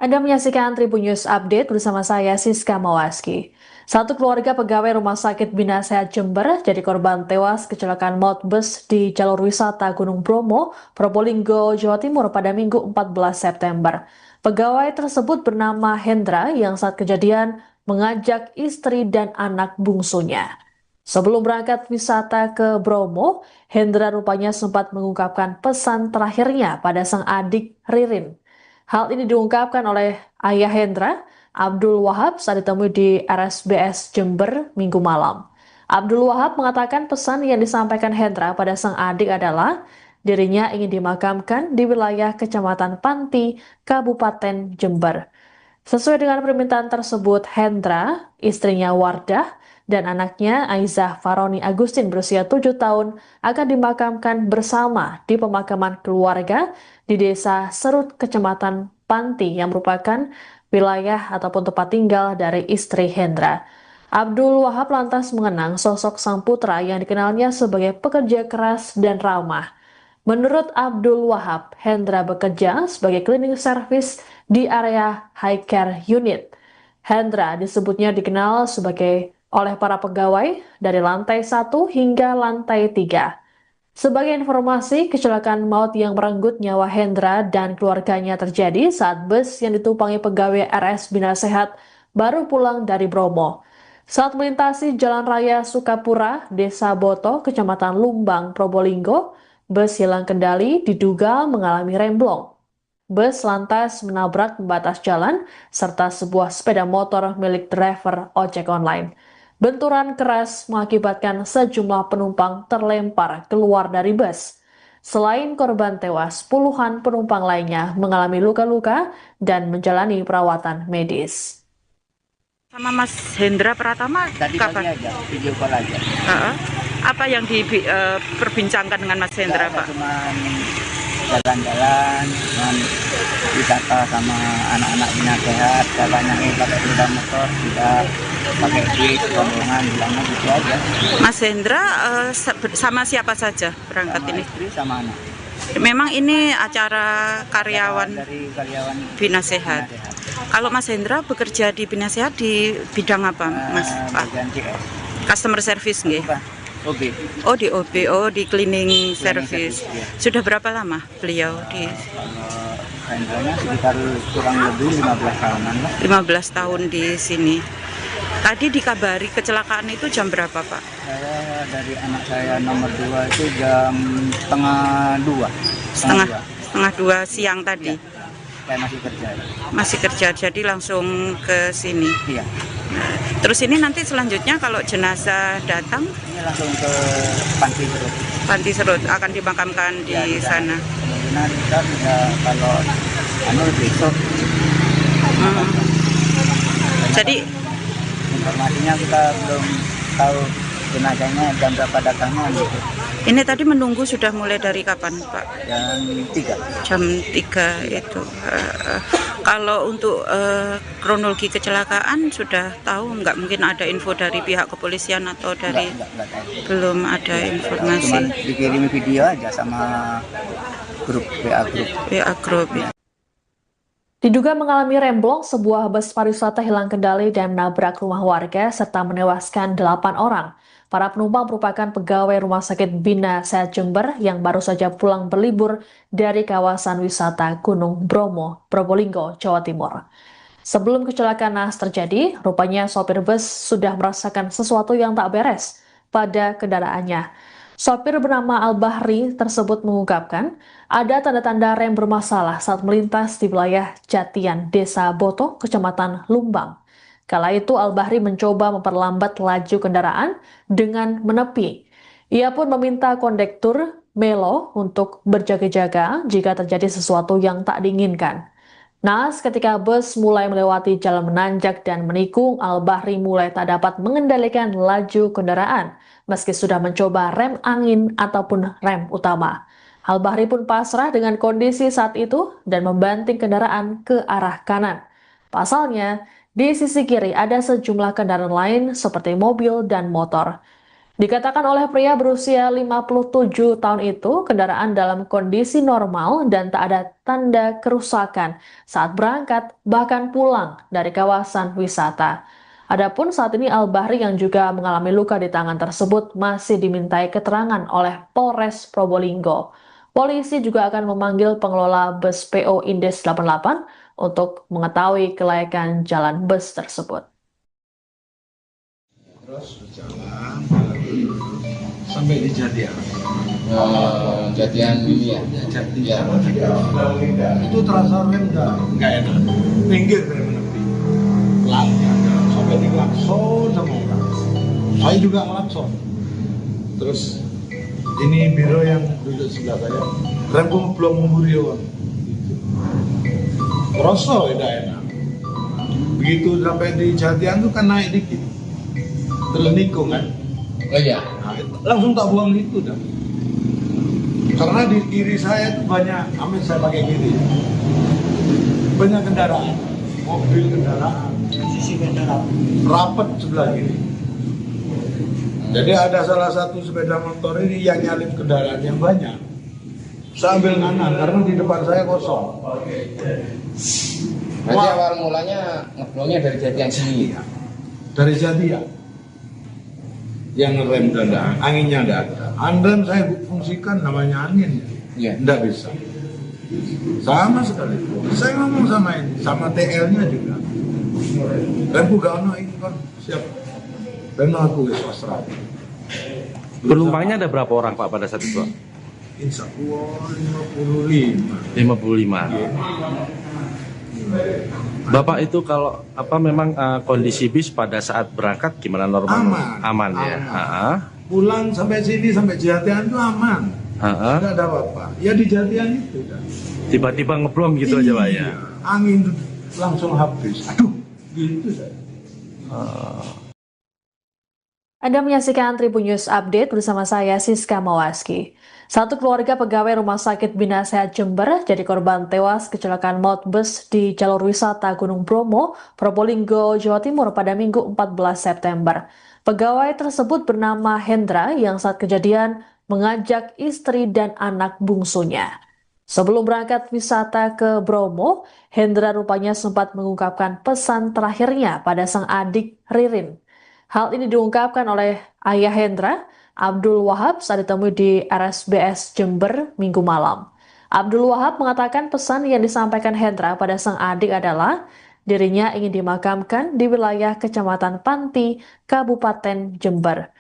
Anda menyaksikan Tribun News Update bersama saya Siska Mawaski. Satu keluarga pegawai Rumah Sakit Bina Sehat Jember jadi korban tewas kecelakaan maut bus di jalur wisata Gunung Bromo, Probolinggo, Jawa Timur pada Minggu 14 September. Pegawai tersebut bernama Hendra yang saat kejadian mengajak istri dan anak bungsunya. Sebelum berangkat wisata ke Bromo, Hendra rupanya sempat mengungkapkan pesan terakhirnya pada sang adik Ririn. Hal ini diungkapkan oleh ayah Hendra, Abdul Wahab, saat ditemui di RSBS Jember Minggu malam. Abdul Wahab mengatakan pesan yang disampaikan Hendra pada sang adik adalah dirinya ingin dimakamkan di wilayah Kecamatan Panti, Kabupaten Jember. Sesuai dengan permintaan tersebut, Hendra, istrinya Wardah, dan anaknya Aizah Faroni Agustin berusia 7 tahun akan dimakamkan bersama di pemakaman keluarga di Desa Serut, Kecamatan Panti yang merupakan wilayah ataupun tempat tinggal dari istri Hendra. Abdul Wahab lantas mengenang sosok sang putra yang dikenalnya sebagai pekerja keras dan ramah. Menurut Abdul Wahab, Hendra bekerja sebagai cleaning service di area high care unit. Hendra disebutnya dikenal sebagai oleh para pegawai dari lantai 1 hingga lantai 3. Sebagai informasi, kecelakaan maut yang merenggut nyawa Hendra dan keluarganya terjadi saat bus yang ditumpangi pegawai RS Bina Sehat baru pulang dari Bromo. Saat melintasi Jalan Raya Sukapura, Desa Boto, Kecamatan Lumbang, Probolinggo, bus hilang kendali diduga mengalami remblong. Bus lantas menabrak pembatas jalan serta sebuah sepeda motor milik driver ojek online. Benturan keras mengakibatkan sejumlah penumpang terlempar keluar dari bus. Selain korban tewas, puluhan penumpang lainnya mengalami luka-luka dan menjalani perawatan medis. Sama Mas Hendra Pratama Tadi kapan? pagi aja, video call aja. Apa yang diperbincangkan dengan Mas Hendra, Pak? Cuma jalan-jalan, cuman wisata sama anak-anak Bina Sehat, jalannya pakai sepeda motor, tidak pakai duit, rombongan, bilangnya gitu aja. Mas Hendra sama siapa saja berangkat Sama ini? istri sama anak. Memang ini acara karyawan Dari karyawan Bina Sehat. Bina Sehat. Kalau Mas Hendra bekerja di Bina Sehat di bidang apa, Mas? Pak? Bagian CS. Customer service nggih? Bukan, OB. Oh, di OB, oh di cleaning service. service, iya. Sudah berapa lama beliau di Kalau Hendranya sekitar kurang lebih 15 tahunan lah. 15 tahun di sini? Tadi dikabari kecelakaan itu jam berapa, Pak? Saya dari anak saya nomor 2 itu jam setengah 2. Setengah dua siang tadi. Ya. Saya masih kerja. Masih kerja, jadi langsung ke sini. Iya. Terus ini nanti selanjutnya kalau jenazah datang, Ini langsung ke Panti Serut. Panti Serut akan dimakamkan di Ya, sana. Kemungkinan kita bisa kalau besok. Hmm. Jadi Informasinya kita belum tahu jenazahnya jam berapa datangnya gitu. ini tadi menunggu sudah mulai dari kapan, Pak? Jam 3. Jam 3 itu. Kalau untuk kronologi kecelakaan sudah tahu nggak? Mungkin ada info dari pihak kepolisian atau dari Enggak tahu. belum ada Cuman informasi. dikirim video aja sama grup WA grup. WA Group. Diduga mengalami remblong, sebuah bus pariwisata hilang kendali dan menabrak rumah warga serta menewaskan 8 orang. Para penumpang merupakan pegawai Rumah Sakit Bina Sehat Jember yang baru saja pulang berlibur dari kawasan wisata Gunung Bromo, Probolinggo, Jawa Timur. Sebelum kecelakaan naas terjadi, rupanya sopir bus sudah merasakan sesuatu yang tak beres pada kendaraannya. Sopir bernama Al-Bahri tersebut mengungkapkan ada tanda-tanda rem bermasalah saat melintas di wilayah Jatian, Desa Boto, Kecamatan Lumbang. Kala itu Al-Bahri mencoba memperlambat laju kendaraan dengan menepi. Ia pun meminta kondektur Melo untuk berjaga-jaga jika terjadi sesuatu yang tak diinginkan. Naas ketika bus mulai melewati jalan menanjak dan menikung, Al-Bahri mulai tak dapat mengendalikan laju kendaraan, meski sudah mencoba rem angin ataupun rem utama. Al-Bahri pun pasrah dengan kondisi saat itu dan membanting kendaraan ke arah kanan. Pasalnya, di sisi kiri ada sejumlah kendaraan lain seperti mobil dan motor. Dikatakan oleh pria berusia 57 tahun itu, kendaraan dalam kondisi normal dan tak ada tanda kerusakan saat berangkat bahkan pulang dari kawasan wisata. Adapun saat ini Al-Bahri yang juga mengalami luka di tangan tersebut masih dimintai keterangan oleh Polres Probolinggo. Polisi juga akan memanggil pengelola bus PO Indes 88 untuk mengetahui kelayakan jalan bus tersebut. Terus berjalan sampai di Jatian. Jatian ini ya. Jatian. Itu terasa rem nggak enak. Pinggir rem menepi. Pelatnya sampai di klakson sama orang. Saya juga klakson. Terus ini biro yang duduk sebelah saya. Remku belum memburion. Terasa tidak enak. Begitu sampai di Jatian tuh kan naik dikit. Terus nikung kan. Oh iya. Nah, langsung tak buang itu dah. Karena di kiri saya itu banyak, amin saya pakai kiri. Banyak kendaraan, mobil kendaraan, sisi kendaraan, rapat sebelah kiri. Jadi ada salah satu sepeda motor ini yang nyalip kendaraan yang banyak. Saya ambil kanan karena di depan saya kosong. Berarti awal mulanya ngeblongnya dari Jatian sini. Dari Jatian. Yang ngerem dada, anginnya tidak ada. Andrem saya fungsikan namanya angin, Iya. tidak bisa. Sama sekali. Saya ngomong sama ini, sama TL-nya juga. Remku gak ono ini kan siap. Dan aku wis wasrah. Penumpangnya ada berapa orang Pak pada saat itu? Pak? Insya Allah 55. 55. Bapak itu kalau apa memang kondisi bis pada saat berangkat gimana normal? Aman. Ya. Aman. Pulang sampai sini sampai Jatian itu aman. Tidak ada apa-apa. Ya di Jatian itu dah. Tiba-tiba ngeblong gitu aja Pak ya. Angin langsung habis. Aduh, gitu dah. Anda menyaksikan Tribun News Update bersama saya Siska Mawaski. Satu keluarga pegawai Rumah Sakit Bina Sehat Jember jadi korban tewas kecelakaan maut bus di jalur wisata Gunung Bromo, Probolinggo, Jawa Timur pada Minggu 14 September. Pegawai tersebut bernama Hendra yang saat kejadian mengajak istri dan anak bungsunya. Sebelum berangkat wisata ke Bromo, Hendra rupanya sempat mengungkapkan pesan terakhirnya pada sang adik Ririn. Hal ini diungkapkan oleh ayah Hendra, Abdul Wahab, saat ditemui di RSBS Jember Minggu malam. Abdul Wahab mengatakan pesan yang disampaikan Hendra pada sang adik adalah dirinya ingin dimakamkan di wilayah Kecamatan Panti, Kabupaten Jember.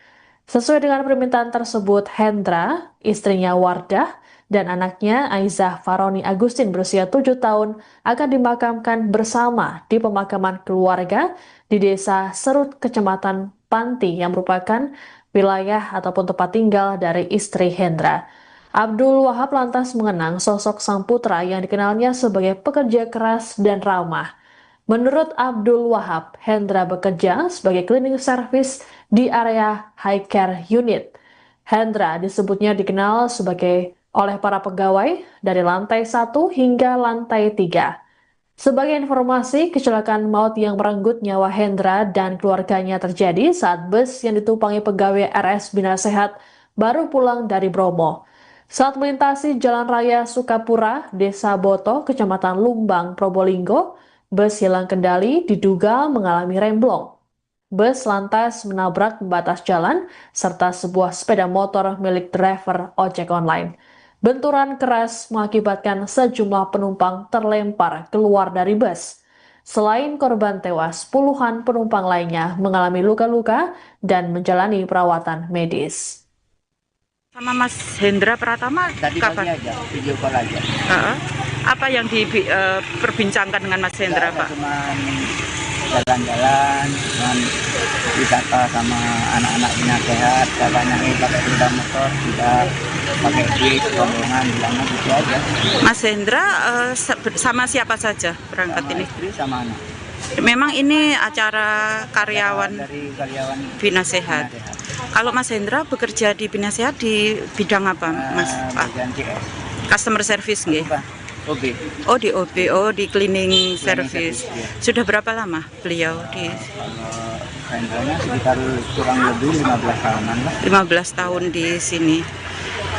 Sesuai dengan permintaan tersebut, Hendra, istrinya Wardah, dan anaknya Aizah Faroni Agustin berusia 7 tahun akan dimakamkan bersama di pemakaman keluarga di Desa Serut, Kecamatan Panti yang merupakan wilayah ataupun tempat tinggal dari istri Hendra. Abdul Wahab lantas mengenang sosok sang putra yang dikenalnya sebagai pekerja keras dan ramah. Menurut Abdul Wahab, Hendra bekerja sebagai cleaning service di area high care unit. Hendra disebutnya dikenal oleh para pegawai dari lantai 1 hingga lantai 3. Sebagai informasi, kecelakaan maut yang merenggut nyawa Hendra dan keluarganya terjadi saat bus yang ditumpangi pegawai RS Bina Sehat baru pulang dari Bromo. Saat melintasi Jalan Raya Sukapura, Desa Boto, Kecamatan Lumbang, Probolinggo, bus hilang kendali diduga mengalami remblong. Bus lantas menabrak pembatas jalan serta sebuah sepeda motor milik driver ojek online. Benturan keras mengakibatkan sejumlah penumpang terlempar keluar dari bus. Selain korban tewas, puluhan penumpang lainnya mengalami luka-luka dan menjalani perawatan medis. Sama Mas Hendra Pratama Tadi kapan? pagi aja, video call aja. Apa yang diperbincangkan dengan Mas Hendra, Pak? Cuman jalan-jalan, cuman wisata sama anak-anak Bina Sehat, katanya pakai sepeda motor, tidak pakai duit, rombongan, bilangnya gitu aja. Mas Hendra sama siapa saja berangkat Sama ini? istri sama anak. Memang ini acara karyawan Dari karyawan Bina Sehat. Kalau Mas Hendra bekerja di Bina Sehat di bidang apa, Mas? Pak? bagian CS. Customer service nggih. Bukan, OB. Oh di OB, oh di cleaning service. Iya. Sudah berapa lama beliau di Kalau Hendranya sekitar kurang lebih 15 tahunan lah. 15 tahun di sini.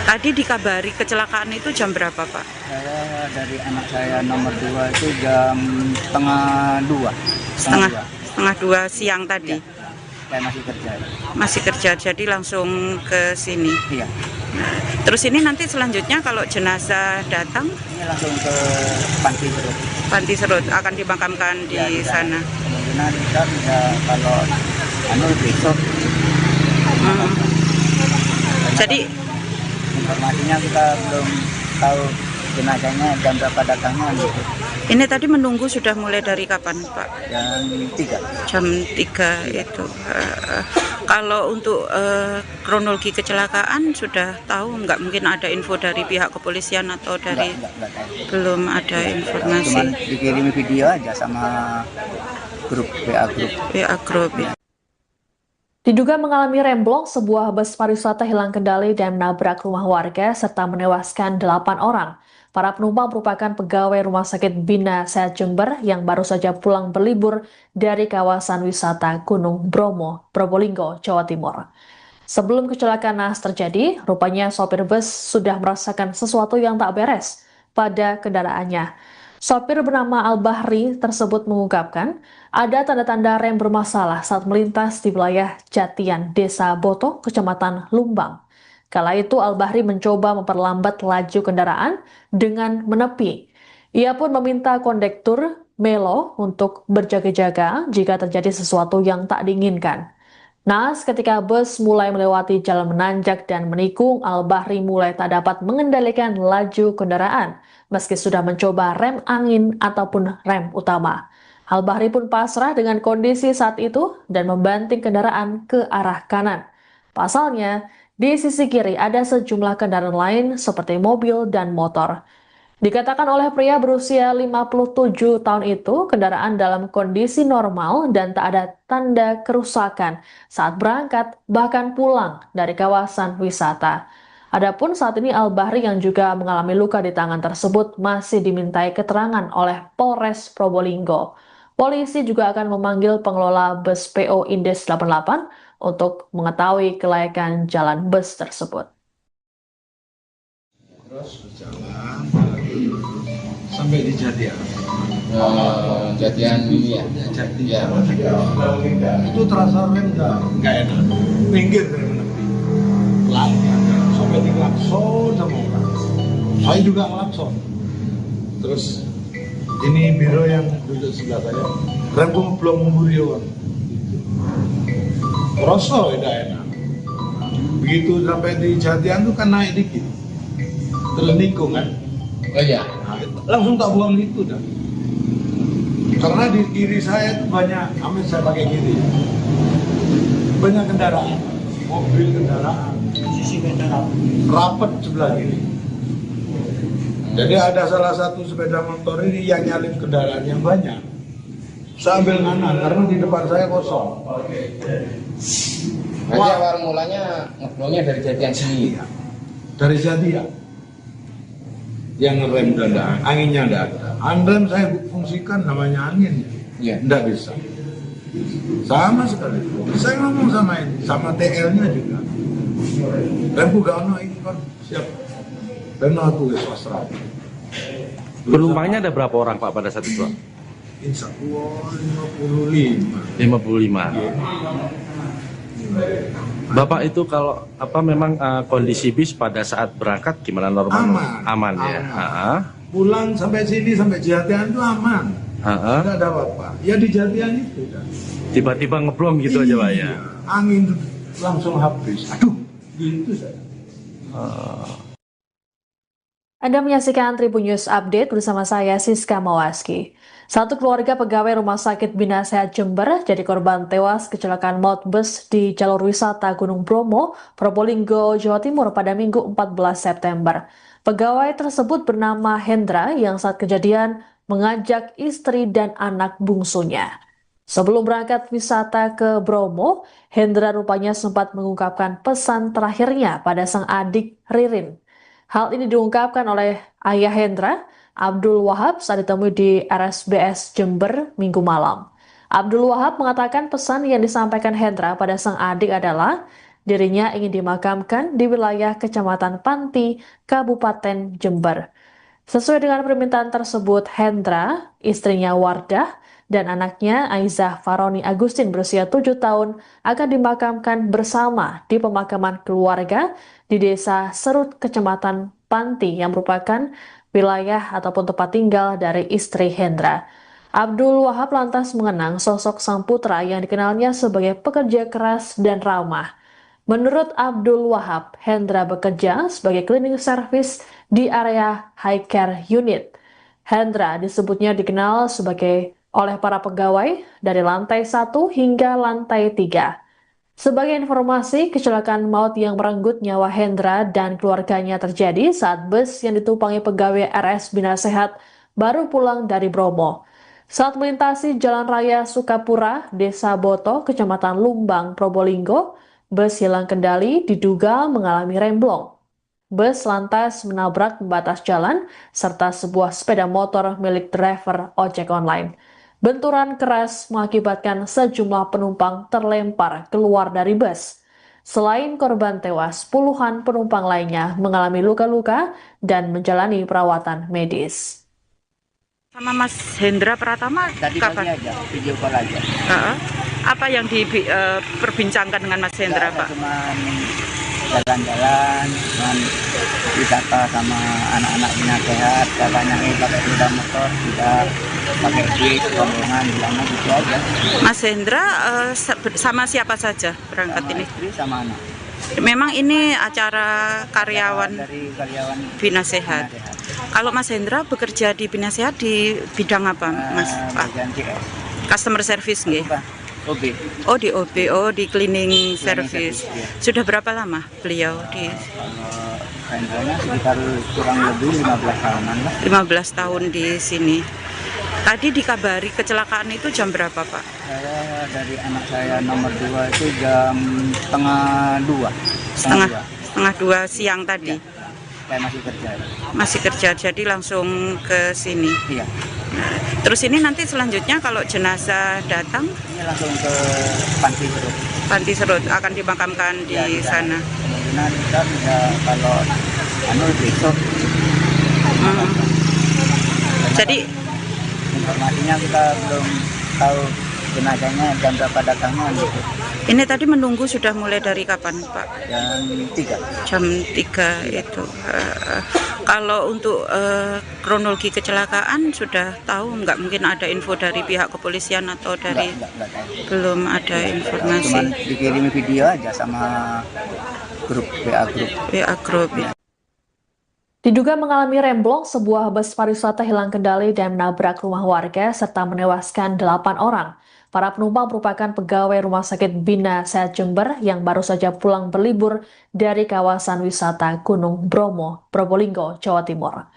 Tadi dikabari kecelakaan itu jam berapa, Pak? Saya dari anak saya nomor 2 itu jam setengah 2. Setengah dua siang tadi. Saya masih kerja. Masih kerja, jadi langsung ke sini. Iya. Terus ini nanti selanjutnya kalau jenazah datang, Ini langsung ke Panti Serut. Panti Serut akan dimakamkan di Ya, sana. Kemungkinan kita bisa kalau besok. Hmm. Jadi Informasinya kita belum tahu jenazahnya jam berapa datangnya gitu. ini tadi menunggu sudah mulai dari kapan, Pak? Jam 3. Jam 3 itu. Kalau untuk kronologi kecelakaan sudah tahu, nggak mungkin ada info dari pihak kepolisian atau dari Enggak tahu. belum ada Cuman informasi dikirimi video aja sama grup WA grup. PA Group. Diduga mengalami remblong, sebuah bus pariwisata hilang kendali dan menabrak rumah warga serta menewaskan 8 orang. Para penumpang merupakan pegawai Rumah Sakit Bina Sehat Jember yang baru saja pulang berlibur dari kawasan wisata Gunung Bromo, Probolinggo, Jawa Timur. Sebelum kecelakaan naas terjadi, rupanya sopir bus sudah merasakan sesuatu yang tak beres pada kendaraannya. Sopir bernama Al-Bahri tersebut mengungkapkan ada tanda-tanda rem bermasalah saat melintas di wilayah Jatian, Desa Boto, Kecamatan Lumbang. Kala itu Al-Bahri mencoba memperlambat laju kendaraan dengan menepi. Ia pun meminta kondektur Melo untuk berjaga-jaga jika terjadi sesuatu yang tak diinginkan. Naas ketika bus mulai melewati jalan menanjak dan menikung, Al-Bahri mulai tak dapat mengendalikan laju kendaraan meski sudah mencoba rem angin ataupun rem utama. Al-Bahri pun pasrah dengan kondisi saat itu dan membanting kendaraan ke arah kanan. Pasalnya, di sisi kiri ada sejumlah kendaraan lain seperti mobil dan motor. Dikatakan oleh pria berusia 57 tahun itu, kendaraan dalam kondisi normal dan tak ada tanda kerusakan saat berangkat bahkan pulang dari kawasan wisata. Adapun saat ini Al-Bahri yang juga mengalami luka di tangan tersebut masih dimintai keterangan oleh Polres Probolinggo. Polisi juga akan memanggil pengelola bus PO Indes 88 untuk mengetahui kelayakan jalan bus tersebut. Terus berjalan sampai di Jatian. Jatian ini ya. Jatian. Ya. Itu terasa rem nggak enak. Minggir dari menepi. Pelan sampai di klakson sama orang. Saya juga klakson. Terus ini biro yang duduk sebelah saya. Remku belum memburi orang. Terasa tidak enak. Begitu sampai di Jatian tuh kan naik dikit. Terus nikung kan. Oh iya. Nah, langsung tak buang itu dah. Karena di kiri saya itu banyak, amin saya pakai kiri. Banyak kendaraan, mobil kendaraan, sisi kendaraan, rapat sebelah kiri. Jadi ada salah satu sepeda motor ini yang nyalip kendaraan yang banyak. Saya ambil kanan karena di depan saya kosong. Berarti awal mulanya ngeblongnya dari Jatian sini. Dari Jatian. Yang ngerem dan anginnya ada. Rem saya fungsikan namanya angin. Iya. Tidak bisa. Sama sekali. Saya ngomong sama ini, sama TL-nya juga. Remku gak ono ini kan siap. Dan aku ke swasta. Penumpangnya ada berapa orang Pak pada saat itu? Insya Allah 55. 55. Bapak itu kalau memang kondisi bis pada saat berangkat gimana normal? Aman ya. Pulang sampai sini sampai Jatian itu aman. Tidak ada apa-apa. Ya di Jatian itu. Tiba-tiba ngeblong gitu aja Pak ya. Angin langsung habis. Aduh, gitu saya. Anda menyaksikan Tribun News Update bersama saya Siska Mawaski. Satu keluarga pegawai Rumah Sakit Bina Sehat Jember jadi korban tewas kecelakaan maut bus di jalur wisata Gunung Bromo, Probolinggo, Jawa Timur pada Minggu 14 September. Pegawai tersebut bernama Hendra yang saat kejadian mengajak istri dan anak bungsunya. Sebelum berangkat wisata ke Bromo, Hendra rupanya sempat mengungkapkan pesan terakhirnya pada sang adik Ririn. Hal ini diungkapkan oleh ayah Hendra Abdul Wahab saat ditemui di RSBS Jember Minggu malam. Abdul Wahab mengatakan pesan yang disampaikan Hendra pada sang adik adalah dirinya ingin dimakamkan di wilayah Kecamatan Panti, Kabupaten Jember. Sesuai dengan permintaan tersebut, Hendra, istrinya Wardah, dan anaknya Aizah Faroni Agustin berusia 7 tahun akan dimakamkan bersama di pemakaman keluarga di Desa Serut, Kecamatan Panti yang merupakan wilayah ataupun tempat tinggal dari istri Hendra. Abdul Wahab lantas mengenang sosok sang putra yang dikenalnya sebagai pekerja keras dan ramah. Menurut Abdul Wahab, Hendra bekerja sebagai cleaning service di area high care unit. Hendra disebutnya dikenal sebagai oleh para pegawai dari lantai 1 hingga lantai 3. Sebagai informasi, kecelakaan maut yang merenggut nyawa Hendra dan keluarganya terjadi saat bus yang ditumpangi pegawai RS Bina Sehat baru pulang dari Bromo. Saat melintasi Jalan Raya Sukapura, Desa Boto, Kecamatan Lumbang, Probolinggo, bus hilang kendali diduga mengalami remblong. Bus lantas menabrak pembatas jalan serta sebuah sepeda motor milik driver ojek online. Benturan keras mengakibatkan sejumlah penumpang terlempar keluar dari bus. Selain korban tewas, puluhan penumpang lainnya mengalami luka-luka dan menjalani perawatan medis. Sama Mas Hendra Pratama Tadi kapan? pagi aja, video call aja. Apa yang diperbincangkan dengan Mas Hendra, Pak? Cuman jalan-jalan, cuman wisata sama anak-anak Bina Sehat, katanya pakai sepeda motor, tidak pakai duit, rombongan, bilangnya gitu aja. Mas Hendra sama siapa saja berangkat Sama ini? istri sama anak. Memang ini acara karyawan Dari karyawan Bina Sehat. Bina Sehat. Kalau Mas Hendra bekerja di Bina Sehat di bidang apa, Mas? Pak? Bagian CS. Customer service nggih? Bukan, OB. Oh di OB, oh di cleaning service. service, iya. Sudah berapa lama beliau di Kalau Hendranya sekitar kurang lebih 15 tahunan lah. 15 tahun di sini. Tadi dikabari kecelakaan itu jam berapa, Pak? Saya dari anak saya nomor 2 itu jam setengah 2. Setengah dua siang tadi. Saya masih kerja. Masih kerja, jadi langsung ke sini. Iya. Terus ini nanti selanjutnya kalau jenazah datang, Ini langsung ke Panti Serut. Panti Serut akan dimakamkan di Ya, sana. Kemungkinan kita bisa kalau besok. Jadi Informasinya kita belum tahu jenazahnya jam berapa datangnya gitu. ini tadi menunggu sudah mulai dari kapan, Pak? Jam 3. Jam 3 itu. Kalau untuk kronologi kecelakaan sudah tahu nggak, mungkin ada info dari pihak kepolisian atau dari Enggak tahu. belum ada Cuman informasi dikirim video aja sama grup WA grup. WA Group. Diduga mengalami remblong, sebuah bus pariwisata hilang kendali dan menabrak rumah warga serta menewaskan 8 orang. Para penumpang merupakan pegawai Rumah Sakit Bina Sehat Jember yang baru saja pulang berlibur dari kawasan wisata Gunung Bromo, Probolinggo, Jawa Timur.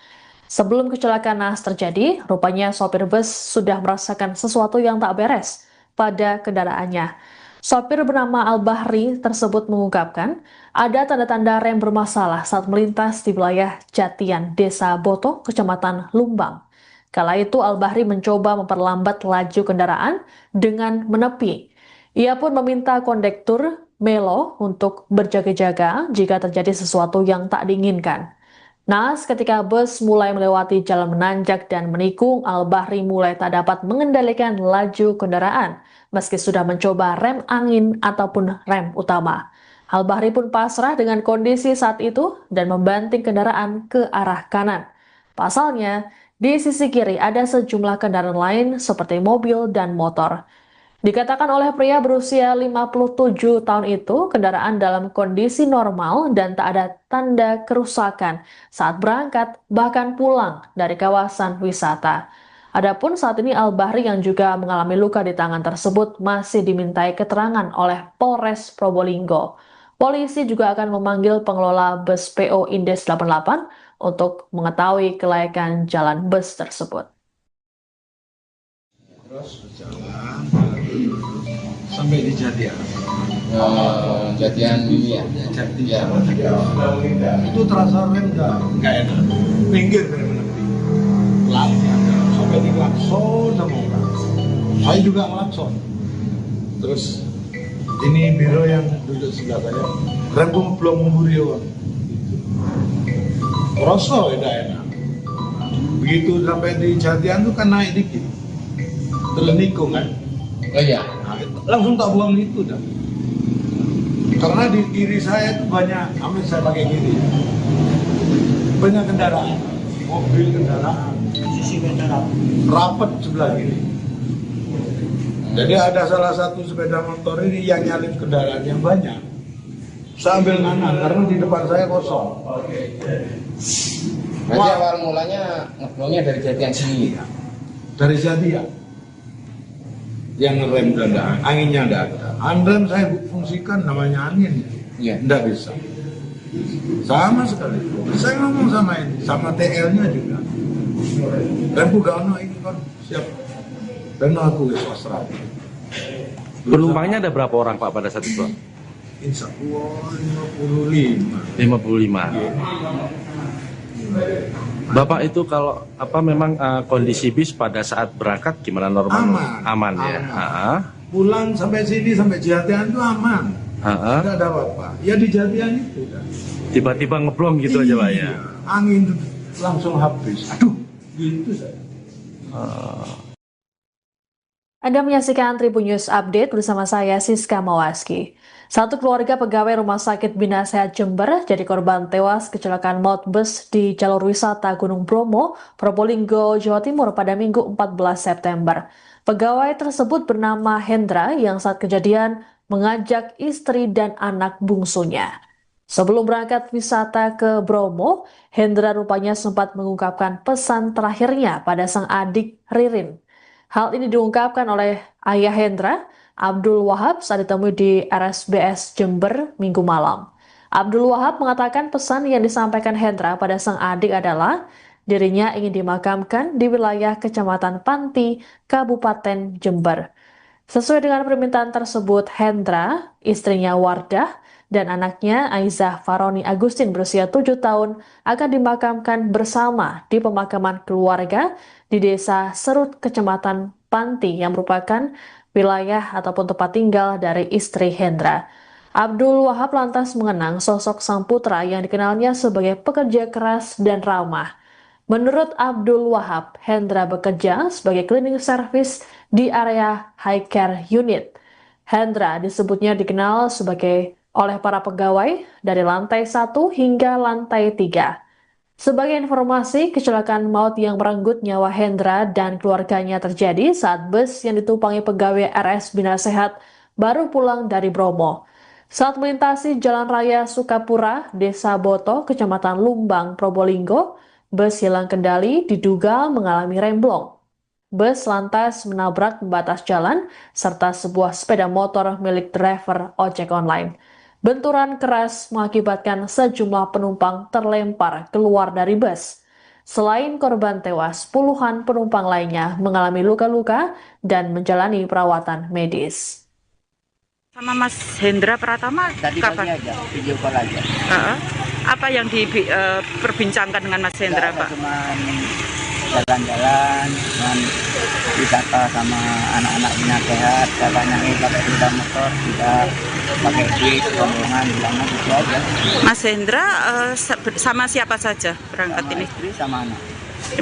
Sebelum kecelakaan naas terjadi, rupanya sopir bus sudah merasakan sesuatu yang tak beres pada kendaraannya. Sopir bernama Al-Bahri tersebut mengungkapkan ada tanda-tanda rem bermasalah saat melintas di wilayah Jatian, Desa Boto, Kecamatan Lumbang. Kala itu Al-Bahri mencoba memperlambat laju kendaraan dengan menepi. Ia pun meminta kondektur Melo untuk berjaga-jaga jika terjadi sesuatu yang tak diinginkan. Naas ketika bus mulai melewati jalan menanjak dan menikung, Al-Bahri mulai tak dapat mengendalikan laju kendaraan, meski sudah mencoba rem angin ataupun rem utama. Al-Bahri pun pasrah dengan kondisi saat itu dan membanting kendaraan ke arah kanan. Pasalnya, di sisi kiri ada sejumlah kendaraan lain seperti mobil dan motor. Dikatakan oleh pria berusia 57 tahun itu, kendaraan dalam kondisi normal dan tak ada tanda kerusakan saat berangkat bahkan pulang dari kawasan wisata. Adapun saat ini Al-Bahri yang juga mengalami luka di tangan tersebut masih dimintai keterangan oleh Polres Probolinggo. Polisi juga akan memanggil pengelola bus PO Indes 88 untuk mengetahui kelayakan jalan bus tersebut. Terus berjalan sampai di Jatian. Jatian ini ya. Jatian. Ya. Itu terasa rem nggak enak. Minggir dari menepi. diklakson sama orang. Saya juga ngelakson. Terus ini biro yang duduk sebelah saya, rembung belum memburion. Rosok tidak enak. Begitu sampai di Jatian tuh kan naik dikit, terlenikung kan. Oh iya. Nah, langsung tak buang itu dah. Karena di kiri saya itu banyak, amin saya pakai kiri, banyak kendaraan, mobil kendaraan, sisi kendaraan, rapat sebelah kiri. Jadi ada salah satu sepeda motor ini yang nyalip kendaraan yang banyak. Saya ambil kanan karena di depan saya kosong. Berarti awal mulanya ngeblongnya dari Jatian sini. Dari Jatian yang ngerem kendaraan, anginnya tidak ada. Handrem saya fungsikan namanya angin, Iya. tidak bisa. Sama sekali. Saya ngomong sama ini, sama TL-nya juga. Rempu gano ini kan siap. Dan aku swasta. Penumpangnya ada berapa orang Pak pada saat itu? Insya Allah 55. 55. Bapak itu kalau memang kondisi bis pada saat berangkat gimana normal? Aman. Ya. Aman. Pulang sampai sini sampai Jatian itu aman. Tidak ada apa-apa. Ya di Jatian itu kan. Tiba-tiba ngeblong gitu aja Pak ya. Angin langsung habis. Aduh, gitu saya. Anda menyaksikan Tribun News Update bersama saya Siska Mawaski. Satu keluarga pegawai Rumah Sakit Bina Sehat Jember jadi korban tewas kecelakaan maut bus di jalur wisata Gunung Bromo, Probolinggo, Jawa Timur pada Minggu 14 September. Pegawai tersebut bernama Hendra yang saat kejadian mengajak istri dan anak bungsunya. Sebelum berangkat wisata ke Bromo, Hendra rupanya sempat mengungkapkan pesan terakhirnya pada sang adik Ririn. Hal ini diungkapkan oleh ayah Hendra, Abdul Wahab, saat ditemui di RSBS Jember Minggu malam. Abdul Wahab mengatakan pesan yang disampaikan Hendra pada sang adik adalah dirinya ingin dimakamkan di wilayah Kecamatan Panti, Kabupaten Jember. Sesuai dengan permintaan tersebut, Hendra, istrinya Wardah, dan anaknya Aizah Faroni Agustin berusia 7 tahun akan dimakamkan bersama di pemakaman keluarga di Desa Serut, Kecamatan Panti yang merupakan wilayah ataupun tempat tinggal dari istri Hendra. Abdul Wahab lantas mengenang sosok sang putra yang dikenalnya sebagai pekerja keras dan ramah. Menurut Abdul Wahab, Hendra bekerja sebagai cleaning service di area high care unit. Hendra disebutnya dikenal oleh para pegawai dari lantai 1 hingga lantai 3. Sebagai informasi, kecelakaan maut yang merenggut nyawa Hendra dan keluarganya terjadi saat bus yang ditumpangi pegawai RS Bina Sehat baru pulang dari Bromo. Saat melintasi Jalan Raya Sukapura, Desa Boto, Kecamatan Lumbang, Probolinggo, bus hilang kendali diduga mengalami remblong. Bus lantas menabrak pembatas jalan serta sebuah sepeda motor milik driver ojek online. Benturan keras mengakibatkan sejumlah penumpang terlempar keluar dari bus. Selain korban tewas, puluhan penumpang lainnya mengalami luka-luka dan menjalani perawatan medis. Sama Mas Hendra Pratama Tadi kapan? pagi aja, video call aja. Apa yang diperbincangkan dengan Mas Hendra, Pak? Cuman jalan-jalan, cuman wisata sama anak-anak Bina Sehat, katanya pakai sepeda motor, tidak pakai duit, rombongan, bilangnya gitu aja. Mas Hendra sama siapa saja berangkat Sama ini? istri sama anak.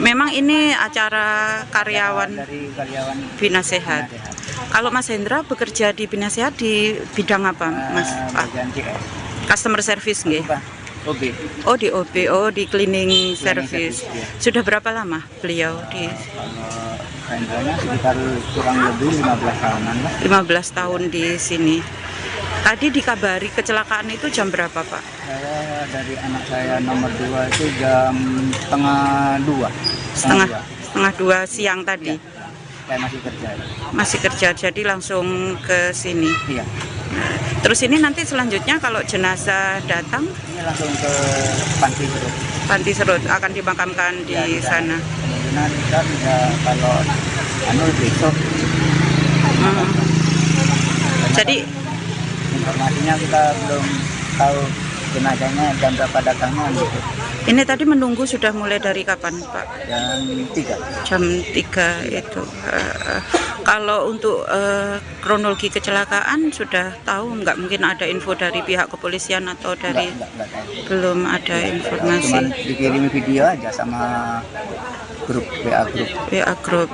Memang ini acara karyawan Dari karyawan Bina Sehat. Bina Sehat. Kalau Mas Hendra bekerja di Bina Sehat di bidang apa, Mas? Bagian CS. Customer service nggih? Bukan, OB. Oh, di OB, di cleaning service. service, ya. Sudah berapa lama beliau di Kalau Hendranya sekitar kurang lebih 15 tahunan lah. 15 tahun di sini? Tadi dikabari kecelakaan itu jam berapa, Pak? Saya dari anak saya nomor 2 itu jam setengah 2. Setengah dua siang tadi. Saya masih kerja. Masih kerja, jadi langsung ke sini. Iya. Terus ini nanti selanjutnya kalau jenazah datang, Ini langsung ke Panti Serut. Panti Serut akan dimakamkan di Ya, sana. Kemungkinan kita bisa kalau besok. Jadi Informasinya kita belum tahu jenazahnya jam berapa datangnya gitu. Ini tadi menunggu sudah mulai dari kapan, Pak? Jam 3. Jam 3 itu. Kalau untuk kronologi kecelakaan sudah tahu nggak? Mungkin ada info dari pihak kepolisian atau dari Enggak tahu. belum ada Cuman informasi dikirim video aja sama grup WA grup. WA Group.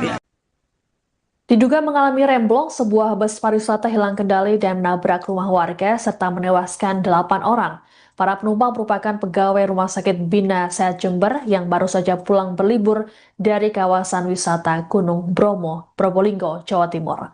Diduga mengalami remblong, sebuah bus pariwisata hilang kendali dan menabrak rumah warga serta menewaskan 8 orang. Para penumpang merupakan pegawai Rumah Sakit Bina Sehat Jember yang baru saja pulang berlibur dari kawasan wisata Gunung Bromo, Probolinggo, Jawa Timur.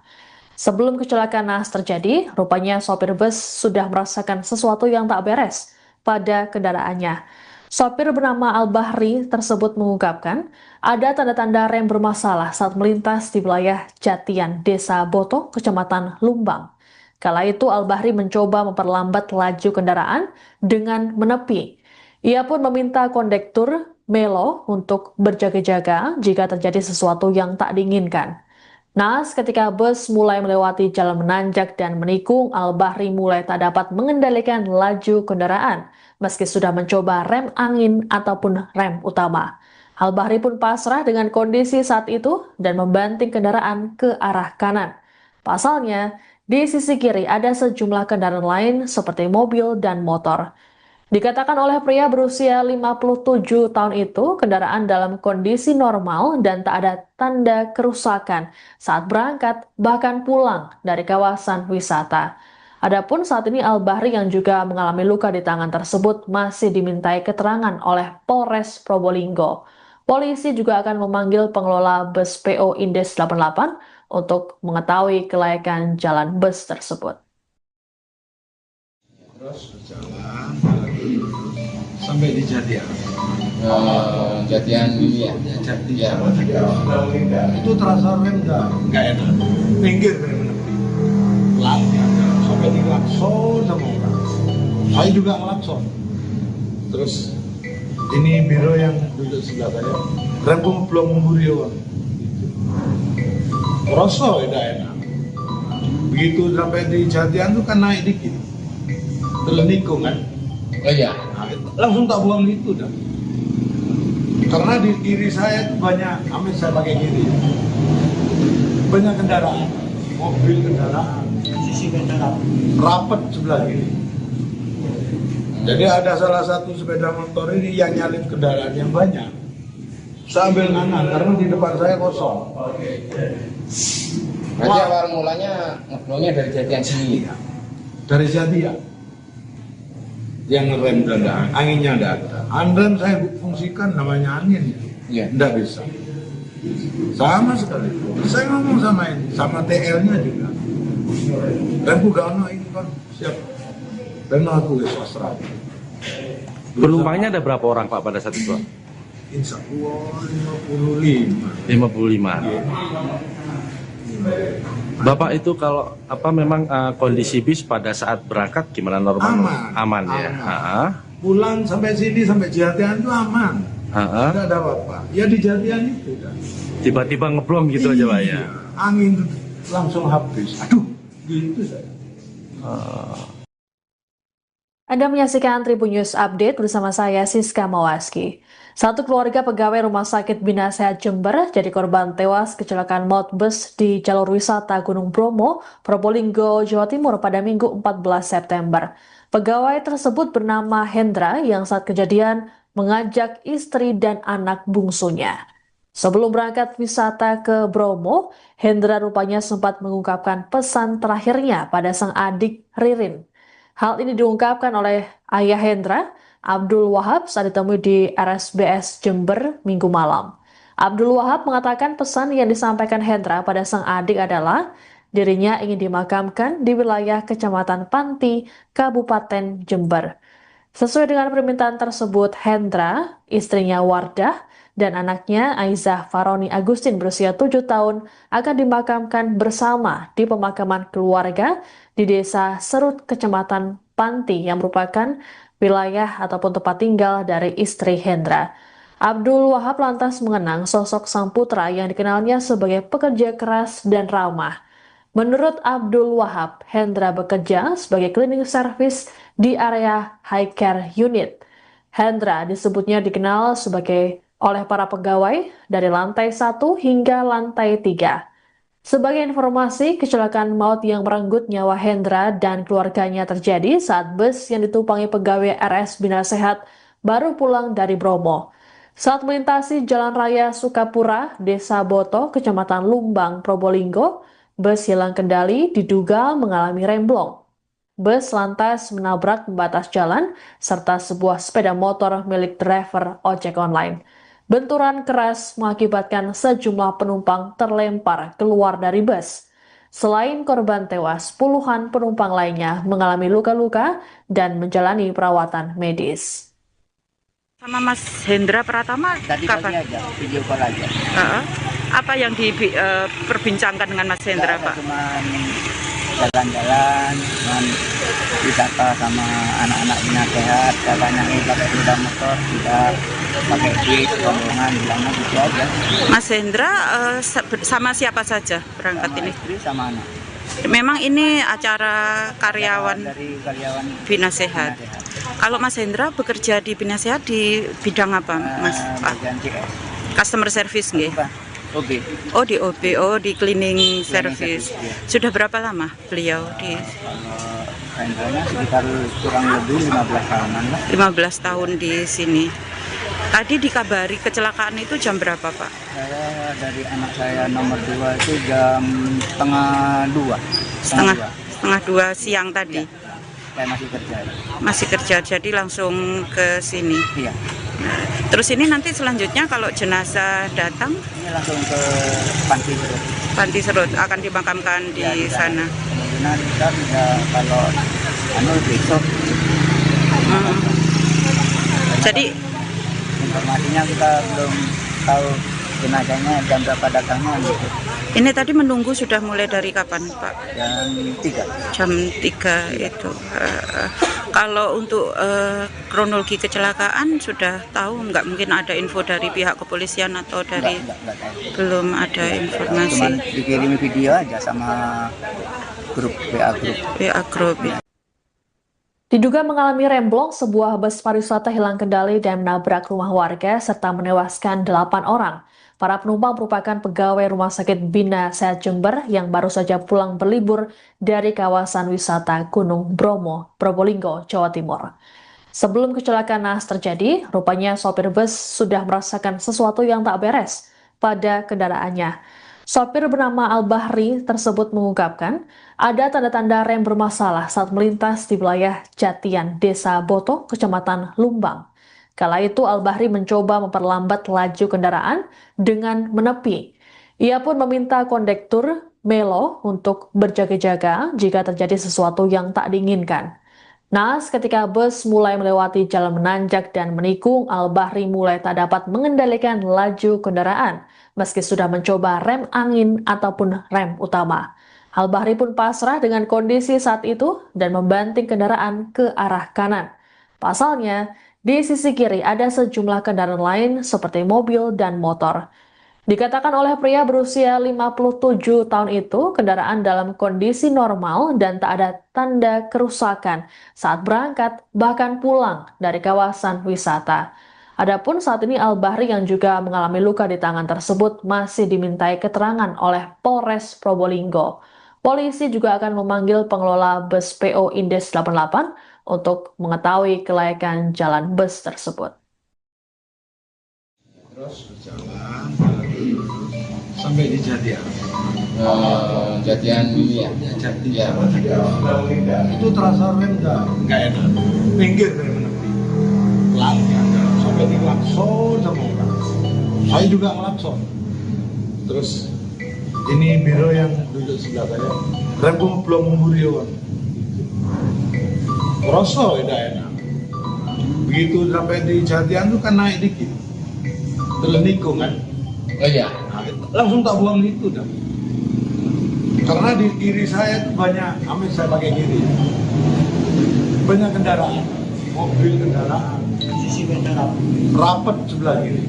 Sebelum kecelakaan naas terjadi, rupanya sopir bus sudah merasakan sesuatu yang tak beres pada kendaraannya. Sopir bernama Al-Bahri tersebut mengungkapkan ada tanda-tanda rem bermasalah saat melintas di wilayah Jatian, Desa Boto, Kecamatan Lumbang. Kala itu Al-Bahri mencoba memperlambat laju kendaraan dengan menepi. Ia pun meminta kondektur Melo untuk berjaga-jaga jika terjadi sesuatu yang tak diinginkan. Naas ketika bus mulai melewati jalan menanjak dan menikung, Al-Bahri mulai tak dapat mengendalikan laju kendaraan meski sudah mencoba rem angin ataupun rem utama. Al-Bahri pun pasrah dengan kondisi saat itu dan membanting kendaraan ke arah kanan. Pasalnya, di sisi kiri ada sejumlah kendaraan lain seperti mobil dan motor. Dikatakan oleh pria berusia 57 tahun itu, kendaraan dalam kondisi normal dan tak ada tanda kerusakan saat berangkat bahkan pulang dari kawasan wisata. Adapun saat ini Al-Bahri yang juga mengalami luka di tangan tersebut masih dimintai keterangan oleh Polres Probolinggo. Polisi juga akan memanggil pengelola bus PO Indes 88 untuk mengetahui kelayakan jalan bus tersebut. Terus berjalan sampai di Jatian. Jatian ini ya. Jatian. Itu terasa rem nggak enak. Pinggir benar-benar. Pelan sampai di klakson sama orang. Saya juga ngelakson. Terus ini biro yang duduk sebelah saya. Rem belum memburi orang. Rasa tidak enak. Begitu sampai di Jatian tuh kan naik dikit. Terlenikung kan. Oh iya. Nah, langsung tak buang itu dah. Karena di kiri saya itu banyak, amin saya pakai kiri. Banyak kendaraan, mobil kendaraan, sisi kendaraan, rapat sebelah kiri. Jadi ada salah satu sepeda motor ini yang nyalip kendaraan yang banyak. Sambil nganan karena di depan saya kosong. Berarti awal mulanya ngeblongnya dari Jatian sini. Dari Jatian. Yang ngerem dada, anginnya tidak ada. Anrem saya fungsikan namanya angin, Iya. tidak bisa. Sama sekali. Saya ngomong sama ini, sama TL-nya juga. Dan gak ini kan siap. Dan aku sastra. Penumpangnya ada berapa orang Pak pada saat itu? Insya Allah 55. 55. Bapak itu kalau memang kondisi bis pada saat berangkat gimana normal? Aman ya. Aman. Pulang sampai sini sampai Jatian itu aman. Tidak ada apa-apa. Ya di Jatian itu kan. Tiba-tiba ngeblong gitu aja Pak ya. Angin langsung habis. Aduh, gitu saya. Anda menyaksikan Tribun News Update bersama saya Siska Mawaski. Satu keluarga pegawai Rumah Sakit Bina Sehat Jember jadi korban tewas kecelakaan maut bus di jalur wisata Gunung Bromo, Probolinggo, Jawa Timur pada Minggu 14 September. Pegawai tersebut bernama Hendra yang saat kejadian mengajak istri dan anak bungsunya. Sebelum berangkat wisata ke Bromo, Hendra rupanya sempat mengungkapkan pesan terakhirnya pada sang adik Ririn. Hal ini diungkapkan oleh ayah Hendra, Abdul Wahab, saat ditemui di RSBS Jember Minggu malam. Abdul Wahab mengatakan pesan yang disampaikan Hendra pada sang adik adalah dirinya ingin dimakamkan di wilayah Kecamatan Panti, Kabupaten Jember. Sesuai dengan permintaan tersebut, Hendra, istrinya Wardah, dan anaknya Aizah Faroni Agustin berusia 7 tahun akan dimakamkan bersama di pemakaman keluarga di Desa Serut, Kecamatan Panti yang merupakan wilayah ataupun tempat tinggal dari istri Hendra. Abdul Wahab lantas mengenang sosok sang putra yang dikenalnya sebagai pekerja keras dan ramah. Menurut Abdul Wahab, Hendra bekerja sebagai cleaning service di area high care unit. Hendra disebutnya dikenal sebagai oleh para pegawai dari lantai 1 hingga lantai 3. Sebagai informasi, kecelakaan maut yang merenggut nyawa Hendra dan keluarganya terjadi saat bus yang ditumpangi pegawai RS Bina Sehat baru pulang dari Bromo. Saat melintasi Jalan Raya Sukapura, Desa Boto, Kecamatan Lumbang, Probolinggo, bus hilang kendali diduga mengalami remblong. Bus lantas menabrak pembatas jalan serta sebuah sepeda motor milik driver ojek online. Benturan keras mengakibatkan sejumlah penumpang terlempar keluar dari bus. Selain korban tewas, puluhan penumpang lainnya mengalami luka-luka dan menjalani perawatan medis. Sama Mas Hendra Pratama Tadi pagi kapan? aja, video call aja. Apa yang diperbincangkan dengan Mas Hendra, Nggak ada, Pak? cuman jalan-jalan, cuman wisata sama anak-anak Bina Sehat, katanya pakai sepeda motor, tidak pakai duit, rombongan, bilangnya gitu aja. Mas Hendra sama siapa saja berangkat Sama ini? istri sama anak. Memang ini acara karyawan Dari karyawan Bina Sehat. Bina Sehat. Kalau Mas Hendra bekerja di Bina Sehat di bidang apa, Mas? Bagian CS. Customer service nggih? Bukan, OB. Oh di OB, oh di cleaning service. service, iya. Sudah berapa lama beliau di Kalau rentalnya sekitar kurang lebih 15 tahunan lah. 15 tahun di sini? Tadi dikabari kecelakaan itu jam berapa, Pak? Saya dari anak saya nomor 2 itu jam setengah 2. Setengah dua siang tadi. Saya masih kerja. Masih kerja, jadi langsung ke sini. Iya. Terus ini nanti selanjutnya kalau jenazah datang, Ini langsung ke Panti Serut. Panti Serut akan dimakamkan di Ya, sana. Kemungkinan kita bisa kalau besok. Jadi Informasinya kita belum tahu jenazahnya jam berapa datangnya gitu. ini tadi menunggu sudah mulai dari kapan, Pak? Jam 3. Jam 3 itu. Kalau untuk kronologi kecelakaan sudah tahu, nggak mungkin ada info dari pihak kepolisian atau dari Enggak tahu. belum ada Cuman informasi dikirimi video aja sama grup WA grup. PA Group. Diduga mengalami remblong, sebuah bus pariwisata hilang kendali dan menabrak rumah warga serta menewaskan 8 orang. Para penumpang merupakan pegawai Rumah Sakit Bina Sehat Jember yang baru saja pulang berlibur dari kawasan wisata Gunung Bromo, Probolinggo, Jawa Timur. Sebelum kecelakaan naas terjadi, rupanya sopir bus sudah merasakan sesuatu yang tak beres pada kendaraannya. Sopir bernama Al-Bahri tersebut mengungkapkan ada tanda-tanda rem bermasalah saat melintas di wilayah Jatian, Desa Boto, Kecamatan Lumbang. Kala itu Al-Bahri mencoba memperlambat laju kendaraan dengan menepi. Ia pun meminta kondektur Melo untuk berjaga-jaga jika terjadi sesuatu yang tak diinginkan. Naas ketika bus mulai melewati jalan menanjak dan menikung, Al-Bahri mulai tak dapat mengendalikan laju kendaraan meski sudah mencoba rem angin ataupun rem utama. Al-Bahri pun pasrah dengan kondisi saat itu dan membanting kendaraan ke arah kanan. Pasalnya, di sisi kiri ada sejumlah kendaraan lain seperti mobil dan motor. Dikatakan oleh pria berusia 57 tahun itu, kendaraan dalam kondisi normal dan tak ada tanda kerusakan saat berangkat bahkan pulang dari kawasan wisata. Adapun saat ini Al-Bahri yang juga mengalami luka di tangan tersebut masih dimintai keterangan oleh Polres Probolinggo. Polisi juga akan memanggil pengelola bus PO Indes 88 untuk mengetahui kelayakan jalan bus tersebut. Terus berjalan sampai di Jatian. Jatian ya. Jatian. Itu terasa rem nggak enak. Minggir dari menepi. Pelan sampai di klakson sama orang. Saya juga ngelakson. Terus ini biro yang duduk sebelah saya. Remku belum memburion. Rosok udah enak. Begitu sampai di Jatian tuh kan naik dikit. Terus nikung kan. Oh iya. Nah, langsung tak buang itu dah. Karena di kiri saya itu banyak, amin saya pakai kiri. Banyak kendaraan, mobil kendaraan, sisi kendaraan, rapat sebelah kiri.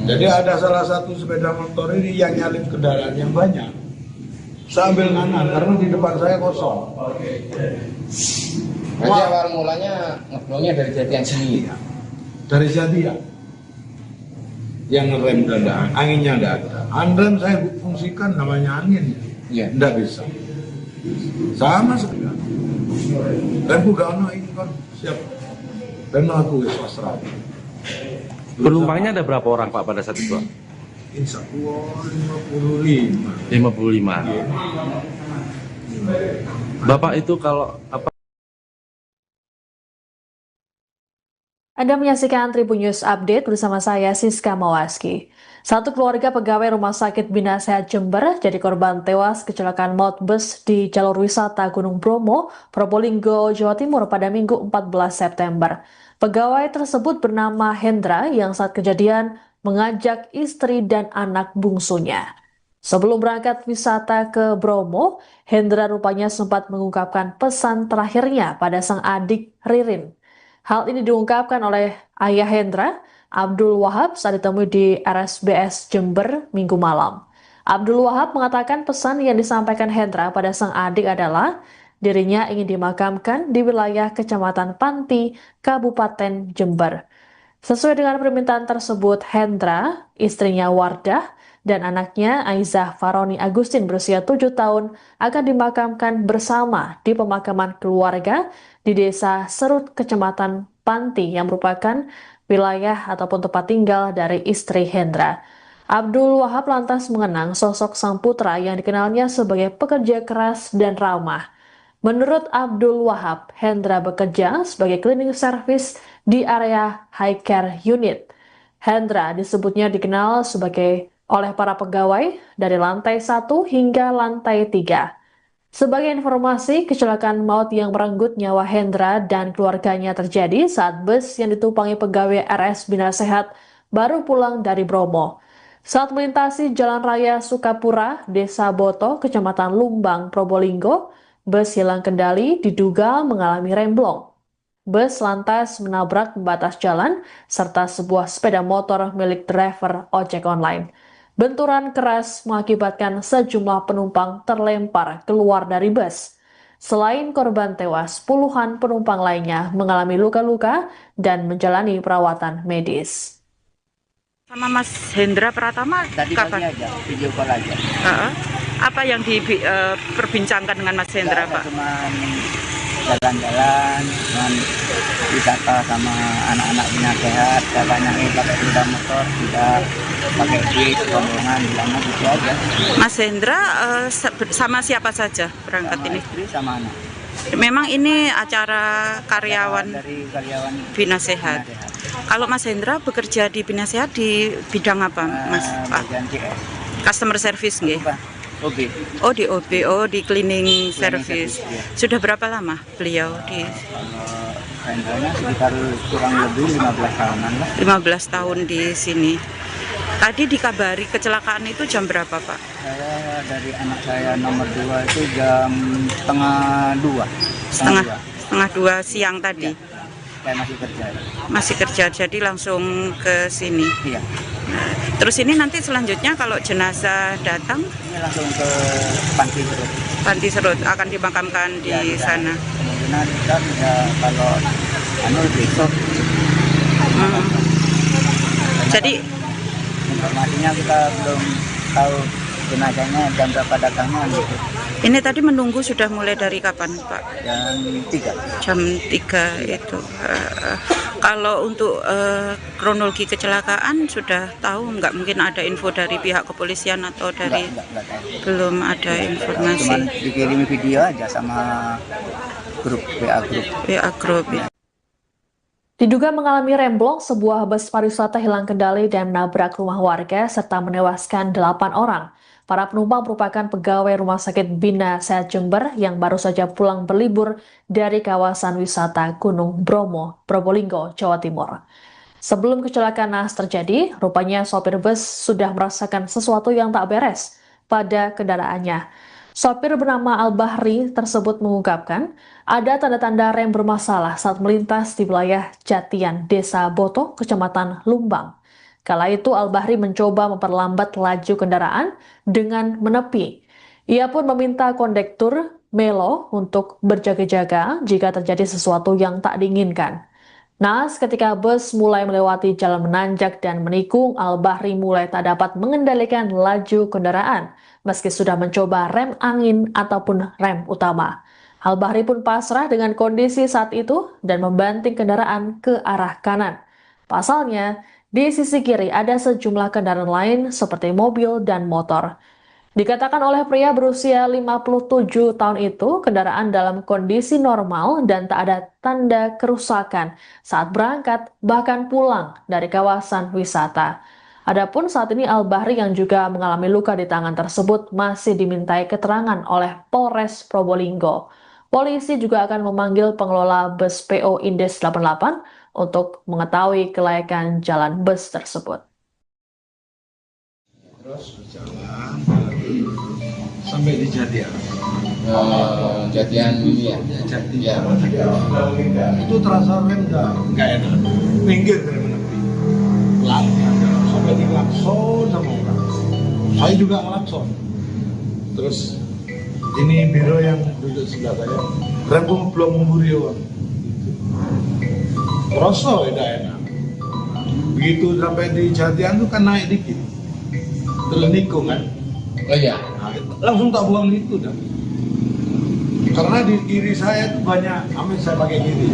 Jadi ada salah satu sepeda motor ini yang nyalip kendaraan yang banyak. Saya ambil kanan karena di depan saya kosong. Berarti awal mulanya ngeblongnya dari jatian sini. Dari Jatian. Yang ngerem tidak, anginnya tidak ada. Anrem saya fungsikan namanya angin. Iya. Tidak bisa. Sama sekali. Dan bukan ini kan siap. Dan aku swasta. Penumpangnya ada berapa orang Pak pada saat itu? Insya Allah 55. 55. Bapak itu kalau apa? Anda menyaksikan Tribun News Update bersama saya Siska Mawaski. Satu keluarga pegawai Rumah Sakit Bina Sehat Jember jadi korban tewas kecelakaan maut bus di jalur wisata Gunung Bromo, Probolinggo, Jawa Timur pada Minggu 14 September. Pegawai tersebut bernama Hendra yang saat kejadian mengajak istri dan anak bungsunya. Sebelum berangkat wisata ke Bromo, Hendra rupanya sempat mengungkapkan pesan terakhirnya pada sang adik Ririn. Hal ini diungkapkan oleh ayah Hendra, Abdul Wahab, saat ditemui di RSBS Jember Minggu malam. Abdul Wahab mengatakan pesan yang disampaikan Hendra pada sang adik adalah dirinya ingin dimakamkan di wilayah Kecamatan Panti, Kabupaten Jember. Sesuai dengan permintaan tersebut, Hendra, istrinya Wardah, dan anaknya Aizah Faroni Agustin berusia 7 tahun akan dimakamkan bersama di pemakaman keluarga di Desa Serut, Kecamatan Panti yang merupakan wilayah ataupun tempat tinggal dari istri Hendra. Abdul Wahab lantas mengenang sosok sang putra yang dikenalnya sebagai pekerja keras dan ramah. Menurut Abdul Wahab, Hendra bekerja sebagai cleaning service di area high care unit. Hendra disebutnya dikenal sebagai oleh para pegawai dari lantai 1 hingga lantai 3. Sebagai informasi, kecelakaan maut yang merenggut nyawa Hendra dan keluarganya terjadi saat bus yang ditumpangi pegawai RS Bina Sehat baru pulang dari Bromo. Saat melintasi Jalan Raya Sukapura, Desa Boto, Kecamatan Lumbang, Probolinggo, bus hilang kendali diduga mengalami remblong. Bus lantas menabrak pembatas jalan serta sebuah sepeda motor milik driver ojek online. Benturan keras mengakibatkan sejumlah penumpang terlempar keluar dari bus. Selain korban tewas, puluhan penumpang lainnya mengalami luka-luka dan menjalani perawatan medis. Sama Mas Hendra Pratama Tadi pagi kapan? aja, video call aja. Apa yang diperbincangkan dengan Mas Hendra, Pak? Cuman jalan-jalan, cuman wisata sama anak-anak Bina Sehat, katanya pakai sepeda motor, tidak pakai duit, rombongan, bilangnya gitu aja. Mas Hendra sama siapa saja berangkat Sama ini? istri sama anak. Memang ini acara karyawan Dari karyawan Bina Sehat. Bina Sehat. Kalau Mas Hendra bekerja di Bina Sehat di bidang apa, Mas? Pak? Bagian CS. Customer service nggih? Bukan, OB. Oh di OB, oh di cleaning service. service, iya. Sudah berapa lama beliau di Kalau Hendranya sekitar kurang lebih 15 tahunan lah. 15 tahun di sini? Tadi dikabari kecelakaan itu jam berapa, Pak? Saya dari anak saya nomor 2 itu jam setengah 2. Setengah dua siang tadi. Saya masih kerja. Masih kerja, jadi langsung ke sini. Iya. Terus ini nanti selanjutnya kalau jenazah datang, Ini langsung ke Panti Serut. Panti Serut akan dimakamkan di Ya, kita sana. Kemungkinan kita bisa kalau besok. Jadi Informasinya kita belum tahu jenazahnya jam berapa datangnya gitu. ini tadi menunggu sudah mulai dari kapan, Pak? Jam 3. Jam 3 itu. Kalau untuk kronologi kecelakaan sudah tahu nggak, mungkin ada info dari pihak kepolisian atau dari Enggak tahu. belum ada Cuman informasi dikirim video aja sama grup WA grup. WA Group ya. Diduga mengalami remblong, sebuah bus pariwisata hilang kendali dan menabrak rumah warga serta menewaskan 8 orang. Para penumpang merupakan pegawai Rumah Sakit Bina Sehat Jember yang baru saja pulang berlibur dari kawasan wisata Gunung Bromo, Probolinggo, Jawa Timur. Sebelum kecelakaan naas terjadi, rupanya sopir bus sudah merasakan sesuatu yang tak beres pada kendaraannya. Sopir bernama Al-Bahri tersebut mengungkapkan ada tanda-tanda rem bermasalah saat melintas di wilayah Jatian, Desa Boto, Kecamatan Lumbang. Kala itu Al-Bahri mencoba memperlambat laju kendaraan dengan menepi. Ia pun meminta kondektur Melo untuk berjaga-jaga jika terjadi sesuatu yang tak diinginkan. Naas, ketika bus mulai melewati jalan menanjak dan menikung, Al-Bahri mulai tak dapat mengendalikan laju kendaraan, meski sudah mencoba rem angin ataupun rem utama. Al-Bahri pun pasrah dengan kondisi saat itu dan membanting kendaraan ke arah kanan. Pasalnya, di sisi kiri ada sejumlah kendaraan lain seperti mobil dan motor. Dikatakan oleh pria berusia 57 tahun itu, kendaraan dalam kondisi normal dan tak ada tanda kerusakan saat berangkat bahkan pulang dari kawasan wisata. Adapun saat ini Al-Bahri yang juga mengalami luka di tangan tersebut masih dimintai keterangan oleh Polres Probolinggo. Polisi juga akan memanggil pengelola bus PO Indes 88 untuk mengetahui kelayakan jalan bus tersebut. Terus berjalan sampai di Jatian. Jatian ini ya. Jatian. Itu terasa rem nggak enak. Minggir dari menepi. Pelan sampai diklakson sama orang. Saya juga ngelakson. Terus ini biro yang duduk sebelah saya. Rem belum memburion. Terasa tidak enak. Begitu sampai di Jatian itu kan naik dikit. Terus nikung kan. Oh iya. Nah, langsung tak buang itu dah. Karena di kiri saya itu banyak, amin saya pakai kiri.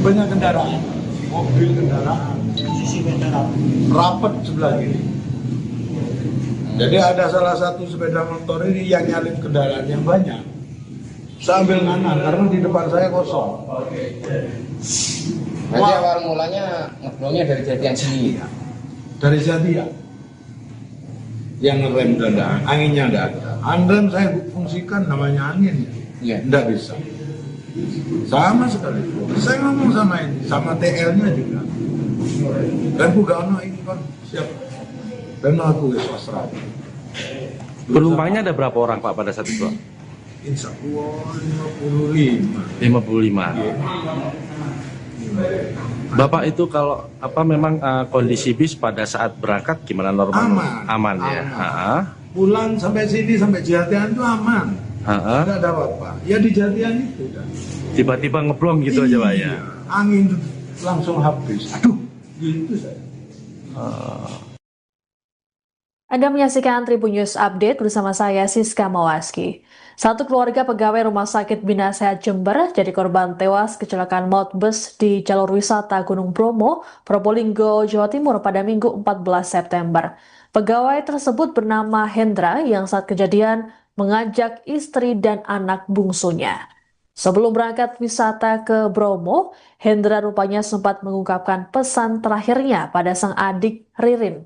Banyak kendaraan, mobil kendaraan, sisi kendaraan, rapat sebelah kiri. Jadi ada salah satu sepeda motor ini yang nyalip kendaraan yang banyak. Saya ambil kanan karena di depan saya kosong. Berarti awal mulanya ngeblongnya dari Jatian sini. Dari Jatian. Yang ngerem kendaraan, anginnya enggak ada. Rem saya fungsikan namanya angin, Iya. enggak bisa. Sama sekali. Saya ngomong sama ini, sama TL-nya juga. Remku gak ono ini kan, siap. Dan aku wis pasrah. Penumpangnya ada berapa orang Pak pada saat itu? Insya Allah 55. 55. Bapak itu kalau memang kondisi bis pada saat berangkat gimana normal? Aman ya. Pulang sampai sini sampai Jatian itu aman. Tidak ada apa-apa. Ya di Jatian itu kan. Tiba-tiba ngeblong gitu aja Pak ya. Angin langsung habis. Aduh, gitu saya. Anda menyaksikan Tribun News Update bersama saya Siska Mawaski. Satu keluarga pegawai Rumah Sakit Bina Sehat Jember jadi korban tewas kecelakaan maut bus di jalur wisata Gunung Bromo, Probolinggo, Jawa Timur pada Minggu 14 September. Pegawai tersebut bernama Hendra yang saat kejadian mengajak istri dan anak bungsunya. Sebelum berangkat wisata ke Bromo, Hendra rupanya sempat mengungkapkan pesan terakhirnya pada sang adik Ririn.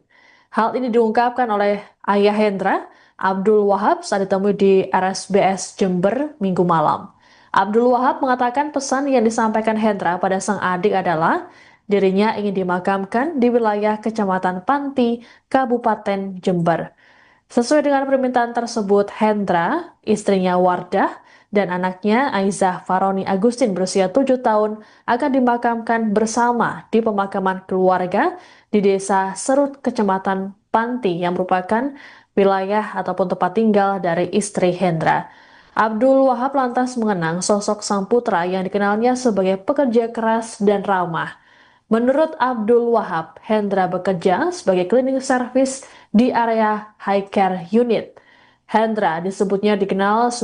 Hal ini diungkapkan oleh ayah Hendra, Abdul Wahab, saat ditemui di RSBS Jember Minggu malam. Abdul Wahab mengatakan pesan yang disampaikan Hendra pada sang adik adalah dirinya ingin dimakamkan di wilayah Kecamatan Panti, Kabupaten Jember. Sesuai dengan permintaan tersebut, Hendra, istrinya Wardah, dan anaknya Aizah Faroni Agustin berusia 7 tahun akan dimakamkan bersama di pemakaman keluarga di Desa Serut, Kecamatan Panti yang merupakan wilayah ataupun tempat tinggal dari istri Hendra. Abdul Wahab lantas mengenang sosok sang putra yang dikenalnya sebagai pekerja keras dan ramah. Menurut Abdul Wahab, Hendra bekerja sebagai cleaning service di area high care unit. Hendra disebutnya dikenal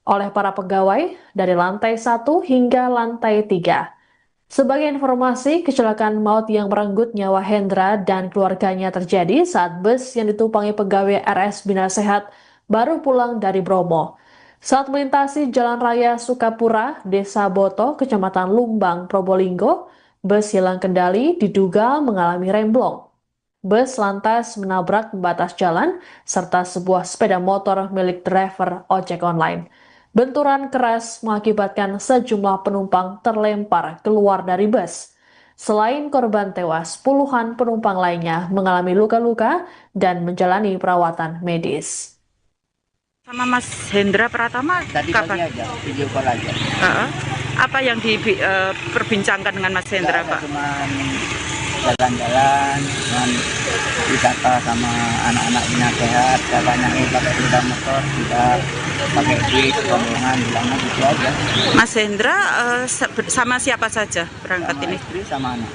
oleh para pegawai dari lantai 1 hingga lantai 3. Sebagai informasi, kecelakaan maut yang merenggut nyawa Hendra dan keluarganya terjadi saat bus yang ditumpangi pegawai RS Bina Sehat baru pulang dari Bromo. Saat melintasi Jalan Raya Sukapura, Desa Boto, Kecamatan Lumbang, Probolinggo, bus hilang kendali diduga mengalami remblong. Bus lantas menabrak pembatas jalan serta sebuah sepeda motor milik driver ojek online. Benturan keras mengakibatkan sejumlah penumpang terlempar keluar dari bus. Selain korban tewas, puluhan penumpang lainnya mengalami luka-luka dan menjalani perawatan medis. Sama Mas Hendra Pratama Tadi kapan? pagi aja, video call aja. Apa yang diperbincangkan dengan Mas Hendra, Nggak ada, Pak? cuman jalan-jalan, cuman wisata sama anak-anak bina sehat, katanya pakai sepeda motor, kita pakai duit, rombongan, bilangnya gitu aja. Mas Hendra sama siapa saja berangkat Sama ini? istri sama anak.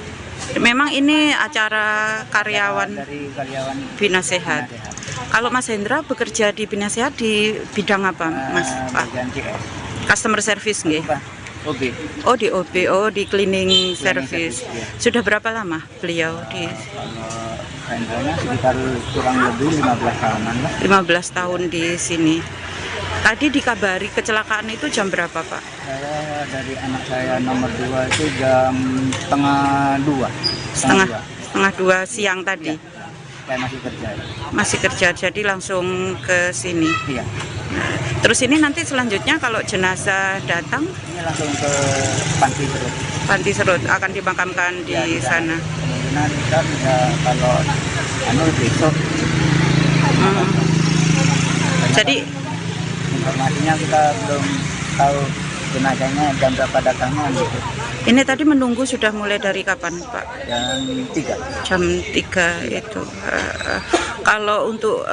Memang ini acara karyawan Dari karyawan Bina Sehat. Bina Sehat. Kalau Mas Hendra bekerja di Bina Sehat di bidang apa, Mas? Pak? Bagian CS. Customer service nggih? Apa? OB. Oh di OB, oh di cleaning service. service, iya. Sudah berapa lama beliau di Kalau rentalnya sekitar kurang lebih 15 tahunan lah. 15 tahun di sini? Tadi dikabari kecelakaan itu jam berapa, Pak? Saya dari anak saya nomor 2 itu jam setengah 2. Setengah dua siang tadi. Saya masih kerja. Masih kerja, jadi langsung ke sini. Iya. Terus ini nanti selanjutnya kalau jenazah datang, Ini langsung ke panti terus. Panti Serut akan dimakamkan di Ya, kita sana. kemungkinan kita bisa kalau besok. Hmm. Jadi Informasinya kita belum tahu jenazahnya jam berapa datangnya gitu. ini tadi menunggu sudah mulai dari kapan, Pak? Jam 3. Jam 3 itu. Kalau untuk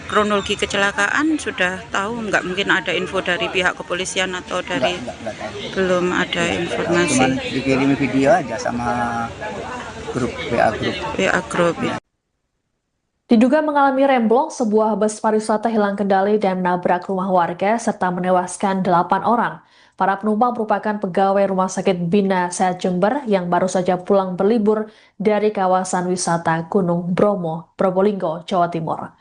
kronologi kecelakaan sudah tahu nggak, mungkin ada info dari pihak kepolisian atau dari Enggak tahu. belum ada Cuman informasi dikirim video aja sama grup WA grup. PA Group. Diduga mengalami remblong, sebuah bus pariwisata hilang kendali dan menabrak rumah warga serta menewaskan 8 orang. Para penumpang merupakan pegawai Rumah Sakit Bina Sehat Jember yang baru saja pulang berlibur dari kawasan wisata Gunung Bromo, Probolinggo, Jawa Timur.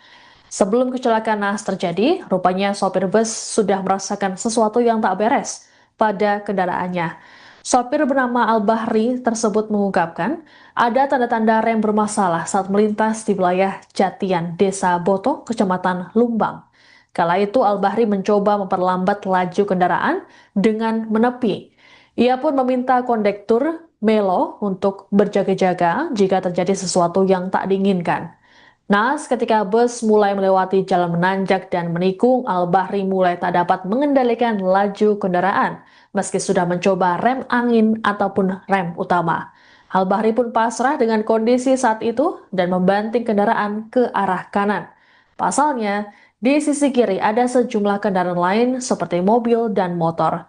Sebelum kecelakaan naas terjadi, rupanya sopir bus sudah merasakan sesuatu yang tak beres pada kendaraannya. Sopir bernama Al-Bahri tersebut mengungkapkan ada tanda-tanda rem bermasalah saat melintas di wilayah Jatian, Desa Boto, Kecamatan Lumbang. Kala itu Al-Bahri mencoba memperlambat laju kendaraan dengan menepi. Ia pun meminta kondektur Melo untuk berjaga-jaga jika terjadi sesuatu yang tak diinginkan. Naas ketika bus mulai melewati jalan menanjak dan menikung, Al-Bahri mulai tak dapat mengendalikan laju kendaraan meski sudah mencoba rem angin ataupun rem utama. Al-Bahri pun pasrah dengan kondisi saat itu dan membanting kendaraan ke arah kanan. Pasalnya, di sisi kiri ada sejumlah kendaraan lain seperti mobil dan motor.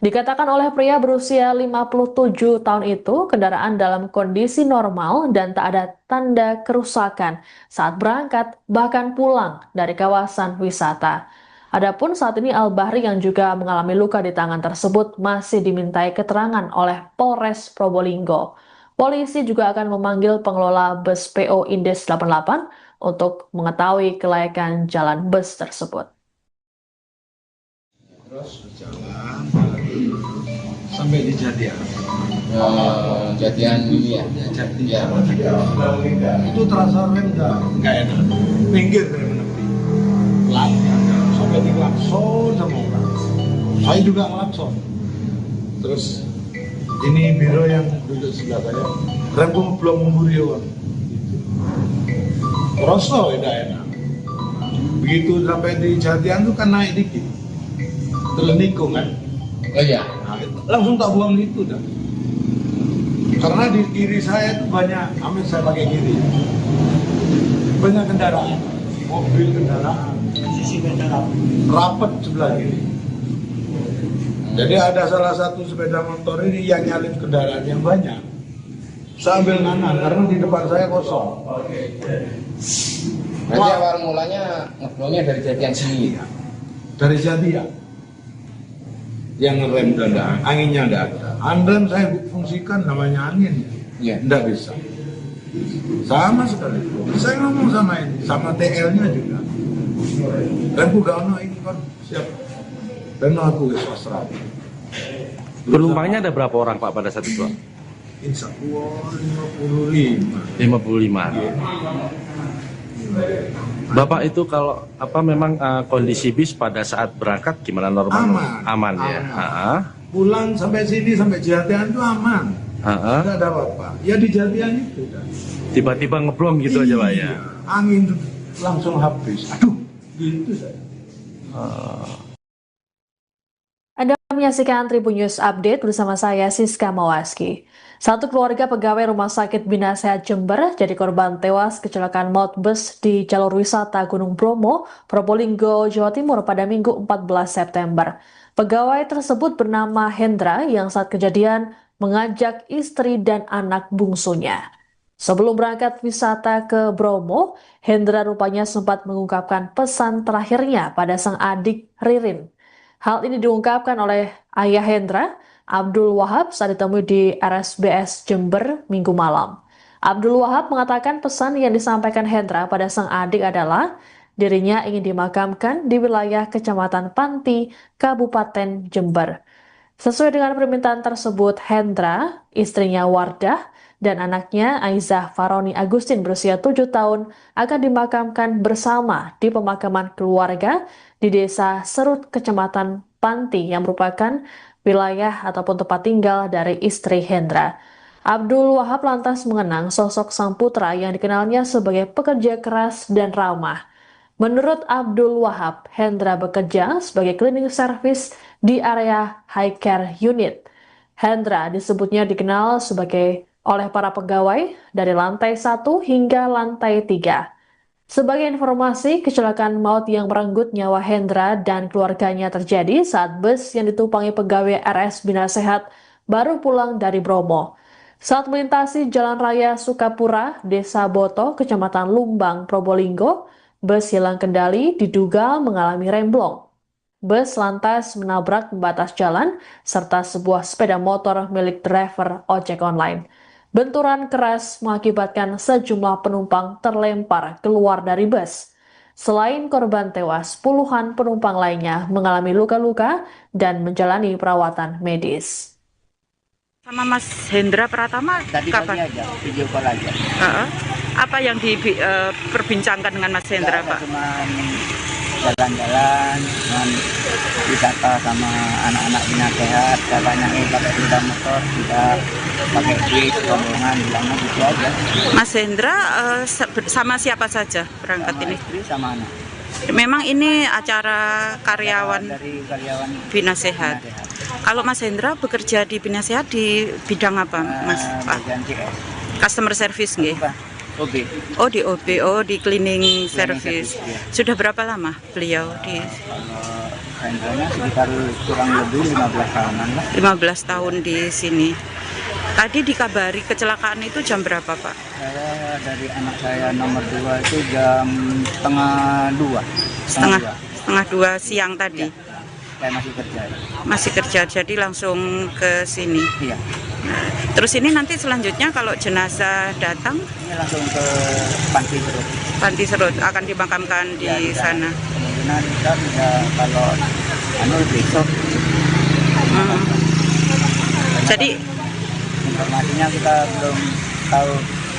Dikatakan oleh pria berusia 57 tahun itu, kendaraan dalam kondisi normal dan tak ada tanda kerusakan saat berangkat bahkan pulang dari kawasan wisata. Adapun saat ini Al-Bahri yang juga mengalami luka di tangan tersebut masih dimintai keterangan oleh Polres Probolinggo. Polisi juga akan memanggil pengelola bus PO Indes 88 untuk mengetahui kelayakan jalan bus tersebut. Terus berjalan sampai di Jatian. Jatian ini ya. Jatian. Ya. Itu terasa rem nggak enak. Pinggir rem menepi. Pelan. Sampai di klakson sama orang. Saya juga klakson. Terus ini biro yang duduk sebelah saya. Remku belum memburion. Terus tidak enak. Begitu sampai di Jatian tuh kan naik dikit. Terus nikung kan. Oh iya. Nah, langsung tak buang itu dah. Karena di kiri saya itu banyak, amin saya pakai kiri. Banyak kendaraan, mobil kendaraan, sisi kendaraan, rapat sebelah kiri. Jadi ada salah satu sepeda motor ini yang nyalip kendaraan yang banyak. Saya ambil kanan karena di depan saya kosong. Berarti awal mulanya ngeblongnya dari Jatian sini. Dari Jatian. Yang rem dada, anginnya tidak ada. Andrem saya fungsikan namanya angin, Iya. tidak bisa. Sama sekali. Saya ngomong sama ini, sama TL-nya juga. Remku gak ono ini kan siap. Dan aku swasta. Penumpangnya ada berapa orang Pak pada saat itu? Insya Allah 55. 55. Bapak itu kalau apa memang kondisi bis pada saat berangkat gimana normal? Aman. Ya. Aman. Pulang sampai sini sampai Jatian itu aman. Tidak ada apa-apa. Ya di Jatian itu. Tiba-tiba ngeblong gitu aja Pak ya. Angin langsung habis. Aduh, gitu saya. Menyaksikan Tribun News Update bersama saya Siska Mawaski. Satu keluarga pegawai Rumah Sakit Bina Sehat Jember jadi korban tewas kecelakaan maut bus di jalur wisata Gunung Bromo, Probolinggo, Jawa Timur pada Minggu 14 September. Pegawai tersebut bernama Hendra yang saat kejadian mengajak istri dan anak bungsunya. Sebelum berangkat wisata ke Bromo, Hendra rupanya sempat mengungkapkan pesan terakhirnya pada sang adik Ririn. Hal ini diungkapkan oleh ayah Hendra, Abdul Wahab, saat ditemui di RSBS Jember Minggu malam. Abdul Wahab mengatakan pesan yang disampaikan Hendra pada sang adik adalah dirinya ingin dimakamkan di wilayah Kecamatan Panti, Kabupaten Jember. Sesuai dengan permintaan tersebut, Hendra, istrinya Wardah, dan anaknya Aizah Faroni Agustin berusia 7 tahun akan dimakamkan bersama di pemakaman keluarga di Desa Serut, Kecamatan Panti yang merupakan wilayah ataupun tempat tinggal dari istri Hendra. Abdul Wahab lantas mengenang sosok sang putra yang dikenalnya sebagai pekerja keras dan ramah. Menurut Abdul Wahab, Hendra bekerja sebagai cleaning service di area high care unit. Hendra disebutnya dikenal sebagai oleh para pegawai dari lantai 1 hingga lantai 3. Sebagai informasi, kecelakaan maut yang merenggut nyawa Hendra dan keluarganya terjadi saat bus yang ditumpangi pegawai RS Bina Sehat baru pulang dari Bromo. Saat melintasi Jalan Raya Sukapura, Desa Boto, Kecamatan Lumbang, Probolinggo, bus hilang kendali diduga mengalami remblong. Bus lantas menabrak pembatas jalan serta sebuah sepeda motor milik driver ojek online. Benturan keras mengakibatkan sejumlah penumpang terlempar keluar dari bus. Selain korban tewas, puluhan penumpang lainnya mengalami luka-luka dan menjalani perawatan medis. Sama Mas Hendra Pratama Tadi pagi kapan? aja, video call aja. Apa yang diperbincangkan dengan Mas Hendra, Nggak ada, Pak? cuman jalan-jalan, cuman wisata sama anak-anak Bina Sehat. Katanya pakai sepeda motor, tidak pakai duit, rombongan, bilangnya gitu aja. Mas Hendra sama siapa saja berangkat Sama ini? istri sama anak. Memang ini acara karyawan Dari karyawan Bina Sehat. Bina Sehat. Kalau Mas Hendra bekerja di Bina Sehat di bidang apa, Mas? Pak? Bagian CS. Customer service nggih? Apa? OB. Oh, di OB, oh di cleaning service. service, iya. Sudah berapa lama beliau di Kalau Hendranya sekitar kurang lebih 15 tahunan lah. 15 tahun di sini? Tadi dikabari kecelakaan itu jam berapa, Pak? Saya dari anak saya nomor 2 itu jam setengah 2. Setengah dua siang tadi. Saya masih kerja. Masih kerja, jadi langsung ke sini. Iya. Terus ini nanti selanjutnya kalau jenazah datang, Ini langsung ke Panti Serut. Panti Serut akan dimakamkan di Ya, bisa. sana. Kemungkinan kita bisa kalau besok. Hmm. Jadi Informasinya kita belum tahu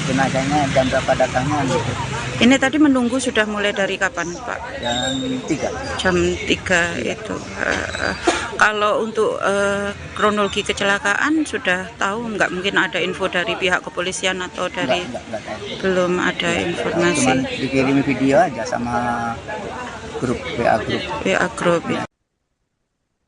jenazahnya jam berapa datangnya gitu. ini tadi menunggu sudah mulai dari kapan, Pak? Jam 3. Jam 3 itu. Kalau untuk kronologi kecelakaan sudah tahu nggak, mungkin ada info dari pihak kepolisian atau dari Enggak tahu. belum ada Cuman informasi dikirimi video aja sama grup WA grup. PA Group.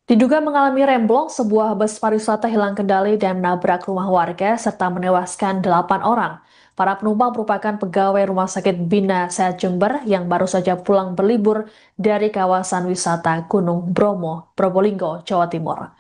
Diduga mengalami remblong, sebuah bus pariwisata hilang kendali dan menabrak rumah warga serta menewaskan 8 orang. Para penumpang merupakan pegawai Rumah Sakit Bina Sehat Jember yang baru saja pulang berlibur dari kawasan wisata Gunung Bromo, Probolinggo, Jawa Timur.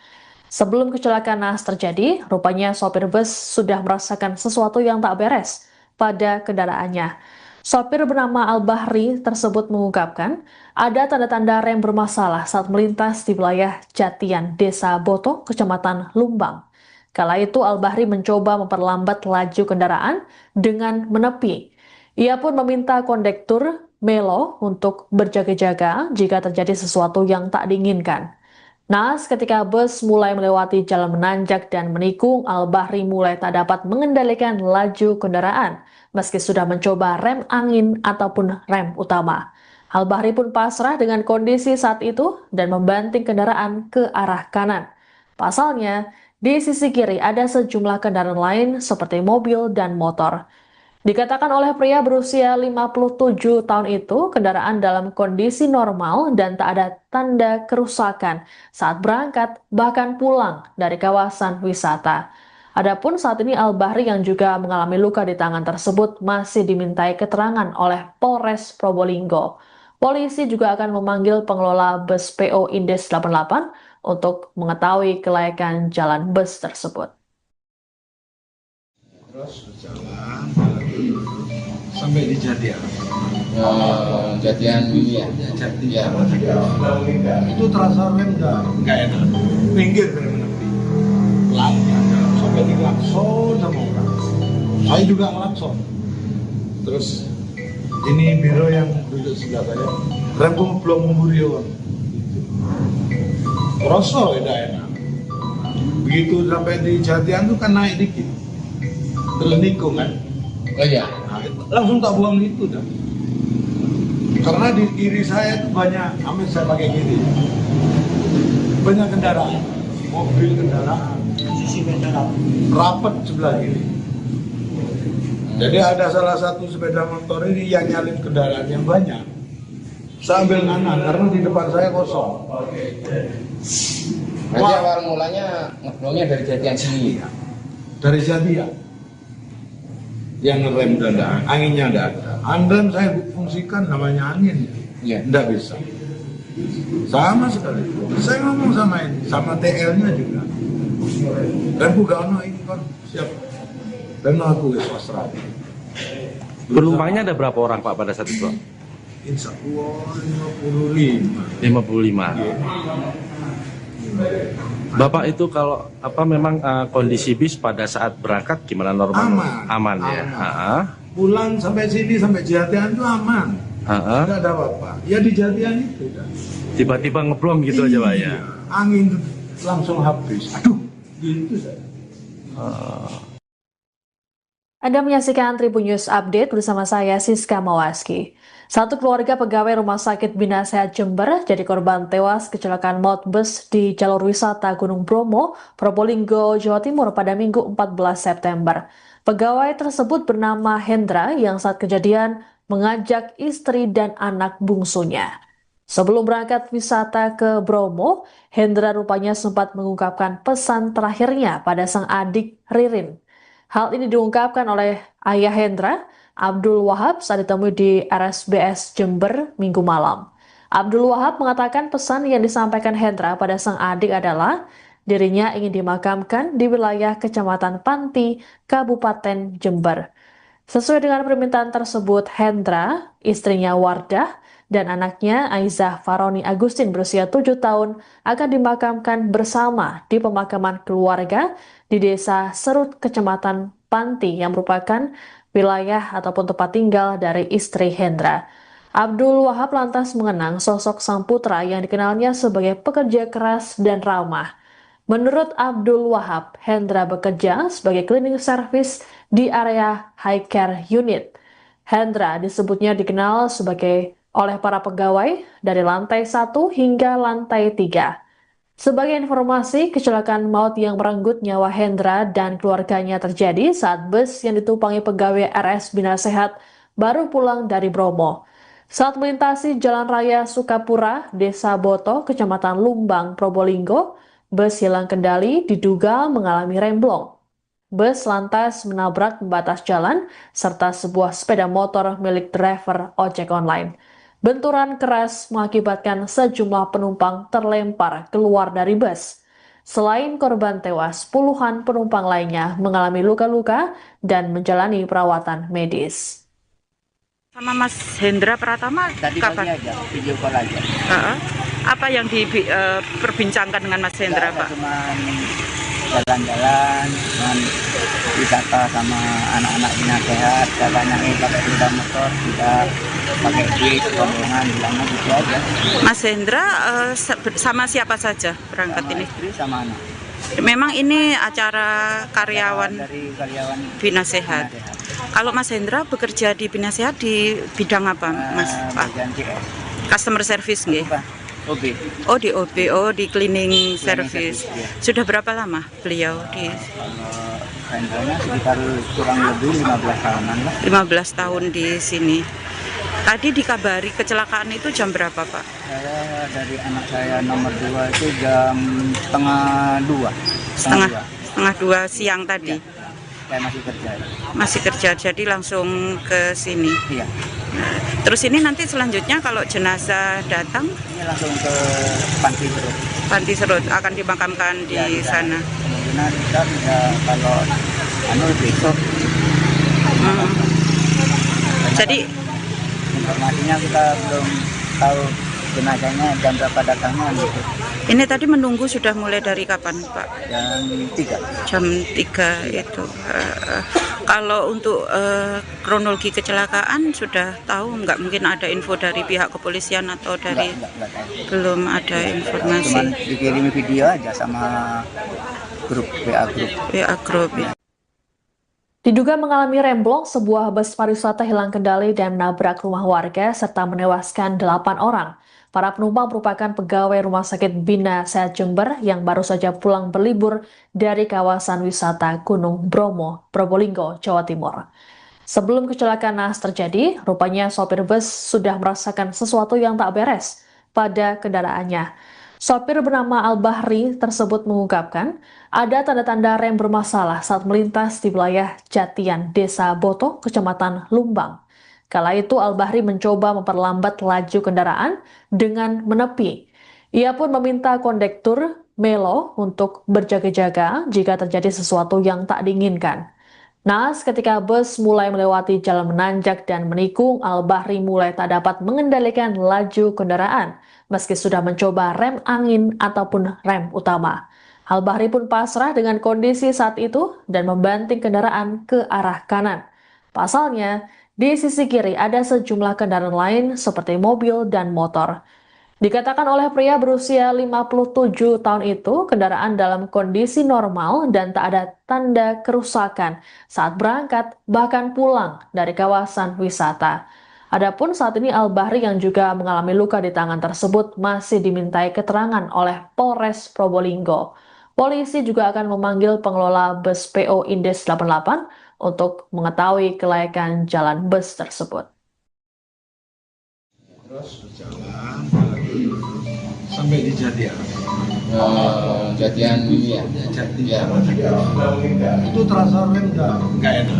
Sebelum kecelakaan naas terjadi, rupanya sopir bus sudah merasakan sesuatu yang tak beres pada kendaraannya. Sopir bernama Al-Bahri tersebut mengungkapkan ada tanda-tanda rem bermasalah saat melintas di wilayah Jatian, Desa Boto, Kecamatan Lumbang. Kala itu Al-Bahri mencoba memperlambat laju kendaraan dengan menepi. Ia pun meminta kondektur Melo untuk berjaga-jaga jika terjadi sesuatu yang tak diinginkan. Naas ketika bus mulai melewati jalan menanjak dan menikung, Al-Bahri mulai tak dapat mengendalikan laju kendaraan meski sudah mencoba rem angin ataupun rem utama. Al-Bahri pun pasrah dengan kondisi saat itu dan membanting kendaraan ke arah kanan. Pasalnya, di sisi kiri ada sejumlah kendaraan lain seperti mobil dan motor. Dikatakan oleh pria berusia 57 tahun itu, kendaraan dalam kondisi normal dan tak ada tanda kerusakan saat berangkat bahkan pulang dari kawasan wisata. Adapun saat ini Al-Bahri yang juga mengalami luka di tangan tersebut masih dimintai keterangan oleh Polres Probolinggo. Polisi juga akan memanggil pengelola bus PO Indes 88 untuk mengetahui kelayakan jalan bus tersebut. Terus berjalan sampai di Jatian. Jatian ini ya. Jatian. Ya. Itu terasa rem nggak enak. Pinggir rem menepi. Pelan sampai diklakson sama orang. Saya juga ngelakson. Terus ini biro yang duduk sebelah saya. Remku belum memburion. Kroso udah enak. Begitu sampai di Jatian tuh kan naik dikit. Terus nikung kan. Oh iya. Nah, langsung tak buang itu dah. Karena di kiri saya itu banyak, amin saya pakai kiri. Banyak kendaraan, mobil kendaraan, sisi kendaraan rapat sebelah kiri. Jadi ada salah satu sepeda motor ini yang nyalip kendaraan yang banyak. Saya ambil kanan karena di depan saya kosong. Berarti awal mulanya ngeblongnya dari Jatian sini. Dari Jatian. Yang ngerem dada, anginnya ada. Andrem saya fungsikan namanya angin, Iya. Nggak bisa. Sama sekali. Saya ngomong sama ini, sama TL-nya juga. Remku gak ono ini kan siap. Dan aku ke swasta. Penumpangnya ada berapa orang Pak pada saat itu? Insya Allah 55. 55. Bapak itu kalau memang kondisi bis pada saat berangkat gimana normal? Aman ya. Pulang sampai sini sampai Jatian itu aman. Tidak ada apa-apa. Ya di Jatian itu. Tiba-tiba ngeblong gitu aja Pak ya. Angin langsung habis. Aduh, gitu saja. Anda menyaksikan Tribun News Update bersama saya Siska Mawaski. Satu keluarga pegawai Rumah Sakit Bina Sehat Jember jadi korban tewas kecelakaan maut bus di jalur wisata Gunung Bromo, Probolinggo, Jawa Timur pada Minggu 14 September. Pegawai tersebut bernama Hendra yang saat kejadian mengajak istri dan anak bungsunya. Sebelum berangkat wisata ke Bromo, Hendra rupanya sempat mengungkapkan pesan terakhirnya pada sang adik Ririn. Hal ini diungkapkan oleh ayah Hendra, Abdul Wahab, saat ditemui di RSBS Jember Minggu malam. Abdul Wahab mengatakan pesan yang disampaikan Hendra pada sang adik adalah dirinya ingin dimakamkan di wilayah Kecamatan Panti, Kabupaten Jember. Sesuai dengan permintaan tersebut, Hendra, istrinya Wardah, dan anaknya Aizah Faroni Agustin berusia 7 tahun akan dimakamkan bersama di pemakaman keluarga di Desa Serut, Kecamatan Panti yang merupakan wilayah ataupun tempat tinggal dari istri Hendra. Abdul Wahab lantas mengenang sosok sang putra yang dikenalnya sebagai pekerja keras dan ramah. Menurut Abdul Wahab, Hendra bekerja sebagai cleaning service di area high care unit. Hendra disebutnya dikenal oleh para pegawai dari lantai 1 hingga lantai 3. Sebagai informasi, kecelakaan maut yang merenggut nyawa Hendra dan keluarganya terjadi saat bus yang ditumpangi pegawai RS Bina Sehat baru pulang dari Bromo. Saat melintasi Jalan Raya Sukapura, Desa Boto, Kecamatan Lumbang, Probolinggo, bus hilang kendali diduga mengalami remblong. Bus lantas menabrak pembatas jalan serta sebuah sepeda motor milik driver ojek online. Benturan keras mengakibatkan sejumlah penumpang terlempar keluar dari bus. Selain korban tewas, puluhan penumpang lainnya mengalami luka-luka dan menjalani perawatan medis. Sama Mas Hendra Pratama Tadi kapan? pagi aja, video call aja. Apa yang diperbincangkan dengan Mas Hendra, Pak? Cuma jalan-jalan, cuman wisata sama anak-anak Bina Sehat, katanya pakai sepeda motor, tidak pakai bis, rombongan, bilangnya gitu aja. Mas Hendra sama siapa saja berangkat Sama ini? istri sama anak. Memang ini acara karyawan Dari karyawan Bina Sehat. Bina Sehat. Kalau Mas Hendra bekerja di Bina Sehat di bidang apa, Mas? Pak? Bagian CS. Customer service nggih. Bukan, OB. Oh di OB, oh di cleaning service. service, ya. Sudah berapa lama beliau di Kalau Hendranya sekitar kurang lebih 15 tahunan lah. 15 tahun di sini. Tadi dikabari kecelakaan itu jam berapa Pak? Saya dari anak saya nomor 2 itu jam setengah 2. Setengah dua siang tadi. Ya. Saya masih kerja. Masih kerja, jadi langsung ke sini. Iya. Terus ini nanti selanjutnya kalau jenazah datang, Ini langsung ke Panti Serut. Panti Serut akan dimakamkan di Ya, bisa. sana. Kemungkinan kita bisa kalau besok. Hmm. Jadi Informasinya kita belum tahu jenazahnya jam berapa datangnya gitu. ini tadi menunggu sudah mulai dari kapan Pak? Jam 3. Jam 3 itu. Kalau untuk kronologi kecelakaan sudah tahu nggak, mungkin ada info dari pihak kepolisian atau dari Enggak tahu. belum ada Cuman informasi dikirim video aja sama grup WA grup. WA Group ya. Diduga mengalami remblong, sebuah bus pariwisata hilang kendali dan menabrak rumah warga serta menewaskan 8 orang. Para penumpang merupakan pegawai Rumah Sakit Bina Sehat Jember yang baru saja pulang berlibur dari kawasan wisata Gunung Bromo, Probolinggo, Jawa Timur. Sebelum kecelakaan naas terjadi, rupanya sopir bus sudah merasakan sesuatu yang tak beres pada kendaraannya. Sopir bernama Al-Bahri tersebut mengungkapkan ada tanda-tanda rem bermasalah saat melintas di wilayah Jatian, Desa Boto, Kecamatan Lumbang. Kala itu Al-Bahri mencoba memperlambat laju kendaraan dengan menepi. Ia pun meminta kondektur Melo untuk berjaga-jaga jika terjadi sesuatu yang tak diinginkan. Naas ketika bus mulai melewati jalan menanjak dan menikung, Al-Bahri mulai tak dapat mengendalikan laju kendaraan meski sudah mencoba rem angin ataupun rem utama. Al-Bahri pun pasrah dengan kondisi saat itu dan membanting kendaraan ke arah kanan. Pasalnya, di sisi kiri ada sejumlah kendaraan lain seperti mobil dan motor. Dikatakan oleh pria berusia 57 tahun itu, kendaraan dalam kondisi normal dan tak ada tanda kerusakan saat berangkat bahkan pulang dari kawasan wisata. Adapun saat ini Al-Bahri yang juga mengalami luka di tangan tersebut masih dimintai keterangan oleh Polres Probolinggo. Polisi juga akan memanggil pengelola bus PO Indes 88 untuk mengetahui kelayakan jalan bus tersebut. Terus berjalan sampai di Jatian. Jatian ini ya. Jatian. Itu terasa rem nggak enak.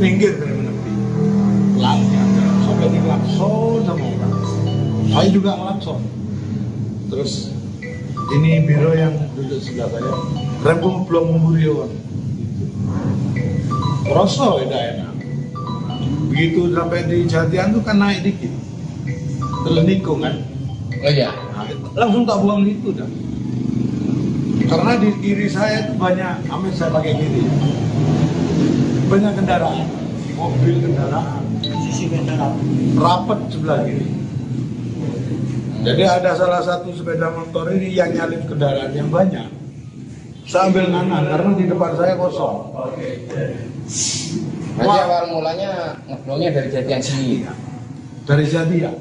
Pinggir dari menepi. Lapnya sampai di klakson sama orang. Saya juga klakson. Terus ini biro yang duduk sebelah saya. Rem belum memburion. Terasa tidak enak. Begitu sampai di Jatian tuh kan naik dikit. Terus nikung kan. Oh iya. Nah, langsung tak buang itu dah. Karena di kiri saya itu banyak, amin saya pakai kiri. Banyak kendaraan, mobil kendaraan, sisi kendaraan, rapat sebelah kiri. Jadi ada salah satu sepeda motor ini yang nyalip kendaraan yang banyak. Saya ambil kanan karena di depan saya kosong. Berarti awal mulanya ngeblongnya dari Jatian sini. Dari Jatian.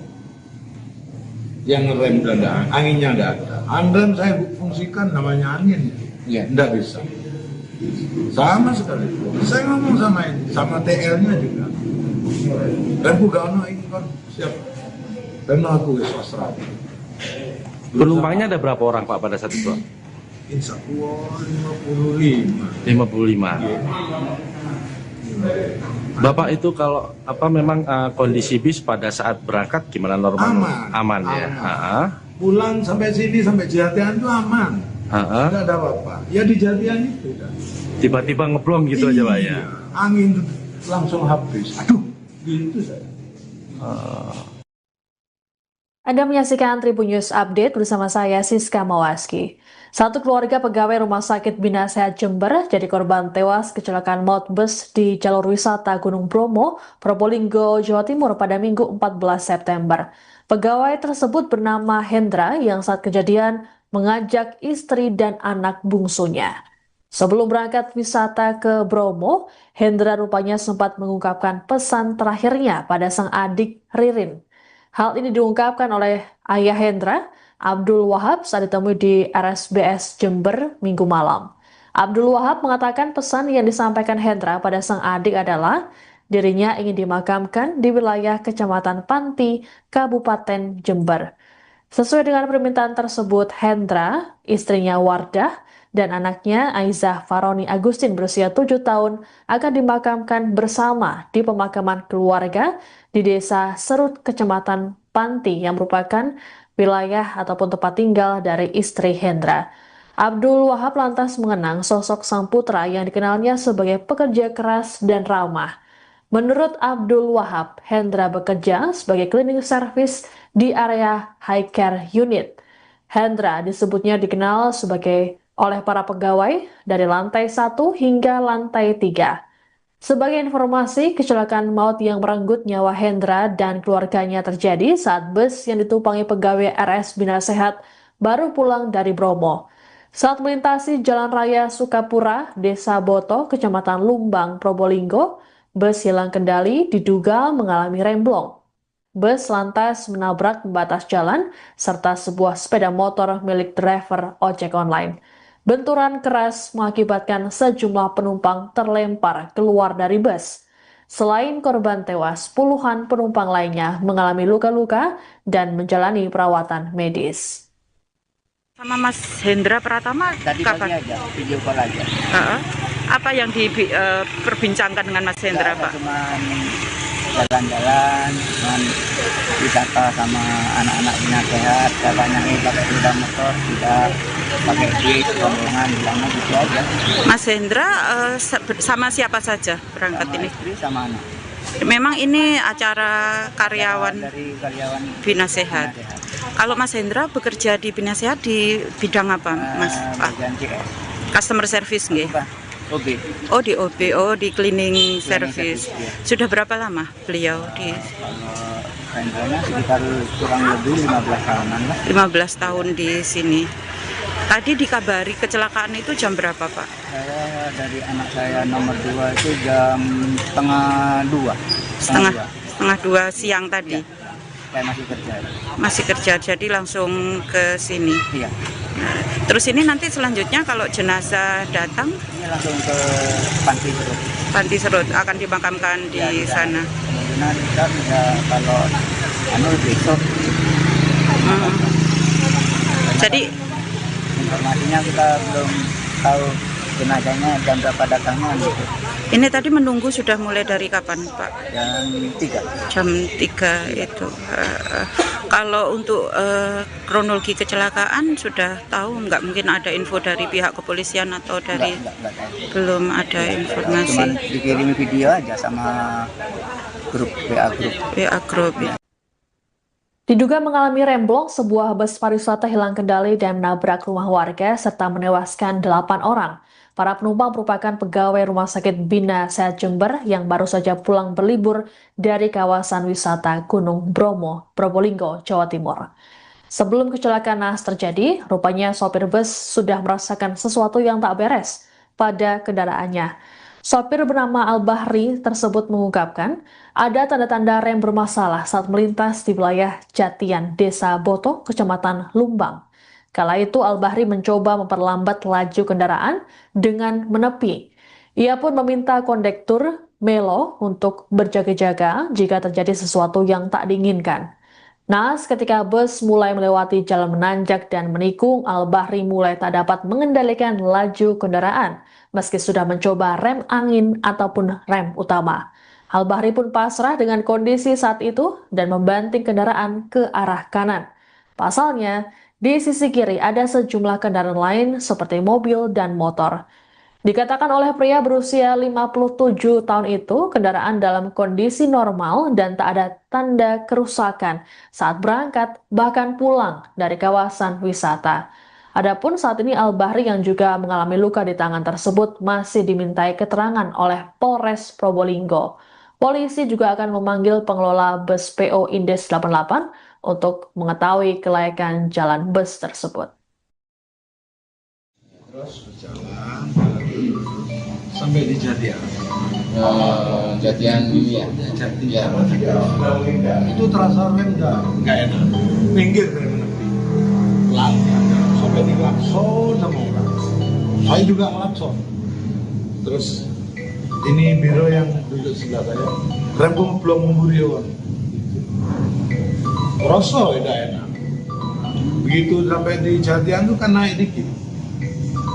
Yang ngerem kendaraan, anginnya enggak ada. Rem saya fungsikan namanya angin, Iya. enggak bisa. Sama sekali. Saya ngomong sama ini, sama TL-nya juga. Rem gak ini kan siap. Dan aku swasta. Penumpangnya ada berapa orang Pak pada saat itu? Insya Allah 55. 55. Bapak itu kalau memang kondisi bis pada saat berangkat gimana normal? Aman. Ya. Aman. Pulang sampai sini sampai Jatian itu aman. Tidak ada apa-apa. Ya di Jatian itu. Tiba-tiba ngeblong gitu aja Pak ya. Angin langsung habis. Aduh, gitu saya. Anda menyaksikan Tribun News Update bersama saya Siska Mawaski. Satu keluarga pegawai Rumah Sakit Bina Sehat Jember jadi korban tewas kecelakaan maut bus di jalur wisata Gunung Bromo, Probolinggo, Jawa Timur pada Minggu 14 September. Pegawai tersebut bernama Hendra yang saat kejadian mengajak istri dan anak bungsunya. Sebelum berangkat wisata ke Bromo, Hendra rupanya sempat mengungkapkan pesan terakhirnya pada sang adik Ririn. Hal ini diungkapkan oleh ayah Hendra, Abdul Wahab saat ditemui di RSBS Jember Minggu malam. Abdul Wahab mengatakan pesan yang disampaikan Hendra pada sang adik adalah dirinya ingin dimakamkan di wilayah Kecamatan Panti, Kabupaten Jember. Sesuai dengan permintaan tersebut, Hendra, istrinya Wardah, dan anaknya Aizah Faroni Agustin berusia 7 tahun akan dimakamkan bersama di pemakaman keluarga di Desa Serut, Kecamatan Panti yang merupakan wilayah ataupun tempat tinggal dari istri Hendra. Abdul Wahab lantas mengenang sosok sang putra yang dikenalnya sebagai pekerja keras dan ramah. Menurut Abdul Wahab, Hendra bekerja sebagai cleaning service di area high care unit. Hendra disebutnya dikenal sebagai oleh para pegawai dari lantai 1 hingga lantai 3. Sebagai informasi, kecelakaan maut yang merenggut nyawa Hendra dan keluarganya terjadi saat bus yang ditumpangi pegawai RS Bina Sehat baru pulang dari Bromo. Saat melintasi Jalan Raya Sukapura, Desa Boto, Kecamatan Lumbang, Probolinggo, bus hilang kendali diduga mengalami remblong. Bus lantas menabrak pembatas jalan serta sebuah sepeda motor milik driver ojek online. Benturan keras mengakibatkan sejumlah penumpang terlempar keluar dari bus. Selain korban tewas, puluhan penumpang lainnya mengalami luka-luka dan menjalani perawatan medis. Sama Mas Hendra Pratama Tadi pagi kapan? aja, video call aja. Apa yang diperbincangkan dengan Mas Hendra, Nggak ada, Pak? cuman jalan-jalan, cuman wisata sama anak-anak Bina Sehat, katanya pakai sepeda motor, tidak pakai duit, rombongan, bilangnya gitu aja. Mas Hendra sama siapa saja berangkat Sama ini? istri sama anak. Memang ini acara karyawan Dari karyawan Bina Sehat. Bina Sehat. Kalau Mas Hendra bekerja di Bina Sehat di bidang apa, Mas? Bagian CS. Customer service nggih? Bukan, OB. Oh di OB, oh di cleaning service. service, iya. Sudah berapa lama beliau di Kalau rentalnya sekitar kurang lebih 15 tahunan lah. 15 tahun di sini? Tadi dikabari kecelakaan itu jam berapa, Pak? Saya dari anak saya nomor 2 itu jam setengah 2. Setengah dua siang tadi. Iya. Saya masih kerja. Masih kerja, jadi langsung ke sini. Iya. Terus ini nanti selanjutnya kalau jenazah datang, Ini langsung ke Panti Serut. Panti Serut akan dimakamkan di Ya, sana. Kemungkinan kita bisa kalau besok. Jadi Informasinya kita belum tahu jenazahnya jam berapa datangnya gitu. ini tadi menunggu sudah mulai dari kapan, Pak? Jam 3. Jam 3 itu. Kalau untuk kronologi kecelakaan sudah tahu, nggak mungkin ada info dari pihak kepolisian atau dari Enggak tahu. belum ada Cuman informasi dikirimi video aja sama grup WA grup. PA Group. Diduga mengalami remblong, sebuah bus pariwisata hilang kendali dan menabrak rumah warga serta menewaskan 8 orang. Para penumpang merupakan pegawai Rumah Sakit Bina Sehat Jember yang baru saja pulang berlibur dari kawasan wisata Gunung Bromo, Probolinggo, Jawa Timur. Sebelum kecelakaan naas terjadi, rupanya sopir bus sudah merasakan sesuatu yang tak beres pada kendaraannya. Sopir bernama Al-Bahri tersebut mengungkapkan ada tanda-tanda rem bermasalah saat melintas di wilayah Jatian, Desa Boto, Kecamatan Lumbang. Kala itu Al-Bahri mencoba memperlambat laju kendaraan dengan menepi. Ia pun meminta kondektur Melo untuk berjaga-jaga jika terjadi sesuatu yang tak diinginkan. Naas ketika bus mulai melewati jalan menanjak dan menikung, Al-Bahri mulai tak dapat mengendalikan laju kendaraan meski sudah mencoba rem angin ataupun rem utama. Al-Bahri pun pasrah dengan kondisi saat itu dan membanting kendaraan ke arah kanan. Pasalnya, di sisi kiri ada sejumlah kendaraan lain seperti mobil dan motor. Dikatakan oleh pria berusia 57 tahun itu, kendaraan dalam kondisi normal dan tak ada tanda kerusakan saat berangkat bahkan pulang dari kawasan wisata. Adapun saat ini Al-Bahri yang juga mengalami luka di tangan tersebut masih dimintai keterangan oleh Polres Probolinggo. Polisi juga akan memanggil pengelola bus PO Indes 88 untuk mengetahui kelayakan jalan bus tersebut. Terus berjalan sampai di Jatian. Jatian ini ya. Jatian. Itu terasa rem nggak enak. Minggir dari menepi. sampai diklakson sama orang. Saya juga ngelakson. Terus ini biro yang duduk sebelah saya, rem belum memburion. Rosok tidak enak. Begitu sampai di Jatian tuh kan naik dikit,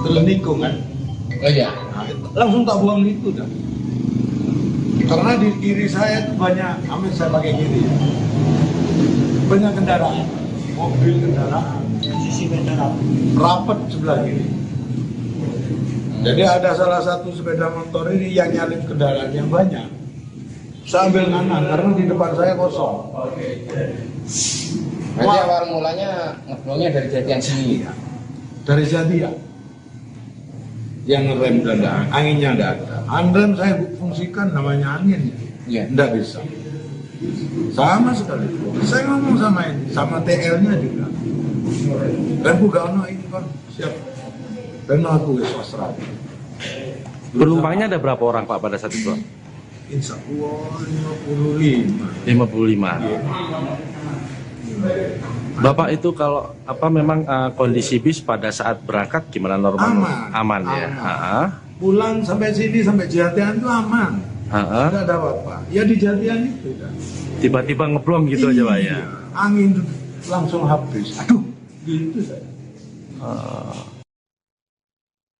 terus nikung kan. Oh iya. Nah, langsung tak buang itu dah. Karena di kiri saya itu banyak, amin saya pakai kiri, banyak kendaraan, mobil kendaraan, sisi kendaraan, rapat sebelah kiri. Jadi ada salah satu sepeda motor ini yang nyalip kendaraan yang banyak. Saya ambil kanan karena di depan saya kosong. Berarti awal mulanya ngeblongnya dari Jatian sini. Iya, dari Jatian. Yang rem dan anginnya tidak ada. Rem saya fungsikan namanya angin, Iya. tidak bisa. Sama sekali. Saya ngomong sama ini, sama TL-nya juga. Dan bukan ini kan siap. Dan aku swasta. Penumpangnya ada berapa orang Pak pada saat itu? Insya Allah 55. 55. Bapak itu kalau memang kondisi bis pada saat berangkat gimana normal? Aman ya. Pulang sampai sini sampai Jatian itu aman. Tidak ada apa-apa. Ya di Jatian itu kan. Tiba-tiba ngeblong gitu aja Pak ya. Angin langsung habis. Aduh, gitu saya.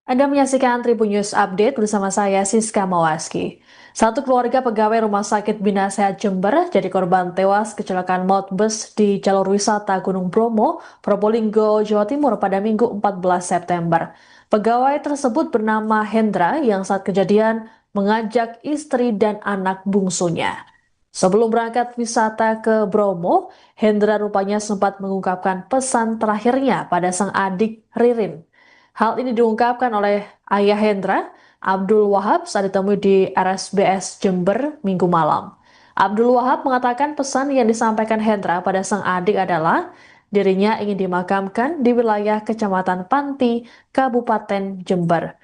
Anda menyaksikan Tribun News Update bersama saya Siska Mawaski. Satu keluarga pegawai Rumah Sakit Bina Sehat Jember jadi korban tewas kecelakaan maut bus di jalur wisata Gunung Bromo, Probolinggo, Jawa Timur pada Minggu 14 September. Pegawai tersebut bernama Hendra yang saat kejadian mengajak istri dan anak bungsunya. Sebelum berangkat wisata ke Bromo, Hendra rupanya sempat mengungkapkan pesan terakhirnya pada sang adik Ririn. Hal ini diungkapkan oleh ayah Hendra, Abdul Wahab, saat ditemui di RSBS Jember Minggu malam. Abdul Wahab mengatakan pesan yang disampaikan Hendra pada sang adik adalah dirinya ingin dimakamkan di wilayah Kecamatan Panti, Kabupaten Jember.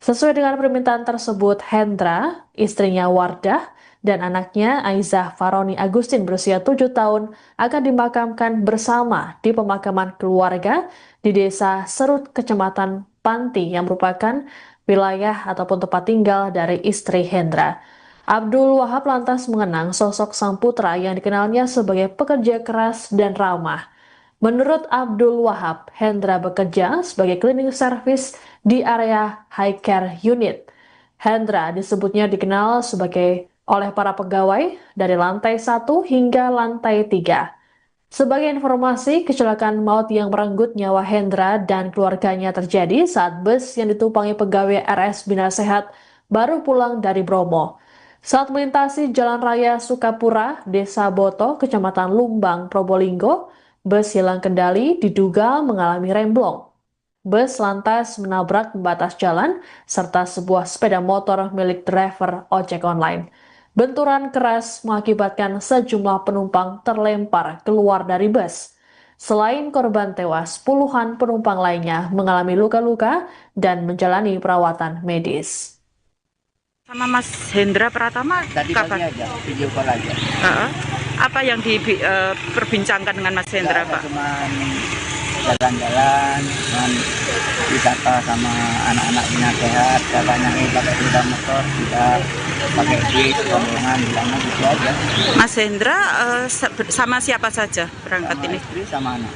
Sesuai dengan permintaan tersebut, Hendra, istrinya Wardah, dan anaknya Aizah Faroni Agustin berusia 7 tahun akan dimakamkan bersama di pemakaman keluarga di Desa Serut, Kecamatan Panti yang merupakan wilayah ataupun tempat tinggal dari istri Hendra. Abdul Wahab lantas mengenang sosok sang putra yang dikenalnya sebagai pekerja keras dan ramah. Menurut Abdul Wahab, Hendra bekerja sebagai cleaning service di area high care unit. Hendra disebutnya dikenal oleh para pegawai dari lantai 1 hingga lantai 3. Sebagai informasi, kecelakaan maut yang merenggut nyawa Hendra dan keluarganya terjadi saat bus yang ditumpangi pegawai RS Bina Sehat baru pulang dari Bromo. Saat melintasi Jalan Raya Sukapura, Desa Boto, Kecamatan Lumbang, Probolinggo, bus hilang kendali diduga mengalami remblong. Bus lantas menabrak pembatas jalan serta sebuah sepeda motor milik driver ojek online. Benturan keras mengakibatkan sejumlah penumpang terlempar keluar dari bus. Selain korban tewas, puluhan penumpang lainnya mengalami luka-luka dan menjalani perawatan medis. Sama Mas Hendra Pratama Tadi pagi aja, video call aja. Apa yang diperbincangkan dengan Mas Hendra, Pak? Cuman jalan-jalan, cuman wisata sama anak-anak Bina Sehat, katanya pakai sepeda motor, kita pakai bis, rombongan, bilangnya gitu aja. Mas Hendra sama siapa saja berangkat Sama ini? istri sama anak.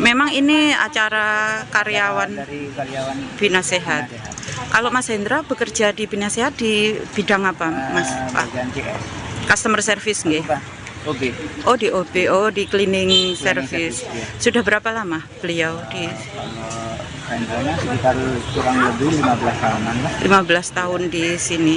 Memang ini acara karyawan Dari karyawan Bina Sehat. Kalau Mas Hendra bekerja di Bina Sehat di bidang apa, Mas? bagian CS. Customer service nggih? Bukan, OB. Oh, di OB, di cleaning service. service, iya. Sudah berapa lama beliau di Kalau Hendranya sekitar kurang lebih 15 tahunan lah. 15 tahun di sini.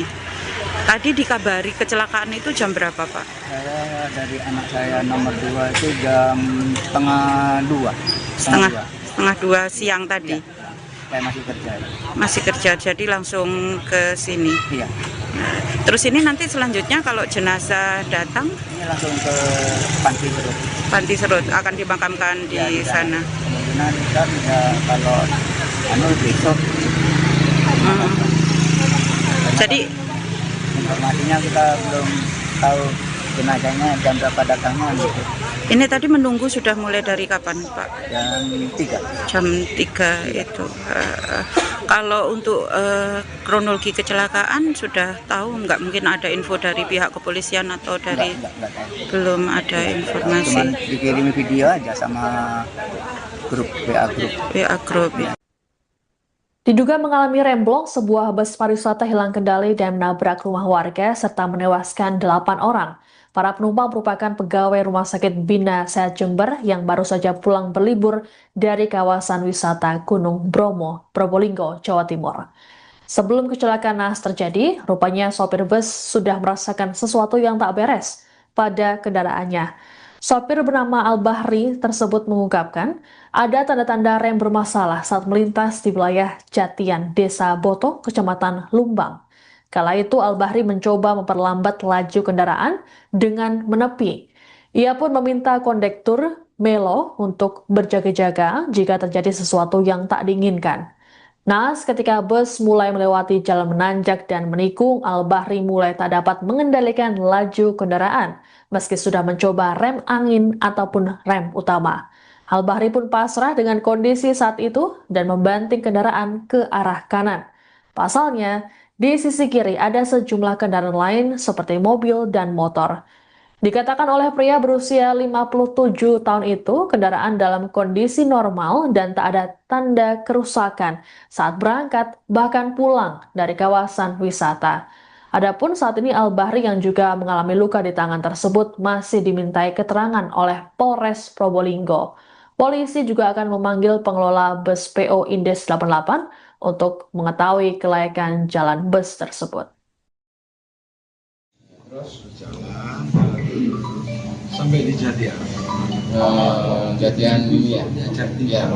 Tadi dikabari kecelakaan itu jam berapa, Pak? Saya dari anak saya nomor 2 itu jam setengah 2. Setengah dua siang tadi. Iya. Saya masih kerja. Masih kerja, jadi langsung ke sini. Iya. Terus ini nanti selanjutnya kalau jenazah datang, Ini langsung ke Panti Serut. Panti Serut akan dimakamkan di Ya, sana. Kemungkinan kan ya kalau besok. Jadi Informasinya kita belum tahu jenazahnya jam berapa datangnya gitu. Ini tadi menunggu sudah mulai dari kapan, Pak? Jam 3. Jam 3 itu. Kalau untuk kronologi kecelakaan sudah tahu nggak? Mungkin ada info dari pihak kepolisian atau dari Enggak tahu. belum ada Cuman informasi dikirimi video aja sama grup WA grup. WA Group. Ya. Diduga mengalami remblong, sebuah bus pariwisata hilang kendali dan menabrak rumah warga serta menewaskan 8 orang. Para penumpang merupakan pegawai Rumah Sakit Bina Sehat Jember yang baru saja pulang berlibur dari kawasan wisata Gunung Bromo, Probolinggo, Jawa Timur. Sebelum kecelakaan naas terjadi, rupanya sopir bus sudah merasakan sesuatu yang tak beres pada kendaraannya. Sopir bernama Al-Bahri tersebut mengungkapkan ada tanda-tanda rem bermasalah saat melintas di wilayah Jatian, Desa Boto, Kecamatan Lumbang. Kala itu Al-Bahri mencoba memperlambat laju kendaraan dengan menepi. Ia pun meminta kondektur Melo untuk berjaga-jaga jika terjadi sesuatu yang tak diinginkan. Naas ketika bus mulai melewati jalan menanjak dan menikung, Al-Bahri mulai tak dapat mengendalikan laju kendaraan, meski sudah mencoba rem angin ataupun rem utama. Al-Bahri pun pasrah dengan kondisi saat itu dan membanting kendaraan ke arah kanan. Pasalnya, di sisi kiri ada sejumlah kendaraan lain seperti mobil dan motor. Dikatakan oleh pria berusia 57 tahun itu, kendaraan dalam kondisi normal dan tak ada tanda kerusakan saat berangkat bahkan pulang dari kawasan wisata. Adapun saat ini Al-Bahri yang juga mengalami luka di tangan tersebut masih dimintai keterangan oleh Polres Probolinggo. Polisi juga akan memanggil pengelola bus PO Indes 88 untuk mengetahui kelayakan jalan bus tersebut. Terus berjalan sampai di Jatian. Jatian ini ya. Jatian.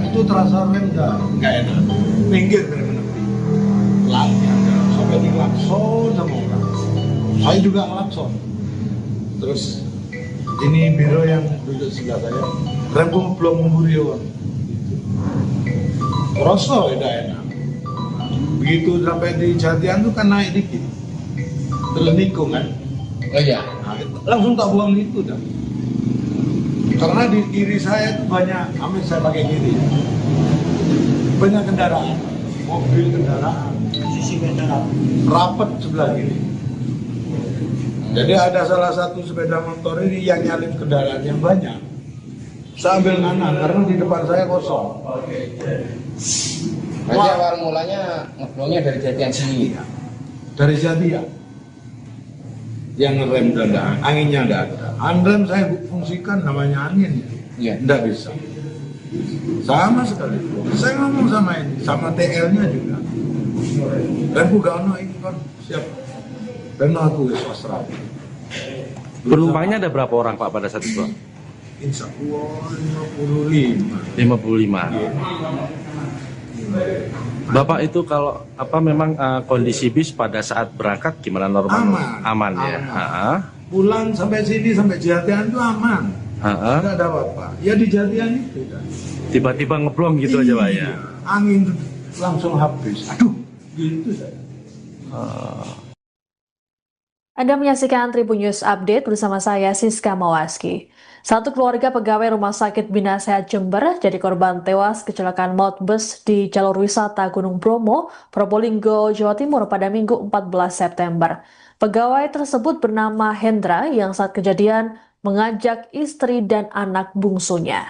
Itu terasa rem nggak enak. Minggir dari menepi. Pelannya sampai di klakson sama orang. Saya juga klakson. Terus ini biro yang duduk sebelah saya. Remku belum memburi orang. Rasa udah enak. Begitu sampai di Jatian tuh kan naik dikit. Terus nikung kan. Oh iya. Nah, langsung tak buang itu dah. Karena di kiri saya itu banyak, amin saya pakai kiri. Banyak kendaraan, mobil kendaraan, sisi kendaraan, rapat sebelah kiri. Jadi ada salah satu sepeda motor ini yang nyalip kendaraan yang banyak. Saya ambil kanan karena di depan saya kosong. Berarti awal mulanya ngeblongnya dari Jatian sini. Dari Jatian. Yang ngerem dan anginnya enggak ada. Handrem saya fungsikan namanya angin. Iya. Enggak bisa. Sama sekali. Saya ngomong sama ini, sama TL-nya juga. Remku gak ono ini kan siap. Dan aku swasta. Penumpangnya ada berapa orang Pak pada saat itu? Insya Allah 55. 55. Bapak itu kalau apa memang kondisi bis pada saat berangkat gimana normal? Aman. Ya. Aman. Pulang sampai sini sampai Jatian itu aman. Tidak ada apa-apa. Ya di Jatian itu kan. Tiba-tiba ngeblong gitu aja Pak ya. Iya. Angin langsung habis. Aduh, gitu saya. Anda menyaksikan Tribun News Update bersama saya Siska Mawaski. Satu keluarga pegawai Rumah Sakit Bina Sehat Jember jadi korban tewas kecelakaan maut bus di jalur wisata Gunung Bromo, Probolinggo, Jawa Timur pada Minggu 14 September. Pegawai tersebut bernama Hendra yang saat kejadian mengajak istri dan anak bungsunya.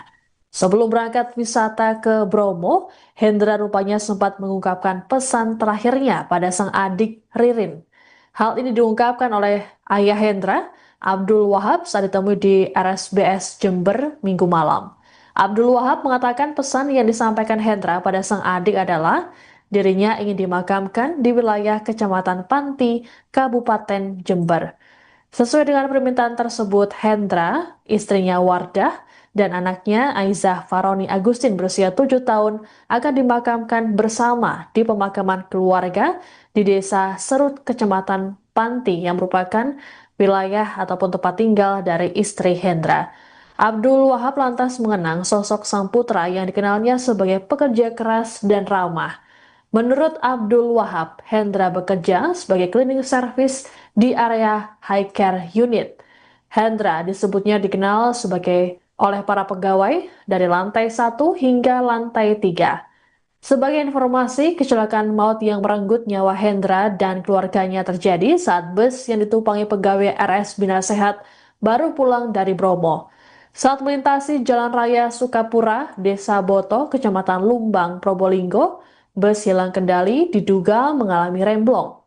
Sebelum berangkat wisata ke Bromo, Hendra rupanya sempat mengungkapkan pesan terakhirnya pada sang adik Ririn. Hal ini diungkapkan oleh ayah Hendra, Abdul Wahab, saat ditemui di RSBS Jember Minggu malam. Abdul Wahab mengatakan pesan yang disampaikan Hendra pada sang adik adalah dirinya ingin dimakamkan di wilayah Kecamatan Panti, Kabupaten Jember. Sesuai dengan permintaan tersebut, Hendra, istrinya Wardah, dan anaknya Aizah Faroni Agustin berusia 7 tahun akan dimakamkan bersama di pemakaman keluarga di Desa Serut, Kecamatan Panti yang merupakan wilayah ataupun tempat tinggal dari istri Hendra. Abdul Wahab lantas mengenang sosok sang putra yang dikenalnya sebagai pekerja keras dan ramah. Menurut Abdul Wahab, Hendra bekerja sebagai cleaning service di area high care unit. Hendra disebutnya dikenal sebagai oleh para pegawai dari lantai 1 hingga lantai 3. Sebagai informasi, kecelakaan maut yang merenggut nyawa Hendra dan keluarganya terjadi saat bus yang ditumpangi pegawai RS Bina Sehat baru pulang dari Bromo. Saat melintasi Jalan Raya Sukapura, Desa Boto, Kecamatan Lumbang, Probolinggo, bus hilang kendali diduga mengalami remblong.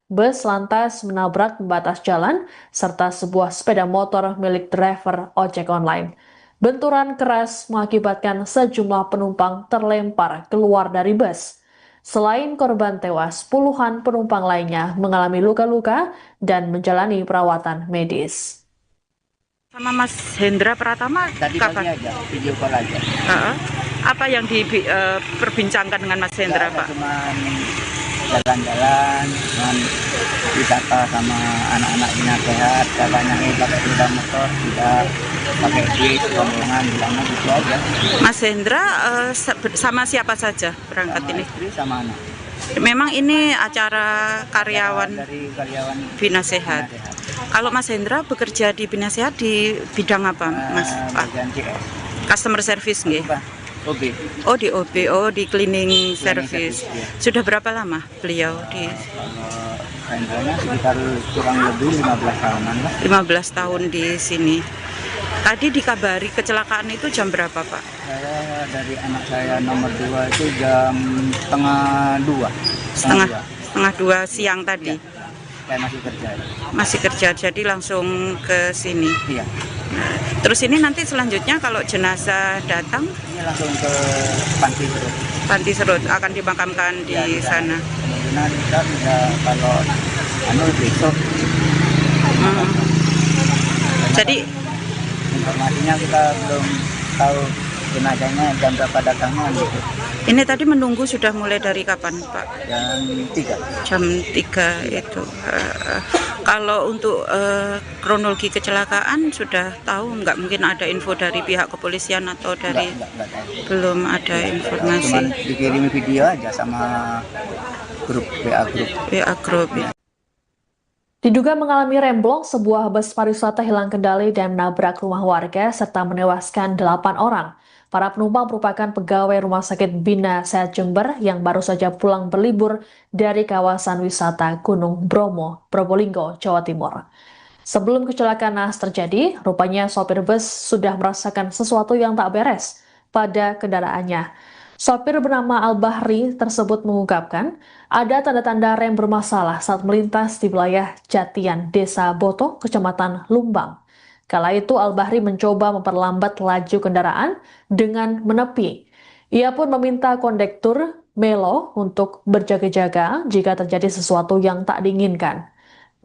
Bus lantas menabrak pembatas jalan serta sebuah sepeda motor milik driver ojek online. Benturan keras mengakibatkan sejumlah penumpang terlempar keluar dari bus. Selain korban tewas, puluhan penumpang lainnya mengalami luka-luka dan menjalani perawatan medis. Sama Mas Hendra Pratama Tadi pagi kapan? aja, video call aja. Apa yang diperbincangkan dengan Mas Hendra, Nggak ada, Pak? cuman jalan-jalan, cuman wisata sama anak-anak Bina Sehat, katanya pakai sepeda motor, tidak pakai duit, rombongan, bilangnya gitu aja. Mas Hendra sama siapa saja berangkat Sama ini? istri sama anak. Memang ini acara karyawan Dari karyawan Bina Sehat. Bina Sehat. Kalau Mas Hendra bekerja di Bina Sehat di bidang apa, Mas? Pak? Bagian CS. Customer service nggih? Bukan, OB. Oh, di OB, di cleaning service. service, ya. Sudah berapa lama beliau di Kalau Hendranya sekitar kurang lebih 15 tahunan lah. 15 tahun di sini? Tadi dikabari kecelakaan itu jam berapa, Pak? Saya dari anak saya nomor 2 itu jam setengah 2. Setengah dua siang tadi. Saya masih kerja. Masih kerja, jadi langsung ke sini. Iya. Terus ini nanti selanjutnya kalau jenazah datang, Ini langsung ke Panti Serut. Panti Serut akan dimakamkan di Ya, sana. Kemungkinan kita bisa kalau besok. Jadi Informasinya kita belum tahu jenazahnya jam berapa datangnya gitu. ini tadi menunggu sudah mulai dari kapan, Pak? Jam 3. Jam 3 itu. Kalau untuk kronologi kecelakaan sudah tahu nggak? Mungkin ada info dari pihak kepolisian atau dari Enggak tahu. belum ada Cuman informasi. dikirim video aja sama grup WA grup. WA Group. Diduga mengalami remblong, sebuah bus pariwisata hilang kendali dan menabrak rumah warga serta menewaskan 8 orang. Para penumpang merupakan pegawai Rumah Sakit Bina Sehat Jember yang baru saja pulang berlibur dari kawasan wisata Gunung Bromo, Probolinggo, Jawa Timur. Sebelum kecelakaan naas terjadi, rupanya sopir bus sudah merasakan sesuatu yang tak beres pada kendaraannya. Sopir bernama Al-Bahri tersebut mengungkapkan ada tanda-tanda rem bermasalah saat melintas di wilayah Jatian, Desa Boto, Kecamatan Lumbang. Kala itu Al-Bahri mencoba memperlambat laju kendaraan dengan menepi. Ia pun meminta kondektur Melo untuk berjaga-jaga jika terjadi sesuatu yang tak diinginkan.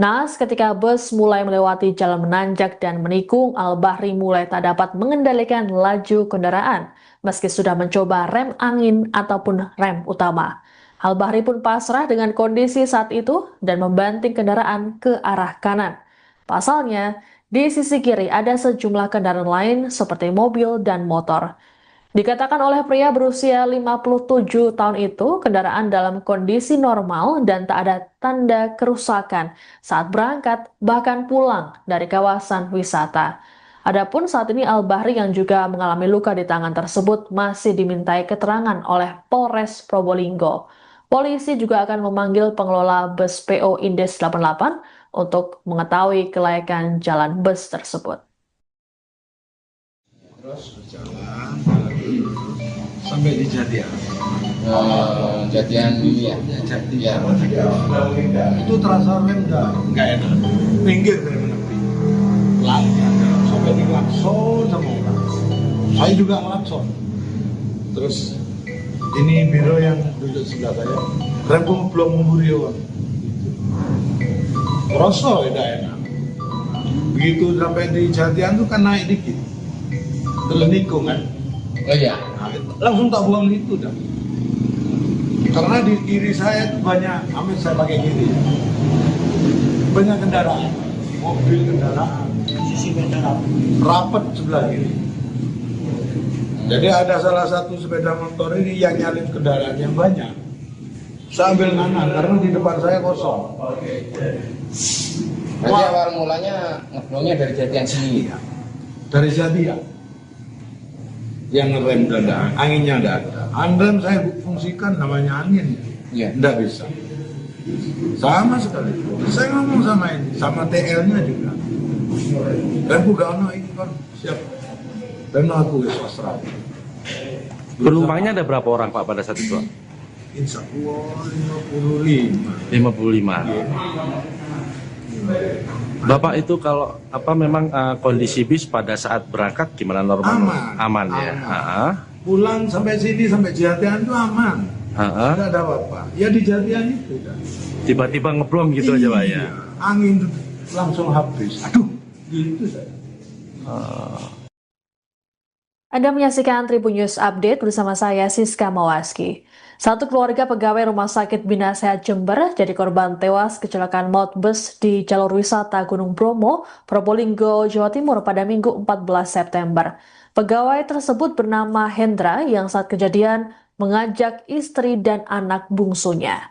Naas ketika bus mulai melewati jalan menanjak dan menikung, Al-Bahri mulai tak dapat mengendalikan laju kendaraan meski sudah mencoba rem angin ataupun rem utama. Al-Bahri pun pasrah dengan kondisi saat itu dan membanting kendaraan ke arah kanan. Pasalnya, di sisi kiri ada sejumlah kendaraan lain seperti mobil dan motor. Dikatakan oleh pria berusia 57 tahun itu, kendaraan dalam kondisi normal dan tak ada tanda kerusakan saat berangkat bahkan pulang dari kawasan wisata. Adapun saat ini Al-Bahri yang juga mengalami luka di tangan tersebut masih dimintai keterangan oleh Polres Probolinggo. Polisi juga akan memanggil pengelola bus PO Indes 88 untuk mengetahui kelayakan jalan bus tersebut. Terus berjalan sampai di Jatian. Jatian ini ya. Jatian. Ya. Itu terasa rem nggak enak. Pinggir dari menepi. Pelan sampai di klakson sama orang. Saya juga ngelakson. Terus ini biro yang duduk sebelah saya. Remku belum memburion. Rasa tidak enak. Begitu sampai di Jatian tuh kan naik dikit. Terus nikung kan. Oh iya. Nah, langsung tak buang itu dah. Karena di kiri saya itu banyak, amin saya pakai kiri. Banyak kendaraan, mobil kendaraan, sisi kendaraan, rapat sebelah kiri. Jadi ada salah satu sepeda motor ini yang nyalip kendaraan yang banyak. Saya ambil kanan karena di depan saya kosong. Berarti awal mulanya ngeblongnya dari jatian sini. Iya. Dari Jatian. Yang ngerem dada, anginnya tidak ada. Anrem saya fungsikan namanya angin. Iya. Tidak bisa. Sama sekali. Saya ngomong sama ini, sama TL-nya juga. Dan Bugano ini kan siap. Dan aku swasta. Penumpangnya ada berapa orang Pak pada saat itu? Insya Allah 55. 55. Bapak itu kalau apa memang kondisi bis pada saat berangkat gimana, normal? Aman. Ya. Aman. Pulang sampai sini sampai Jatian itu aman. Tidak ada apa-apa. Ya di Jatian itu kan. Tiba-tiba ngeblong gitu aja Pak ya. Iya. Angin langsung habis. Aduh, gitu saya. Anda menyaksikan Tribun News Update bersama saya Siska Mawaski. Satu keluarga pegawai Rumah Sakit Bina Sehat Jember jadi korban tewas kecelakaan maut bus di jalur wisata Gunung Bromo, Probolinggo, Jawa Timur pada Minggu 14 September. Pegawai tersebut bernama Hendra yang saat kejadian mengajak istri dan anak bungsunya.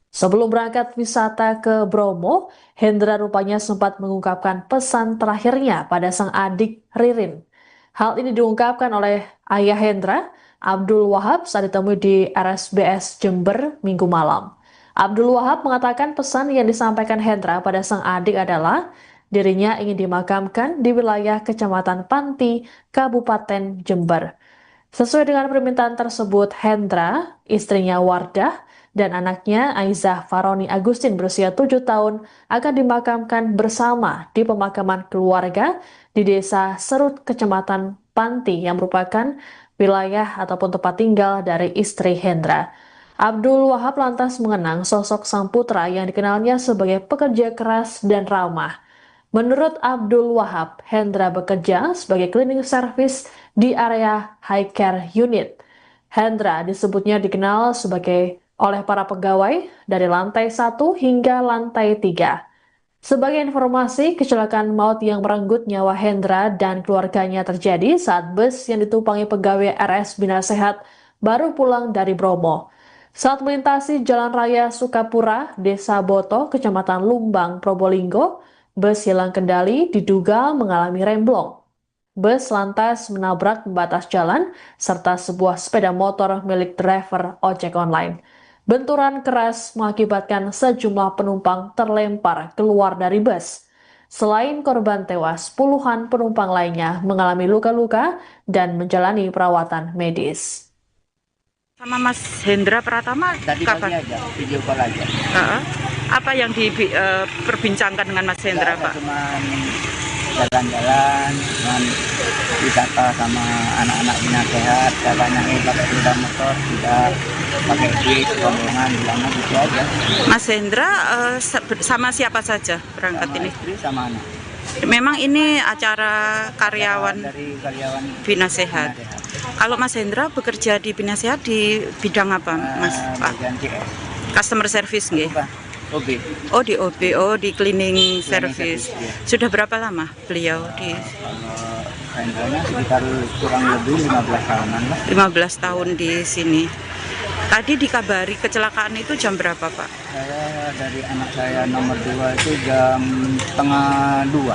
Sebelum berangkat wisata ke Bromo, Hendra rupanya sempat mengungkapkan pesan terakhirnya pada sang adik Ririn. Hal ini diungkapkan oleh ayah Hendra, Abdul Wahab, saat ditemui di RSBS Jember Minggu malam. Abdul Wahab mengatakan pesan yang disampaikan Hendra pada sang adik adalah dirinya ingin dimakamkan di wilayah Kecamatan Panti, Kabupaten Jember. Sesuai dengan permintaan tersebut, Hendra, istrinya Wardah, dan anaknya Aizah Faroni Agustin berusia 7 tahun akan dimakamkan bersama di pemakaman keluarga di Desa Serut, Kecamatan Panti yang merupakan wilayah ataupun tempat tinggal dari istri Hendra. Abdul Wahab lantas mengenang sosok sang putra yang dikenalnya sebagai pekerja keras dan ramah. Menurut Abdul Wahab, Hendra bekerja sebagai cleaning service di area high care unit. Hendra disebutnya dikenal sebagai oleh para pegawai dari lantai 1 hingga lantai 3. Sebagai informasi, kecelakaan maut yang merenggut nyawa Hendra dan keluarganya terjadi saat bus yang ditumpangi pegawai RS Bina Sehat baru pulang dari Bromo. Saat melintasi Jalan Raya Sukapura, Desa Boto, Kecamatan Lumbang, Probolinggo, bus hilang kendali diduga mengalami remblong. Bus lantas menabrak pembatas jalan serta sebuah sepeda motor milik driver ojek online. Benturan keras mengakibatkan sejumlah penumpang terlempar keluar dari bus. Selain korban tewas, puluhan penumpang lainnya mengalami luka-luka dan menjalani perawatan medis. Sama Mas Hendra Pratama Tadi pagi kapan? aja, video call aja. Apa yang diperbincangkan dengan Mas Hendra, Nggak ada, Pak? cuman jalan-jalan, cuman wisata sama anak-anak Bina Sehat. Katanya pakai sepeda motor, tidak pakai duit, rombongan, bilangnya gitu aja. Mas Hendra sama siapa saja berangkat Sama ini? istri sama anak. Memang ini acara karyawan Dari karyawan Bina Sehat. Bina Sehat. Kalau Mas Hendra bekerja di Bina Sehat di bidang apa, Mas? Pak? Bagian CS. Customer service nggih? Bukan, OB. Oh di OB, oh di cleaning service. service, iya. Sudah berapa lama beliau di Kalau Hendranya sekitar kurang lebih 15 tahunan lah. 15 tahun di sini. Tadi dikabari kecelakaan itu jam berapa, Pak? Saya dari anak saya nomor 2 itu jam setengah 2.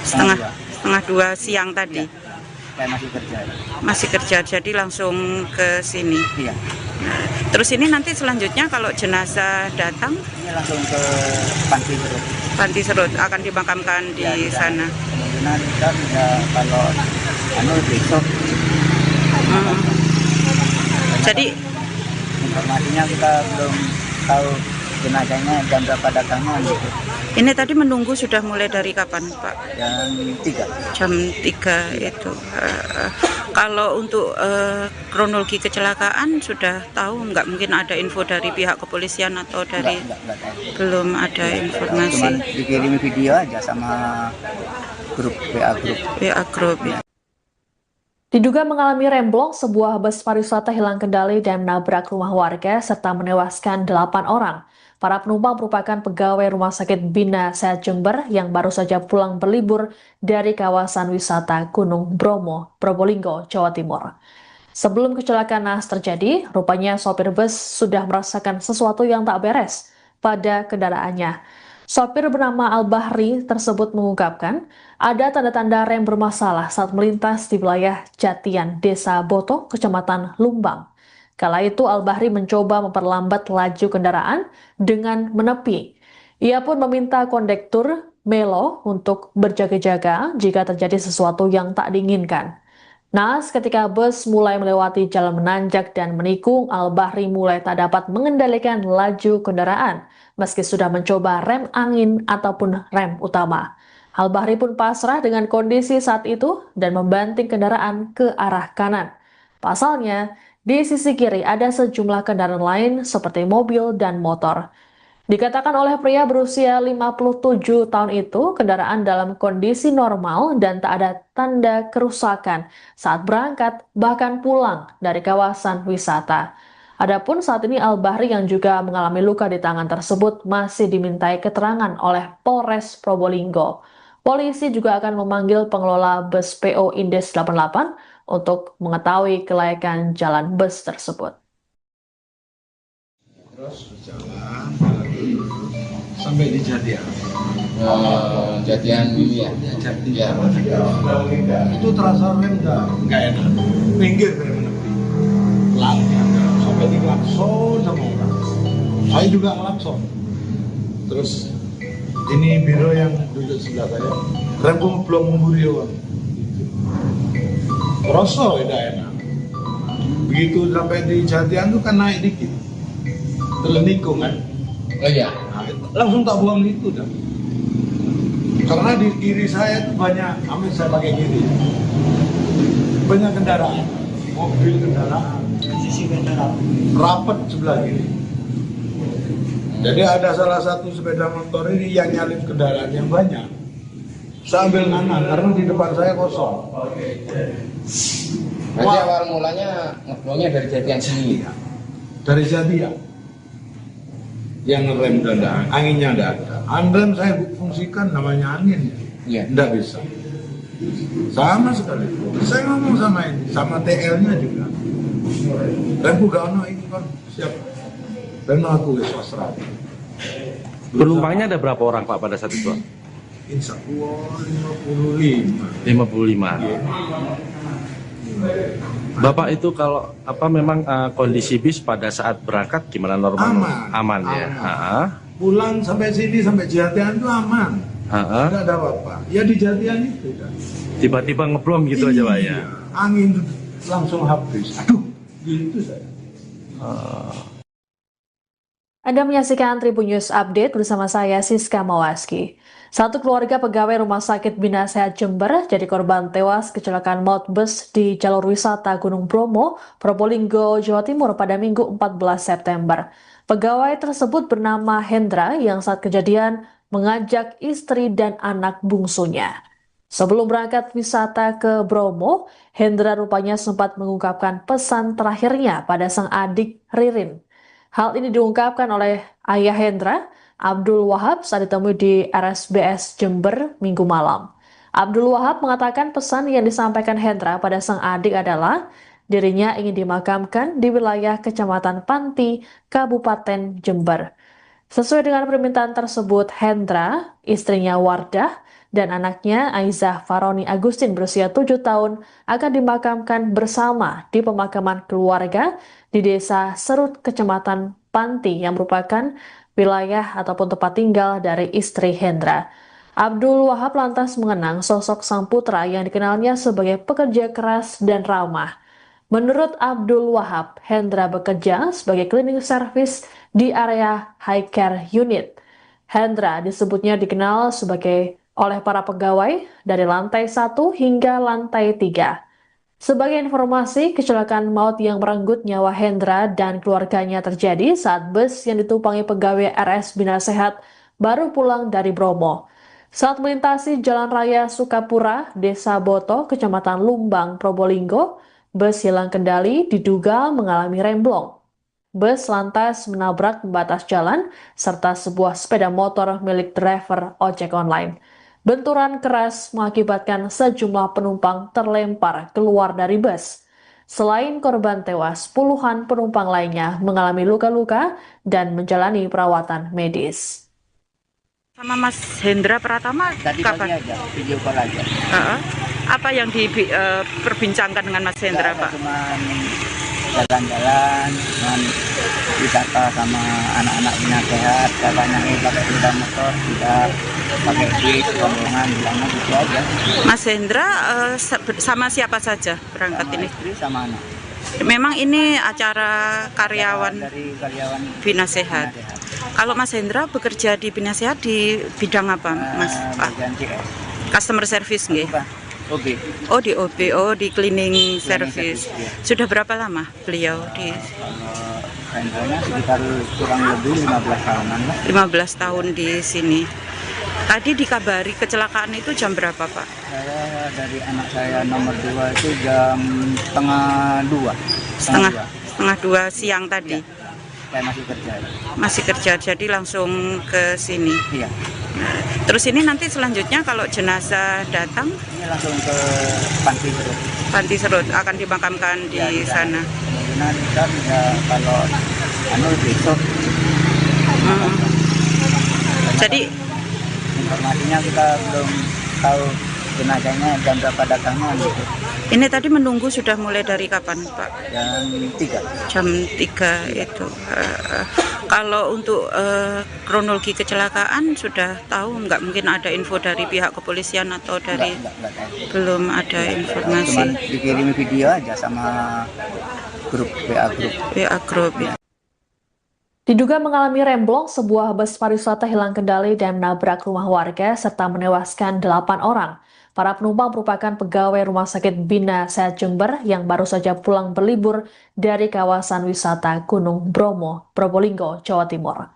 Setengah dua siang tadi. Saya masih kerja. Masih kerja, jadi langsung ke sini. Iya. Terus ini nanti selanjutnya kalau jenazah datang, Ini langsung ke Panti Serut. Panti Serut akan dimakamkan di Ya, sana. Kemungkinan kita bisa kalau besok. Hmm. Jadi Informasinya kita belum tahu jenazahnya jam berapa datangnya gitu. ini tadi menunggu sudah mulai dari kapan, Pak? Jam 3. Jam 3 itu. Kalau untuk kronologi kecelakaan sudah tahu nggak, mungkin ada info dari pihak kepolisian atau dari Enggak tahu. belum ada Cuman informasi dikirimi video aja sama grup WA grup. PA Group. Diduga mengalami remblong, sebuah bus pariwisata hilang kendali dan menabrak rumah warga serta menewaskan 8 orang. Para penumpang merupakan pegawai Rumah Sakit Bina Sehat Jember yang baru saja pulang berlibur dari kawasan wisata Gunung Bromo, Probolinggo, Jawa Timur. Sebelum kecelakaan naas terjadi, rupanya sopir bus sudah merasakan sesuatu yang tak beres pada kendaraannya. Sopir bernama Al-Bahri tersebut mengungkapkan ada tanda-tanda rem bermasalah saat melintas di wilayah Jatian, Desa Boto, Kecamatan Lumbang. Kala itu Al-Bahri mencoba memperlambat laju kendaraan dengan menepi. Ia pun meminta kondektur Melo untuk berjaga-jaga jika terjadi sesuatu yang tak diinginkan. Naas ketika bus mulai melewati jalan menanjak dan menikung, Al-Bahri mulai tak dapat mengendalikan laju kendaraan, meski sudah mencoba rem angin ataupun rem utama. Al-Bahri pun pasrah dengan kondisi saat itu dan membanting kendaraan ke arah kanan. Pasalnya, di sisi kiri ada sejumlah kendaraan lain seperti mobil dan motor. Dikatakan oleh pria berusia 57 tahun itu, kendaraan dalam kondisi normal dan tak ada tanda kerusakan saat berangkat bahkan pulang dari kawasan wisata. Adapun saat ini Al-Bahri yang juga mengalami luka di tangan tersebut masih dimintai keterangan oleh Polres Probolinggo. Polisi juga akan memanggil pengelola bus PO Indes 88 untuk mengetahui kelayakan jalan bus tersebut. Terus berjalan sampai di Jatian. Jatian ya. Jatian. Itu terasa rem nggak enak. Pinggir rem menepi. Sampai di klakson sama orang. Saya juga klakson. Terus ini biro yang duduk sebelah saya. Remku belum memburi orang. Rasa tidak enak. Begitu sampai di Jatian tuh kan naik dikit. Terus nikung kan. Oh iya. Nah, langsung tak buang itu dah. Karena di kiri saya itu banyak, saya pakai kiri. Banyak kendaraan, mobil kendaraan, sisi kendaraan, rapat sebelah kiri. Jadi ada salah satu sepeda motor ini yang nyalip kendaraan yang banyak. Saya ambil kanan karena di depan saya kosong. Berarti awal mulanya ngeblongnya dari Jatian sini. Dari Jatian. Yang rem dada, anginnya tidak ada. Rem saya fungsikan namanya angin, Iya. Tidak bisa. Sama sekali. Saya ngomong sama ini, sama TL-nya juga. Remku gak ono ini kan siap. Dan aku swasta. Penumpangnya ada berapa orang Pak pada saat itu? Insya Allah 55. 55. Bapak itu kalau memang kondisi bis pada saat berangkat gimana, normal? Aman ya. Pulang sampai sini sampai Jatian itu aman. Tidak ada apa-apa. Ya di Jatian itu dah. Tiba-tiba ngeblom gitu aja Pak ya. Angin langsung habis. Aduh, gitu saya. Anda menyaksikan Tribun News Update bersama saya Siska Mawaski. Satu keluarga pegawai Rumah Sakit Bina Sehat Jember jadi korban tewas kecelakaan maut bus di jalur wisata Gunung Bromo, Probolinggo, Jawa Timur pada Minggu 14 September. Pegawai tersebut bernama Hendra yang saat kejadian mengajak istri dan anak bungsunya. Sebelum berangkat wisata ke Bromo, Hendra rupanya sempat mengungkapkan pesan terakhirnya pada sang adik Ririn. Hal ini diungkapkan oleh ayah Hendra, Abdul Wahab, saat ditemui di RSBS Jember Minggu malam. Abdul Wahab mengatakan pesan yang disampaikan Hendra pada sang adik adalah dirinya ingin dimakamkan di wilayah Kecamatan Panti, Kabupaten Jember. Sesuai dengan permintaan tersebut, Hendra, istrinya Wardah, dan anaknya Aizah Faroni Agustin berusia 7 tahun akan dimakamkan bersama di pemakaman keluarga di Desa Serut, Kecamatan Panti yang merupakan wilayah ataupun tempat tinggal dari istri Hendra. Abdul Wahab lantas mengenang sosok sang putra yang dikenalnya sebagai pekerja keras dan ramah. Menurut Abdul Wahab, Hendra bekerja sebagai cleaning service di area high care unit. Hendra disebutnya dikenal oleh para pegawai dari lantai 1 hingga lantai 3. Sebagai informasi, kecelakaan maut yang merenggut nyawa Hendra dan keluarganya terjadi saat bus yang ditumpangi pegawai RS Bina Sehat baru pulang dari Bromo. Saat melintasi Jalan Raya Sukapura, Desa Boto, Kecamatan Lumbang, Probolinggo, bus hilang kendali diduga mengalami remblong. Bus lantas menabrak pembatas jalan serta sebuah sepeda motor milik driver ojek online. Benturan keras mengakibatkan sejumlah penumpang terlempar keluar dari bus. Selain korban tewas, puluhan penumpang lainnya mengalami luka-luka dan menjalani perawatan medis. Sama Mas Hendra Pratama Tadi pagi kapan? aja, video call aja. Apa yang diperbincangkan dengan Mas Hendra, Nggak ada, Pak? cuman jalan-jalan, cuman wisata sama anak-anak bina sehat, katanya pakai sepeda motor, tidak pakai bis, rombongan, bilangnya gitu aja. Mas Hendra sama siapa saja berangkat Sama ini? istri sama anak. Memang ini acara karyawan Dari karyawan Bina Sehat. Bina Sehat. Kalau Mas Hendra bekerja di Bina Sehat di bidang apa, Mas? Bagian CS. Customer service nggih? Bukan, OB. Oh di OB, oh di cleaning service. service, iya. Sudah berapa lama beliau di Rentalnya sekitar kurang lebih 15 tahunan lah. 15 tahun di sini? Tadi dikabari kecelakaan itu jam berapa, Pak? Saya dari anak saya nomor 2 itu jam setengah 2. Setengah dua siang tadi. Saya masih kerja. Masih kerja, jadi langsung ke sini. Iya. Terus ini nanti selanjutnya kalau jenazah datang, Ini langsung ke Panti Serut. Panti Serut akan dimakamkan di Ya, sana. Kemungkinan kita bisa kalau besok. Hmm. Jadi Informasinya kita belum tahu jenazahnya jam berapa datangnya gitu. ini tadi menunggu sudah mulai dari kapan, Pak? Jam 3. Jam 3 itu. Kalau untuk kronologi kecelakaan sudah tahu, nggak mungkin ada info dari pihak kepolisian atau dari Enggak tahu. belum ada Cuman informasi dikirim video aja sama grup WA grup. WA Group. Diduga mengalami remblong, sebuah bus pariwisata hilang kendali dan menabrak rumah warga serta menewaskan 8 orang. Para penumpang merupakan pegawai Rumah Sakit Bina Sehat Jember yang baru saja pulang berlibur dari kawasan wisata Gunung Bromo, Probolinggo, Jawa Timur.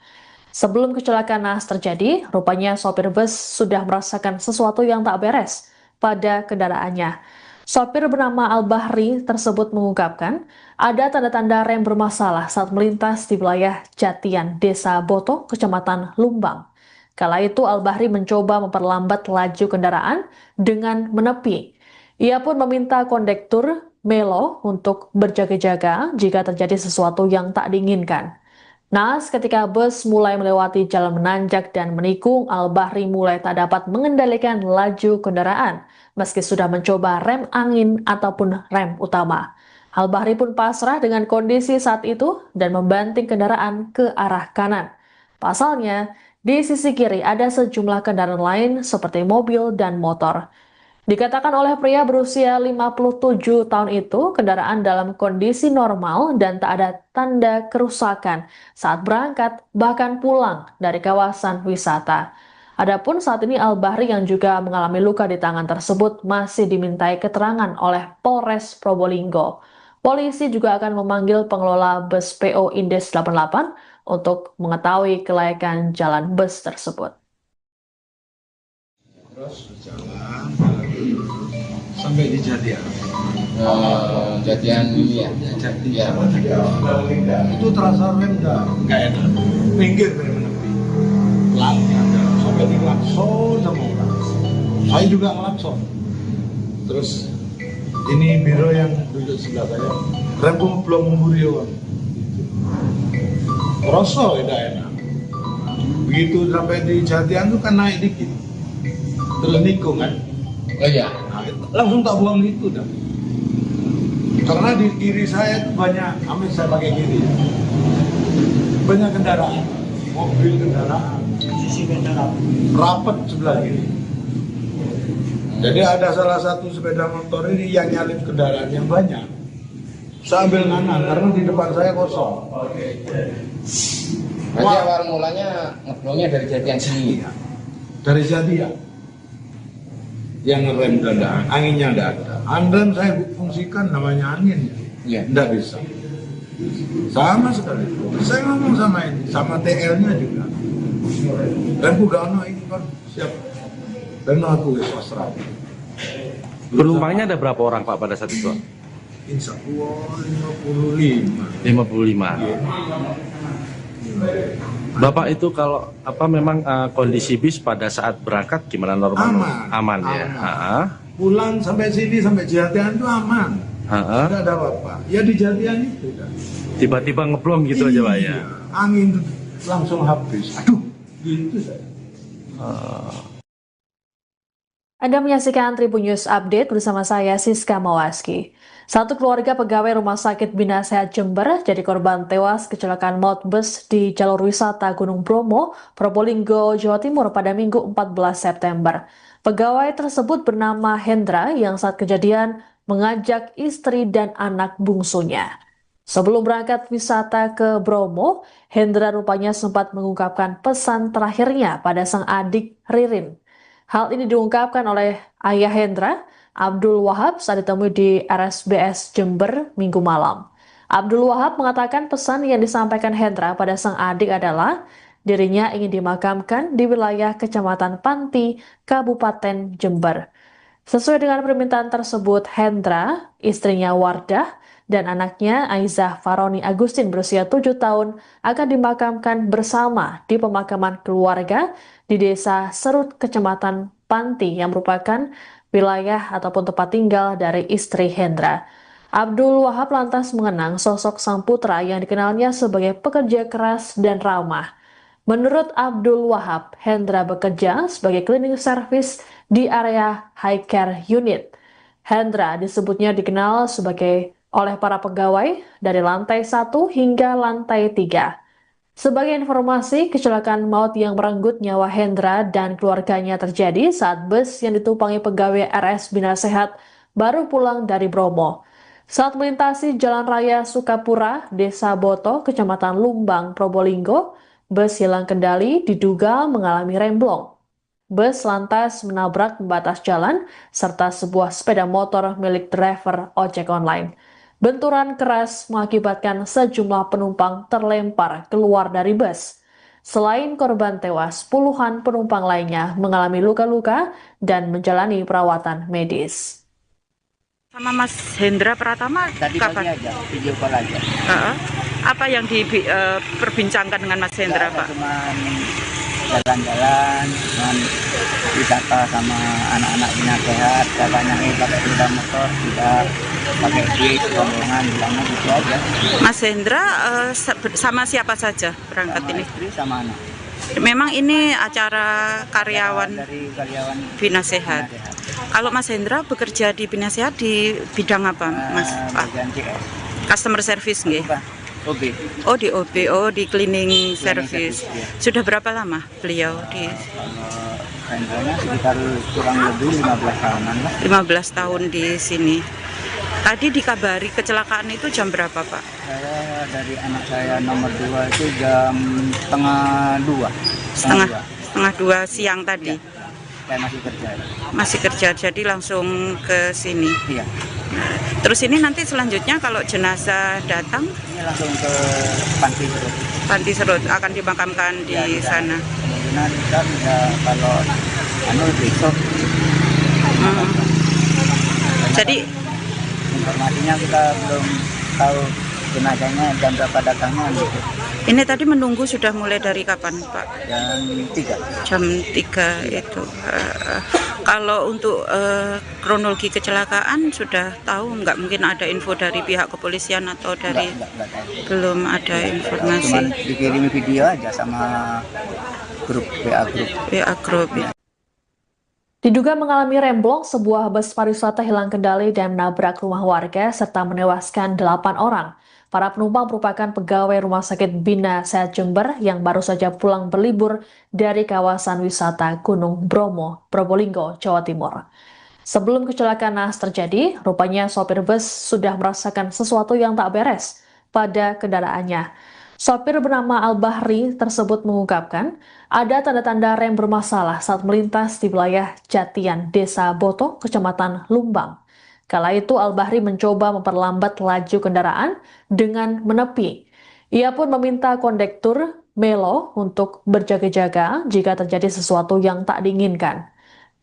Sebelum kecelakaan naas terjadi, rupanya sopir bus sudah merasakan sesuatu yang tak beres pada kendaraannya. Sopir bernama Al-Bahri tersebut mengungkapkan ada tanda-tanda rem bermasalah saat melintas di wilayah Jatian, Desa Boto, Kecamatan Lumbang. Kala itu Al-Bahri mencoba memperlambat laju kendaraan dengan menepi. Ia pun meminta kondektur Melo untuk berjaga-jaga jika terjadi sesuatu yang tak diinginkan. Naas ketika bus mulai melewati jalan menanjak dan menikung, Al-Bahri mulai tak dapat mengendalikan laju kendaraan meski sudah mencoba rem angin ataupun rem utama. Al-Bahri pun pasrah dengan kondisi saat itu dan membanting kendaraan ke arah kanan. Pasalnya, di sisi kiri ada sejumlah kendaraan lain seperti mobil dan motor. Dikatakan oleh pria berusia 57 tahun itu, kendaraan dalam kondisi normal dan tak ada tanda kerusakan saat berangkat bahkan pulang dari kawasan wisata. Adapun saat ini Al-Bahri yang juga mengalami luka di tangan tersebut masih dimintai keterangan oleh Polres Probolinggo. Polisi juga akan memanggil pengelola bus PO Indes 88 untuk mengetahui kelayakan jalan bus tersebut. Terus berjalan sampai di Jatian. Jatian ini ya. Jatian. Ya. Itu terasa rem nggak enak. Pinggir rem menepi. Pelan ada sampai di klakson sama orang. Saya juga ngelakson. Terus ini biro yang duduk sebelah saya. Rem belum memburion. Rasa tidak enak. Begitu sampai di Jatian tuh kan naik dikit. Terus nikung kan. Oh iya. Nah, langsung tak buang itu dah. Karena di kiri saya itu banyak, amin saya pakai kiri. Banyak kendaraan, mobil kendaraan, sisi kendaraan, rapat sebelah kiri. Jadi ada salah satu sepeda motor ini yang nyalip kendaraan yang banyak. Saya ambil kanan karena di depan saya kosong. Berarti awal mulanya ngeblongnya dari Jatian sini. Dari Jatian. Yang ngerem dada, anginnya tidak ada. Andrem saya fungsikan namanya angin, Iya. tidak bisa. Sama sekali. Saya ngomong sama ini, sama TL-nya juga. Dan Bugano ini kan siap. Dan aku swasta. Penumpangnya ada berapa orang Pak pada saat itu? Insya Allah 55. 55. Bapak itu kalau apa memang kondisi bis pada saat berangkat gimana, normal? Aman. Ya. Aman. Pulang sampai sini sampai Jatian itu aman. Tidak ada apa-apa. Ya di Jatian itu kan. Tiba-tiba ngeblong gitu aja Pak ya. Angin itu langsung habis. Aduh, gitu saya. Anda menyaksikan Tribun News Update bersama saya Siska Mawaski. Satu keluarga pegawai Rumah Sakit Bina Sehat Jember jadi korban tewas kecelakaan maut bus di jalur wisata Gunung Bromo, Probolinggo, Jawa Timur pada Minggu 14 September. Pegawai tersebut bernama Hendra yang saat kejadian mengajak istri dan anak bungsunya. Sebelum berangkat wisata ke Bromo, Hendra rupanya sempat mengungkapkan pesan terakhirnya pada sang adik Ririn. Hal ini diungkapkan oleh ayah Hendra, Abdul Wahab, saat ditemui di RSBS Jember Minggu malam. Abdul Wahab mengatakan pesan yang disampaikan Hendra pada sang adik adalah dirinya ingin dimakamkan di wilayah Kecamatan Panti, Kabupaten Jember. Sesuai dengan permintaan tersebut, Hendra, istrinya Wardah, dan anaknya Aizah Faroni Agustin berusia 7 tahun akan dimakamkan bersama di pemakaman keluarga di Desa Serut, Kecamatan Panti yang merupakan wilayah ataupun tempat tinggal dari istri Hendra. Abdul Wahab lantas mengenang sosok sang putra yang dikenalnya sebagai pekerja keras dan ramah. Menurut Abdul Wahab, Hendra bekerja sebagai cleaning service di area high care unit. Hendra disebutnya dikenal sebagai oleh para pegawai dari lantai 1 hingga lantai 3. Sebagai informasi, kecelakaan maut yang merenggut nyawa Hendra dan keluarganya terjadi saat bus yang ditumpangi pegawai RS Bina Sehat baru pulang dari Bromo. Saat melintasi Jalan Raya Sukapura, Desa Boto, Kecamatan Lumbang, Probolinggo, bus hilang kendali diduga mengalami remblong. Bus lantas menabrak pembatas jalan serta sebuah sepeda motor milik driver ojek online. Benturan keras mengakibatkan sejumlah penumpang terlempar keluar dari bus. Selain korban tewas, puluhan penumpang lainnya mengalami luka-luka dan menjalani perawatan medis. Sama Mas Hendra Pratama Tadi pagi kapan? aja, video call aja. Apa yang diperbincangkan dengan Mas Hendra, Nggak ada, Pak? cuman jalan-jalan, cuman wisata sama anak-anak Bina Sehat, katanya pakai sepeda motor, tidak pakai duit, rombongan, bilangnya gitu aja. Mas Hendra sama siapa saja berangkat Sama ini? istri sama anak. Memang ini acara karyawan Dari karyawan Bina Sehat. Bina Sehat. Kalau Mas Hendra bekerja di Bina Sehat di bidang apa, Mas? Pak? Bagian CS. Customer service nggih? Bukan, OB. Oh di OBO di cleaning service. service, iya. Sudah berapa lama beliau di Kalau Hendranya sekitar kurang lebih 15 tahunan lah. 15 tahun di sini. Tadi dikabari kecelakaan itu jam berapa, Pak? Saya dari anak saya nomor 2 itu jam setengah 2. Setengah dua siang tadi. Saya masih kerja. Masih kerja, jadi langsung ke sini. Iya. Terus ini nanti selanjutnya kalau jenazah datang, Ini langsung ke Panti Serut. Panti Serut akan dimakamkan di Ya, sana. Kemungkinan kita bisa kalau besok. Hmm. Jadi Informasinya kita belum tahu jenazahnya jam berapa datangnya gitu. ini tadi menunggu sudah mulai dari kapan, Pak? Jam 3. Jam 3 itu. Kalau untuk kronologi kecelakaan sudah tahu nggak, mungkin ada info dari pihak kepolisian atau dari Enggak tahu. belum ada Cuman informasi dikirim video aja sama grup WA grup. WA Group. Diduga mengalami remblong, sebuah bus pariwisata hilang kendali dan menabrak rumah warga serta menewaskan 8 orang. Para penumpang merupakan pegawai Rumah Sakit Bina Sehat Jember yang baru saja pulang berlibur dari kawasan wisata Gunung Bromo, Probolinggo, Jawa Timur. Sebelum kecelakaan naas terjadi, rupanya sopir bus sudah merasakan sesuatu yang tak beres pada kendaraannya. Sopir bernama Al-Bahri tersebut mengungkapkan ada tanda-tanda rem bermasalah saat melintas di wilayah Jatian, Desa Boto, Kecamatan Lumbang. Kala itu Al-Bahri mencoba memperlambat laju kendaraan dengan menepi. Ia pun meminta kondektur Melo untuk berjaga-jaga jika terjadi sesuatu yang tak diinginkan.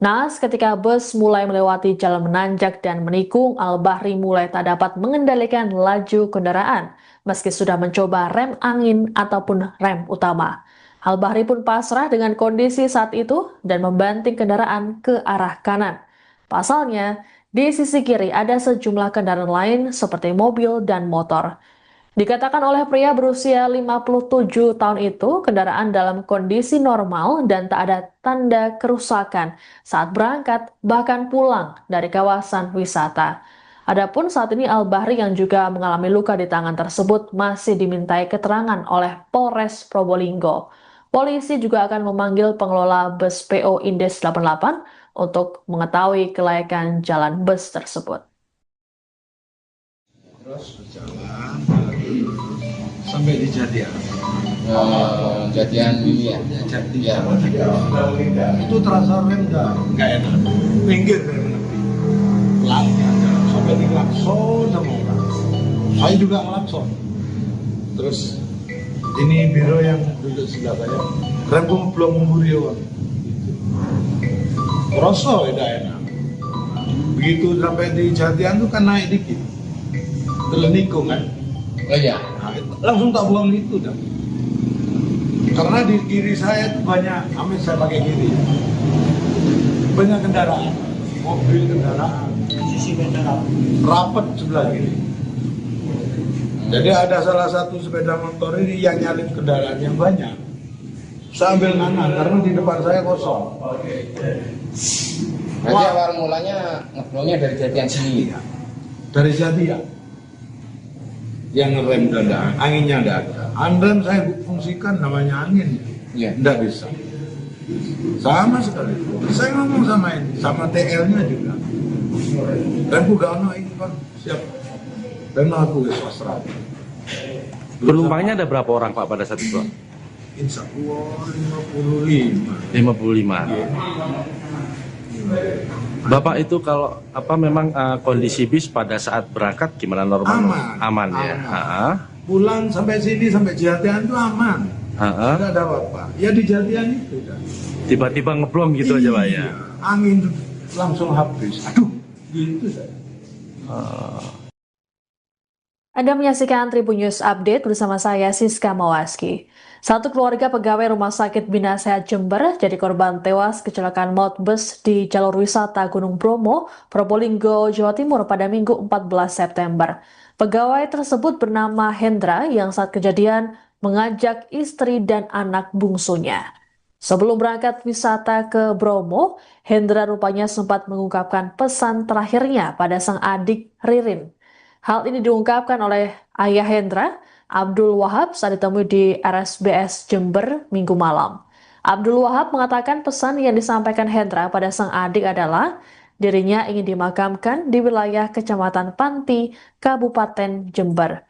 Naas ketika bus mulai melewati jalan menanjak dan menikung, Al-Bahri mulai tak dapat mengendalikan laju kendaraan meski sudah mencoba rem angin ataupun rem utama. Al-Bahri pun pasrah dengan kondisi saat itu dan membanting kendaraan ke arah kanan. Pasalnya, di sisi kiri ada sejumlah kendaraan lain seperti mobil dan motor. Dikatakan oleh pria berusia 57 tahun itu, kendaraan dalam kondisi normal dan tak ada tanda kerusakan saat berangkat bahkan pulang dari kawasan wisata. Adapun saat ini Al-Bahri yang juga mengalami luka di tangan tersebut masih dimintai keterangan oleh Polres Probolinggo. Polisi juga akan memanggil pengelola bus PO Indes 88 untuk mengetahui kelayakan jalan bus tersebut. Terus berjalan sampai di Jatian. Jatian ini ya. Ya. Itu terasa rem nggak enak. Pinggir rem lebih. Pelan aja. Sampai di klakson sama orang. Saya juga klakson. Terus ini biro yang duduk sebelah saya. Rem belum memburi. Terasa tidak enak. Begitu sampai di Jatian tuh kan naik dikit. Terus nikung kan. Oh iya. Nah, langsung tak buang itu dah. Karena di kiri saya banyak, amin saya pakai kiri. Banyak kendaraan, mobil kendaraan, sisi kendaraan, rapat sebelah kiri. Jadi ada salah satu sepeda motor ini yang nyalip kendaraan yang banyak. Saya ambil kanan karena di depan saya kosong. Berarti awal mulanya ngeblongnya dari Jatian sini. Dari Jatian. Yang ngerem dada, anginnya tidak ada. Anrem saya fungsikan namanya angin, tidak bisa. Sama sekali. Saya ngomong sama ini, sama TL-nya juga. Dan Bugano ini kan siap. Dan aku swasta. Penumpangnya ada berapa orang Pak pada saat itu? Insya Allah 55. 55. Bapak itu kalau memang kondisi bis pada saat berangkat gimana, normal? Aman ya. Pulang sampai sini sampai Jatian itu aman. Tidak ada apa-apa. Ya di Jatian itu dah. Tiba-tiba ngeblong gitu aja Pak ya. Angin langsung habis. Aduh, gitu saya. Anda menyaksikan Tribun News Update bersama saya Siska Mawaski. Satu keluarga pegawai Rumah Sakit Bina Sehat Jember jadi korban tewas kecelakaan maut bus di jalur wisata Gunung Bromo, Probolinggo, Jawa Timur pada Minggu 14 September. Pegawai tersebut bernama Hendra yang saat kejadian mengajak istri dan anak bungsunya. Sebelum berangkat wisata ke Bromo, Hendra rupanya sempat mengungkapkan pesan terakhirnya pada sang adik Ririn. Hal ini diungkapkan oleh ayah Hendra, Abdul Wahab, saat ditemui di RSBS Jember Minggu malam. Abdul Wahab mengatakan pesan yang disampaikan Hendra pada sang adik adalah dirinya ingin dimakamkan di wilayah Kecamatan Panti, Kabupaten Jember.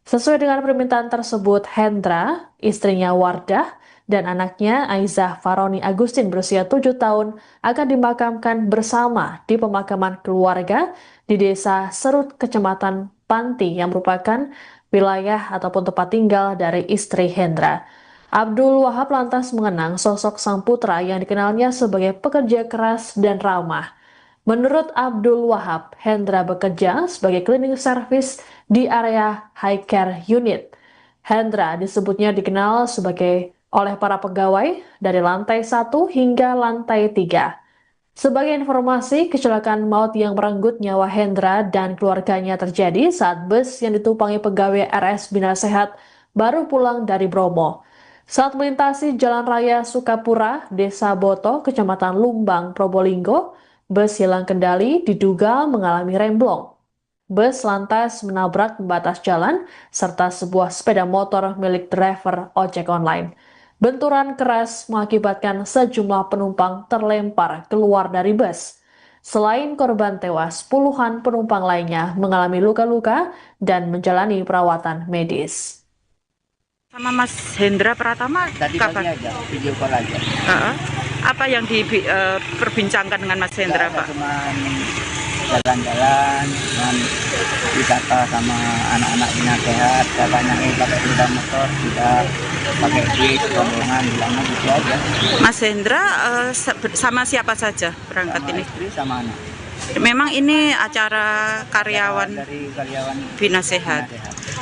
Sesuai dengan permintaan tersebut, Hendra, istrinya Wardah, dan anaknya Aizah Faroni Agustin berusia 7 tahun akan dimakamkan bersama di pemakaman keluarga di Desa Serut, Kecamatan Panti yang merupakan wilayah ataupun tempat tinggal dari istri Hendra. Abdul Wahab lantas mengenang sosok sang putra yang dikenalnya sebagai pekerja keras dan ramah. Menurut Abdul Wahab, Hendra bekerja sebagai cleaning service di area high care unit. Hendra disebutnya dikenal oleh para pegawai dari lantai 1 hingga lantai 3. Sebagai informasi, kecelakaan maut yang merenggut nyawa Hendra dan keluarganya terjadi saat bus yang ditumpangi pegawai RS Bina Sehat baru pulang dari Bromo. Saat melintasi Jalan Raya Sukapura, Desa Boto, Kecamatan Lumbang, Probolinggo, bus hilang kendali diduga mengalami remblong. Bus lantas menabrak pembatas jalan serta sebuah sepeda motor milik driver ojek online. Benturan keras mengakibatkan sejumlah penumpang terlempar keluar dari bus. Selain korban tewas, puluhan penumpang lainnya mengalami luka-luka dan menjalani perawatan medis. Sama Mas Hendra Pratama Tadi pagi aja, video call aja. Apa yang diperbincangkan dengan Mas Hendra, Pak? Cuman jalan-jalan, cuman wisata sama anak-anak Bina Sehat, katanya pakai sepeda motor, juga pakai bis, rombongan, bilangnya gitu aja. Mas Hendra sama siapa saja berangkat Sama ini? istri sama anak. Memang ini acara karyawan Dari karyawan Bina Sehat.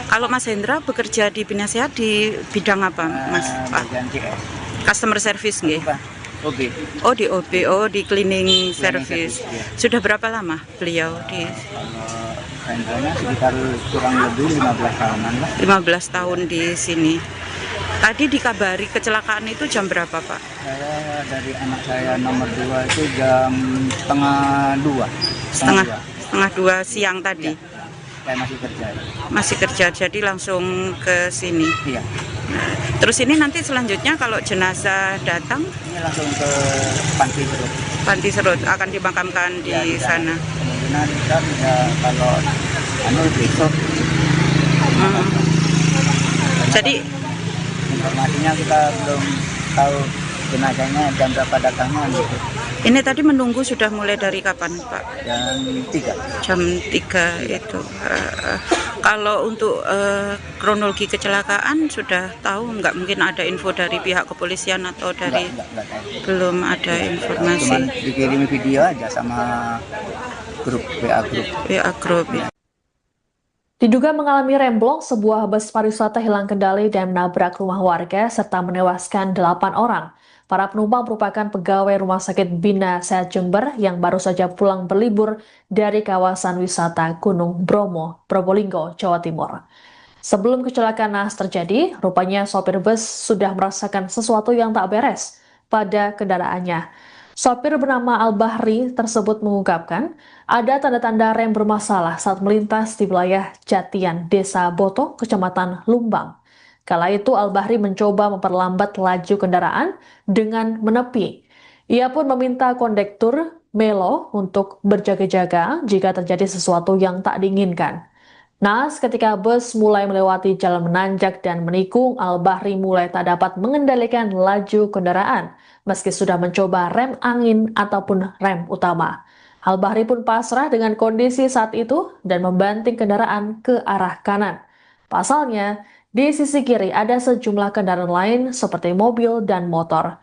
Kalau Mas Hendra bekerja di Bina Sehat di bidang apa, Mas? Pak? bagian CS. Customer service nggih? Bukan, OB. Oh di OB, oh di cleaning service. service, ya. Sudah berapa lama beliau di? Hendranya sekitar kurang lebih 15 tahunan lah. 15 tahun di sini. Tadi dikabari kecelakaan itu jam berapa, Pak? Saya dari anak saya nomor 2 itu jam setengah 2. Setengah dua siang tadi. Saya masih kerja. Masih kerja, jadi langsung ke sini. Iya. Terus ini nanti selanjutnya kalau jenazah datang, Ini langsung ke Panti Serut. Panti Serut akan dimakamkan di sana. Kemungkinan kita bisa kalau besok. Jadi Informasinya kita belum tahu jenazahnya jam berapa datangnya gitu. ini tadi menunggu sudah mulai dari kapan, Pak? Jam 3. Jam 3 itu. Kalau untuk kronologi kecelakaan sudah tahu nggak? Mungkin ada info dari pihak kepolisian atau dari Enggak tahu. belum ada Cuman informasi. dikirim video aja sama grup WA grup. WA Group. Diduga mengalami remblong, sebuah bus pariwisata hilang kendali dan menabrak rumah warga serta menewaskan 8 orang. Para penumpang merupakan pegawai Rumah Sakit Bina Sehat Jember yang baru saja pulang berlibur dari kawasan wisata Gunung Bromo, Probolinggo, Jawa Timur. Sebelum kecelakaan naas terjadi, rupanya sopir bus sudah merasakan sesuatu yang tak beres pada kendaraannya. Sopir bernama Al-Bahri tersebut mengungkapkan ada tanda-tanda rem bermasalah saat melintas di wilayah Jatian, Desa Boto, Kecamatan Lumbang. Kala itu Al-Bahri mencoba memperlambat laju kendaraan dengan menepi. Ia pun meminta kondektur Melo untuk berjaga-jaga jika terjadi sesuatu yang tak diinginkan. Naas ketika bus mulai melewati jalan menanjak dan menikung, Al-Bahri mulai tak dapat mengendalikan laju kendaraan meski sudah mencoba rem angin ataupun rem utama. Al-Bahri pun pasrah dengan kondisi saat itu dan membanting kendaraan ke arah kanan. Pasalnya, di sisi kiri ada sejumlah kendaraan lain seperti mobil dan motor.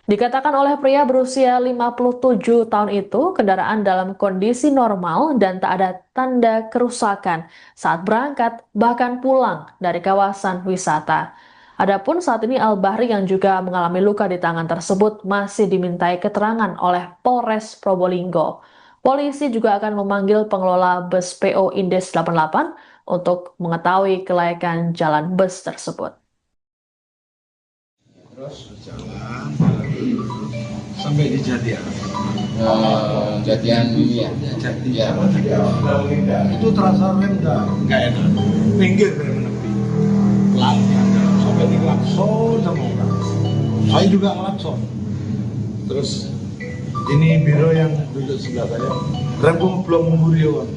Dikatakan oleh pria berusia 57 tahun itu, kendaraan dalam kondisi normal dan tak ada tanda kerusakan saat berangkat bahkan pulang dari kawasan wisata. Adapun saat ini Al-Bahri yang juga mengalami luka di tangan tersebut masih dimintai keterangan oleh Polres Probolinggo. Polisi juga akan memanggil pengelola bus PO Indes 88 untuk mengetahui kelayakan jalan bus tersebut. Terus jalan sampai di Jatian. Jatian ini ya. Jatian. Itu terasa rem nggak enak. Pinggir rem menepi. Pelan sampai di klakson sama orang. Saya juga ngelakson. Terus ini biro yang duduk sebelah saya. Rem belum memburion.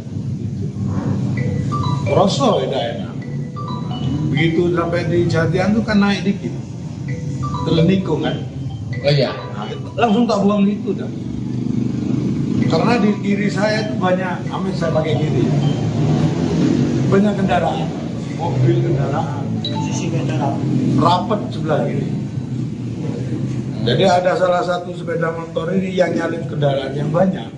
Terasa tidak enak. Begitu sampai di Jatian tuh kan naik dikit. Terlenikung kan. Oh iya. Nah, langsung tak buang itu dah. Karena di kiri saya itu banyak, amin saya pakai kiri. Banyak kendaraan, mobil kendaraan, sisi kendaraan, rapat sebelah kiri. Jadi ada salah satu sepeda motor ini yang nyalip kendaraan yang banyak.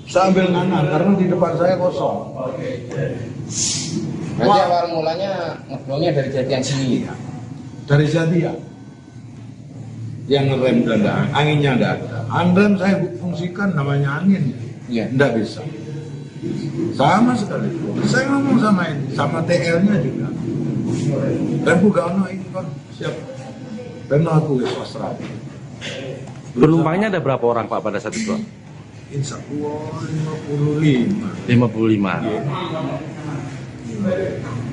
Saya ambil kanan karena di depan saya kosong. Berarti awal mulanya ngeblongnya dari Jatian sini. Dari Jatian. Yang ngerem kendaraan, anginnya enggak ada. Handrem saya fungsikan namanya angin, Iya. enggak bisa. Sama sekali. Saya ngomong sama ini, sama TL-nya juga. Rempu gak ono ini kan, siap. Rempu aku wis pasrah. Penumpangnya ada berapa orang Pak pada saat itu? Insya Allah 55. 55.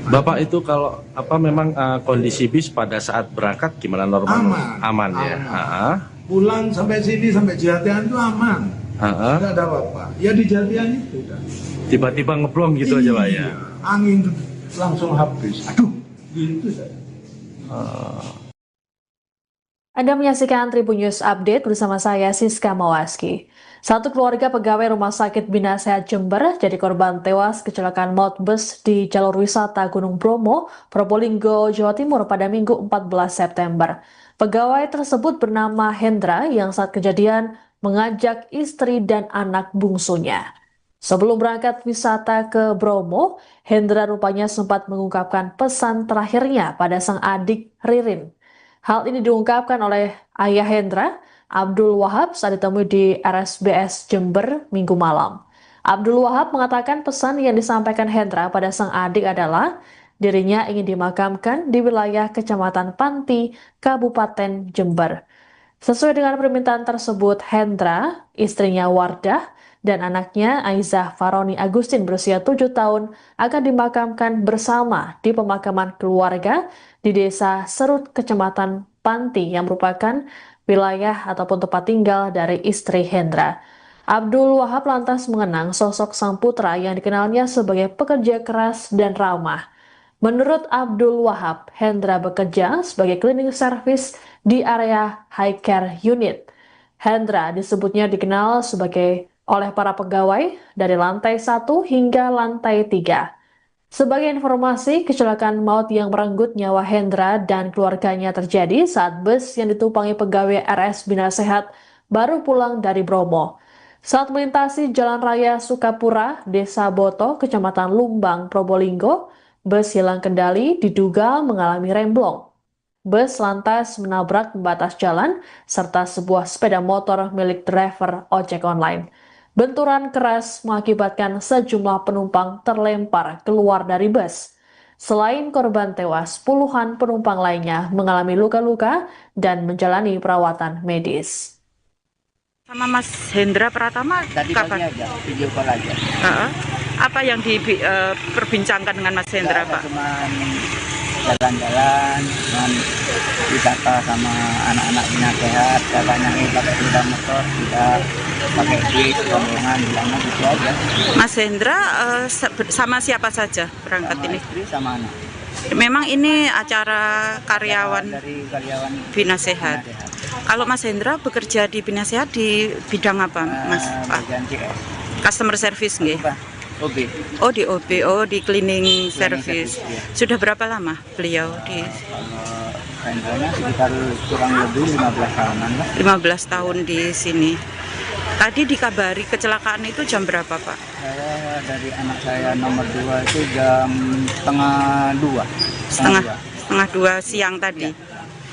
Bapak itu kalau memang kondisi bis pada saat berangkat gimana normal? Aman. Ya. Aman. Pulang sampai sini sampai Jatian itu aman. Tidak ada apa-apa. Ya di Jatian itu dah. Tiba-tiba ngeblong gitu aja Pak ya. Angin itu langsung habis. Aduh, gitu saja. Anda menyaksikan Tribun News Update bersama saya Siska Mawaski. Satu keluarga pegawai Rumah Sakit Bina Sehat Jember jadi korban tewas kecelakaan maut bus di jalur wisata Gunung Bromo, Probolinggo, Jawa Timur pada Minggu 14 September. Pegawai tersebut bernama Hendra yang saat kejadian mengajak istri dan anak bungsunya. Sebelum berangkat wisata ke Bromo, Hendra rupanya sempat mengungkapkan pesan terakhirnya pada sang adik Ririn. Hal ini diungkapkan oleh ayah Hendra, Abdul Wahab, saat ditemui di RSBS Jember Minggu malam. Abdul Wahab mengatakan pesan yang disampaikan Hendra pada sang adik adalah dirinya ingin dimakamkan di wilayah Kecamatan Panti, Kabupaten Jember. Sesuai dengan permintaan tersebut, Hendra, istrinya Wardah, dan anaknya Aizah Faroni Agustin berusia 7 tahun akan dimakamkan bersama di pemakaman keluarga di Desa Serut, Kecamatan Panti yang merupakan wilayah ataupun tempat tinggal dari istri Hendra. Abdul Wahab lantas mengenang sosok sang putra yang dikenalnya sebagai pekerja keras dan ramah. Menurut Abdul Wahab, Hendra bekerja sebagai cleaning service di area high care unit. Hendra disebutnya dikenal sebagai oleh para pegawai dari lantai 1 hingga lantai 3. Sebagai informasi, kecelakaan maut yang merenggut nyawa Hendra dan keluarganya terjadi saat bus yang ditumpangi pegawai RS Bina Sehat baru pulang dari Bromo. Saat melintasi Jalan Raya Sukapura, Desa Boto, Kecamatan Lumbang, Probolinggo, bus hilang kendali diduga mengalami remblong. Bus lantas menabrak pembatas jalan serta sebuah sepeda motor milik driver ojek online. Benturan keras mengakibatkan sejumlah penumpang terlempar keluar dari bus. Selain korban tewas, puluhan penumpang lainnya mengalami luka-luka dan menjalani perawatan medis. Sama Mas Hendra Pratama Tadi pagi kapan? aja, video call aja. Apa yang diperbincangkan dengan Mas Hendra, Pak? Cuman jalan-jalan, cuman wisata sama anak-anak Bina Sehat, katanya pakai sepeda motor, kita pakai duit, rombongan, bilangnya gitu aja. Mas Hendra sama siapa saja berangkat Sama ini? istri sama anak. Memang ini acara karyawan Dari karyawan Bina Sehat. Kalau Mas Hendra bekerja di Bina Sehat di bidang apa, Mas? bagian CS. Customer service nggih? Apa? OB. Oh di OB, oh di cleaning service. service, iya. Sudah berapa lama beliau di Kalau Hendranya sekitar kurang lebih 15 tahunan lah. 15 tahun di sini. Tadi dikabari kecelakaan itu jam berapa, Pak? Saya dari anak saya nomor 2 itu jam setengah 2. Setengah dua siang tadi.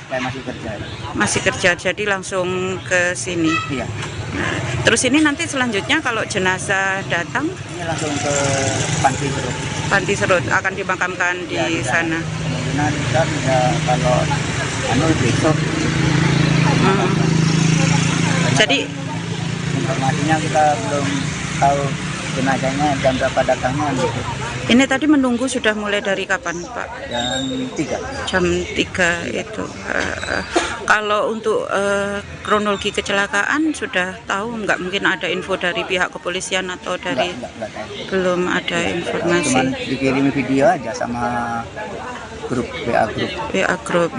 Saya masih kerja. Masih kerja, jadi langsung ke sini. Iya. Nah, terus ini nanti selanjutnya kalau jenazah datang, Ini langsung ke Panti Serut. Panti Serut akan dimakamkan di sana. Kemungkinan besar ya kalau besok. Hmm. Jadi Informasinya kita belum tahu jenazahnya jam berapa datangnya gitu. ini tadi menunggu sudah mulai dari kapan, Pak? Jam 3. Jam 3 itu. Kalau untuk kronologi kecelakaan sudah tahu nggak? Mungkin ada info dari pihak kepolisian atau dari Enggak tahu. belum ada Cuman informasi. dikirimi video aja sama grup WA grup. PA Group.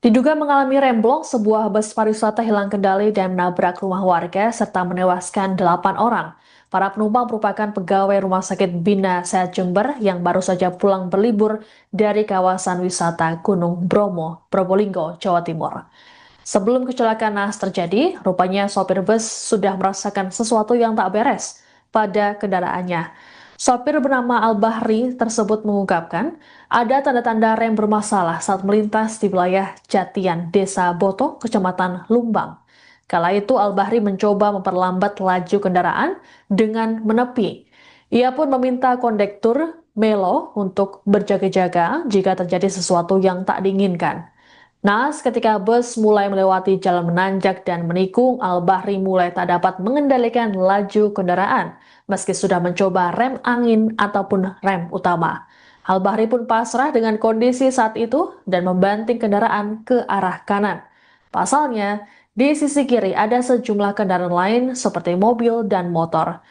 Diduga mengalami remblong, sebuah bus pariwisata hilang kendali dan menabrak rumah warga serta menewaskan 8 orang. Para penumpang merupakan pegawai Rumah Sakit Bina Sehat Jember yang baru saja pulang berlibur dari kawasan wisata Gunung Bromo, Probolinggo, Jawa Timur. Sebelum kecelakaan naas terjadi, rupanya sopir bus sudah merasakan sesuatu yang tak beres pada kendaraannya. Sopir bernama Al-Bahri tersebut mengungkapkan ada tanda-tanda rem bermasalah saat melintas di wilayah Jatian, Desa Boto, Kecamatan Lumbang. Kala itu Al-Bahri mencoba memperlambat laju kendaraan dengan menepi. Ia pun meminta kondektur Melo untuk berjaga-jaga jika terjadi sesuatu yang tak diinginkan. Naas ketika bus mulai melewati jalan menanjak dan menikung, Al-Bahri mulai tak dapat mengendalikan laju kendaraan meski sudah mencoba rem angin ataupun rem utama. Al-Bahri pun pasrah dengan kondisi saat itu dan membanting kendaraan ke arah kanan. Pasalnya, di sisi kiri ada sejumlah kendaraan lain seperti mobil dan motor.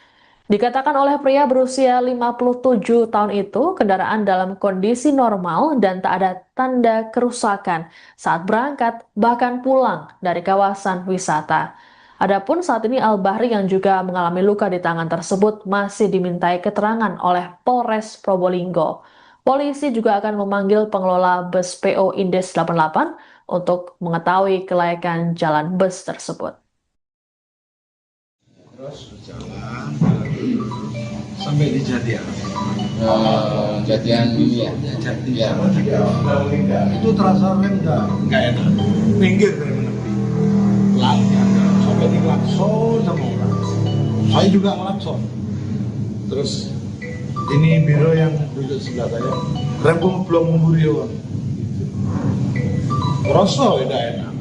Dikatakan oleh pria berusia 57 tahun itu, kendaraan dalam kondisi normal dan tak ada tanda kerusakan saat berangkat bahkan pulang dari kawasan wisata. Adapun saat ini Al-Bahri yang juga mengalami luka di tangan tersebut masih dimintai keterangan oleh Polres Probolinggo. Polisi juga akan memanggil pengelola bus PO Indes 88 untuk mengetahui kelayakan jalan bus tersebut. Terus berjalan sampai di Jatian. Jatian ini ya. Jatian. Itu terasa rem nggak enak. Minggir dari menepi. Pelan sampai di klakson sama orang. Saya juga ngelakson. Terus ini biro yang duduk sebelah saya, rempung belum memburion. Rosok udah enak.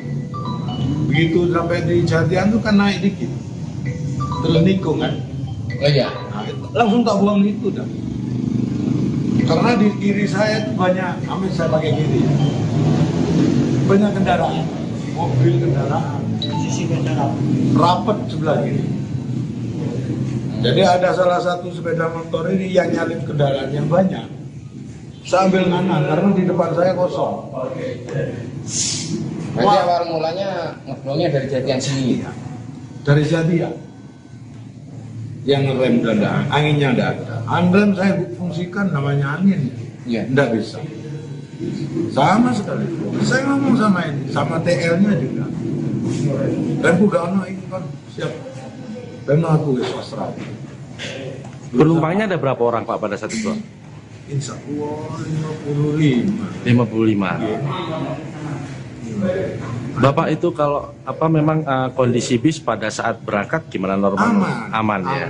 Begitu sampai di Jatian tuh kan naik dikit, terus nikung kan. Oh iya. Nah, langsung tak buang itu dah. Karena di kiri saya itu banyak, amin saya pakai kiri, banyak kendaraan, mobil kendaraan, sisi kendaraan, rapat sebelah kiri. Jadi ada salah satu sepeda motor ini yang nyalip kendaraan yang banyak. Saya ambil kanan karena di depan saya kosong. Berarti awal mulanya ngeblongnya dari Jatian sini. Dari Jatian. Yang ngerem dada, anginnya tidak ada. Anrem saya fungsikan namanya angin. Iya. Tidak bisa. Sama sekali. Saya ngomong sama ini, sama TL-nya juga. Dan Bugano ini kan siap. Dan aku swasta. Penumpangnya ada berapa orang Pak pada saat itu? Insya Allah 55. 55. Bapak itu kalau memang kondisi bis pada saat berangkat gimana normal? Aman ya.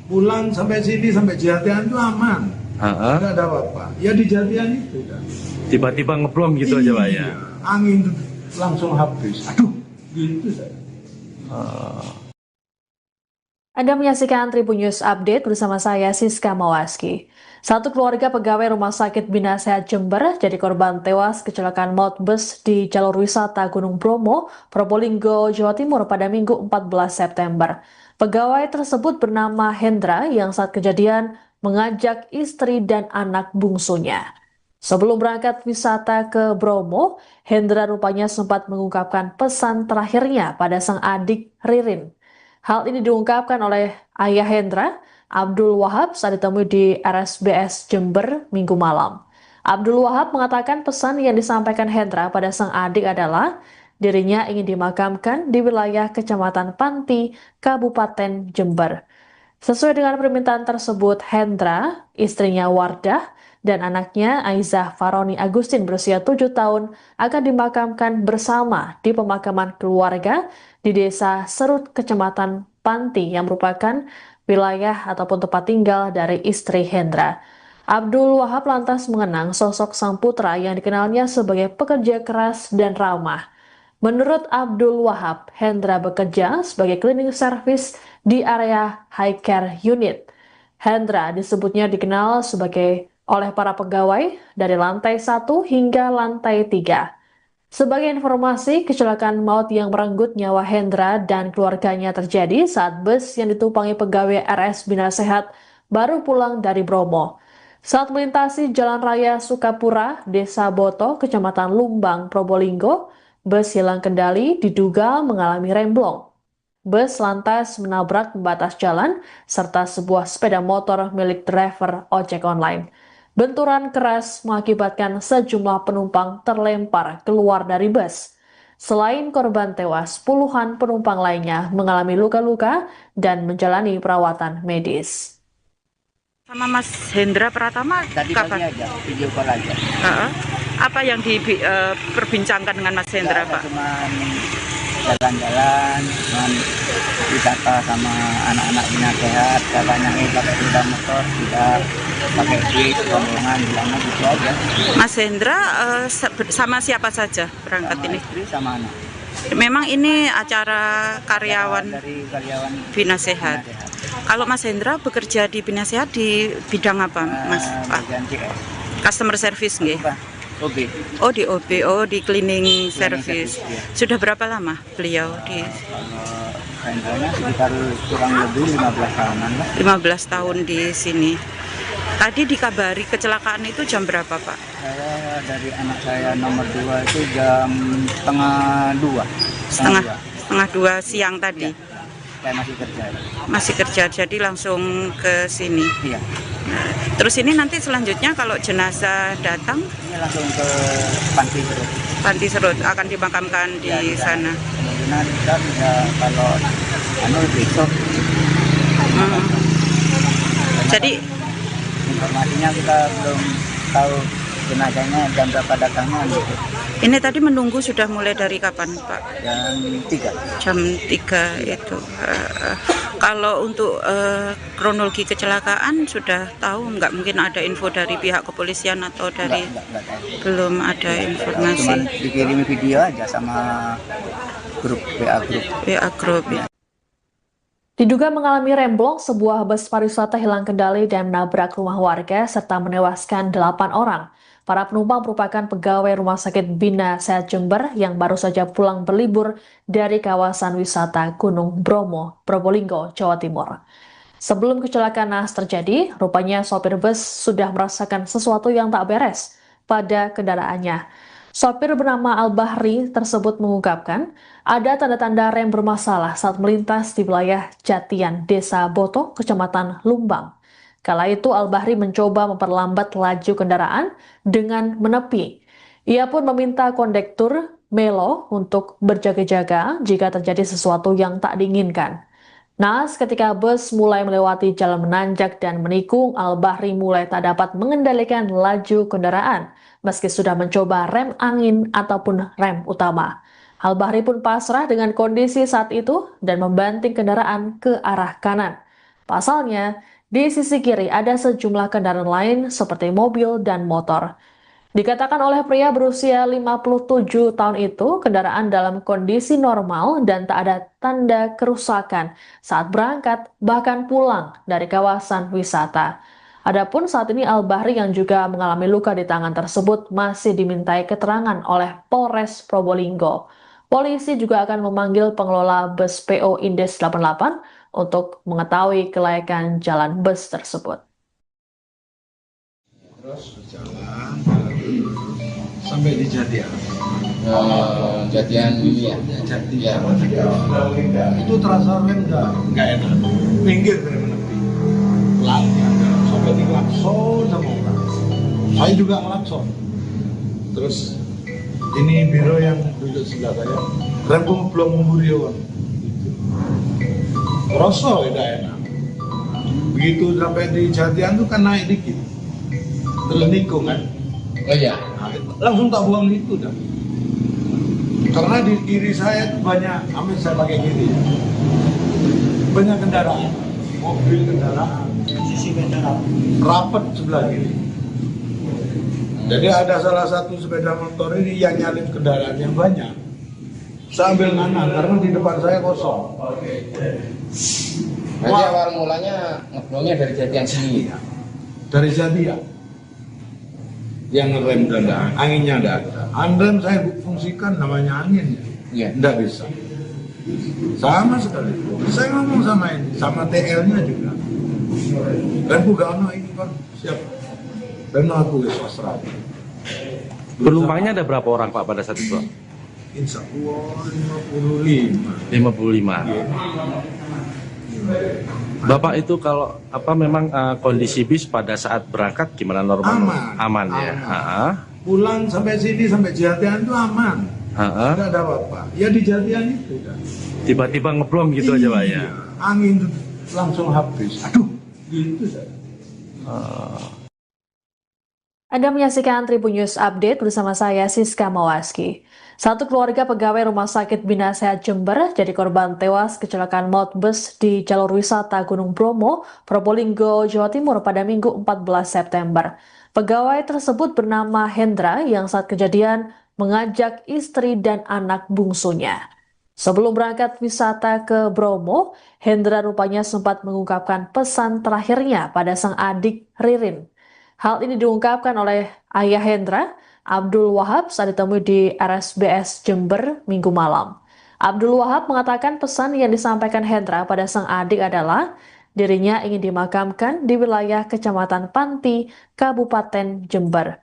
Pulang sampai sini sampai Jatian itu aman. Tidak ada apa-apa. Ya di Jatian itu kan. Tiba-tiba ngeblong gitu aja Pak ya. Angin langsung habis. Aduh, gitu saya. Anda menyaksikan Tribun News Update bersama saya Siska Mawaski. Satu keluarga pegawai Rumah Sakit Bina Sehat Jember jadi korban tewas kecelakaan maut bus di jalur wisata Gunung Bromo, Probolinggo, Jawa Timur pada Minggu 14 September. Pegawai tersebut bernama Hendra yang saat kejadian mengajak istri dan anak bungsunya. Sebelum berangkat wisata ke Bromo, Hendra rupanya sempat mengungkapkan pesan terakhirnya pada sang adik Ririn. Hal ini diungkapkan oleh ayah Hendra, Abdul Wahab, saat ditemui di RSBS Jember Minggu malam. Abdul Wahab mengatakan pesan yang disampaikan Hendra pada sang adik adalah dirinya ingin dimakamkan di wilayah Kecamatan Panti, Kabupaten Jember. Sesuai dengan permintaan tersebut, Hendra, istrinya Wardah, dan anaknya Aizah Faroni Agustin berusia 7 tahun akan dimakamkan bersama di pemakaman keluarga di Desa Serut, Kecamatan Panti yang merupakan wilayah ataupun tempat tinggal dari istri Hendra. Abdul Wahab lantas mengenang sosok sang putra yang dikenalnya sebagai pekerja keras dan ramah. Menurut Abdul Wahab, Hendra bekerja sebagai cleaning service di area high care unit. Hendra disebutnya dikenal oleh para pegawai dari lantai 1 hingga lantai 3. Sebagai informasi, kecelakaan maut yang merenggut nyawa Hendra dan keluarganya terjadi saat bus yang ditumpangi pegawai RS Bina Sehat baru pulang dari Bromo. Saat melintasi Jalan Raya Sukapura, Desa Boto, Kecamatan Lumbang, Probolinggo, bus hilang kendali diduga mengalami remblong. Bus lantas menabrak pembatas jalan serta sebuah sepeda motor milik driver ojek online. Benturan keras mengakibatkan sejumlah penumpang terlempar keluar dari bus. Selain korban tewas, puluhan penumpang lainnya mengalami luka-luka dan menjalani perawatan medis. Sama Mas Hendra Pratama Tadi pagi aja, video call aja. Apa yang diperbincangkan dengan Mas Hendra, Pak? Cuman jalan-jalan, cuman wisata sama anak-anak Bina Sehat, katanya pakai sepeda motor, tidak pakai bis, rombongan, bilangnya gitu aja. Mas Hendra sama siapa saja berangkat Sama ini? istri sama anak. Memang ini acara karyawan Dari karyawan Bina Sehat. Bina Sehat. Kalau Mas Hendra bekerja di Bina Sehat di bidang apa, Mas? Pak? Bagian CS. Customer service nggih? Bukan, OB. Oh di OB, di cleaning service. service, iya. Sudah berapa lama beliau di Kalau rentalnya sekitar kurang lebih 15 tahunan lah. 15 tahun di sini. Tadi dikabari kecelakaan itu jam berapa, Pak? Saya dari anak saya nomor 2 itu jam setengah 2. Setengah dua siang tadi. Saya masih kerja. Masih kerja, jadi langsung ke sini. Iya. Terus ini nanti selanjutnya kalau jenazah datang, Ini langsung ke Panti Serut. Panti Serut akan dimakamkan di Ya, sana. Kemungkinan kita bisa kalau besok. Jadi Informasinya kita belum tahu jenazahnya jam berapa datangnya gitu. Ini tadi menunggu sudah mulai dari kapan, Pak? Jam 3. Jam 3 itu. Kalau untuk kronologi kecelakaan sudah tahu nggak, mungkin ada info dari pihak kepolisian atau dari Enggak tahu. belum ada Cuman informasi dikirim video aja sama grup WA grup. WA Group ya. Diduga mengalami remblong, sebuah bus pariwisata hilang kendali dan menabrak rumah warga serta menewaskan 8 orang. Para penumpang merupakan pegawai Rumah Sakit Bina Sehat Jember yang baru saja pulang berlibur dari kawasan wisata Gunung Bromo, Probolinggo, Jawa Timur. Sebelum kecelakaan naas terjadi, rupanya sopir bus sudah merasakan sesuatu yang tak beres pada kendaraannya. Sopir bernama Al-Bahri tersebut mengungkapkan ada tanda-tanda rem bermasalah saat melintas di wilayah Jatian, Desa Boto, Kecamatan Lumbang. Kala itu Al-Bahri mencoba memperlambat laju kendaraan dengan menepi. Ia pun meminta kondektur Melo untuk berjaga-jaga jika terjadi sesuatu yang tak diinginkan. Naas ketika bus mulai melewati jalan menanjak dan menikung, Al-Bahri mulai tak dapat mengendalikan laju kendaraan, meski sudah mencoba rem angin ataupun rem utama. Al-Bahri pun pasrah dengan kondisi saat itu dan membanting kendaraan ke arah kanan. Pasalnya, di sisi kiri ada sejumlah kendaraan lain seperti mobil dan motor. Dikatakan oleh pria berusia 57 tahun itu, kendaraan dalam kondisi normal dan tak ada tanda kerusakan saat berangkat bahkan pulang dari kawasan wisata. Adapun saat ini Al-Bahri yang juga mengalami luka di tangan tersebut masih dimintai keterangan oleh Polres Probolinggo. Polisi juga akan memanggil pengelola bus PO Indes 88 untuk mengetahui kelayakan jalan bus tersebut. Terus berjalan sampai di Jatian. Jatian ini ya. Jatian. Itu terasa rem nggak enak. Pinggir rem menepi. Pelan sampai di klakson sama orang. Saya juga klakson. Terus ini biro yang duduk sebelah saya. Rem belum memburion. Rasa tidak enak. Begitu sampai di Jatian tuh kan naik dikit. Terus nikung kan. Oh iya. Nah, langsung tak buang itu dah. Karena di kiri saya banyak, amin saya pakai kiri. Banyak kendaraan, mobil kendaraan, sisi kendaraan, rapat sebelah kiri. Jadi ada salah satu sepeda motor ini yang nyalip kendaraan yang banyak. Sambil nganan karena di depan saya kosong. Berarti awal mulanya ngeblongnya dari Jatian sini. Dari Jatian. Yang ngerem dan anginnya tidak ada. Rem saya fungsikan namanya angin, Iya. tidak bisa. Sama sekali. Saya ngomong sama ini, sama TL-nya juga. Dan Bugano ini kan siap. Dan aku swasta. Penumpangnya ada berapa orang Pak pada saat itu? Insya Allah 55. 55. Bapak itu kalau memang kondisi bis pada saat berangkat gimana, normal? Aman ya. Pulang sampai sini sampai Jatian itu aman. Tidak ada apa-apa. Ya di Jatian itu kan. Tiba-tiba ngeblong gitu aja Pak ya. Angin langsung habis. Aduh, gitu saja. Anda menyaksikan Tribun News Update bersama saya Siska Mawaski. Satu keluarga pegawai Rumah Sakit Bina Sehat Jember jadi korban tewas kecelakaan maut bus di jalur wisata Gunung Bromo, Probolinggo, Jawa Timur pada Minggu 14 September. Pegawai tersebut bernama Hendra yang saat kejadian mengajak istri dan anak bungsunya. Sebelum berangkat wisata ke Bromo, Hendra rupanya sempat mengungkapkan pesan terakhirnya pada sang adik Ririn. Hal ini diungkapkan oleh ayah Hendra, Abdul Wahab, saat ditemui di RSBS Jember Minggu malam. Abdul Wahab mengatakan pesan yang disampaikan Hendra pada sang adik adalah dirinya ingin dimakamkan di wilayah Kecamatan Panti, Kabupaten Jember.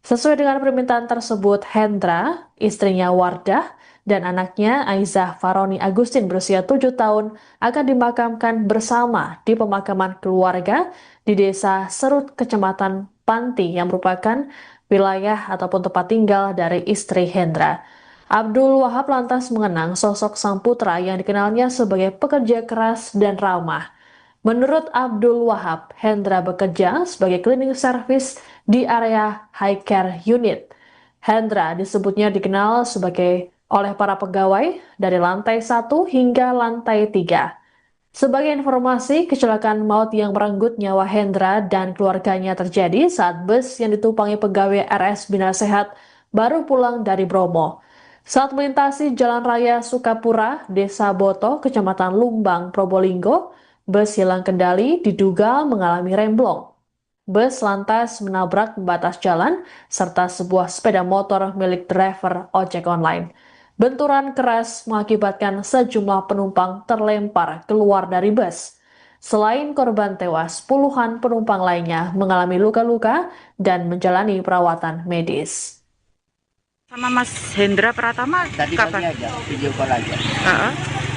Sesuai dengan permintaan tersebut, Hendra, istrinya Wardah, dan anaknya Aizah Faroni Agustin berusia 7 tahun akan dimakamkan bersama di pemakaman keluarga di Desa Serut, Kecamatan Panti yang merupakan wilayah ataupun tempat tinggal dari istri Hendra. Abdul Wahab lantas mengenang sosok sang putra yang dikenalnya sebagai pekerja keras dan ramah. Menurut Abdul Wahab, Hendra bekerja sebagai cleaning service di area high care unit. Hendra disebutnya dikenal oleh para pegawai dari lantai 1 hingga lantai 3. Sebagai informasi, kecelakaan maut yang merenggut nyawa Hendra dan keluarganya terjadi saat bus yang ditumpangi pegawai RS Bina Sehat baru pulang dari Bromo. Saat melintasi Jalan Raya Sukapura, Desa Boto, Kecamatan Lumbang, Probolinggo, bus hilang kendali diduga mengalami remblong. Bus lantas menabrak pembatas jalan serta sebuah sepeda motor milik driver ojek online. Benturan keras mengakibatkan sejumlah penumpang terlempar keluar dari bus. Selain korban tewas, puluhan penumpang lainnya mengalami luka-luka dan menjalani perawatan medis. Sama Mas Hendra Pratama Tadi pagi kapan? aja, video call aja.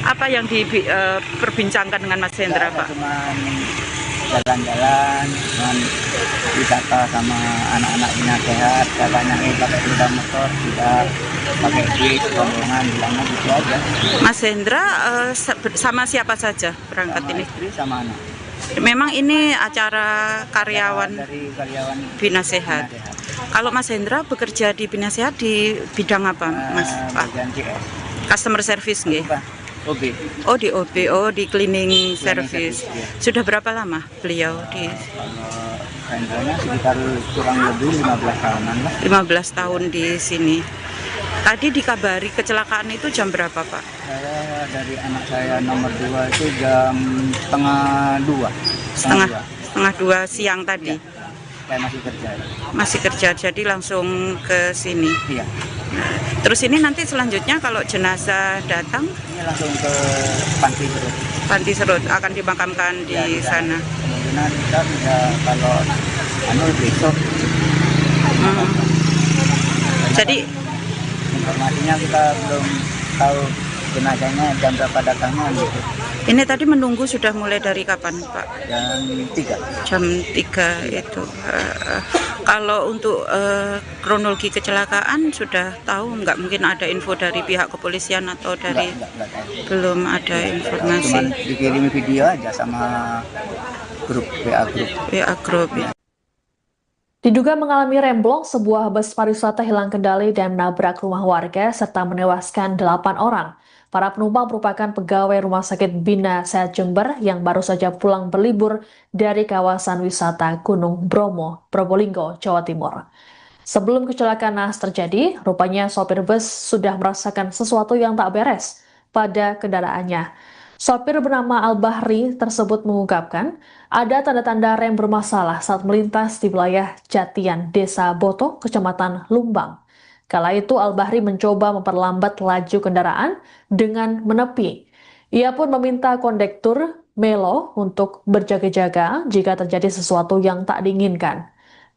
Apa yang diperbincangkan dengan Mas Hendra, Nggak ada, Pak? cuman jalan-jalan, cuman wisata sama anak-anak Bina Sehat, katanya pakai sepeda motor, tidak pakai duit, rombongan, bilangnya gitu aja. Mas Hendra sama siapa saja berangkat Sama ini? istri sama anak. Memang ini acara karyawan Dari karyawan Bina Sehat. Bina Sehat. Kalau Mas Hendra bekerja di Bina Sehat di bidang apa, Mas? Pak? Bagian CS. Customer service nggih? Bukan, OB. Oh, di OB, di cleaning service. service, ya. Sudah berapa lama beliau di Kalau Hendranya sekitar kurang lebih 15 tahunan lah. 15 tahun di sini? Tadi dikabari kecelakaan itu jam berapa, Pak? Saya dari anak saya nomor 2 itu jam setengah 2. Setengah dua siang tadi. Saya masih kerja. Masih kerja, jadi langsung ke sini. Iya. Terus ini nanti selanjutnya kalau jenazah datang, Ini langsung ke Panti Serut. Panti Serut akan dimakamkan di Ya, sana. Kemungkinan kita bisa kalau besok. Jadi Informasinya kita belum tahu jenazahnya jam berapa datangnya gitu. ini tadi menunggu sudah mulai dari kapan, Pak? Jam 3. Jam 3 itu. Kalau untuk kronologi kecelakaan sudah tahu nggak? Mungkin ada info dari pihak kepolisian atau dari Enggak tahu. belum ada Cuman informasi. dikirimi video aja sama grup WA grup. WA Group. Diduga mengalami remblong, sebuah bus pariwisata hilang kendali dan menabrak rumah warga serta menewaskan 8 orang. Para penumpang merupakan pegawai Rumah Sakit Bina Sehat Jember yang baru saja pulang berlibur dari kawasan wisata Gunung Bromo, Probolinggo, Jawa Timur. Sebelum kecelakaan naas terjadi, rupanya sopir bus sudah merasakan sesuatu yang tak beres pada kendaraannya. Sopir bernama Al-Bahri tersebut mengungkapkan ada tanda-tanda rem bermasalah saat melintas di wilayah Jatian, Desa Boto, Kecamatan Lumbang. Kala itu Al-Bahri mencoba memperlambat laju kendaraan dengan menepi. Ia pun meminta kondektur Melo untuk berjaga-jaga jika terjadi sesuatu yang tak diinginkan.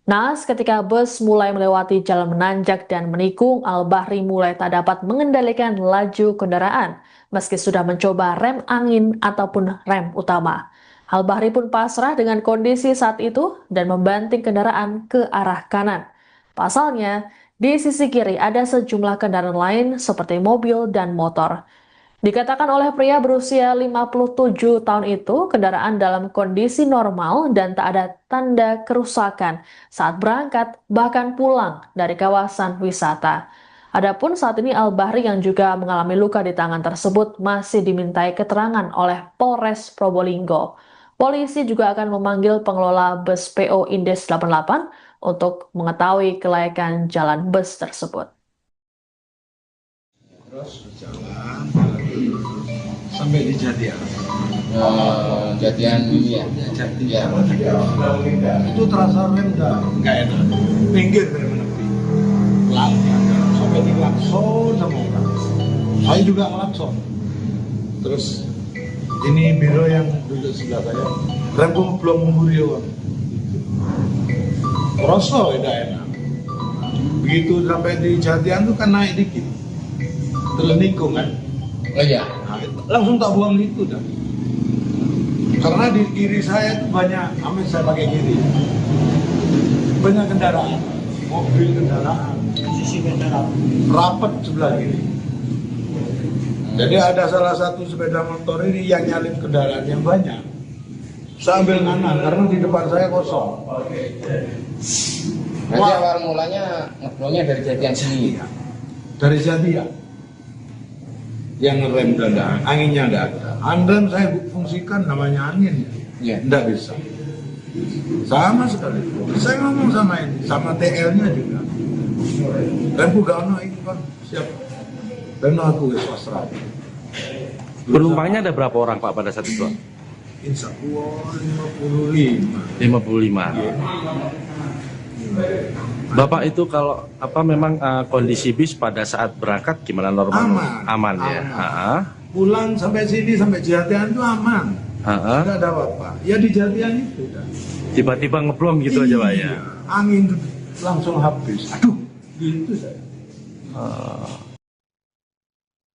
Naas ketika bus mulai melewati jalan menanjak dan menikung, Al-Bahri mulai tak dapat mengendalikan laju kendaraan meski sudah mencoba rem angin ataupun rem utama. Al-Bahri pun pasrah dengan kondisi saat itu dan membanting kendaraan ke arah kanan. Pasalnya, di sisi kiri ada sejumlah kendaraan lain seperti mobil dan motor. Dikatakan oleh pria berusia 57 tahun itu, kendaraan dalam kondisi normal dan tak ada tanda kerusakan saat berangkat bahkan pulang dari kawasan wisata. Adapun saat ini Al-Bahri yang juga mengalami luka di tangan tersebut masih dimintai keterangan oleh Polres Probolinggo. Polisi juga akan memanggil pengelola bus PO Indes 88 untuk mengetahui kelayakan jalan bus tersebut. Terus berjalan sampai di Jatian. Jatian ini ya. Jatian. Ya. Itu terasa rem nggak enak. Pinggir rem menepi. Sampai di klakson sama orang. Saya juga klakson. Terus ini biro yang duduk sebelah saya. Remku belum memburi orang. Rasa tidak enak. Begitu sampai di Jatian tuh kan naik dikit. Terus nikung kan. Oh iya. Nah, langsung tak buang itu dah. Karena di kiri saya itu banyak, amin saya pakai kiri. Banyak kendaraan, mobil kendaraan, sisi kendaraan, rapat sebelah kiri. Jadi ada salah satu sepeda motor ini yang nyalip kendaraan yang banyak. Saya ambil kanan karena di depan saya kosong. Nanti awal mulanya ngeblongnya dari jatian sini. Dari Jatian. Yang ngerem dan anginnya enggak ada. Andrem saya fungsikan namanya angin. Iya. Enggak bisa. Sama sekali. Saya ngomong sama ini, sama TL-nya juga. Dan Bugano itu kan siap. Dan aku swasta. Penumpangnya ada berapa orang Pak pada saat itu? Insya Allah 55. 55. Bapak itu kalau memang kondisi bis pada saat berangkat gimana normal? Aman. Ya. Pulang sampai sini sampai Jatian itu aman. Tidak ada apa-apa. Ya di Jatian itu. Tiba-tiba ngeblong gitu aja Pak ya. Angin itu langsung habis. Aduh, gitu saya.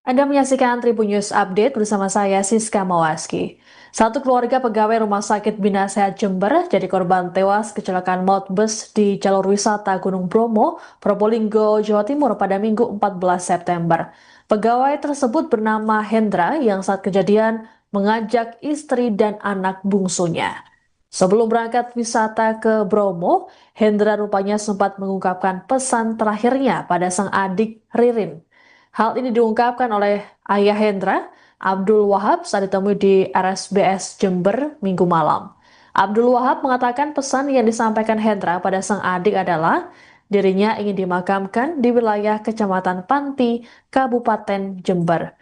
Anda menyaksikan Tribun News Update bersama saya Siska Mawaski. Satu keluarga pegawai Rumah Sakit Bina Sehat Jember jadi korban tewas kecelakaan maut bus di jalur wisata Gunung Bromo, Probolinggo, Jawa Timur pada Minggu 14 September. Pegawai tersebut bernama Hendra yang saat kejadian mengajak istri dan anak bungsunya. Sebelum berangkat wisata ke Bromo, Hendra rupanya sempat mengungkapkan pesan terakhirnya pada sang adik Ririn. Hal ini diungkapkan oleh ayah Hendra, Abdul Wahab, saat ditemui di RSBS Jember Minggu malam. Abdul Wahab mengatakan pesan yang disampaikan Hendra pada sang adik adalah dirinya ingin dimakamkan di wilayah Kecamatan Panti, Kabupaten Jember.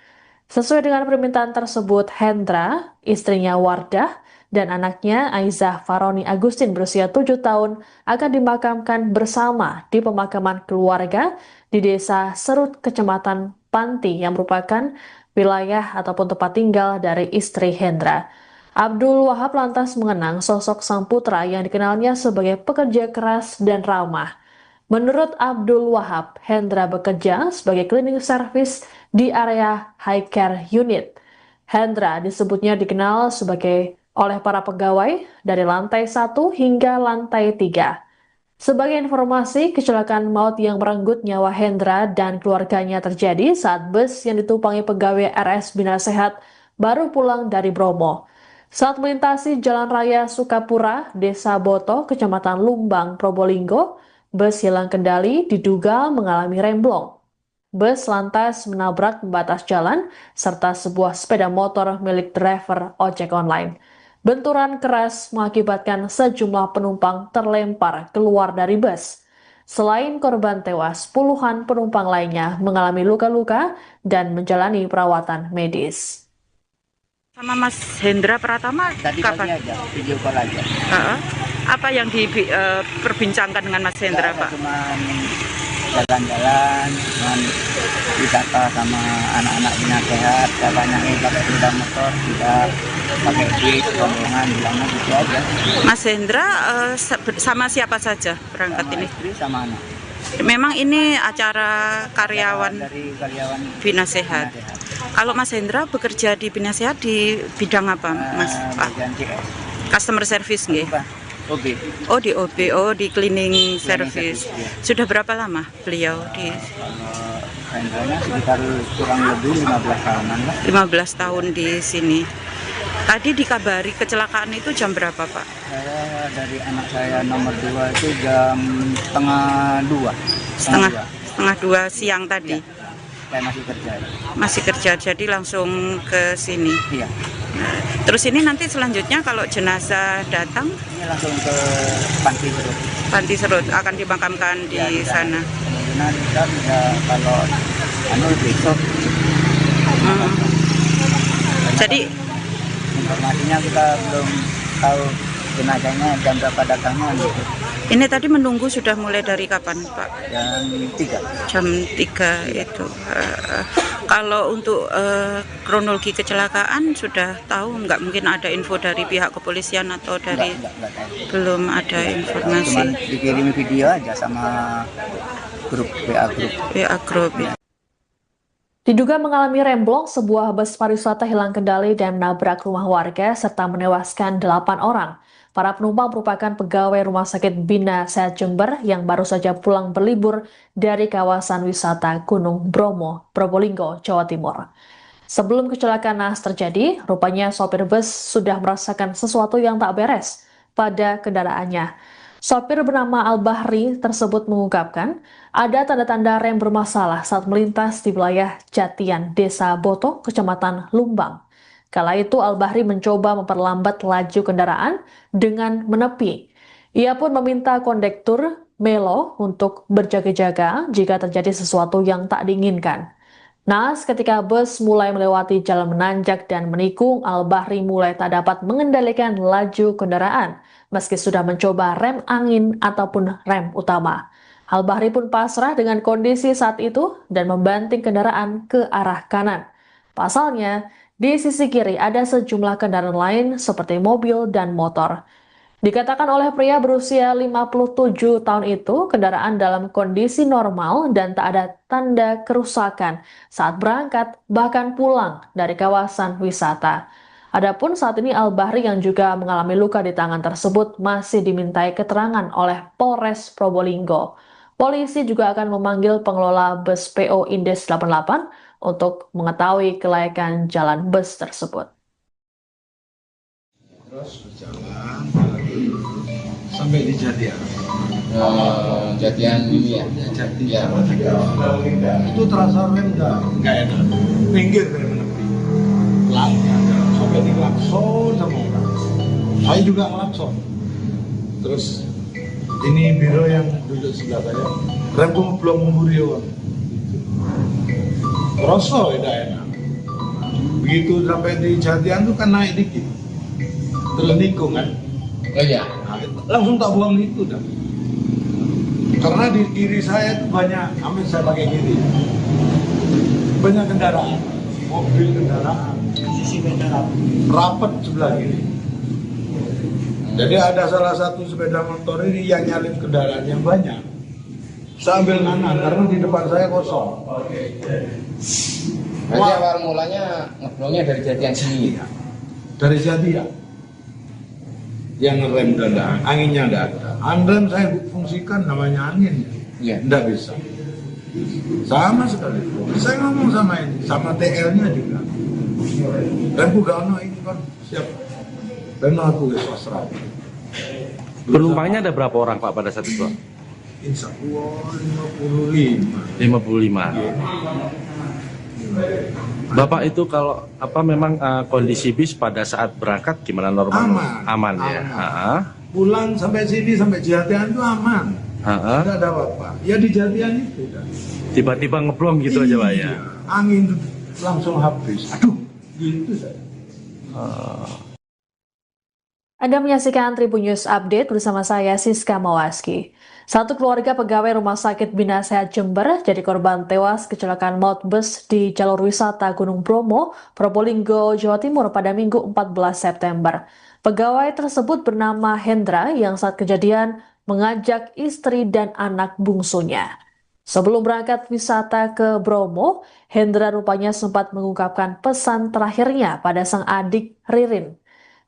Sesuai dengan permintaan tersebut, Hendra, istrinya Wardah, dan anaknya Aizah Faroni Agustin berusia 7 tahun akan dimakamkan bersama di pemakaman keluarga di Desa Serut, Kecamatan Panti yang merupakan wilayah ataupun tempat tinggal dari istri Hendra. Abdul Wahab lantas mengenang sosok sang putra yang dikenalnya sebagai pekerja keras dan ramah. Menurut Abdul Wahab, Hendra bekerja sebagai cleaning service di area high care unit. Hendra disebutnya dikenal oleh para pegawai dari lantai 1 hingga lantai 3. Sebagai informasi, kecelakaan maut yang merenggut nyawa Hendra dan keluarganya terjadi saat bus yang ditumpangi pegawai RS Bina Sehat baru pulang dari Bromo. Saat melintasi Jalan Raya Sukapura, Desa Boto, Kecamatan Lumbang, Probolinggo, bus hilang kendali diduga mengalami remblong. Bus lantas menabrak pembatas jalan serta sebuah sepeda motor milik driver ojek online. Benturan keras mengakibatkan sejumlah penumpang terlempar keluar dari bus. Selain korban tewas, puluhan penumpang lainnya mengalami luka-luka dan menjalani perawatan medis. Sama Mas Hendra Pratama Tadi pagi aja, video call aja. Apa yang diperbincangkan dengan Mas Hendra, Pak? Cuman jalan-jalan, cuman wisata sama anak-anak Bina Sehat, katanya pakai sepeda motor, tidak pakai duit, rombongan, bilangnya gitu aja. Mas Hendra sama siapa saja berangkat Sama ini? istri sama anak. Memang ini acara karyawan Dari karyawan Bina Sehat. Bina Sehat. Kalau Mas Hendra bekerja di Bina Sehat di bidang apa, Mas? Pak? Bagian CS. Customer service nggih? Bukan, OB. Oh, di OB, di cleaning service. service, ya. Sudah berapa lama beliau di Kalau Hendranya sekitar kurang lebih 15 tahunan lah. 15 tahun di sini. Tadi dikabari kecelakaan itu jam berapa, Pak? Saya dari anak saya nomor 2 itu jam setengah 2. Setengah dua siang tadi. Saya masih kerja. Masih kerja, jadi langsung ke sini. Iya. Nah, terus ini nanti selanjutnya kalau jenazah datang, Ini langsung ke Panti Serut. Panti Serut akan dimakamkan di Ya, sana. Kemungkinan kan ya kalau besok. Hmm. Jadi Informasinya kita belum tahu jenazahnya jam berapa datangnya gitu. ini tadi menunggu sudah mulai dari kapan, Pak? Jam 3. Jam 3 itu. Kalau untuk kronologi kecelakaan sudah tahu nggak, mungkin ada info dari pihak kepolisian atau dari Enggak tahu. belum ada Cuman informasi dikirim video aja sama grup WA grup. PA Group. Diduga mengalami remblong, sebuah bus pariwisata hilang kendali dan menabrak rumah warga serta menewaskan 8 orang. Para penumpang merupakan pegawai Rumah Sakit Bina Sehat Jember yang baru saja pulang berlibur dari kawasan wisata Gunung Bromo, Probolinggo, Jawa Timur. Sebelum kecelakaan naas terjadi, rupanya sopir bus sudah merasakan sesuatu yang tak beres pada kendaraannya. Sopir bernama Al-Bahri tersebut mengungkapkan ada tanda-tanda rem bermasalah saat melintas di wilayah Jatian, Desa Boto, Kecamatan Lumbang. Kala itu Al-Bahri mencoba memperlambat laju kendaraan dengan menepi. Ia pun meminta kondektur Melo untuk berjaga-jaga jika terjadi sesuatu yang tak diinginkan. Naas ketika bus mulai melewati jalan menanjak dan menikung, Al-Bahri mulai tak dapat mengendalikan laju kendaraan, meski sudah mencoba rem angin ataupun rem utama. Al-Bahri pun pasrah dengan kondisi saat itu dan membanting kendaraan ke arah kanan. Pasalnya, di sisi kiri ada sejumlah kendaraan lain seperti mobil dan motor. Dikatakan oleh pria berusia 57 tahun itu, kendaraan dalam kondisi normal dan tak ada tanda kerusakan saat berangkat bahkan pulang dari kawasan wisata. Adapun saat ini Al-Bahri yang juga mengalami luka di tangan tersebut masih dimintai keterangan oleh Polres Probolinggo. Polisi juga akan memanggil pengelola bus PO Indes 88 untuk mengetahui kelayakan jalan bus tersebut. Terus berjalan sampai di Jatian. Jatian ini ya. Jatian. Itu terasa rem nggak enak. Pinggir kayak menepi. Sampai di klakson sama orang. Saya juga klakson. Terus ini biro yang duduk sebelah saya. Remku belum memburi. Terus tidak enak. Begitu sampai di Jatian tuh kan naik dikit. Terus nikung kan. Oh iya. Langsung tak buang itu dah. Karena di kiri saya itu banyak, saya pakai kiri. Banyak kendaraan, mobil kendaraan, sisi kendaraan rapat sebelah kiri. Jadi ada salah satu sepeda motor ini yang nyalip kendaraan yang banyak. Saya ambil kanan karena di depan saya kosong. Berarti awal mulanya ngeblongnya dari Jatian sini. Dari Jatian. Yang ngerem dada, anginnya tidak ada. Anrem saya fungsikan namanya angin, tidak bisa. Sama sekali. Saya ngomong sama ini, sama TL-nya juga. Remku gak ono ini kan siap. Dan aku swasta. Penumpangnya ada berapa orang Pak pada saat itu? Insya Allah 55. 55. Bapak itu kalau memang kondisi bis pada saat berangkat gimana normal? Aman ya. Pulang sampai sini sampai Jatian itu aman. Tidak ada apa-apa. Ya di Jatian itu. Tiba-tiba ngeblong gitu aja Pak ya. Angin langsung habis. Aduh, gitu saya. Anda menyaksikan Tribun News Update bersama saya Siska Mawaski. Satu keluarga pegawai Rumah Sakit Bina Sehat Jember jadi korban tewas kecelakaan maut bus di jalur wisata Gunung Bromo, Probolinggo, Jawa Timur pada Minggu 14 September. Pegawai tersebut bernama Hendra yang saat kejadian mengajak istri dan anak bungsunya. Sebelum berangkat wisata ke Bromo, Hendra rupanya sempat mengungkapkan pesan terakhirnya pada sang adik Ririn.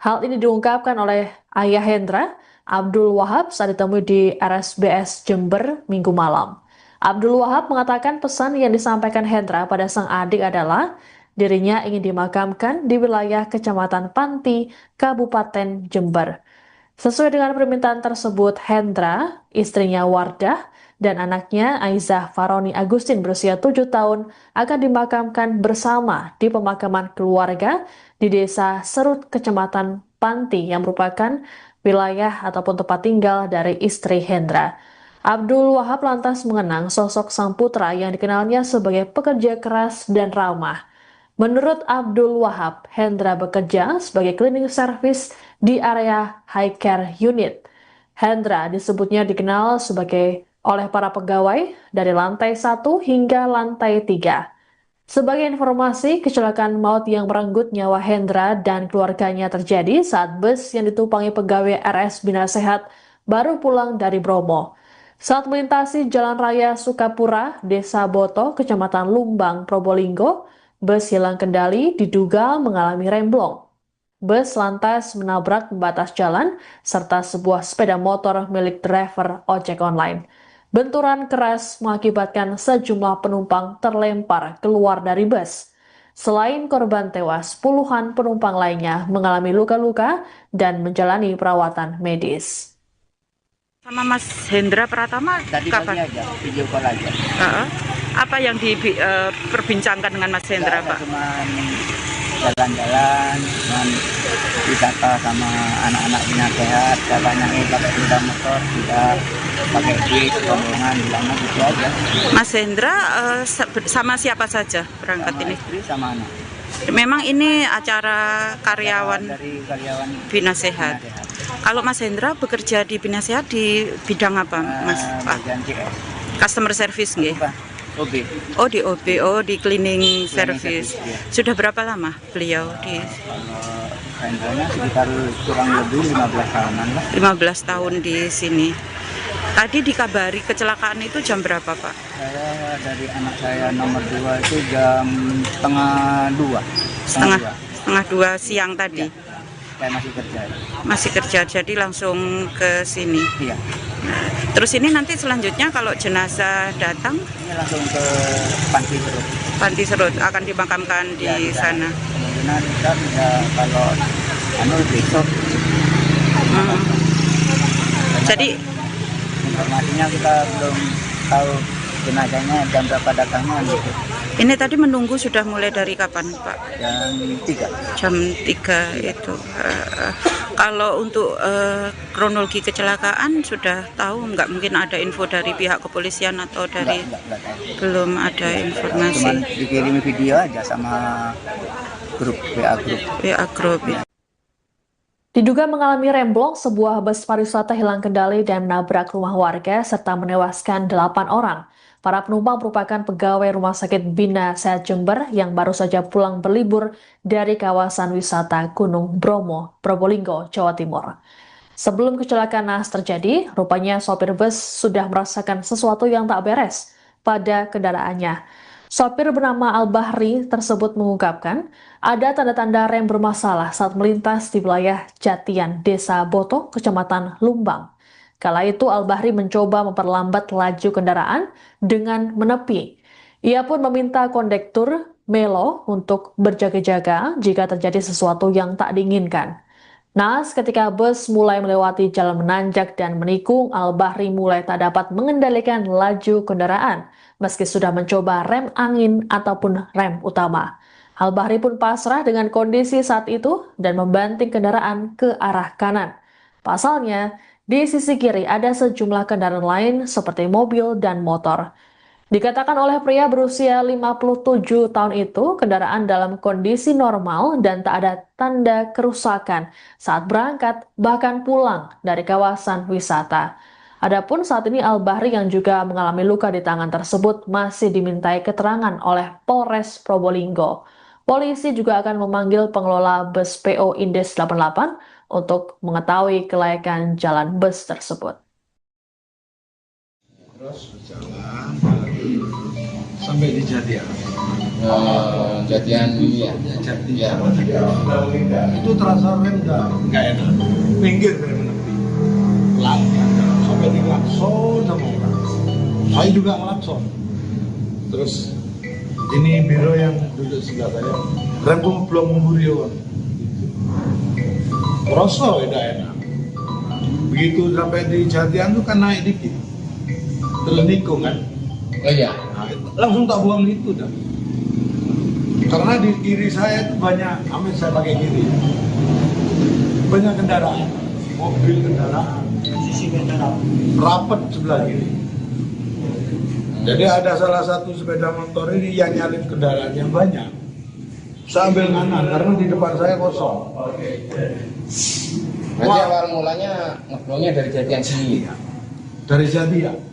Hal ini diungkapkan oleh ayah Hendra, Abdul Wahab, saat ditemui di RSBS Jember Minggu malam. Abdul Wahab mengatakan pesan yang disampaikan Hendra pada sang adik adalah dirinya ingin dimakamkan di wilayah Kecamatan Panti, Kabupaten Jember. Sesuai dengan permintaan tersebut, Hendra, istrinya Wardah, dan anaknya Aizah Faroni Agustin berusia 7 tahun akan dimakamkan bersama di pemakaman keluarga di Desa Serut, Kecamatan Panti yang merupakan wilayah ataupun tempat tinggal dari istri Hendra. Abdul Wahab lantas mengenang sosok sang putra yang dikenalnya sebagai pekerja keras dan ramah. Menurut Abdul Wahab, Hendra bekerja sebagai cleaning service di area high care unit. Hendra disebutnya dikenal oleh para pegawai dari lantai 1 hingga lantai 3. Sebagai informasi, kecelakaan maut yang merenggut nyawa Hendra dan keluarganya terjadi saat bus yang ditumpangi pegawai RS Bina Sehat baru pulang dari Bromo. Saat melintasi Jalan Raya Sukapura, Desa Boto, Kecamatan Lumbang, Probolinggo, bus hilang kendali diduga mengalami remblong. Bus lantas menabrak pembatas jalan serta sebuah sepeda motor milik driver ojek online. Benturan keras mengakibatkan sejumlah penumpang terlempar keluar dari bus. Selain korban tewas, puluhan penumpang lainnya mengalami luka-luka dan menjalani perawatan medis. Sama Mas Hendra Pratama Tadi pagi kapan? aja, video call aja. Apa yang diperbincangkan dengan Mas Hendra, Pak? Cuman jalan-jalan, cuman wisata sama anak-anak binasehat, katanya pakai sepeda motor, tidak pakai duit, rombongan, bilangnya gitu aja. Mas Hendra sama siapa saja berangkat Sama ini? istri sama anak. Memang ini acara karyawan Dari karyawan Bina Sehat. Kalau Mas Hendra bekerja di Bina Sehat di bidang apa, Mas? Pak? bagian CS. Customer service nggih? Apa? OB. Oh di OB, oh di cleaning service. service, iya. Sudah berapa lama beliau di Kalau Hendranya sekitar kurang lebih 15 tahunan lah. 15 tahun di sini? Tadi dikabari kecelakaan itu jam berapa, Pak? Saya dari anak saya nomor 2 itu jam setengah 2. Setengah dua siang tadi. Saya masih kerja. Masih kerja, jadi langsung ke sini. Iya. Terus ini nanti selanjutnya kalau jenazah datang, Ini langsung ke Panti Serut. Panti Serut akan dimakamkan di Ya, sana. Kemungkinan kita bisa kalau besok. Hmm. Jadi Informasinya kita belum tahu jenazahnya jam berapa datangnya gitu. ini tadi menunggu sudah mulai dari kapan, Pak? Jam 3. Jam 3 itu. Kalau untuk kronologi kecelakaan sudah tahu, nggak mungkin ada info dari pihak kepolisian atau dari Enggak tahu. belum ada Cuman informasi dikirim video aja sama grup WA grup. WA Group. Diduga mengalami remblong, sebuah bus pariwisata hilang kendali dan menabrak rumah warga serta menewaskan 8 orang. Para penumpang merupakan pegawai Rumah Sakit Bina Sehat Jember yang baru saja pulang berlibur dari kawasan wisata Gunung Bromo, Probolinggo, Jawa Timur. Sebelum kecelakaan naas terjadi, rupanya sopir bus sudah merasakan sesuatu yang tak beres pada kendaraannya. Sopir bernama Al-Bahri tersebut mengungkapkan ada tanda-tanda rem bermasalah saat melintas di wilayah Jatian, Desa Boto, Kecamatan Lumbang. Kala itu Al-Bahri mencoba memperlambat laju kendaraan dengan menepi. Ia pun meminta kondektur Melo untuk berjaga-jaga jika terjadi sesuatu yang tak diinginkan. Naas ketika bus mulai melewati jalan menanjak dan menikung, Al-Bahri mulai tak dapat mengendalikan laju kendaraan meski sudah mencoba rem angin ataupun rem utama. Al-Bahri pun pasrah dengan kondisi saat itu dan membanting kendaraan ke arah kanan. Pasalnya, di sisi kiri ada sejumlah kendaraan lain seperti mobil dan motor. Dikatakan oleh pria berusia 57 tahun itu, kendaraan dalam kondisi normal dan tak ada tanda kerusakan saat berangkat bahkan pulang dari kawasan wisata. Adapun saat ini Al-Bahri yang juga mengalami luka di tangan tersebut masih dimintai keterangan oleh Polres Probolinggo. Polisi juga akan memanggil pengelola bus PO Indes 88 untuk mengetahui kelayakan jalan bus tersebut. Terus berjalan sampai di Jatian. Jatian ini ya. Jatian. Itu terasa rem nggak enak. Pinggir rem menepi. Pelan sampai di klakson sama orang. Saya juga ngelakson. Terus ini biro yang duduk sebelah saya. Rem belum memburion. Terasa udah enak. Begitu sampai di Jatian tuh kan naik dikit. Terus nikung kan. Oh iya. Nah, langsung tak buang itu dah. Karena di kiri saya itu banyak, amin saya pakai kiri. Banyak kendaraan, mobil kendaraan, sisi kendaraan, rapat sebelah kiri. Jadi ada salah satu sepeda motor ini yang nyalip kendaraan yang banyak. Saya ambil kanan karena di depan saya kosong. Berarti awal mulanya ngeblongnya dari Jatian sini. Dari Jatian.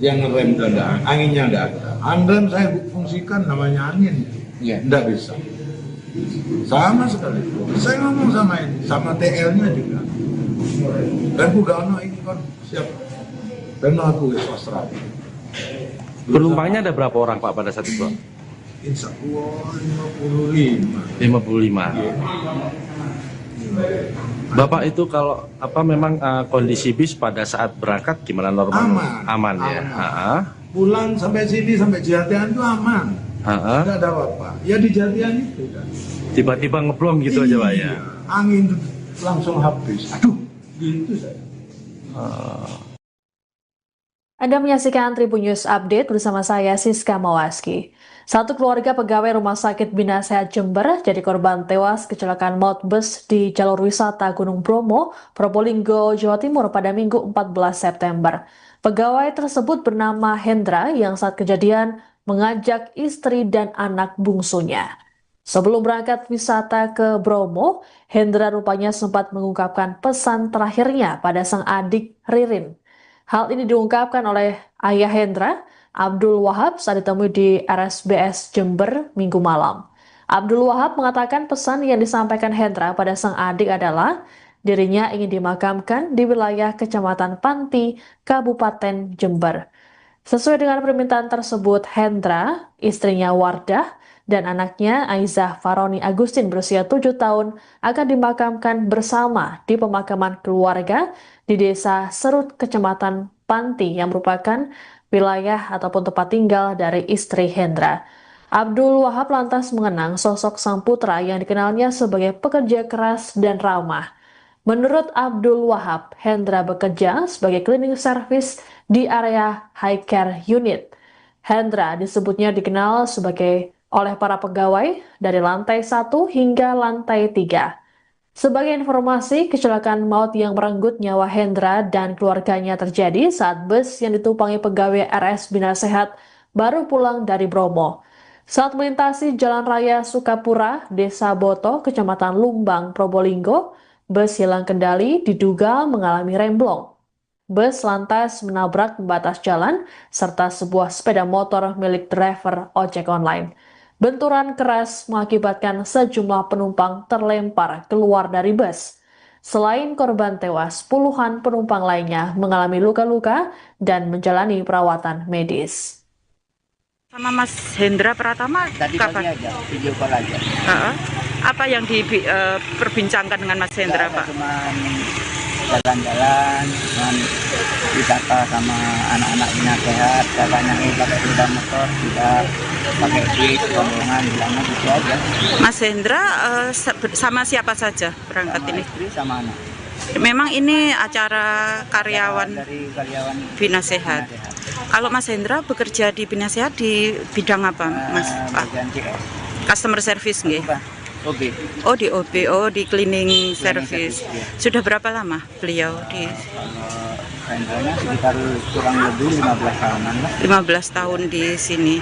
Yang ngerem tidak, anginnya tidak ada. Anrem saya fungsikan namanya angin, Iya. tidak bisa. Sama sekali. Saya ngomong sama ini, sama TL-nya juga. Dan Bugano ini kan siap. Dan aku swasta. Penumpangnya ada berapa orang Pak pada saat itu? Insya Allah 55. 55. Bapak itu kalau memang kondisi bis pada saat berangkat gimana normal? Aman. Aman ya. Pulang sampai sini sampai Jatian itu aman. Ha-ha. Tidak ada apa-apa. Ya di Jatian itu kan. Tiba-tiba ngeblong gitu aja Pak ya. Iya, angin langsung habis. Aduh, gitu saya. Anda menyaksikan Tribun News Update bersama saya Siska Mawaski. Satu keluarga pegawai Rumah Sakit Bina Sehat Jember jadi korban tewas kecelakaan maut bus di jalur wisata Gunung Bromo, Probolinggo, Jawa Timur pada Minggu 14 September. Pegawai tersebut bernama Hendra yang saat kejadian mengajak istri dan anak bungsunya. Sebelum berangkat wisata ke Bromo, Hendra rupanya sempat mengungkapkan pesan terakhirnya pada sang adik Ririn. Hal ini diungkapkan oleh ayah Hendra, Abdul Wahab, saat ditemui di RSBS Jember Minggu malam. Abdul Wahab mengatakan pesan yang disampaikan Hendra pada sang adik adalah dirinya ingin dimakamkan di wilayah Kecamatan Panti, Kabupaten Jember. Sesuai dengan permintaan tersebut, Hendra, istrinya Wardah, dan anaknya Aizah Faroni Agustin berusia 7 tahun akan dimakamkan bersama di pemakaman keluarga di Desa Serut, Kecamatan Panti yang merupakan wilayah ataupun tempat tinggal dari istri Hendra. Abdul Wahab lantas mengenang sosok sang putra yang dikenalnya sebagai pekerja keras dan ramah. Menurut Abdul Wahab, Hendra bekerja sebagai cleaning service di area high care unit. Hendra disebutnya dikenal sebagai oleh para pegawai dari lantai 1 hingga lantai 3. Sebagai informasi, kecelakaan maut yang merenggut nyawa Hendra dan keluarganya terjadi saat bus yang ditumpangi pegawai RS Bina Sehat baru pulang dari Bromo. Saat melintasi Jalan Raya Sukapura, Desa Boto, Kecamatan Lumbang, Probolinggo, bus hilang kendali diduga mengalami remblong. Bus lantas menabrak pembatas jalan serta sebuah sepeda motor milik driver ojek online. Benturan keras mengakibatkan sejumlah penumpang terlempar keluar dari bus. Selain korban tewas, puluhan penumpang lainnya mengalami luka-luka dan menjalani perawatan medis. Sama Mas Hendra Pratama Tadi pagi kapan? aja, video call aja. Apa yang diperbincangkan dengan Mas Hendra, Nggak ada, Pak? cuman jalan-jalan, cuman wisata sama anak-anak Bina Sehat, katanya pakai sepeda motor, tidak pakai duit, rombongan, bilangnya gitu aja. Mas Hendra sama siapa saja berangkat Sama ini? istri sama anak. Memang ini acara karyawan Dari karyawan Bina Sehat. Bina Sehat. Kalau Mas Hendra bekerja di Bina Sehat di bidang apa, Mas? Pak? Bagian CS. Customer service nggih? Bukan, OB. Oh di OB, oh di cleaning service. service, iya. Sudah berapa lama beliau di Kalau rentalnya sekitar kurang lebih 15 tahunan lah. 15 tahun di sini?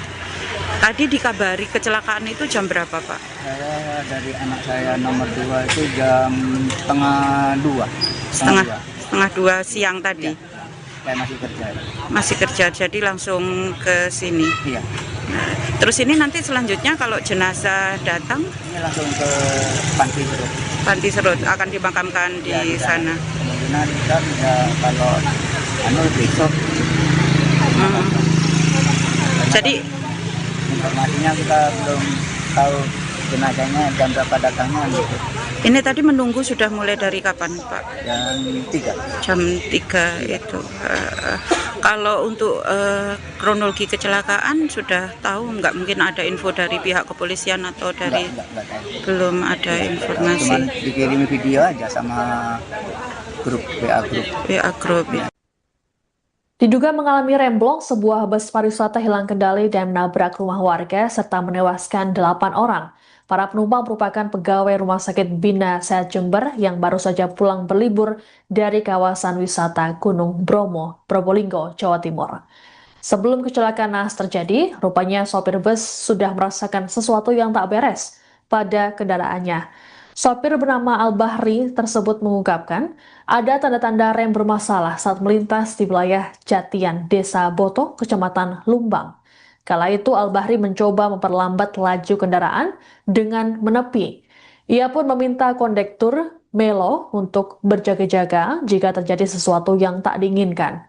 Tadi dikabari kecelakaan itu jam berapa, Pak? Saya dari anak saya nomor 2 itu jam setengah 2. Setengah dua siang tadi. Saya masih kerja. Masih kerja, jadi langsung ke sini. Iya. Nah, terus ini nanti selanjutnya kalau jenazah datang, Ini langsung ke Panti Serut. Panti Serut akan dimakamkan di Ya, sana. Kemungkinan kita bisa kalau besok. Hmm. Jadi Informasinya kita belum tahu jenazahnya jam berapa datangnya gitu. ini tadi menunggu sudah mulai dari kapan, Pak? Jam 3. Jam 3 itu. Kalau untuk kronologi kecelakaan sudah tahu nggak, mungkin ada info dari pihak kepolisian atau dari Enggak tahu. belum ada Cuman informasi dikirimi video aja sama grup WA grup. PA Group. Diduga mengalami remblong, sebuah bus pariwisata hilang kendali dan menabrak rumah warga serta menewaskan 8 orang. Para penumpang merupakan pegawai Rumah Sakit Bina Sehat Jember yang baru saja pulang berlibur dari kawasan wisata Gunung Bromo, Probolinggo, Jawa Timur. Sebelum kecelakaan naas terjadi, rupanya sopir bus sudah merasakan sesuatu yang tak beres pada kendaraannya. Sopir bernama Al-Bahri tersebut mengungkapkan ada tanda-tanda rem bermasalah saat melintas di wilayah Jatian, Desa Boto, Kecamatan Lumbang. Kala itu Al-Bahri mencoba memperlambat laju kendaraan dengan menepi. Ia pun meminta kondektur Melo untuk berjaga-jaga jika terjadi sesuatu yang tak diinginkan.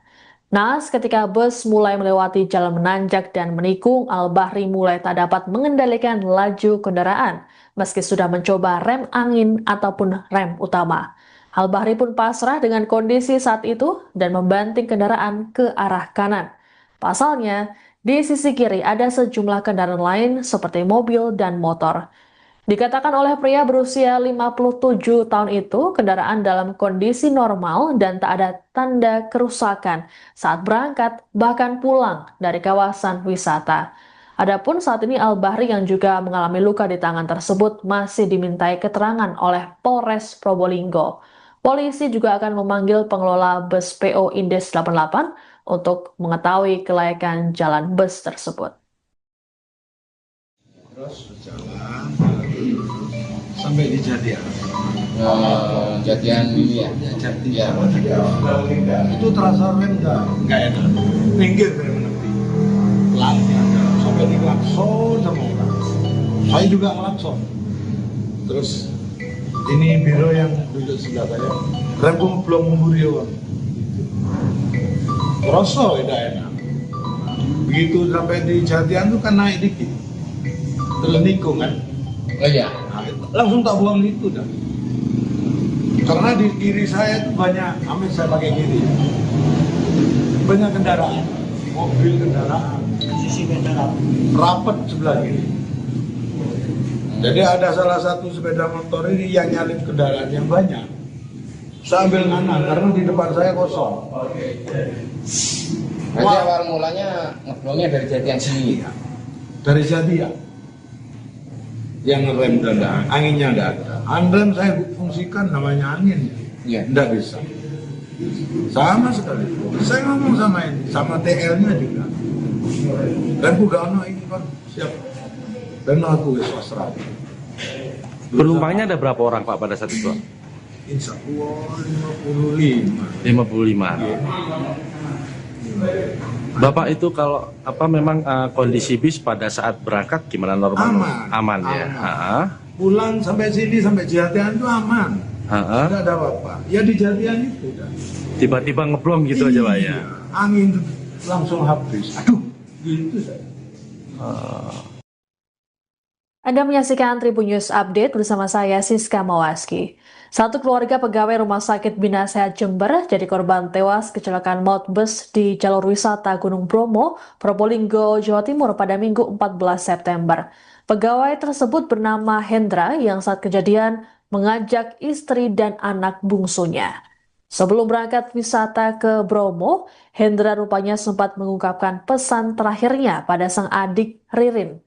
Naas ketika bus mulai melewati jalan menanjak dan menikung, Al-Bahri mulai tak dapat mengendalikan laju kendaraan meski sudah mencoba rem angin ataupun rem utama. Al-Bahri pun pasrah dengan kondisi saat itu dan membanting kendaraan ke arah kanan. Pasalnya, Di sisi kiri ada sejumlah kendaraan lain seperti mobil dan motor. Dikatakan oleh pria berusia 57 tahun itu, kendaraan dalam kondisi normal dan tak ada tanda kerusakan saat berangkat bahkan pulang dari kawasan wisata. Adapun saat ini Al-Bahri yang juga mengalami luka di tangan tersebut masih dimintai keterangan oleh Polres Probolinggo. Polisi juga akan memanggil pengelola bus PO Indes 88 untuk mengetahui kelayakan jalan bus tersebut. Terus berjalan sampai di Jatian. Jatian ini ya. Jatian. Itu terasa rem nggak enak. Minggir dari menepi. Pelannya sampai di klakson sama orang. Saya juga klakson. Terus ini biro yang duduk sebelah saya. Remku belum memburi. Terasa tidak enak. Begitu sampai di Jatian tuh kan naik dikit. Terus nikung kan. Oh iya. Langsung tak buang itu dah. Karena di kiri saya itu banyak, amin saya pakai kiri. Banyak kendaraan, mobil kendaraan, sisi kendaraan, rapat sebelah kiri. Jadi ada salah satu sepeda motor ini yang nyalip kendaraan yang banyak. Saya ambil kanan karena di depan saya kosong. Berarti awal mulanya ngeblongnya dari Jatian sini. Dari Jatian. Yang rem dan anginnya ada. Handrem saya fungsikan namanya angin. Iya. Tidak bisa. Sama sekali. Saya ngomong sama ini, sama TL-nya juga. Dan bukan ini Pak, siap. Dan aku swasta. Penumpangnya ada berapa orang Pak pada saat itu? Insya Allah 55. 55. Bapak itu kalau memang kondisi bis pada saat berangkat gimana normal? Aman ya. Pulang sampai sini sampai Jatian itu aman. Tidak ada apa-apa. Ya di Jatian itu dah. Tiba-tiba ngeblong gitu aja Pak ya. Angin langsung habis. Aduh, gitu saya. Anda menyaksikan Tribun News Update bersama saya Siska Mawaski. Satu keluarga pegawai Rumah Sakit Bina Sehat Jember jadi korban tewas kecelakaan maut bus di jalur wisata Gunung Bromo, Probolinggo, Jawa Timur pada Minggu 14 September. Pegawai tersebut bernama Hendra yang saat kejadian mengajak istri dan anak bungsunya. Sebelum berangkat wisata ke Bromo, Hendra rupanya sempat mengungkapkan pesan terakhirnya pada sang adik Ririn.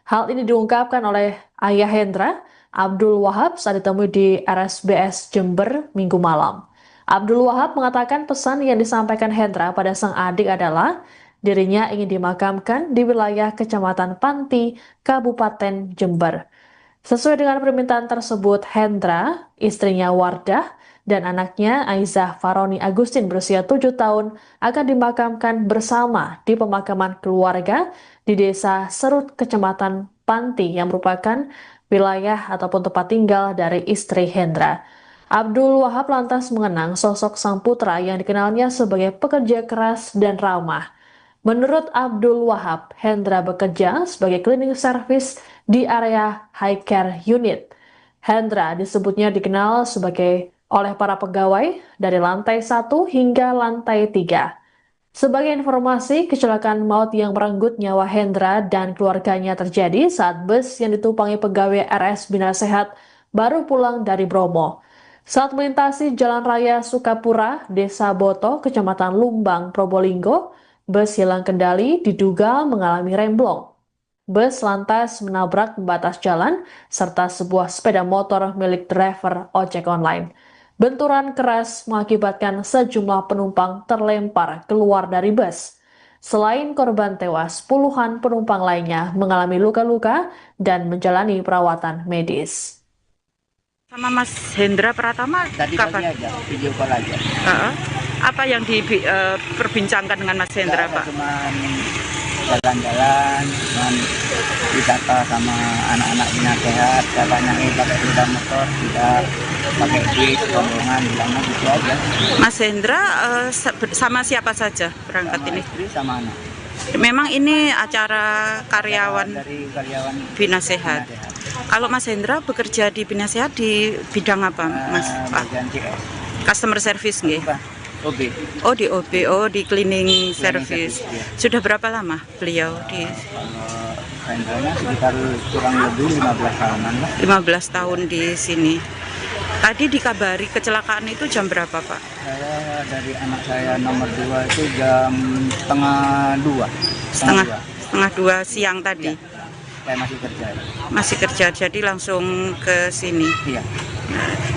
Hal ini diungkapkan oleh ayah Hendra, Abdul Wahab, saat ditemui di RSBS Jember Minggu malam. Abdul Wahab mengatakan pesan yang disampaikan Hendra pada sang adik adalah dirinya ingin dimakamkan di wilayah Kecamatan Panti, Kabupaten Jember. Sesuai dengan permintaan tersebut, Hendra, istrinya Wardah, dan anaknya Aizah Faroni Agustin berusia 7 tahun akan dimakamkan bersama di pemakaman keluarga di Desa Serut, Kecamatan Panti yang merupakan wilayah ataupun tempat tinggal dari istri Hendra. Abdul Wahab lantas mengenang sosok sang putra yang dikenalnya sebagai pekerja keras dan ramah. Menurut Abdul Wahab, Hendra bekerja sebagai cleaning service di area high care unit. Hendra disebutnya dikenal oleh para pegawai dari lantai 1 hingga lantai 3. Sebagai informasi, kecelakaan maut yang merenggut nyawa Hendra dan keluarganya terjadi saat bus yang ditumpangi pegawai RS Bina Sehat baru pulang dari Bromo. Saat melintasi Jalan Raya Sukapura, Desa Boto, Kecamatan Lumbang, Probolinggo, bus hilang kendali diduga mengalami remblong. Bus lantas menabrak pembatas jalan serta sebuah sepeda motor milik driver ojek online. Benturan keras mengakibatkan sejumlah penumpang terlempar keluar dari bus. Selain korban tewas, puluhan penumpang lainnya mengalami luka-luka dan menjalani perawatan medis. Sama Mas Hendra Pratama Tadi kapan? pagi aja, video call aja. Apa yang diperbincangkan dengan Mas Hendra, Pak? Cuman jalan-jalan, cuman wisata sama anak-anak Bina Sehat, katanya pakai sepeda motor, tidak pakai bis, rombongan, bilangnya gitu aja. Mas Hendra sama siapa saja berangkat Sama ini? istri sama anak. Memang ini acara karyawan Dari karyawan Bina Sehat. Kalau Mas Hendra bekerja di Bina Sehat di bidang apa, Mas? Pak? bagian CS. Customer service nggih. Bukan, OB. Oh di OB, oh di cleaning service. service, ya. Sudah berapa lama beliau di Kalau rentalnya sekitar kurang lebih 15 tahunan lah. 15 tahun di sini? Tadi dikabari kecelakaan itu jam berapa, Pak? Saya dari anak saya nomor 2 itu jam setengah 2. Setengah dua siang tadi. Ya. Saya masih kerja. Masih kerja, jadi langsung ke sini. Iya.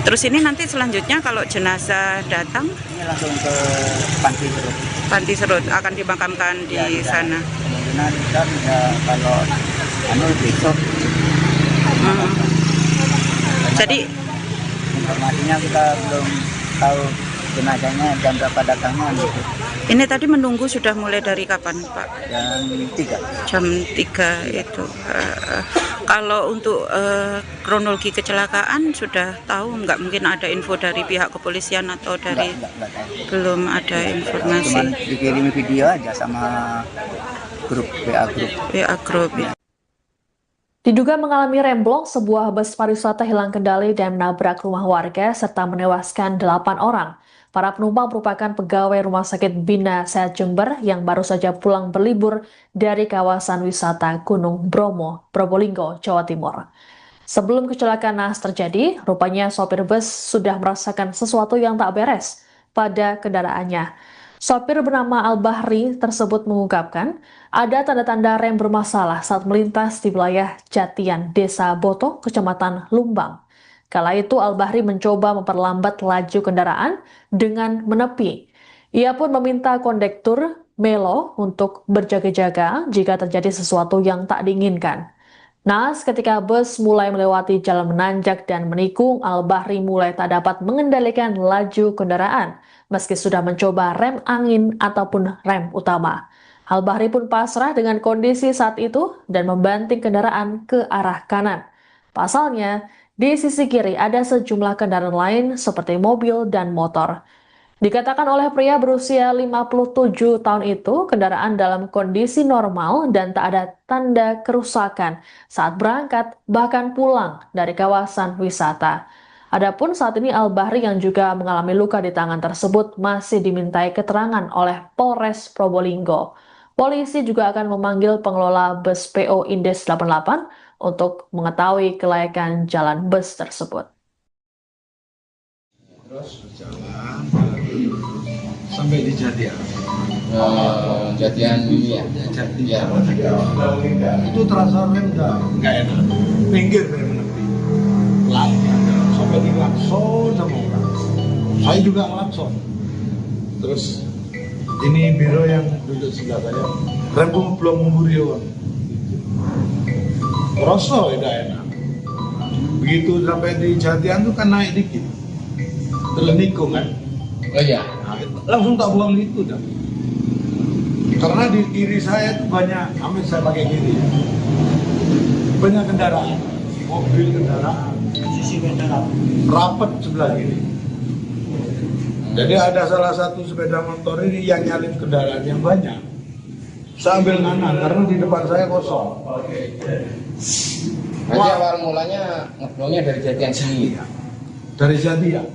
Terus ini nanti selanjutnya kalau jenazah datang, Ini langsung ke Panti Serut. Panti Serut akan dimakamkan di Ya, sana. Kemungkinan kita bisa kalau besok. Hmm. Jadi Informasinya kita belum tahu jenazahnya jam berapa datangnya gitu. ini tadi menunggu sudah mulai dari kapan, Pak? Jam 3. Jam 3 itu. Kalau untuk kronologi kecelakaan sudah tahu nggak? Mungkin ada info dari pihak kepolisian atau dari Enggak tahu. belum ada Cuman informasi. dikirim video aja sama grup WA grup. WA Group. Diduga mengalami remblong, sebuah bus pariwisata hilang kendali dan menabrak rumah warga serta menewaskan 8 orang. Para penumpang merupakan pegawai Rumah Sakit Bina Sehat Jember yang baru saja pulang berlibur dari kawasan wisata Gunung Bromo, Probolinggo, Jawa Timur. Sebelum kecelakaan naas terjadi, rupanya sopir bus sudah merasakan sesuatu yang tak beres pada kendaraannya. Sopir bernama Al-Bahri tersebut mengungkapkan ada tanda-tanda rem bermasalah saat melintas di wilayah Jatian, Desa Boto, Kecamatan Lumbang. Kala itu Al-Bahri mencoba memperlambat laju kendaraan dengan menepi. Ia pun meminta kondektur Melo untuk berjaga-jaga jika terjadi sesuatu yang tak diinginkan. Naas ketika bus mulai melewati jalan menanjak dan menikung, Al-Bahri mulai tak dapat mengendalikan laju kendaraan, meski sudah mencoba rem angin ataupun rem utama. Al-Bahri pun pasrah dengan kondisi saat itu dan membanting kendaraan ke arah kanan. Pasalnya, di sisi kiri ada sejumlah kendaraan lain seperti mobil dan motor. Dikatakan oleh pria berusia 57 tahun itu, kendaraan dalam kondisi normal dan tak ada tanda kerusakan saat berangkat bahkan pulang dari kawasan wisata. Adapun saat ini Al-Bahri yang juga mengalami luka di tangan tersebut masih dimintai keterangan oleh Polres Probolinggo. Polisi juga akan memanggil pengelola bus PO Indes 88 untuk mengetahui kelayakan jalan bus tersebut. Terus berjalan sampai di Jatian. Jatian ini ya. Jatian. Itu terasa rem nggak enak. Pinggir rem menepi. Pelan. Sampai di klakson sama orang. Saya juga klakson. Terus ini biro yang duduk sebelah saya. Rem belum memburion. Rasa tidak enak. Begitu sampai di Jatian tuh kan naik dikit. Terus nikung kan. Oh iya. Nah, langsung tak buang itu dah. Karena di kiri saya itu banyak, amin saya pakai kiri. Banyak kendaraan, mobil kendaraan, sisi kendaraan, rapat sebelah kiri. Jadi ada salah satu sepeda motor ini yang nyalip kendaraan yang banyak. Saya ambil kanan karena di depan saya kosong. Berarti awal mulanya ngeblongnya dari Jatian sini. Dari Jatian.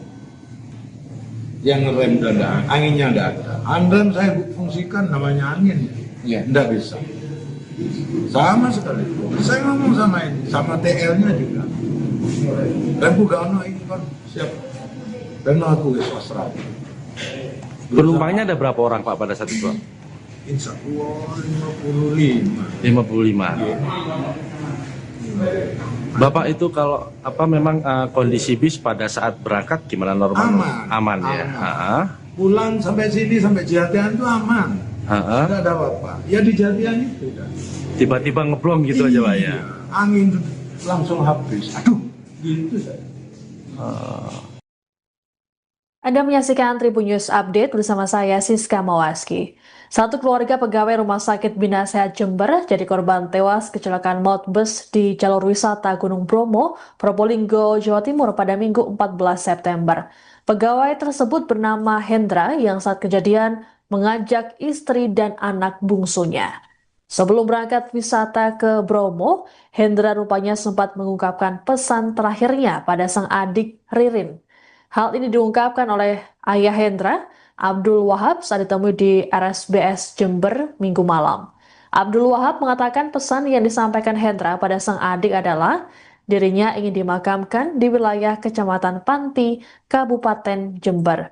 Yang rem dada, anginnya tidak ada. Rem saya fungsikan namanya angin, Iya. tidak bisa. Sama sekali. Saya ngomong sama ini, sama TL-nya juga. Remku gak ono ini kan siap. Dan aku wis pasrah. Penumpangnya ada berapa orang Pak pada saat itu? Insya Allah 55. 55. Bapak itu kalau apa memang kondisi bis pada saat berangkat gimana normal? Aman. Ya. Aman. Pulang sampai sini sampai Jatian itu aman. Tidak ada apa-apa. Ya di Jatian itu. Tiba-tiba ngeblong gitu aja Pak ya. Iya. Angin langsung habis. Aduh, gitu saya. Anda menyaksikan Tribun News Update bersama saya Siska Mawaski. Satu keluarga pegawai Rumah Sakit Bina Sehat Jember jadi korban tewas kecelakaan maut bus di jalur wisata Gunung Bromo, Probolinggo, Jawa Timur pada Minggu 14 September. Pegawai tersebut bernama Hendra yang saat kejadian mengajak istri dan anak bungsunya. Sebelum berangkat wisata ke Bromo, Hendra rupanya sempat mengungkapkan pesan terakhirnya pada sang adik Ririn. Hal ini diungkapkan oleh ayah Hendra Abdul Wahab saat ditemui di RSBS Jember Minggu malam. Abdul Wahab mengatakan pesan yang disampaikan Hendra pada sang adik adalah dirinya ingin dimakamkan di wilayah Kecamatan Panti, Kabupaten Jember.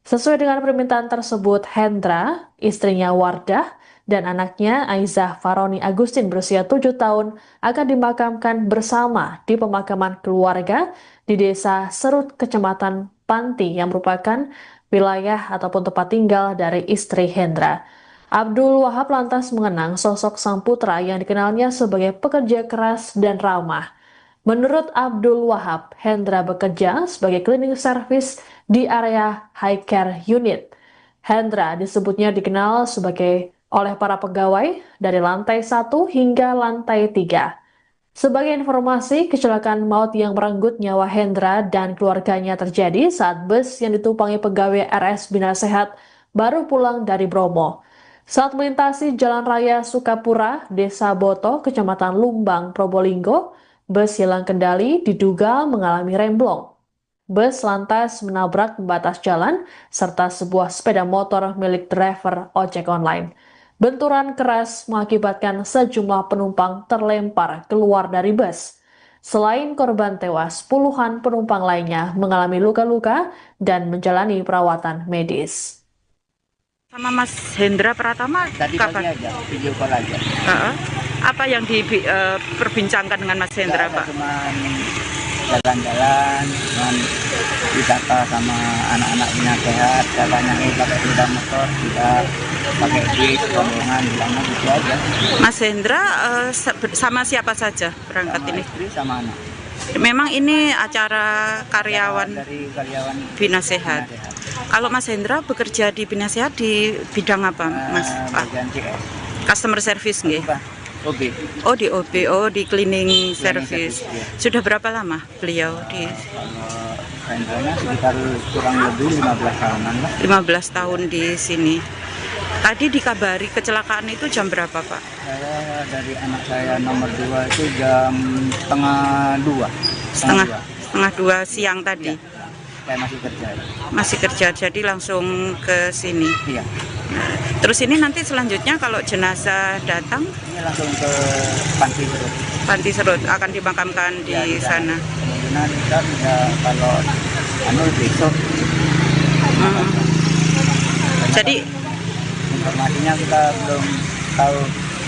Sesuai dengan permintaan tersebut, Hendra, istrinya Wardah, dan anaknya Aizah Faroni Agustin berusia 7 tahun akan dimakamkan bersama di pemakaman keluarga di Desa Serut, Kecamatan Panti yang merupakan wilayah ataupun tempat tinggal dari istri Hendra. Abdul Wahab lantas mengenang sosok sang putra yang dikenalnya sebagai pekerja keras dan ramah. Menurut Abdul Wahab, Hendra bekerja sebagai cleaning service di area high care unit. Hendra disebutnya dikenal sebagai oleh para pegawai dari lantai 1 hingga lantai 3. Sebagai informasi, kecelakaan maut yang merenggut nyawa Hendra dan keluarganya terjadi saat bus yang ditumpangi pegawai RS Bina Sehat baru pulang dari Bromo. Saat melintasi Jalan Raya Sukapura, Desa Boto, Kecamatan Lumbang, Probolinggo, bus hilang kendali diduga mengalami remblong. Bus lantas menabrak pembatas jalan serta sebuah sepeda motor milik driver ojek online. Benturan keras mengakibatkan sejumlah penumpang terlempar keluar dari bus. Selain korban tewas, puluhan penumpang lainnya mengalami luka-luka dan menjalani perawatan medis. Sama Mas Hendra Pratama Tadi pagi kapan? aja, video call aja. Apa yang diperbincangkan dengan Mas Hendra, Nggak ada, Pak? cuman jalan-jalan, cuman wisata sama anak-anak Bina Sehat, katanya pakai sepeda motor, kita pakai duit, rombongan, bilangnya gitu aja. Mas Hendra sama siapa saja berangkat Sama ini? istri sama anak. Memang ini acara karyawan Dari karyawan Bina Sehat. Bina Sehat. Kalau Mas Hendra bekerja di Bina Sehat di bidang apa, Mas? Bagian CS. Customer service nggih? Bukan, OB. Oh di OB, oh di cleaning service. service, ya. Sudah berapa lama beliau di Kalau Hendranya sekitar kurang lebih 15 tahunan lah. 15 tahun di sini. Tadi dikabari kecelakaan itu jam berapa, Pak? Saya dari anak saya nomor 2 itu jam setengah 2. Setengah dua siang tadi. Saya masih kerja. Masih kerja, jadi langsung ke sini. Iya. Terus ini nanti selanjutnya kalau jenazah datang, Ini langsung ke Panti Serut. Panti Serut akan dimakamkan di Ya, sana. Kemungkinan kita bisa kalau besok. Hmm. Jadi Informasinya kita belum tahu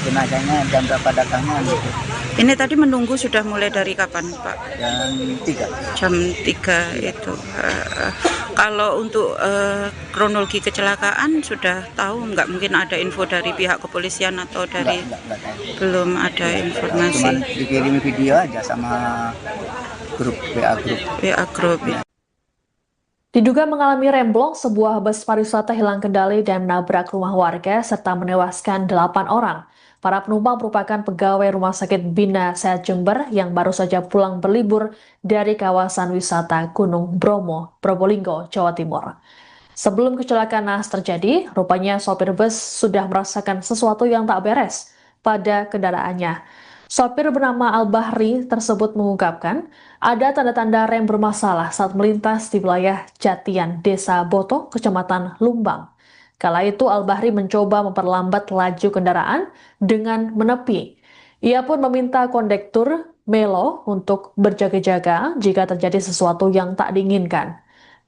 jenazahnya jam berapa datangnya gitu. ini tadi menunggu sudah mulai dari kapan, Pak? Jam 3. Jam 3 itu. Kalau untuk kronologi kecelakaan sudah tahu nggak? Mungkin ada info dari pihak kepolisian atau dari Enggak tahu. belum ada informasi. Cuman dikirim video aja sama grup WA grup. WA Group. Diduga mengalami remblong, sebuah bus pariwisata hilang kendali dan menabrak rumah warga serta menewaskan 8 orang. Para penumpang merupakan pegawai Rumah Sakit Bina Sehat Jember yang baru saja pulang berlibur dari kawasan wisata Gunung Bromo, Probolinggo, Jawa Timur. Sebelum kecelakaan naas terjadi, rupanya sopir bus sudah merasakan sesuatu yang tak beres pada kendaraannya. Sopir bernama Al-Bahri tersebut mengungkapkan ada tanda-tanda rem bermasalah saat melintas di wilayah Jatian, Desa Boto, Kecamatan Lumbang. Kala itu Al-Bahri mencoba memperlambat laju kendaraan dengan menepi. Ia pun meminta kondektur Melo untuk berjaga-jaga jika terjadi sesuatu yang tak diinginkan.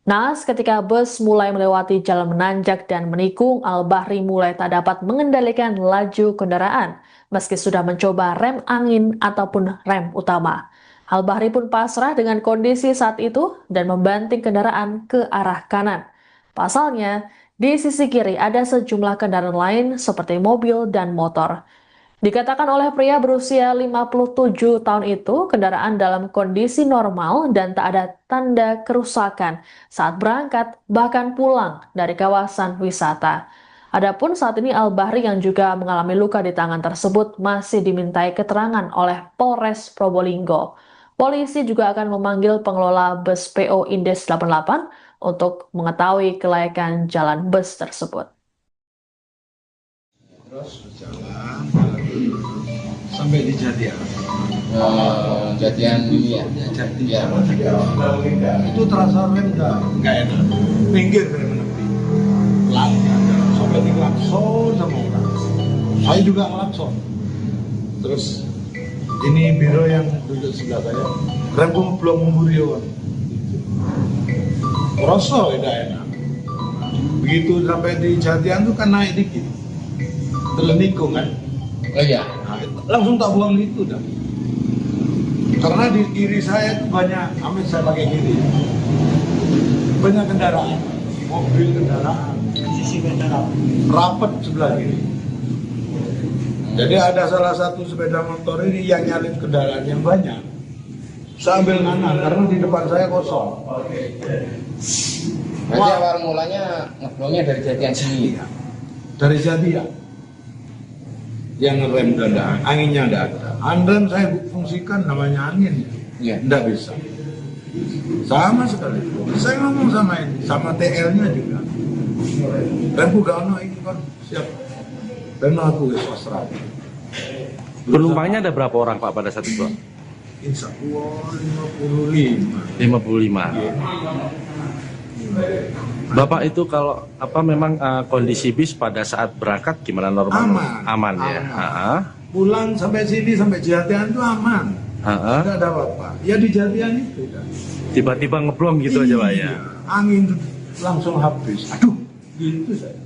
Naas ketika bus mulai melewati jalan menanjak dan menikung, Al-Bahri mulai tak dapat mengendalikan laju kendaraan meski sudah mencoba rem angin ataupun rem utama. Al-Bahri pun pasrah dengan kondisi saat itu dan membanting kendaraan ke arah kanan. Pasalnya, di sisi kiri ada sejumlah kendaraan lain seperti mobil dan motor. Dikatakan oleh pria berusia 57 tahun itu, kendaraan dalam kondisi normal dan tak ada tanda kerusakan saat berangkat bahkan pulang dari kawasan wisata. Adapun saat ini Al-Bahri yang juga mengalami luka di tangan tersebut masih dimintai keterangan oleh Polres Probolinggo. Polisi juga akan memanggil pengelola bus PO Indes 88 untuk mengetahui kelayakan jalan bus tersebut. Terus berjalan sampai di Jatian. Jatian ini ya. Jatian. Ya. Itu terasa rem nggak enak. Minggir dari menepi. ngelakson sama orang. Saya juga ngelakson. Terus ini biro yang duduk sebelah saya, rempung belum memburion. Rasa tidak enak. Begitu sampai di Jatian tuh kan naik dikit, telenikung kan. Oh iya. Nah, langsung tak buang itu dah. Karena di kiri saya itu banyak, amin saya pakai kiri, banyak kendaraan, mobil kendaraan, sisi kendaraan, rapat sebelah kiri. Jadi ada salah satu sepeda motor ini yang nyalip kendaraan yang banyak. Saya ambil kanan karena di depan saya kosong. Berarti awal mulanya ngeblongnya dari Jatian sini. Iya, dari Jatian. Yang ngerem dada, anginnya tidak ada. Anrem saya fungsikan namanya angin, Iya. tidak bisa. Sama sekali. Saya ngomong sama ini, sama TL-nya juga. Dan Bugano ini kan siap. Dan aku swasta. Penumpangnya ada berapa orang Pak pada saat itu? Insya Allah 55. 55. Bapak itu kalau apa memang kondisi bis pada saat berangkat gimana normal? Aman. Ya. Aman. Pulang sampai sini sampai Jatian itu aman. Tidak ada apa-apa. Ya di Jatian itu kan. Tiba-tiba ngeblong gitu aja Pak ya. Angin langsung habis. Aduh, gitu saya.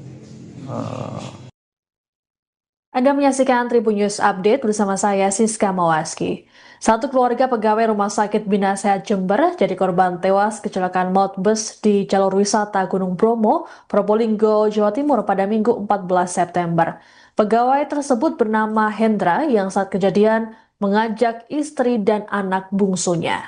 Anda menyaksikan Tribun News Update bersama saya Siska Mawaski. Satu keluarga pegawai Rumah Sakit Bina Sehat Jember jadi korban tewas kecelakaan maut bus di jalur wisata Gunung Bromo, Probolinggo, Jawa Timur pada Minggu 14 September. Pegawai tersebut bernama Hendra yang saat kejadian mengajak istri dan anak bungsunya.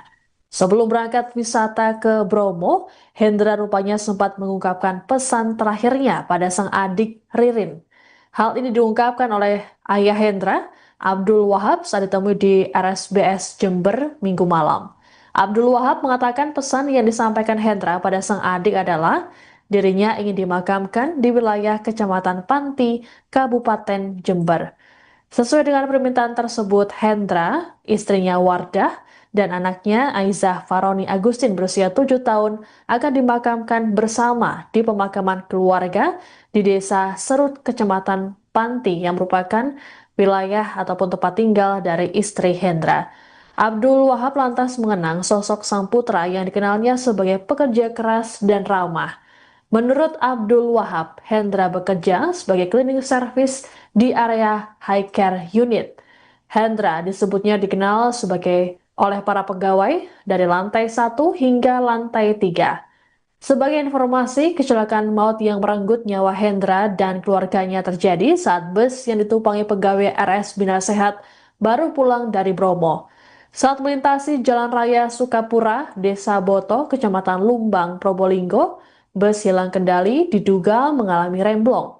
Sebelum berangkat wisata ke Bromo, Hendra rupanya sempat mengungkapkan pesan terakhirnya pada sang adik Ririn. Hal ini diungkapkan oleh ayah Hendra, Abdul Wahab, saat ditemui di RSBS Jember Minggu malam. Abdul Wahab mengatakan pesan yang disampaikan Hendra pada sang adik adalah dirinya ingin dimakamkan di wilayah Kecamatan Panti, Kabupaten Jember. Sesuai dengan permintaan tersebut, Hendra, istrinya Wardah, dan anaknya Aizah Faroni Agustin berusia 7 tahun akan dimakamkan bersama di pemakaman keluarga di Desa Serut, Kecamatan Panti yang merupakan wilayah ataupun tempat tinggal dari istri Hendra. Abdul Wahab lantas mengenang sosok sang putra yang dikenalnya sebagai pekerja keras dan ramah. Menurut Abdul Wahab, Hendra bekerja sebagai cleaning service di area high care unit. Hendra disebutnya dikenal oleh para pegawai dari lantai 1 hingga lantai 3. Sebagai informasi, kecelakaan maut yang merenggut nyawa Hendra dan keluarganya terjadi saat bus yang ditumpangi pegawai RS Bina Sehat baru pulang dari Bromo. Saat melintasi Jalan Raya Sukapura, Desa Boto, Kecamatan Lumbang, Probolinggo, bus hilang kendali diduga mengalami remblong.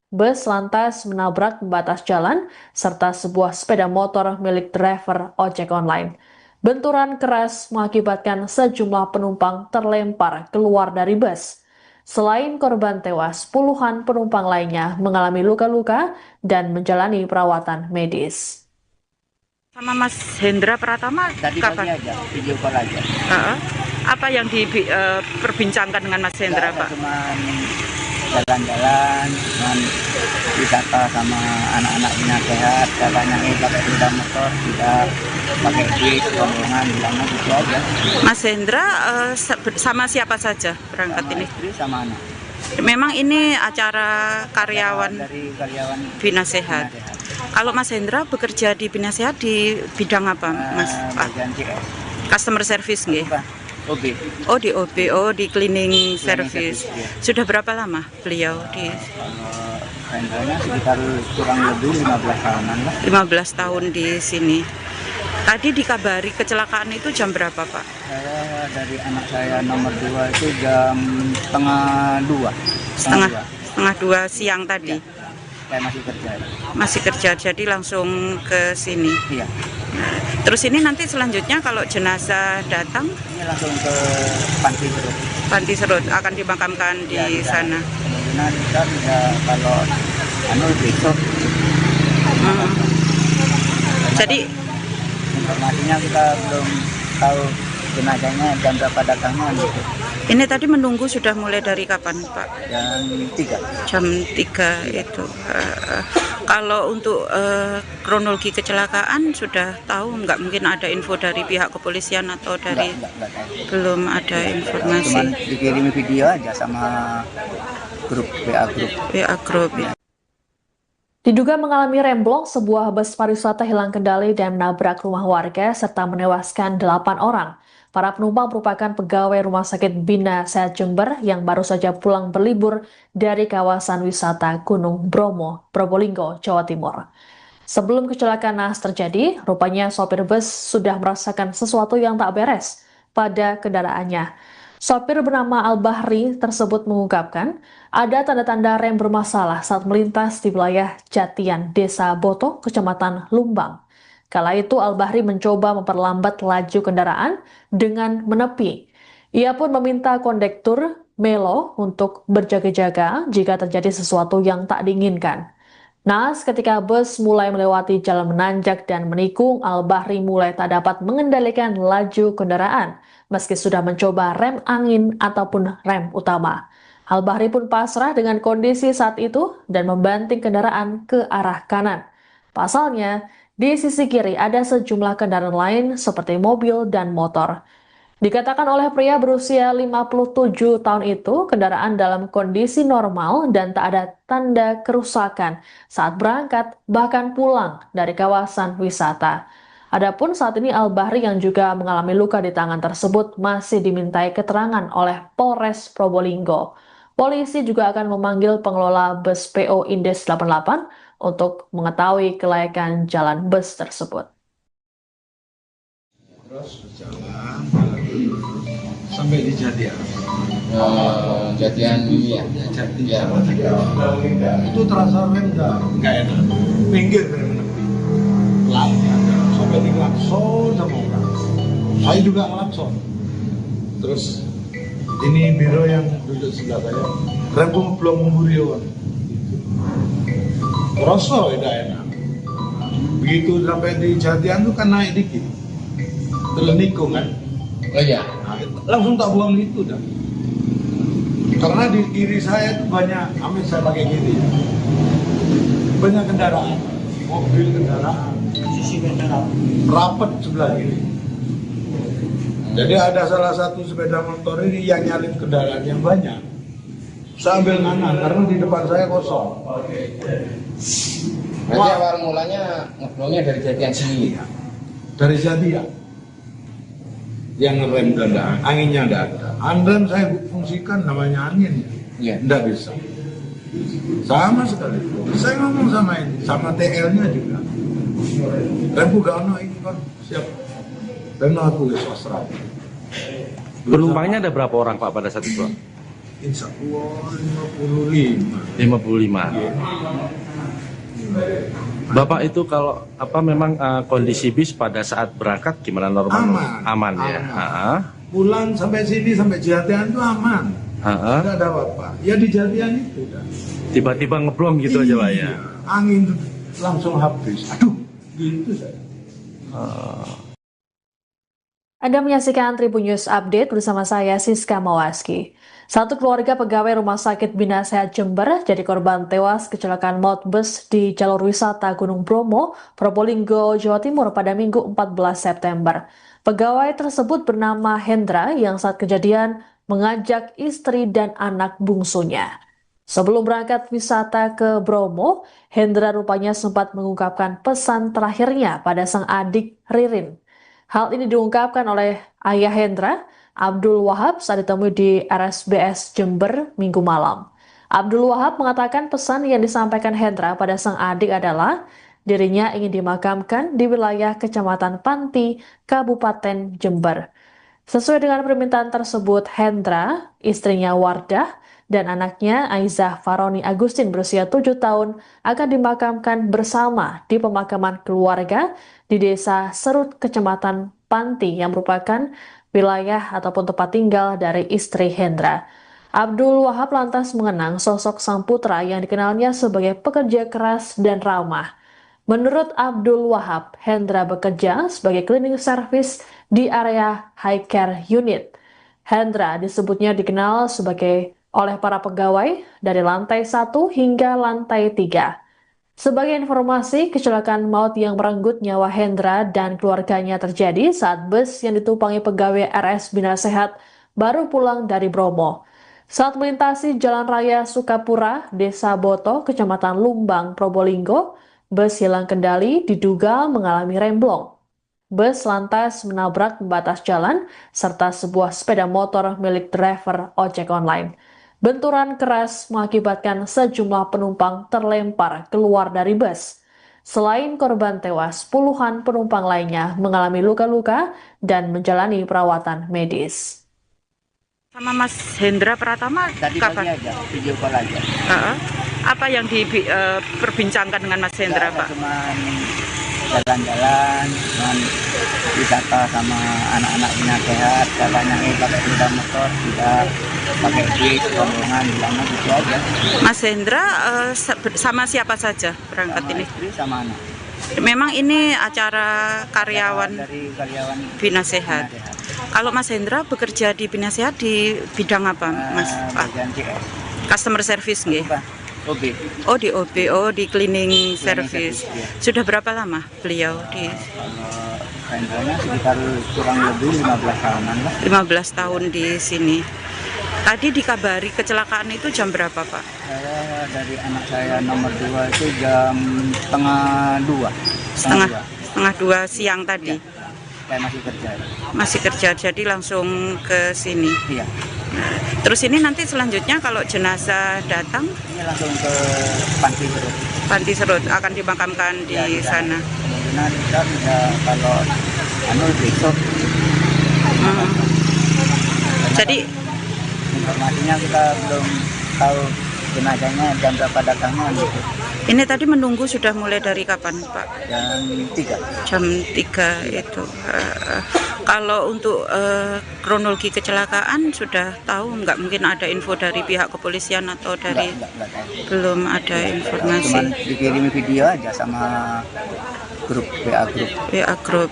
Bus lantas menabrak pembatas jalan serta sebuah sepeda motor milik driver ojek online. Benturan keras mengakibatkan sejumlah penumpang terlempar keluar dari bus. Selain korban tewas, puluhan penumpang lainnya mengalami luka-luka dan menjalani perawatan medis. Sama Mas Hendra Pratama Tadi pagi aja, video call aja. Apa yang diperbincangkan dengan Mas Hendra, Pak? Cuman jalan-jalan, cuman wisata sama anak-anak Bina Sehat, katanya pakai sepeda motor, tidak pakai duit, rombongan, bilangnya gitu aja. Mas Hendra sama siapa saja berangkat Sama ini? istri sama anak. Memang ini acara karyawan Dari karyawan Bina Sehat. Kalau Mas Hendra bekerja di Bina Sehat di bidang apa, Mas? bagian CS. Customer service nggih? Bukan, OB. Oh di OB, oh di cleaning service. service, iya. Sudah berapa lama beliau di Kalau rentalnya sekitar kurang lebih 15 tahunan lah. 15 tahun di sini. Tadi dikabari kecelakaan itu jam berapa, Pak? Saya dari anak saya nomor 2 itu jam setengah 2. Setengah dua siang tadi. Iya. Saya masih kerja. Masih kerja, jadi langsung ke sini. Iya. Terus ini nanti selanjutnya kalau jenazah datang, Ini langsung ke Panti Serut. Panti Serut akan dimakamkan di sana. Kemungkinan kita bisa kalau besok. Jadi Informasinya kita belum tahu jenazahnya jam berapa datangnya gitu. Ini tadi menunggu sudah mulai dari kapan, Pak? Jam 3. Jam 3 itu. Kalau untuk kronologi kecelakaan sudah tahu nggak, mungkin ada info dari pihak kepolisian atau dari Enggak tahu. belum ada Cuman informasi dikirimi video aja sama grup WA grup. WA Group ya. Diduga mengalami remblong, sebuah bus pariwisata hilang kendali dan menabrak rumah warga serta menewaskan 8 orang. Para penumpang merupakan pegawai Rumah Sakit Bina Sehat Jember yang baru saja pulang berlibur dari kawasan wisata Gunung Bromo, Probolinggo, Jawa Timur. Sebelum kecelakaan naas terjadi, rupanya sopir bus sudah merasakan sesuatu yang tak beres pada kendaraannya. Sopir bernama Al-Bahri tersebut mengungkapkan ada tanda-tanda rem bermasalah saat melintas di wilayah Jatian, Desa Boto, Kecamatan Lumbang. Kala itu Al-Bahri mencoba memperlambat laju kendaraan dengan menepi. Ia pun meminta kondektur Melo untuk berjaga-jaga jika terjadi sesuatu yang tak diinginkan. Naas ketika bus mulai melewati jalan menanjak dan menikung, Al-Bahri mulai tak dapat mengendalikan laju kendaraan meski sudah mencoba rem angin ataupun rem utama. Al-Bahri pun pasrah dengan kondisi saat itu dan membanting kendaraan ke arah kanan. Pasalnya, di sisi kiri ada sejumlah kendaraan lain seperti mobil dan motor. Dikatakan oleh pria berusia 57 tahun itu, kendaraan dalam kondisi normal dan tak ada tanda kerusakan saat berangkat bahkan pulang dari kawasan wisata. Adapun saat ini Al-Bahri yang juga mengalami luka di tangan tersebut masih dimintai keterangan oleh Polres Probolinggo. Polisi juga akan memanggil pengelola bus PO Indes 88 untuk mengetahui kelayakan jalan bus tersebut. Terus berjalan sampai di Jatian. Jatian ya. Itu terasa rem nggak enak. Pinggir rem menepi. Pelan sampai di klakson sama orang. Saya juga klakson. Terus ini biro yang duduk sebelah saya. Remku belum memburion. Terus udah enak. Begitu sampai di Jatian tuh kan naik dikit. Terus nikung kan. Oh iya. Nah, langsung tak buang itu dah. Karena di kiri saya itu banyak, amin saya pakai kiri. Banyak kendaraan, mobil kendaraan, sisi kendaraan, rapat sebelah kiri. Jadi ada salah satu sepeda motor ini yang nyalip kendaraan yang banyak. Saya ambil kanan karena di depan saya kosong. Berarti awal mulanya ngeblongnya dari Jatian sini. Dari Jatian. Yang ngerem kendaraan, anginnya tidak ada. Anrem saya fungsikan namanya angin, Iya. tidak bisa. Sama sekali. Saya ngomong sama ini, sama TL-nya juga. Remku gak ono ini kan, siap. Dan aku swasta. Penumpangnya ada berapa orang Pak pada saat itu? Insya Allah 55. 55. Bapak itu kalau memang kondisi bis pada saat berangkat gimana, normal? Aman ya. Pulang sampai sini sampai Jatian itu aman. Tidak ada apa-apa. Ya di Jatian itu dah. Tiba-tiba ngeblong gitu aja Pak ya. Angin langsung habis. Aduh, gitu saya. Anda menyaksikan Tribun News Update bersama saya Siska Mawaski. Satu keluarga pegawai Rumah Sakit Bina Sehat Jember jadi korban tewas kecelakaan maut bus di jalur wisata Gunung Bromo, Probolinggo, Jawa Timur pada Minggu 14 September. Pegawai tersebut bernama Hendra yang saat kejadian mengajak istri dan anak bungsunya. Sebelum berangkat wisata ke Bromo, Hendra rupanya sempat mengungkapkan pesan terakhirnya pada sang adik Ririn. Hal ini diungkapkan oleh ayah Hendra, Abdul Wahab, saat ditemui di RSBS Jember Minggu malam. Abdul Wahab mengatakan pesan yang disampaikan Hendra pada sang adik adalah dirinya ingin dimakamkan di wilayah Kecamatan Panti, Kabupaten Jember. Sesuai dengan permintaan tersebut, Hendra, istrinya Wardah, dan anaknya Aizah Faroni Agustin berusia 7 tahun akan dimakamkan bersama di pemakaman keluarga di Desa Serut, Kecamatan Panti yang merupakan wilayah ataupun tempat tinggal dari istri Hendra. Abdul Wahab lantas mengenang sosok sang putra yang dikenalnya sebagai pekerja keras dan ramah. Menurut Abdul Wahab, Hendra bekerja sebagai cleaning service di area high care unit. Hendra disebutnya dikenal oleh para pegawai dari lantai 1 hingga lantai 3. Sebagai informasi, kecelakaan maut yang merenggut nyawa Hendra dan keluarganya terjadi saat bus yang ditumpangi pegawai RS Bina Sehat baru pulang dari Bromo. Saat melintasi Jalan Raya Sukapura, Desa Boto, Kecamatan Lumbang, Probolinggo, bus hilang kendali diduga mengalami remblong. Bus lantas menabrak pembatas jalan serta sebuah sepeda motor milik driver ojek online. Benturan keras mengakibatkan sejumlah penumpang terlempar keluar dari bus. Selain korban tewas, puluhan penumpang lainnya mengalami luka-luka dan menjalani perawatan medis. Sama Mas Hendra Pratama Tadi kapan? pagi aja, video call aja. Apa yang diperbincangkan dengan Mas Hendra, Pak? Cuman jalan-jalan, cuman wisata sama anak-anak Bina Sehat, katanya pakai sepeda motor, tidak pakai bis, rombongan, bilangnya gitu aja. Mas Hendra sama siapa saja berangkat Sama ini? istri sama anak. Memang ini acara karyawan Dari karyawan Bina Sehat. Bina Sehat. Kalau Mas Hendra bekerja di Bina Sehat di bidang apa, Mas? Pak? Bagian CS. Customer service nggih? Bukan, OB. Oh di OB, oh di cleaning service. service, ya. Sudah berapa lama beliau di Kalau Hendranya sekitar kurang lebih 15 tahunan lah. 15 tahun di sini. Tadi dikabari kecelakaan itu jam berapa, Pak? Saya dari anak saya nomor 2 itu jam setengah 2. Setengah dua siang tadi. Saya masih kerja. Masih kerja, jadi langsung ke sini. Iya. Terus ini nanti selanjutnya kalau jenazah datang, Ini langsung ke Panti Serut. Panti Serut akan dimakamkan di Ya, sana. Kemungkinan kita bisa kalau besok. Hmm. Jadi Informasinya kita belum tahu jenazahnya jam berapa datangnya gitu. ini tadi menunggu sudah mulai dari kapan, Pak? Jam 3. Jam 3 itu. Kalau untuk kronologi kecelakaan sudah tahu nggak, mungkin ada info dari pihak kepolisian atau dari Enggak tahu. belum ada Cuman informasi. dikirim video aja sama grup WA grup. WA Group.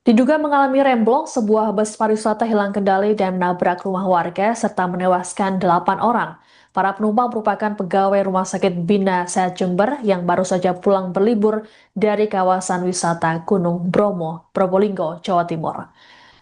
Diduga mengalami remblong, sebuah bus pariwisata hilang kendali dan menabrak rumah warga serta menewaskan 8 orang. Para penumpang merupakan pegawai Rumah Sakit Bina Sehat Jember yang baru saja pulang berlibur dari kawasan wisata Gunung Bromo, Probolinggo, Jawa Timur.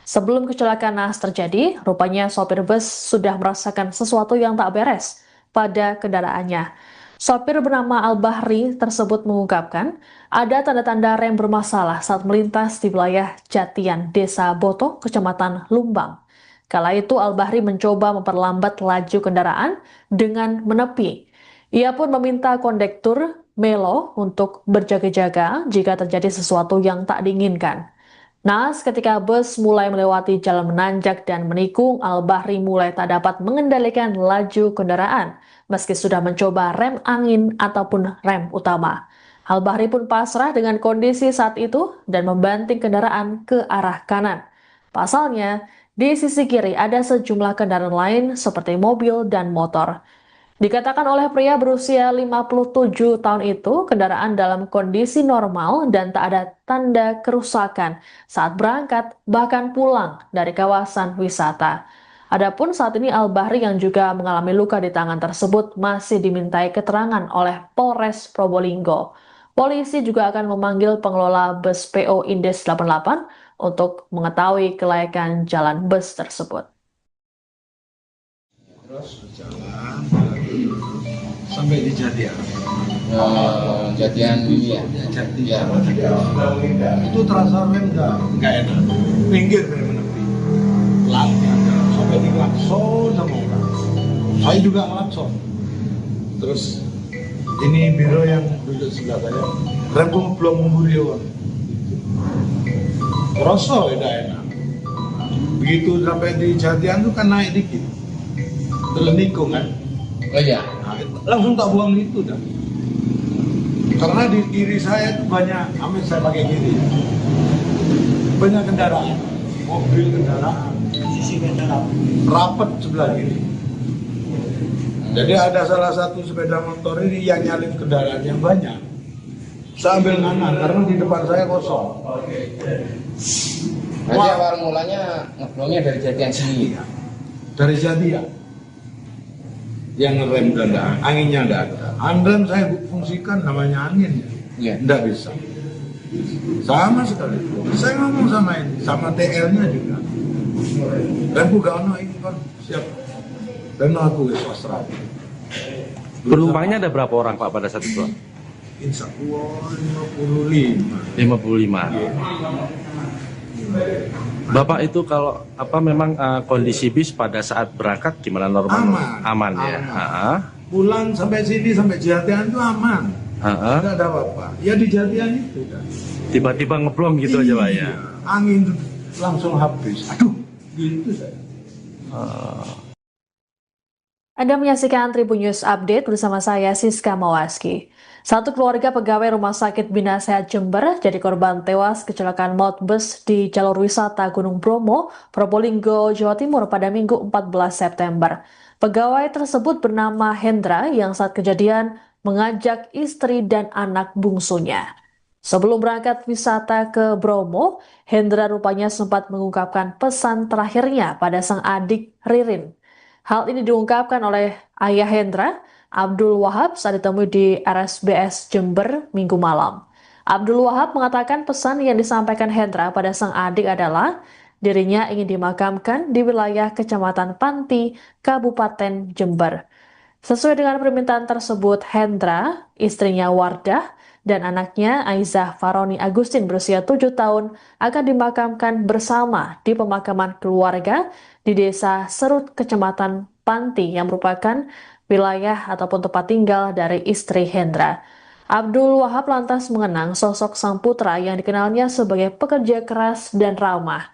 Sebelum kecelakaan naas terjadi, rupanya sopir bus sudah merasakan sesuatu yang tak beres pada kendaraannya. Sopir bernama Al-Bahri tersebut mengungkapkan ada tanda-tanda rem bermasalah saat melintas di wilayah Jatian, Desa Boto, Kecamatan Lumbang. Kala itu Al-Bahri mencoba memperlambat laju kendaraan dengan menepi. Ia pun meminta kondektur Melo untuk berjaga-jaga jika terjadi sesuatu yang tak diinginkan. Naas ketika bus mulai melewati jalan menanjak dan menikung, Al-Bahri mulai tak dapat mengendalikan laju kendaraan, meski sudah mencoba rem angin ataupun rem utama. Al-Bahri pun pasrah dengan kondisi saat itu dan membanting kendaraan ke arah kanan. Pasalnya, di sisi kiri ada sejumlah kendaraan lain seperti mobil dan motor. Dikatakan oleh pria berusia 57 tahun itu, kendaraan dalam kondisi normal dan tak ada tanda kerusakan saat berangkat bahkan pulang dari kawasan wisata. Adapun saat ini Al-Bahri yang juga mengalami luka di tangan tersebut masih dimintai keterangan oleh Polres Probolinggo. Polisi juga akan memanggil pengelola bus PO Indes 88 untuk mengetahui kelayakan jalan bus tersebut. Terus berjalan sampai di Jatian. Jatian ini ya. Jatian. Ya. Itu terasa rem nggak enak. Pinggir rem menepi. Pelatnya sampai di klakson sama orang. Saya juga klakson. Terus ini biro yang duduk sebelah saya. Rem belum memburion. Terasa udah enak. Begitu sampai di Jatian tuh kan naik dikit. Terus nikung kan. Oh iya. Nah, langsung tak buang itu dah. Karena di kiri saya itu banyak, amin saya pakai kiri, banyak kendaraan, mobil kendaraan, sisi kendaraan, rapat sebelah kiri. Jadi ada salah satu sepeda motor ini yang nyalip kendaraan yang banyak. Saya ambil kanan karena di depan saya kosong. Berarti awal mulanya ngeblongnya dari Jatian sini. Dari Jatian. Yang ngerem dan anginnya enggak ada. Handrem saya fungsikan namanya angin. Iya. Enggak bisa. Sama sekali. Saya ngomong sama ini, sama TL-nya juga. Dan Bugano ini kan siap. Dan aku swasta. Penumpangnya ada berapa orang Pak pada saat itu? Insya Allah 55. 55. Bapak itu kalau apa memang kondisi bis pada saat berangkat gimana normal? Aman. Ya. Aman. Pulang sampai sini sampai Jatian itu aman. Tidak ada apa-apa. Ya di Jatian itu kan. Tiba-tiba ngeblong gitu aja Pak ya. Angin langsung habis. Aduh, gitu saya. Anda menyaksikan Tribun News Update bersama saya Siska Mawaski. Satu keluarga pegawai Rumah Sakit Bina Sehat Jember jadi korban tewas kecelakaan maut bus di jalur wisata Gunung Bromo, Probolinggo, Jawa Timur pada Minggu 14 September. Pegawai tersebut bernama Hendra yang saat kejadian mengajak istri dan anak bungsunya. Sebelum berangkat wisata ke Bromo, Hendra rupanya sempat mengungkapkan pesan terakhirnya pada sang adik Ririn. Hal ini diungkapkan oleh ayah Hendra, Abdul Wahab, saat ditemui di RSBS Jember Minggu malam. Abdul Wahab mengatakan pesan yang disampaikan Hendra pada sang adik adalah dirinya ingin dimakamkan di wilayah Kecamatan Panti, Kabupaten Jember. Sesuai dengan permintaan tersebut, Hendra, istrinya Wardah, dan anaknya Aizah Faroni Agustin berusia 7 tahun akan dimakamkan bersama di pemakaman keluarga di Desa Serut, Kecamatan Panti yang merupakan wilayah ataupun tempat tinggal dari istri Hendra. Abdul Wahab lantas mengenang sosok sang putra yang dikenalnya sebagai pekerja keras dan ramah.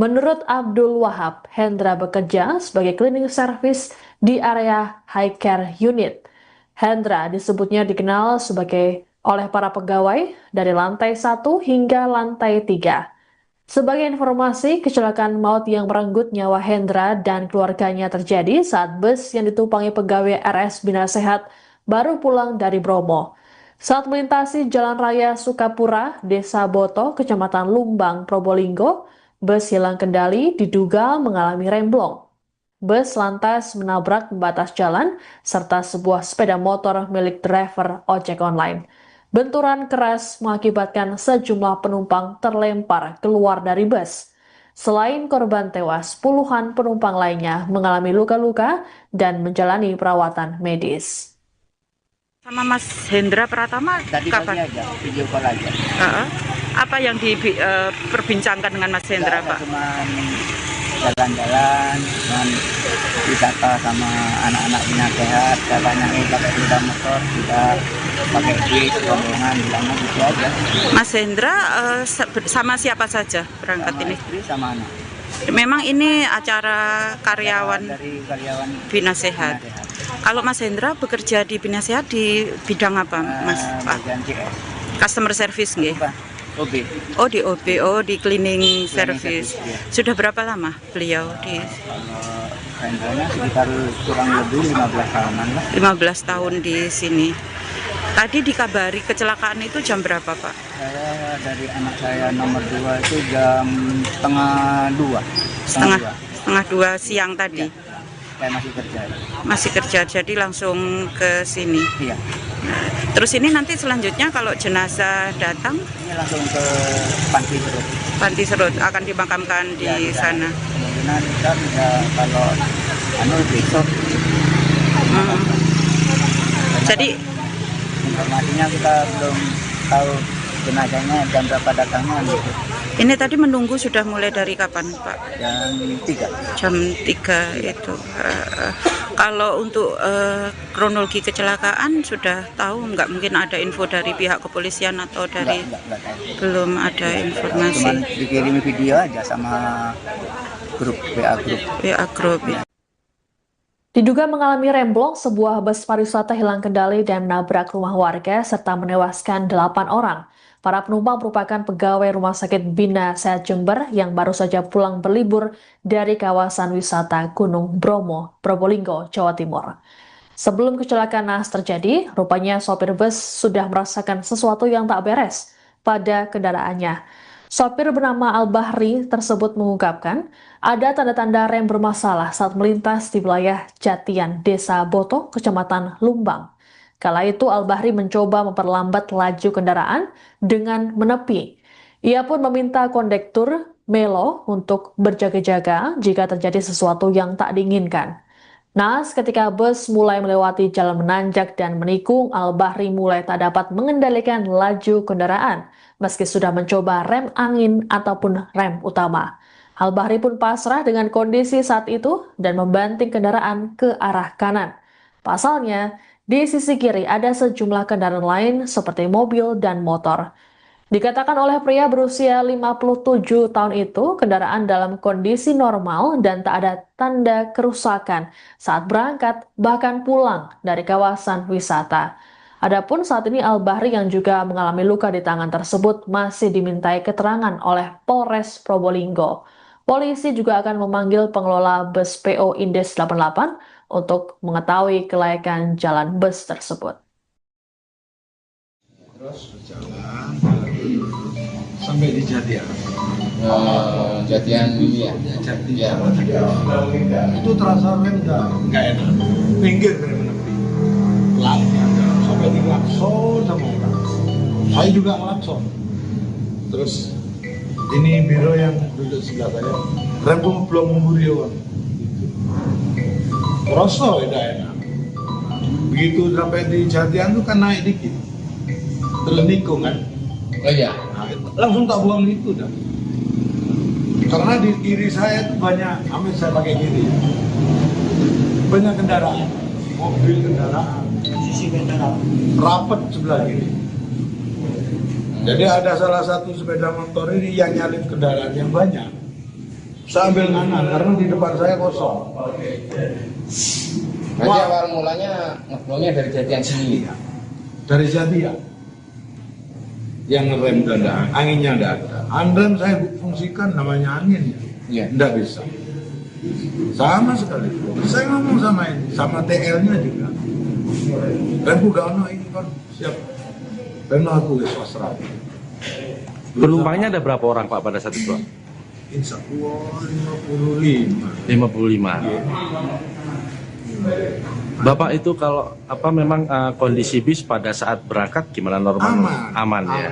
Menurut Abdul Wahab, Hendra bekerja sebagai cleaning service di area high care unit. Hendra disebutnya dikenal sebagai oleh para pegawai dari lantai 1 hingga lantai 3. Sebagai informasi, kecelakaan maut yang merenggut nyawa Hendra dan keluarganya terjadi saat bus yang ditumpangi pegawai RS Bina Sehat baru pulang dari Bromo. Saat melintasi Jalan Raya Sukapura, Desa Boto, Kecamatan Lumbang, Probolinggo, bus hilang kendali diduga mengalami remblong. Bus lantas menabrak pembatas jalan serta sebuah sepeda motor milik driver ojek online. Benturan keras mengakibatkan sejumlah penumpang terlempar keluar dari bus. Selain korban tewas, puluhan penumpang lainnya mengalami luka-luka dan menjalani perawatan medis. Sama Mas Hendra Pratama Tadi pagi kapan? aja, video call aja. Apa yang diperbincangkan dengan Mas Hendra, Nggak ada, Pak? cuman jalan-jalan, cuman wisata sama anak-anak Bina Sehat, katanya pakai sepeda motor, juga pakai bis, rombongan, bilangnya gitu aja. Mas Hendra sama siapa saja berangkat Sama ini? istri sama anak. Memang ini acara karyawan Dari karyawan Bina Sehat. Bina Sehat. Kalau Mas Hendra bekerja di Bina Sehat di bidang apa, Mas? Pak? Bagian CS. Customer service nggih? Apa? OB. Oh di OB, di cleaning service. service, ya. Sudah berapa lama beliau di Kalau rentalnya sekitar kurang lebih 15 tahunan lah. 15 tahun di sini? Tadi dikabari kecelakaan itu jam berapa, Pak? Saya dari anak saya nomor 2 itu jam setengah 2. Setengah dua siang tadi. Saya masih kerja. Masih kerja, jadi langsung ke sini. Iya. Terus ini nanti selanjutnya kalau jenazah datang, Ini langsung ke Panti Serut. Panti Serut akan dimakamkan di Ya, sana. Kemungkinan kita bisa kalau besok. Jadi Informasinya kita belum tahu jenazahnya jam berapa datangnya gitu. ini tadi menunggu sudah mulai dari kapan, Pak? Jam 3. Jam 3 itu. Kalau untuk kronologi kecelakaan sudah tahu nggak? Mungkin ada info dari pihak kepolisian atau dari Enggak tahu. belum ada Cuman informasi. dikirim video aja sama grup WA grup. WA Group. Diduga mengalami remblong, sebuah bus pariwisata hilang kendali dan menabrak rumah warga serta menewaskan 8 orang. Para penumpang merupakan pegawai Rumah Sakit Bina Sehat Jember yang baru saja pulang berlibur dari kawasan wisata Gunung Bromo, Probolinggo, Jawa Timur. Sebelum kecelakaan naas terjadi, rupanya sopir bus sudah merasakan sesuatu yang tak beres pada kendaraannya. Sopir bernama Al-Bahri tersebut mengungkapkan ada tanda-tanda rem bermasalah saat melintas di wilayah Jatian, Desa Boto, Kecamatan Lumbang. Kala itu Al-Bahri mencoba memperlambat laju kendaraan dengan menepi. Ia pun meminta kondektur Melo untuk berjaga-jaga jika terjadi sesuatu yang tak diinginkan. Naas ketika bus mulai melewati jalan menanjak dan menikung, Al-Bahri mulai tak dapat mengendalikan laju kendaraan, meski sudah mencoba rem angin ataupun rem utama. Al-Bahri pun pasrah dengan kondisi saat itu dan membanting kendaraan ke arah kanan. Pasalnya, di sisi kiri ada sejumlah kendaraan lain seperti mobil dan motor. Dikatakan oleh pria berusia 57 tahun itu, kendaraan dalam kondisi normal dan tak ada tanda kerusakan saat berangkat bahkan pulang dari kawasan wisata. Adapun saat ini Al-Bahri yang juga mengalami luka di tangan tersebut masih dimintai keterangan oleh Polres Probolinggo. Polisi juga akan memanggil pengelola bus PO Indes 88 untuk mengetahui kelayakan jalan bus tersebut. Terus berjalan sampai di Jatian. Jatian ini ya. Jatian. Itu terasa rem nggak enak. Pinggir rem menepi. Pelannya sampai di klakson sama orang. Saya juga klakson. Terus ini biro yang duduk sebelah saya. Remku belum memburion. Rasa tidak enak. Begitu sampai di Jatian tuh kan naik dikit. Terus nikung kan. Oh iya. Nah, langsung tak buang itu dah. Karena di kiri saya itu banyak, amin saya pakai kiri. Banyak kendaraan, mobil kendaraan, sisi kendaraan, rapat sebelah kiri. Jadi ada salah satu sepeda motor ini yang nyalip kendaraan yang banyak. Saya ambil kanan karena di depan saya kosong. Berarti awal mulanya ngeblongnya dari Jatian sini. Dari Jatian. Yang ngerem dada, anginnya tidak ada. Anrem saya fungsikan namanya angin ya, tidak bisa. Sama sekali. Saya ngomong sama ini, sama TL-nya juga. Remku gak ono ini kan siap. Dan aku wis pasrah. Penumpangnya ada berapa orang Pak pada saat itu? Insya Allah 55. 55. Bapak itu kalau memang kondisi bis pada saat berangkat gimana normal? Aman ya.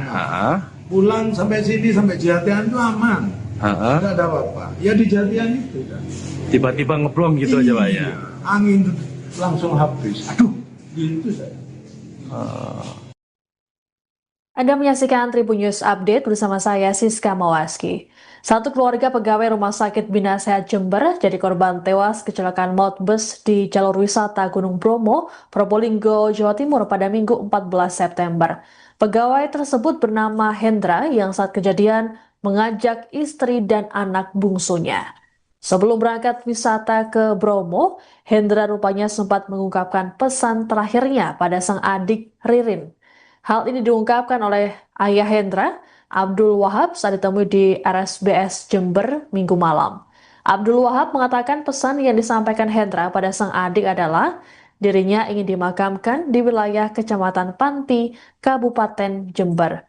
Pulang sampai sini sampai Jatian itu aman. Tidak ada apa-apa. Ya di Jatian itu kan. Tiba-tiba ngeblong gitu aja Pak ya. Angin langsung habis. Aduh, gitu saya. Anda menyaksikan Tribun News Update bersama saya Siska Mawaski. Satu keluarga pegawai Rumah Sakit Bina Sehat Jember jadi korban tewas kecelakaan maut bus di jalur wisata Gunung Bromo, Probolinggo, Jawa Timur pada Minggu 14 September. Pegawai tersebut bernama Hendra yang saat kejadian mengajak istri dan anak bungsunya. Sebelum berangkat wisata ke Bromo, Hendra rupanya sempat mengungkapkan pesan terakhirnya pada sang adik Ririn. Hal ini diungkapkan oleh ayah Hendra, Abdul Wahab, saat ditemui di RSBS Jember Minggu malam. Abdul Wahab mengatakan pesan yang disampaikan Hendra pada sang adik adalah dirinya ingin dimakamkan di wilayah Kecamatan Panti, Kabupaten Jember.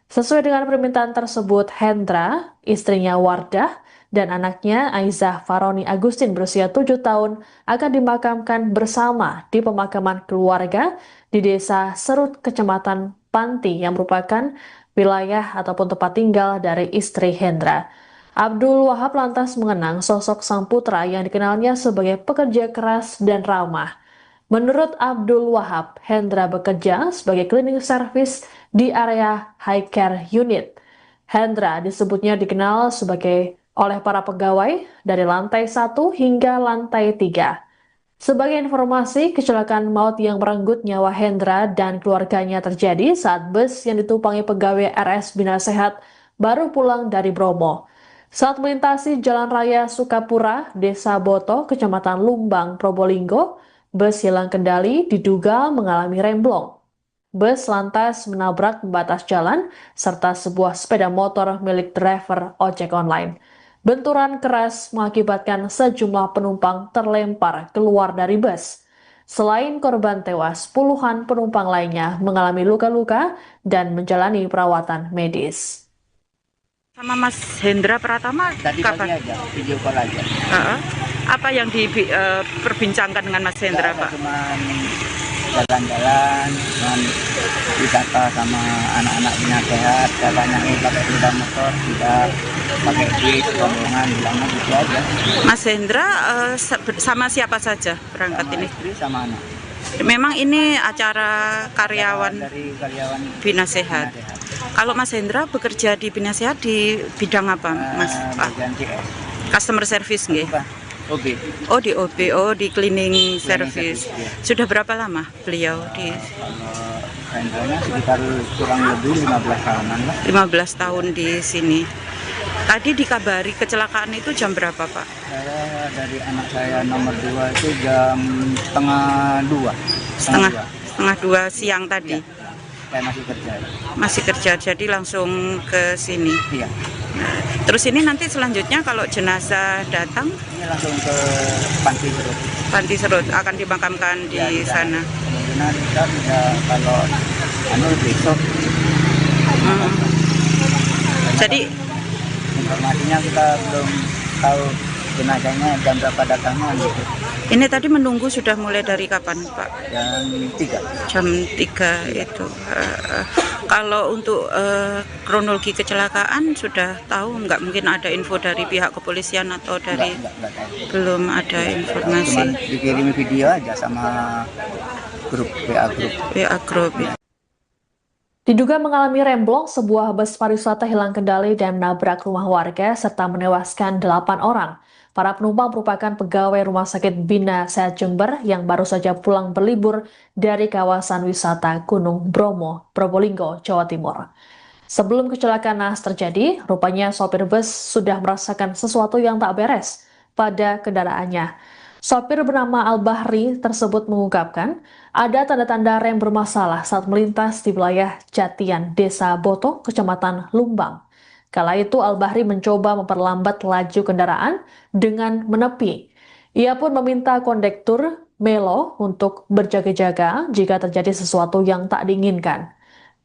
Sesuai dengan permintaan tersebut, Hendra, istrinya Wardah, dan anaknya Aizah Faroni Agustin berusia 7 tahun akan dimakamkan bersama di pemakaman keluarga di Desa Serut, Kecamatan Panti yang merupakan wilayah ataupun tempat tinggal dari istri Hendra. Abdul Wahab lantas mengenang sosok sang putra yang dikenalnya sebagai pekerja keras dan ramah. Menurut Abdul Wahab, Hendra bekerja sebagai cleaning service di area high care unit. Hendra disebutnya dikenal oleh para pegawai dari lantai 1 hingga lantai 3. Sebagai informasi, kecelakaan maut yang merenggut nyawa Hendra dan keluarganya terjadi saat bus yang ditumpangi pegawai RS Bina Sehat baru pulang dari Bromo. Saat melintasi Jalan Raya Sukapura, Desa Boto, Kecamatan Lumbang, Probolinggo, bus hilang kendali diduga mengalami remblong. Bus lantas menabrak pembatas jalan serta sebuah sepeda motor milik driver ojek online. Benturan keras mengakibatkan sejumlah penumpang terlempar keluar dari bus. Selain korban tewas, puluhan penumpang lainnya mengalami luka-luka dan menjalani perawatan medis. Sama Mas Hendra Pratama Tadi pagi kapan? aja, video call aja. Apa yang diperbincangkan dengan Mas Hendra, Pak? Cuman jalan-jalan, cuman wisata sama anak-anak bina sehat, katanya pakai sepeda motor, tidak pakai duit, rombongan, bilangnya gitu aja. Mas Hendra sama siapa saja berangkat Sama ini? istri sama anak. Memang ini acara karyawan Dari karyawan Bina Sehat. Bina Sehat. Kalau Mas Hendra bekerja di Bina Sehat di bidang apa, Mas? Bagian CS. Customer service nggih? Bukan, OB. Oh di OB, oh di cleaning service. service, ya. Sudah berapa lama beliau di Kalau rentalnya sekitar kurang lebih 15 tahunan lah. 15 tahun di sini? Tadi dikabari kecelakaan itu jam berapa, Pak? Saya dari anak saya nomor 2 itu jam setengah 2. Setengah dua siang tadi. Saya masih kerja. Masih kerja, jadi langsung ke sini. Iya. Terus ini nanti selanjutnya kalau jenazah datang, Ini langsung ke Panti Serut. Panti Serut akan dimakamkan di sana. Kemungkinan kita bisa kalau besok. Hmm. Jadi Informasinya kita belum tahu jenazahnya jam berapa datangnya gitu. ini tadi menunggu sudah mulai dari kapan, Pak? Jam 3. Jam 3 itu. Kalau untuk kronologi kecelakaan sudah tahu nggak? Mungkin ada info dari pihak kepolisian atau dari Enggak tahu. belum ada Cuman informasi. dikirimi video aja sama grup WA grup. WA Group. Diduga mengalami remblong, sebuah bus pariwisata hilang kendali dan menabrak rumah warga serta menewaskan 8 orang. Para penumpang merupakan pegawai Rumah Sakit Bina Sehat Jember yang baru saja pulang berlibur dari kawasan wisata Gunung Bromo, Probolinggo, Jawa Timur. Sebelum kecelakaan naas terjadi, rupanya sopir bus sudah merasakan sesuatu yang tak beres pada kendaraannya. Sopir bernama Al-Bahri tersebut mengungkapkan ada tanda-tanda rem bermasalah saat melintas di wilayah Jatian, Desa Boto, Kecamatan Lumbang. Kala itu Al-Bahri mencoba memperlambat laju kendaraan dengan menepi. Ia pun meminta kondektur Melo untuk berjaga-jaga jika terjadi sesuatu yang tak diinginkan.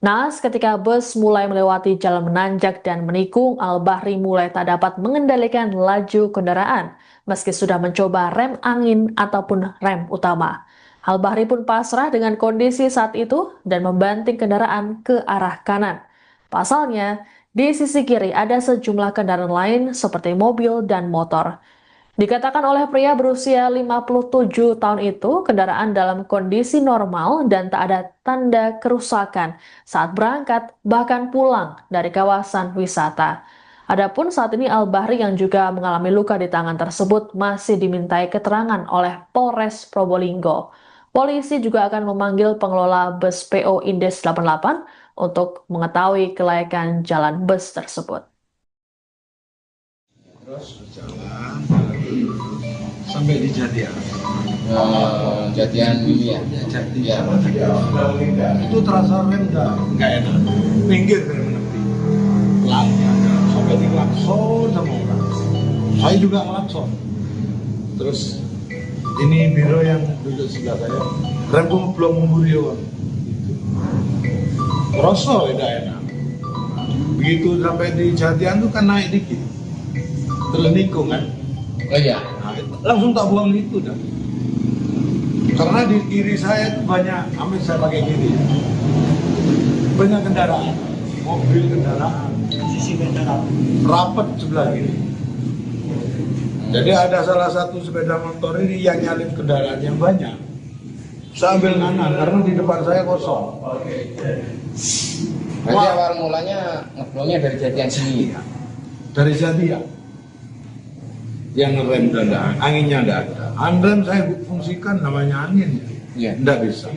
Naas ketika bus mulai melewati jalan menanjak dan menikung, Al-Bahri mulai tak dapat mengendalikan laju kendaraan meski sudah mencoba rem angin ataupun rem utama. Al-Bahri pun pasrah dengan kondisi saat itu dan membanting kendaraan ke arah kanan. Pasalnya, di sisi kiri ada sejumlah kendaraan lain seperti mobil dan motor. Dikatakan oleh pria berusia 57 tahun itu, kendaraan dalam kondisi normal dan tak ada tanda kerusakan saat berangkat bahkan pulang dari kawasan wisata. Adapun saat ini Al-Bahri yang juga mengalami luka di tangan tersebut masih dimintai keterangan oleh Polres Probolinggo. Polisi juga akan memanggil pengelola bus PO Indes 88 untuk mengetahui kelayakan jalan bus tersebut. Terus berjalan sampai di Jatian. Jatian ini ya. Jatian. Itu terasa rem nggak enak. Pinggir dari menepi. Pelan sampai di klakson sama orang. Saya juga klakson. Terus ini biro yang duduk sebelah saya. Remku belum memburi. Terasa tidak enak. Begitu sampai di Jatian tuh kan naik dikit. Terus nikung kan. Oh iya. Nah, langsung tak buang itu dah. Karena di kiri saya itu banyak, amin saya pakai kiri. Banyak kendaraan, mobil kendaraan, sisi kendaraan, rapat sebelah kiri. Jadi ada salah satu sepeda motor ini yang nyalip kendaraan yang banyak. Saya ambil kanan karena di depan saya kosong. Berarti awal mulanya ngeblongnya dari Jatian sini. Dari Jatian. Yang rem kendaraan, anginnya tidak ada. Rem saya fungsikan namanya angin, Iya. tidak bisa.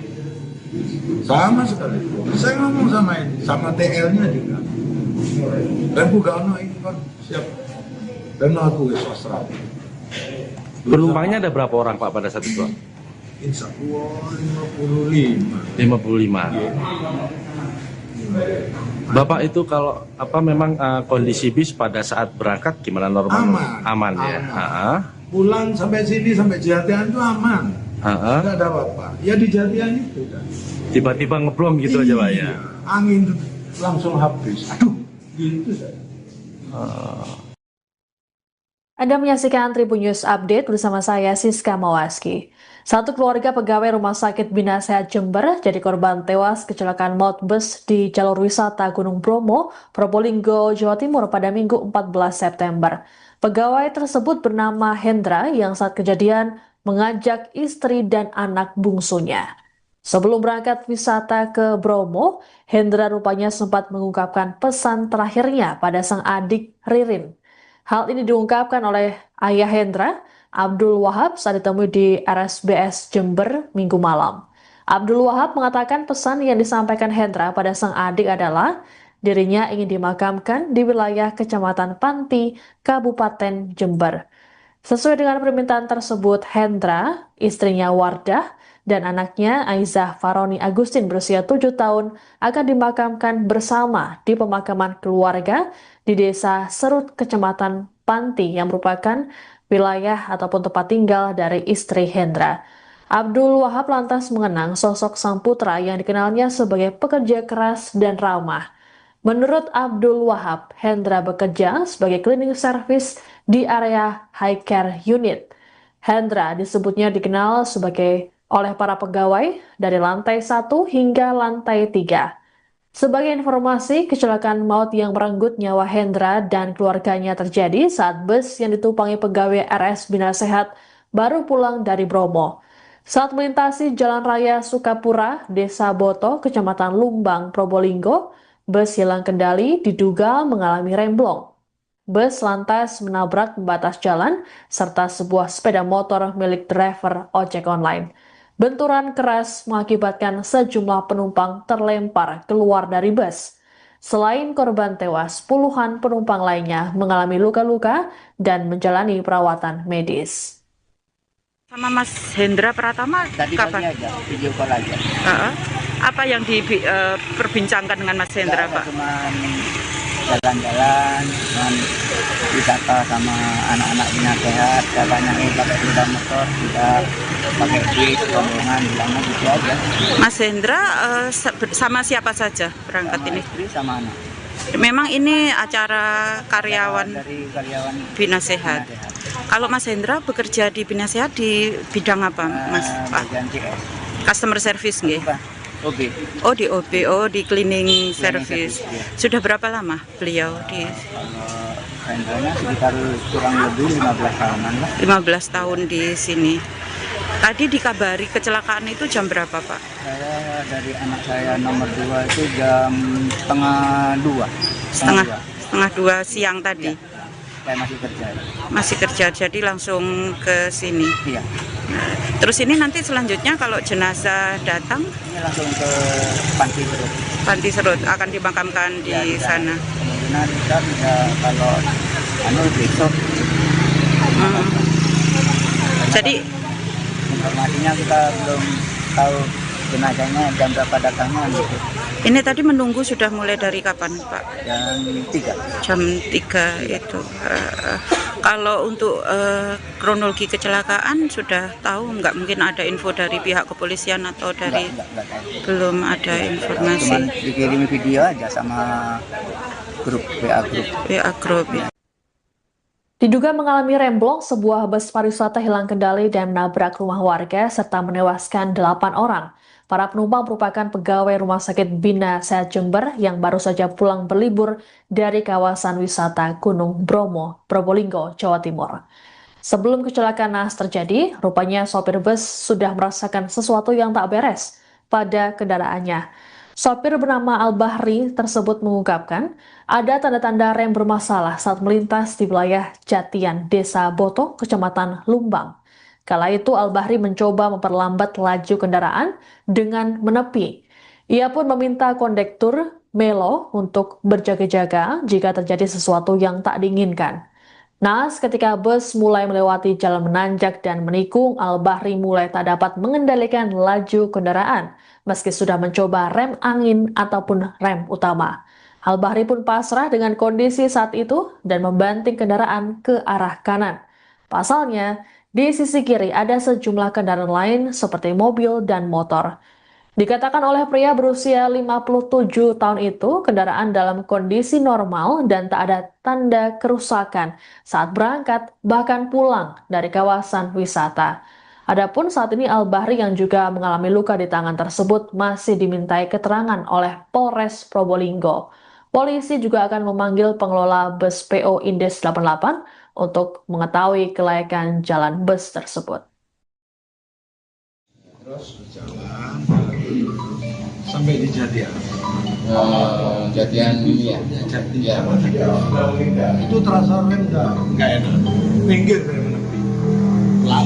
Sama sekali. Saya ngomong sama ini, sama TL-nya juga. Remku gak ono ini kan siap. Dan aku swasta. Penumpangnya ada berapa orang Pak pada saat itu? Insya Allah 55. 55. Bapak itu kalau memang kondisi bis pada saat berangkat gimana normal? Aman. Ya. Pulang sampai sini sampai Jatian itu aman. nggak ada apa-apa. Ya di Jatian itu kan. Tiba-tiba ngeblom gitu aja Pak ya. Angin langsung habis. Aduh, gitu saya. Anda menyaksikan Tribun News Update bersama saya Siska Mawaski. Satu keluarga pegawai Rumah Sakit Bina Sehat Jember jadi korban tewas kecelakaan maut bus di jalur wisata Gunung Bromo, Probolinggo, Jawa Timur pada Minggu 14 September. Pegawai tersebut bernama Hendra yang saat kejadian mengajak istri dan anak bungsunya. Sebelum berangkat wisata ke Bromo, Hendra rupanya sempat mengungkapkan pesan terakhirnya pada sang adik Ririn. Hal ini diungkapkan oleh ayah Hendra, Abdul Wahab, saat ditemui di RSBS Jember Minggu malam. Abdul Wahab mengatakan pesan yang disampaikan Hendra pada sang adik adalah dirinya ingin dimakamkan di wilayah Kecamatan Panti, Kabupaten Jember. Sesuai dengan permintaan tersebut, Hendra, istrinya Wardah, dan anaknya Aizah Faroni Agustin berusia 7 tahun akan dimakamkan bersama di pemakaman keluarga di Desa Serut, Kecamatan Panti yang merupakan wilayah ataupun tempat tinggal dari istri Hendra. Abdul Wahab lantas mengenang sosok sang putra yang dikenalnya sebagai pekerja keras dan ramah. Menurut Abdul Wahab, Hendra bekerja sebagai cleaning service di area high care unit. Hendra disebutnya dikenal sebagai oleh para pegawai dari lantai 1 hingga lantai 3. Sebagai informasi, kecelakaan maut yang merenggut nyawa Hendra dan keluarganya terjadi saat bus yang ditumpangi pegawai RS Bina Sehat baru pulang dari Bromo. Saat melintasi Jalan Raya Sukapura, Desa Boto, Kecamatan Lumbang, Probolinggo, bus hilang kendali diduga mengalami remblong. Bus lantas menabrak pembatas jalan serta sebuah sepeda motor milik driver ojek online. Benturan keras mengakibatkan sejumlah penumpang terlempar keluar dari bus. Selain korban tewas, puluhan penumpang lainnya mengalami luka-luka dan menjalani perawatan medis. Sama Mas Hendra Pratama Tadi pagi kapan? aja, video call aja. Apa yang diperbincangkan dengan Mas Hendra, Pak? Cuman jalan-jalan, cuman wisata sama anak-anak Bina Sehat, katanya pakai sepeda motor, tidak pakai duit, rombongan, bilangnya gitu aja. Mas Hendra sama siapa saja berangkat Sama ini? istri sama anak. Memang ini acara karyawan Dari karyawan Bina Sehat. Kalau Mas Hendra bekerja di Bina Sehat di bidang apa, Mas? Pak? bagian CS. Customer service nggih? Bukan, OB. Oh di OB, oh di cleaning service. service, ya. Sudah berapa lama beliau di Kalau Hendranya sekitar kurang lebih 15 tahunan lah. 15 tahun di sini? Tadi dikabari kecelakaan itu jam berapa, Pak? Saya dari anak saya nomor 2 itu jam setengah 2. Setengah dua siang tadi. Saya masih kerja. Masih kerja, jadi langsung ke sini. Iya. Terus ini nanti selanjutnya kalau jenazah datang, Ini langsung ke Panti Serut. Panti Serut akan dimakamkan di Ya, sana. Kemungkinan kita bisa kalau besok. Jadi Informasinya kita belum tahu jenazahnya jam berapa datangnya gitu. ini tadi menunggu sudah mulai dari kapan, Pak? Jam 3. Jam 3 itu. Kalau untuk kronologi kecelakaan sudah tahu nggak, mungkin ada info dari pihak kepolisian atau dari Enggak tahu. belum ada Cuman informasi dikirim video aja sama grup WA grup. WA Group ya. Diduga mengalami remblong, sebuah bus pariwisata hilang kendali dan menabrak rumah warga serta menewaskan 8 orang. Para penumpang merupakan pegawai Rumah Sakit Bina Sehat Jember yang baru saja pulang berlibur dari kawasan wisata Gunung Bromo, Probolinggo, Jawa Timur. Sebelum kecelakaan naas terjadi, rupanya sopir bus sudah merasakan sesuatu yang tak beres pada kendaraannya. Sopir bernama Al-Bahri tersebut mengungkapkan ada tanda-tanda rem bermasalah saat melintas di wilayah Jatian, Desa Boto, Kecamatan Lumbang. Kala itu Al-Bahri mencoba memperlambat laju kendaraan dengan menepi. Ia pun meminta kondektur Melo untuk berjaga-jaga jika terjadi sesuatu yang tak diinginkan. Naas ketika bus mulai melewati jalan menanjak dan menikung, Al-Bahri mulai tak dapat mengendalikan laju kendaraan meski sudah mencoba rem angin ataupun rem utama. Al-Bahri pun pasrah dengan kondisi saat itu dan membanting kendaraan ke arah kanan. Pasalnya, Di sisi kiri ada sejumlah kendaraan lain seperti mobil dan motor. Dikatakan oleh pria berusia 57 tahun itu, kendaraan dalam kondisi normal dan tak ada tanda kerusakan saat berangkat bahkan pulang dari kawasan wisata. Adapun saat ini Al-Bahri yang juga mengalami luka di tangan tersebut masih dimintai keterangan oleh Polres Probolinggo. Polisi juga akan memanggil pengelola bus PO Indes 88 untuk mengetahui kelayakan jalan bus tersebut. Terus berjalan sampai di Jatian. Jatian ini ya. Jatian. Itu terasa rem nggak enak. Pinggir dari menepi. Pelan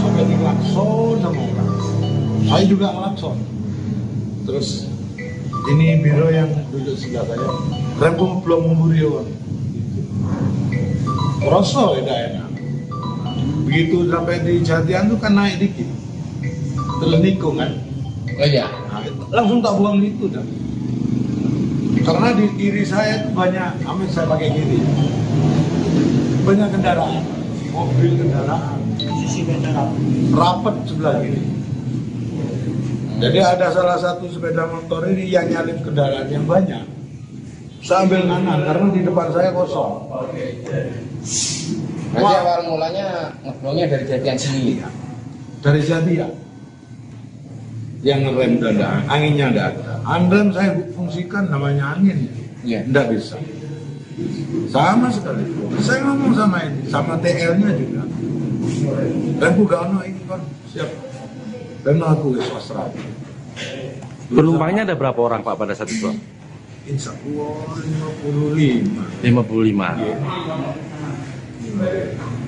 sampai di klakson sama orang. Saya juga klakson. Terus ini biro yang duduk sebelah saya. Remku belum memburion. Terasa tidak enak. Begitu sampai di Jatian tuh kan naik dikit. Terus nikung kan. Oh iya. Nah, langsung tak buang itu dah. Karena di kiri saya itu banyak, amin saya pakai kiri. Banyak kendaraan, mobil kendaraan, sisi kendaraan, rapat sebelah kiri. Jadi ada salah satu sepeda motor ini yang nyalip kendaraan yang banyak. Saya ambil kanan karena di depan saya kosong. Berarti awal mulanya ngeblongnya dari Jatian sini. Dari Jatian. Yang ngerem dada, anginnya ada. Anrem saya fungsikan namanya angin, tidak bisa. Sama sekali. Saya ngomong sama ini, sama TL-nya juga. Remku gak ono ini kan siap. Dan aku swasta. Penumpangnya ada berapa orang Pak pada saat itu? Insya Allah 55. 55.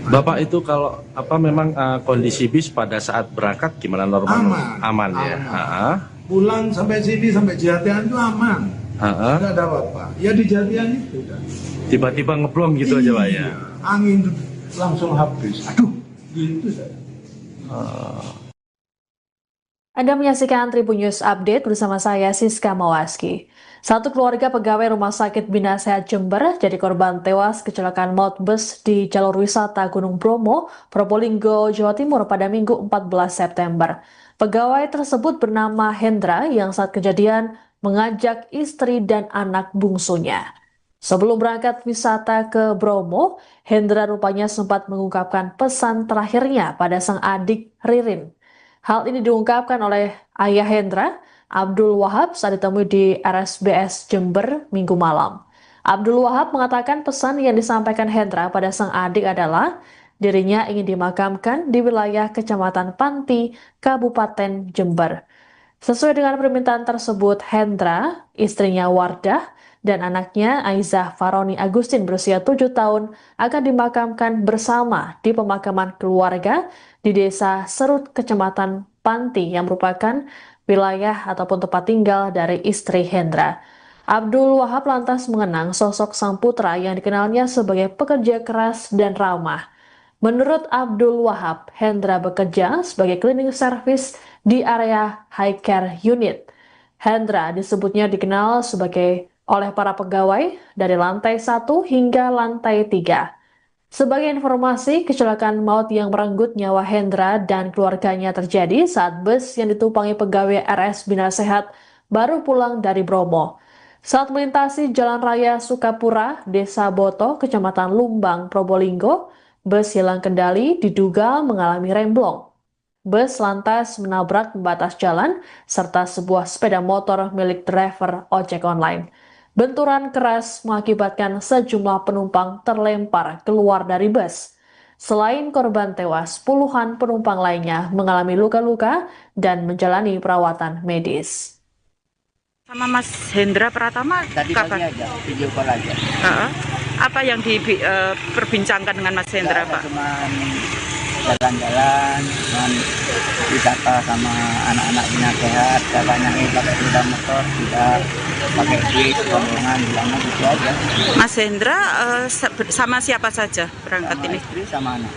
Bapak itu kalau memang kondisi bis pada saat berangkat gimana normal? Aman ya. Pulang sampai sini sampai Jatian itu aman. Tidak ada apa-apa. Ya di Jatian itu. Tiba-tiba ngeblong gitu aja Pak ya. Angin langsung habis. Aduh, gitu saja. Anda menyaksikan Tribun News Update bersama saya Siska Mawaski. Satu keluarga pegawai Rumah Sakit Bina Sehat Jember jadi korban tewas kecelakaan maut bus di jalur wisata Gunung Bromo, Probolinggo, Jawa Timur pada Minggu 14 September. Pegawai tersebut bernama Hendra yang saat kejadian mengajak istri dan anak bungsunya. Sebelum berangkat wisata ke Bromo, Hendra rupanya sempat mengungkapkan pesan terakhirnya pada sang adik Ririn. Hal ini diungkapkan oleh ayah Hendra, Abdul Wahab, saat ditemui di RSBS Jember Minggu malam. Abdul Wahab mengatakan pesan yang disampaikan Hendra pada sang adik adalah dirinya ingin dimakamkan di wilayah Kecamatan Panti, Kabupaten Jember. Sesuai dengan permintaan tersebut, Hendra, istrinya Wardah, dan anaknya Aizah Faroni Agustin berusia 7 tahun akan dimakamkan bersama di pemakaman keluarga di Desa Serut, Kecamatan Panti yang merupakan wilayah ataupun tempat tinggal dari istri Hendra. Abdul Wahab lantas mengenang sosok sang putra yang dikenalnya sebagai pekerja keras dan ramah. Menurut Abdul Wahab, Hendra bekerja sebagai cleaning service di area high care unit. Hendra disebutnya dikenal oleh para pegawai dari lantai 1 hingga lantai 3. Sebagai informasi, kecelakaan maut yang merenggut nyawa Hendra dan keluarganya terjadi saat bus yang ditumpangi pegawai RS Bina Sehat baru pulang dari Bromo. Saat melintasi Jalan Raya Sukapura, Desa Boto, Kecamatan Lumbang, Probolinggo, bus hilang kendali diduga mengalami remblong. Bus lantas menabrak pembatas jalan serta sebuah sepeda motor milik driver ojek online. Benturan keras mengakibatkan sejumlah penumpang terlempar keluar dari bus. Selain korban tewas, puluhan penumpang lainnya mengalami luka-luka dan menjalani perawatan medis. Sama Mas Hendra Pratama Tadi pagi kapan? aja, video call aja. Apa yang diperbincangkan dengan Mas Hendra, Pak? Cuman jalan-jalan, cuman wisata sama anak-anak Bina Sehat, katanya pakai sepeda motor, tidak pakai duit, rombongan, bilangnya gitu aja. Mas Hendra sama siapa saja berangkat Sama ini? istri sama anak.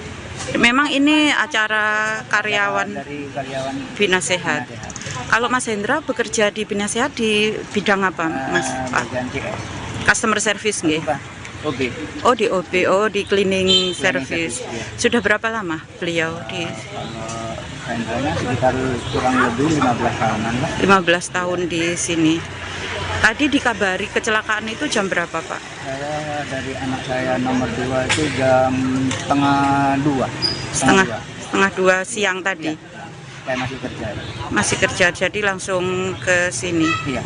Memang ini acara karyawan Dari karyawan Bina Sehat. Bina Sehat. Kalau Mas Hendra bekerja di Bina Sehat di bidang apa, Mas? Pak? Bagian CS. Customer service nggih? Bukan, OB. Oh di OB, oh di cleaning service. service, ya. Sudah berapa lama beliau di Kalau Hendranya sekitar kurang lebih 15 tahunan lah. 15 tahun di sini? Tadi dikabari kecelakaan itu jam berapa, Pak? Saya dari anak saya nomor 2 itu jam setengah 2. Setengah dua siang tadi. Saya masih kerja. Masih kerja, jadi langsung ke sini. Iya.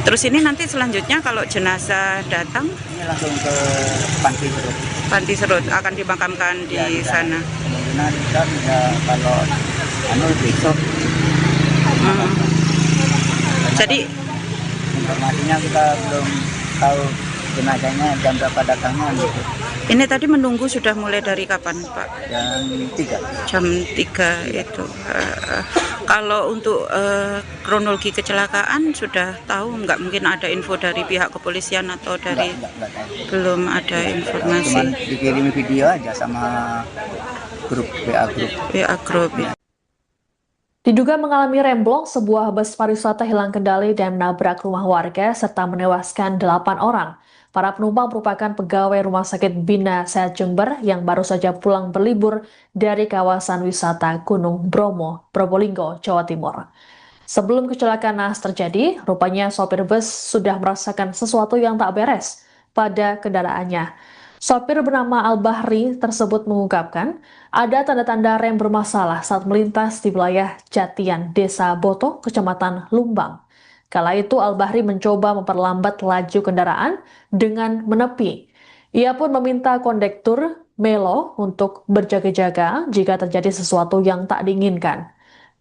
Terus ini nanti selanjutnya kalau jenazah datang, Ini langsung ke Panti Serut. Panti Serut akan dimakamkan di Ya, sana. Kemungkinan kita bisa kalau besok. Hmm. Jadi Informasinya kita belum tahu jenazahnya jam berapa datangnya gitu. ini tadi menunggu sudah mulai dari kapan, Pak? Jam 3. Jam 3 itu. Kalau untuk kronologi kecelakaan sudah tahu nggak? Mungkin ada info dari pihak kepolisian atau dari Enggak tahu. belum ada Cuman informasi. dikirimi video aja sama grup WA grup. PA Group. Diduga mengalami remblong, sebuah bus pariwisata hilang kendali dan menabrak rumah warga serta menewaskan 8 orang. Para penumpang merupakan pegawai Rumah Sakit Bina Sehat Jember yang baru saja pulang berlibur dari kawasan wisata Gunung Bromo, Probolinggo, Jawa Timur. Sebelum kecelakaan naas terjadi, rupanya sopir bus sudah merasakan sesuatu yang tak beres pada kendaraannya. Sopir bernama Al-Bahri tersebut mengungkapkan ada tanda-tanda rem bermasalah saat melintas di wilayah Jatian, Desa Boto, Kecamatan Lumbang. Kala itu Al-Bahri mencoba memperlambat laju kendaraan dengan menepi. Ia pun meminta kondektur Melo untuk berjaga-jaga jika terjadi sesuatu yang tak diinginkan.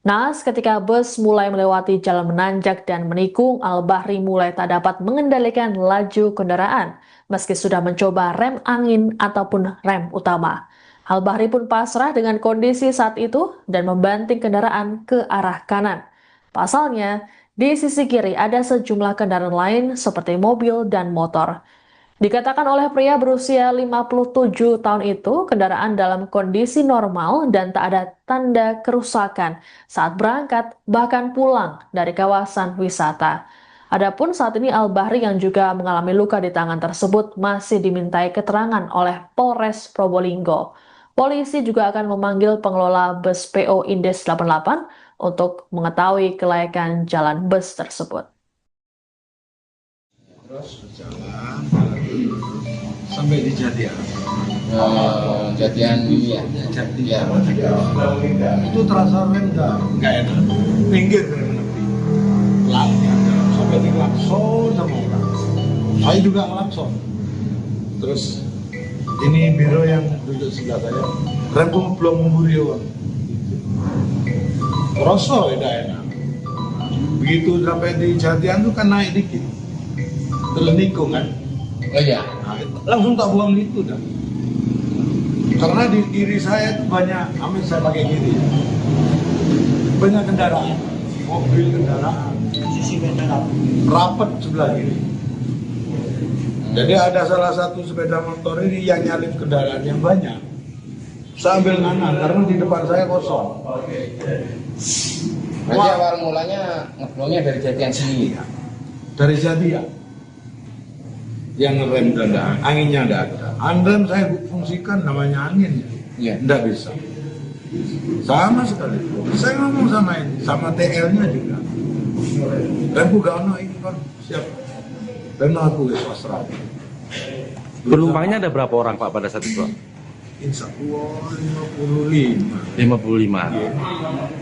Naas ketika bus mulai melewati jalan menanjak dan menikung, Al-Bahri mulai tak dapat mengendalikan laju kendaraan meski sudah mencoba rem angin ataupun rem utama. Al-Bahri pun pasrah dengan kondisi saat itu dan membanting kendaraan ke arah kanan. Pasalnya, di sisi kiri ada sejumlah kendaraan lain seperti mobil dan motor. Dikatakan oleh pria berusia 57 tahun itu, kendaraan dalam kondisi normal dan tak ada tanda kerusakan saat berangkat bahkan pulang dari kawasan wisata. Adapun saat ini Al-Bahri yang juga mengalami luka di tangan tersebut masih dimintai keterangan oleh Polres Probolinggo. Polisi juga akan memanggil pengelola bus PO Indes 88 untuk mengetahui kelayakan jalan bus tersebut. Terus berjalan sampai di Jatian. Jatian ini ya. Jatian. Ya. Itu terasa rem nggak enak. Pinggir rem menepi. Pelannya sampai di klakson sama orang. Saya juga klakson. Terus ini biro yang duduk sebelah saya. Remku belum memburi orang. Rosok tidak enak. Begitu sampai di Jatian tuh kan naik dikit. Terus nikung kan. Oh iya. Nah, langsung tak buang itu dah. Karena di kiri saya itu banyak, amin saya pakai kiri. Banyak kendaraan, mobil kendaraan, rapat sebelah kiri. Jadi ada salah satu sepeda motor ini yang nyalip kendaraan yang banyak. Saya ambil kanan karena di depan saya kosong. Berarti awal mulanya ngeblongnya dari Jatian sini. Iya. Dari Jatian. Yang ngerem kendaraan, anginnya tidak ada. Anrem saya fungsikan namanya angin, Iya. tidak bisa. Sama sekali. Saya ngomong sama ini, sama TL-nya juga. Dan aku gak ono ini kan siap. Dan aku wis pasrah. Penumpangnya ada berapa orang Pak pada saat itu? Insya Allah 55. 55.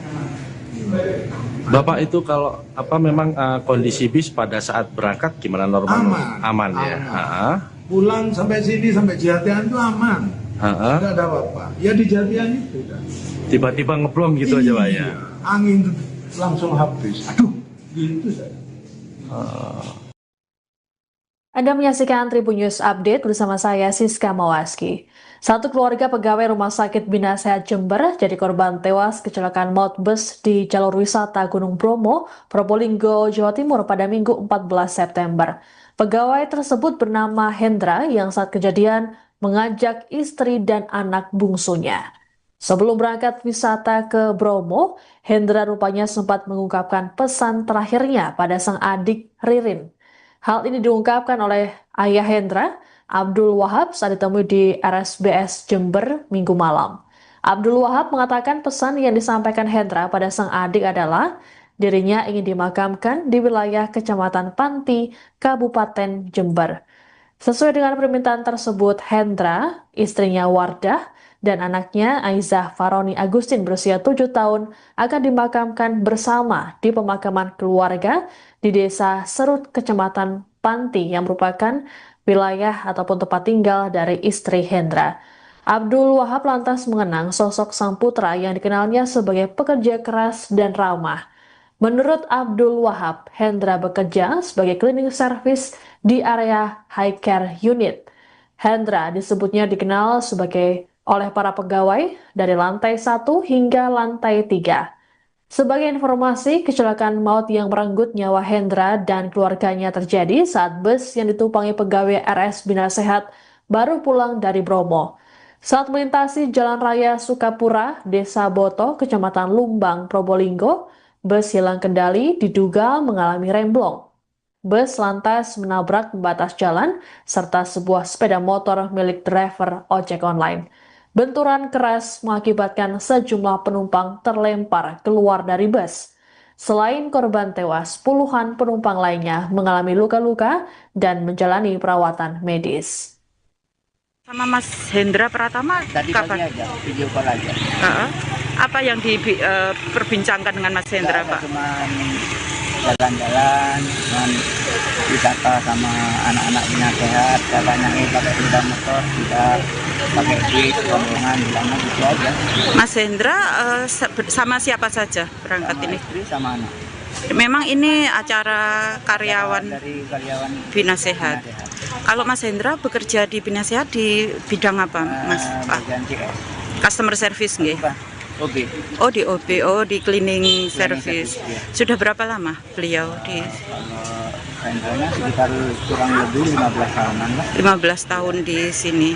Bapak itu kalau memang kondisi bis pada saat berangkat gimana normal? Aman. Ya. Aman. Pulang sampai sini sampai Jatian itu aman. Tidak ada apa-apa. Ya di Jatian itu dah. Tiba-tiba ngeblong gitu aja Pak ya. Angin itu langsung habis. Aduh, gitu saya. Anda menyaksikan Tribun News Update bersama saya Siska Mawaski. Satu keluarga pegawai Rumah Sakit Bina Sehat Jember jadi korban tewas kecelakaan maut bus di jalur wisata Gunung Bromo, Probolinggo, Jawa Timur pada Minggu 14 September. Pegawai tersebut bernama Hendra yang saat kejadian mengajak istri dan anak bungsunya. Sebelum berangkat wisata ke Bromo, Hendra rupanya sempat mengungkapkan pesan terakhirnya pada sang adik Ririn. Hal ini diungkapkan oleh ayah Hendra Abdul Wahab saat ditemui di RSBS Jember Minggu malam. Abdul Wahab mengatakan pesan yang disampaikan Hendra pada sang adik adalah dirinya ingin dimakamkan di wilayah Kecamatan Panti, Kabupaten Jember. Sesuai dengan permintaan tersebut, Hendra, istrinya Wardah, dan anaknya Aizah Faroni Agustin berusia 7 tahun akan dimakamkan bersama di pemakaman keluarga di Desa Serut, Kecamatan Panti yang merupakan wilayah ataupun tempat tinggal dari istri Hendra. Abdul Wahab lantas mengenang sosok sang putra yang dikenalnya sebagai pekerja keras dan ramah. Menurut Abdul Wahab, Hendra bekerja sebagai cleaning service di area high care unit. Hendra disebutnya dikenal oleh para pegawai dari lantai 1 hingga lantai 3. Sebagai informasi, kecelakaan maut yang merenggut nyawa Hendra dan keluarganya terjadi saat bus yang ditumpangi pegawai RS Bina Sehat baru pulang dari Bromo. Saat melintasi Jalan Raya Sukapura, Desa Boto, Kecamatan Lumbang, Probolinggo, bus hilang kendali diduga mengalami remblong. Bus lantas menabrak pembatas jalan serta sebuah sepeda motor milik driver ojek online. Benturan keras mengakibatkan sejumlah penumpang terlempar keluar dari bus. Selain korban tewas, puluhan penumpang lainnya mengalami luka-luka dan menjalani perawatan medis. Sama Mas Hendra Pratama Tadi pagi kapan? aja, video call aja. Apa yang diperbincangkan dengan Mas Hendra, Pak? Cuman jalan-jalan, cuman wisata sama anak-anak Bina Sehat, katanya pakai sepeda motor, tidak pakai duit, rombongan, bilangnya gitu aja. Mas Hendra sama siapa saja berangkat Sama ini? istri sama anak. Memang ini acara karyawan Dari karyawan Bina Sehat. Bina Sehat. Kalau Mas Hendra bekerja di Bina Sehat di bidang apa, Mas? Bagian CS. Customer service nggih? Apa? OB. Oh di OB, oh di cleaning service. service, ya. Sudah berapa lama beliau di Kalau Hendranya sekitar kurang lebih 15 tahunan lah. 15 tahun di sini.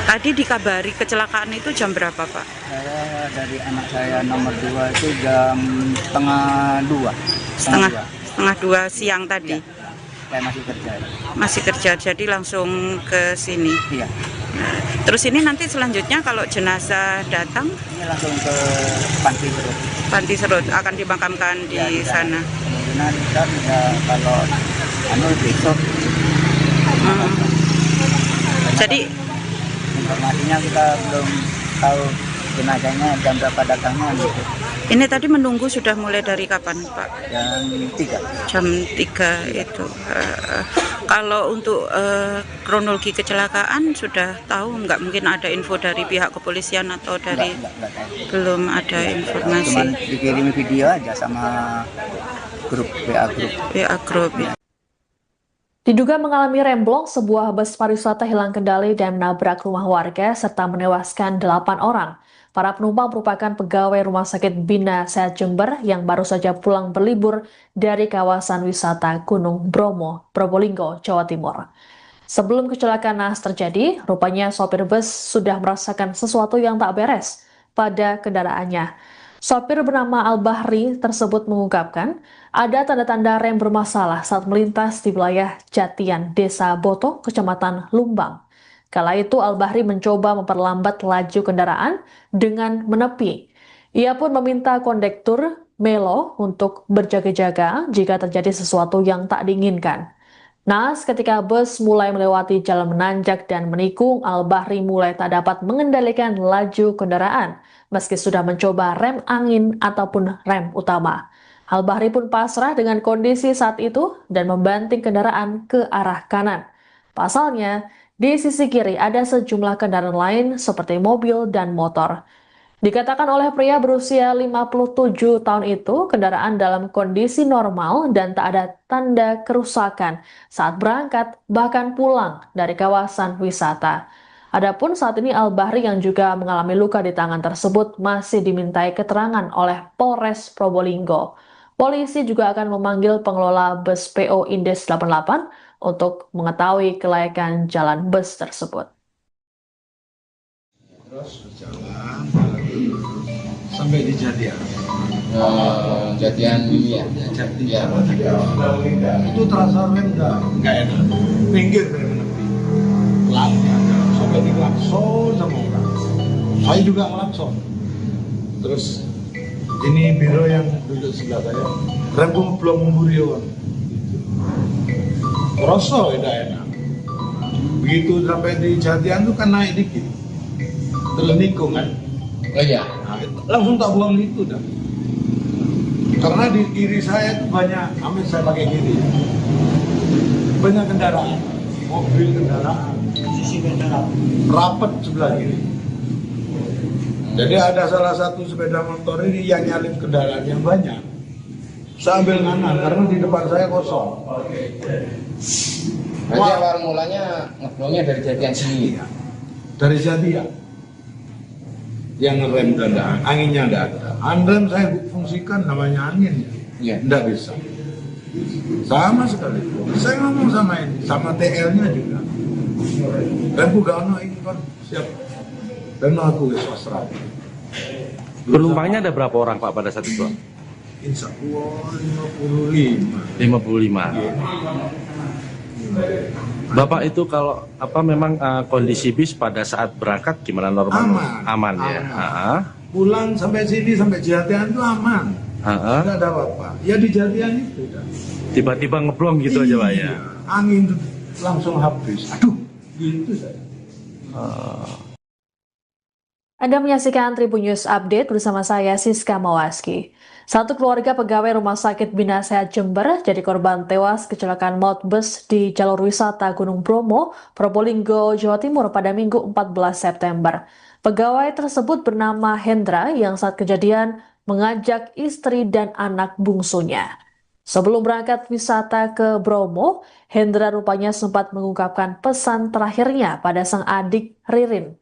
Tadi dikabari kecelakaan itu jam berapa, Pak? Saya dari anak saya nomor 2 itu jam setengah 2. Setengah dua siang tadi. Ya. Saya masih kerja. Masih kerja, jadi langsung ke sini. Iya. Terus ini nanti selanjutnya kalau jenazah datang, Ini langsung ke Panti Serut. Panti Serut akan dimakamkan di Ya, sana. Kemungkinan kita bisa kalau besok. Jadi Informasinya kita belum tahu jenazahnya jam berapa datangnya gitu. ini tadi menunggu sudah mulai dari kapan, Pak? Jam 3. Jam 3 itu. Kalau untuk kronologi kecelakaan sudah tahu nggak? Mungkin ada info dari pihak kepolisian atau dari Enggak tahu. belum ada Cuman informasi. dikirim video aja sama grup WA grup. WA Group. Diduga mengalami remblong, sebuah bus pariwisata hilang kendali dan menabrak rumah warga serta menewaskan 8 orang. Para penumpang merupakan pegawai Rumah Sakit Bina Sehat Jember yang baru saja pulang berlibur dari kawasan wisata Gunung Bromo, Probolinggo, Jawa Timur. Sebelum kecelakaan naas terjadi, rupanya sopir bus sudah merasakan sesuatu yang tak beres pada kendaraannya. Sopir bernama Al-Bahri tersebut mengungkapkan ada tanda-tanda rem bermasalah saat melintas di wilayah Jatian, Desa Boto, Kecamatan Lumbang. Kala itu Al-Bahri mencoba memperlambat laju kendaraan dengan menepi. Ia pun meminta kondektur Melo untuk berjaga-jaga jika terjadi sesuatu yang tak diinginkan. Naas ketika bus mulai melewati jalan menanjak dan menikung, Al-Bahri mulai tak dapat mengendalikan laju kendaraan meski sudah mencoba rem angin ataupun rem utama. Al-Bahri pun pasrah dengan kondisi saat itu dan membanting kendaraan ke arah kanan. Pasalnya, di sisi kiri ada sejumlah kendaraan lain seperti mobil dan motor. Dikatakan oleh pria berusia 57 tahun itu, kendaraan dalam kondisi normal dan tak ada tanda kerusakan saat berangkat bahkan pulang dari kawasan wisata. Adapun saat ini Al-Bahri yang juga mengalami luka di tangan tersebut masih dimintai keterangan oleh Polres Probolinggo. Polisi juga akan memanggil pengelola bus PO Indes 88 untuk mengetahui kelayakan jalan bus tersebut. Terus berjalan sampai di Jatian. Jatian ini ya. Jatian. Ya. Itu terasa rem nggak enak. Pinggir dari menepi. sampai diklakson sama orang. Saya juga ngelakson. Terus ini biro yang duduk sebelah saya, rembung belum memburion. Rosok tidak enak. Begitu sampai di Jatian tuh kan naik dikit, terus nikung kan. Oh iya. Nah, langsung tak buang itu dah. Karena di kiri saya itu banyak, amin saya pakai kiri, banyak kendaraan, mobil kendaraan, rapat sebelah kiri. Jadi ada salah satu sepeda motor ini yang nyalip kendaraan yang banyak. Saya ambil kanan karena di depan saya kosong. Berarti awal mulanya ngeblongnya dari Jatian sini. Dari Jatian yang ngerem kendaraan, anginnya tidak ada. Anrem saya fungsikan namanya angin, Iya. tidak bisa. Sama sekali. Saya ngomong sama ini, sama TL-nya juga. Dan bukan ini kan siap. Dan aku swasta. Penumpangnya ada berapa orang Pak pada saat itu? Insya Allah 55. 55. Bapak itu kalau memang kondisi bis pada saat berangkat gimana normal? Aman ya. Pulang sampai sini sampai Jatian itu aman. Tidak ada apa-apa. Ya di Jatian itu. Tiba-tiba ngeblong gitu aja Pak ya. Angin langsung habis. Aduh, gitu saya. Anda menyaksikan Tribun News Update bersama saya Siska Mawaski. Satu keluarga pegawai Rumah Sakit Bina Sehat Jember jadi korban tewas kecelakaan maut bus di jalur wisata Gunung Bromo, Probolinggo, Jawa Timur pada Minggu 14 September. Pegawai tersebut bernama Hendra yang saat kejadian mengajak istri dan anak bungsunya. Sebelum berangkat wisata ke Bromo, Hendra rupanya sempat mengungkapkan pesan terakhirnya pada sang adik Ririn.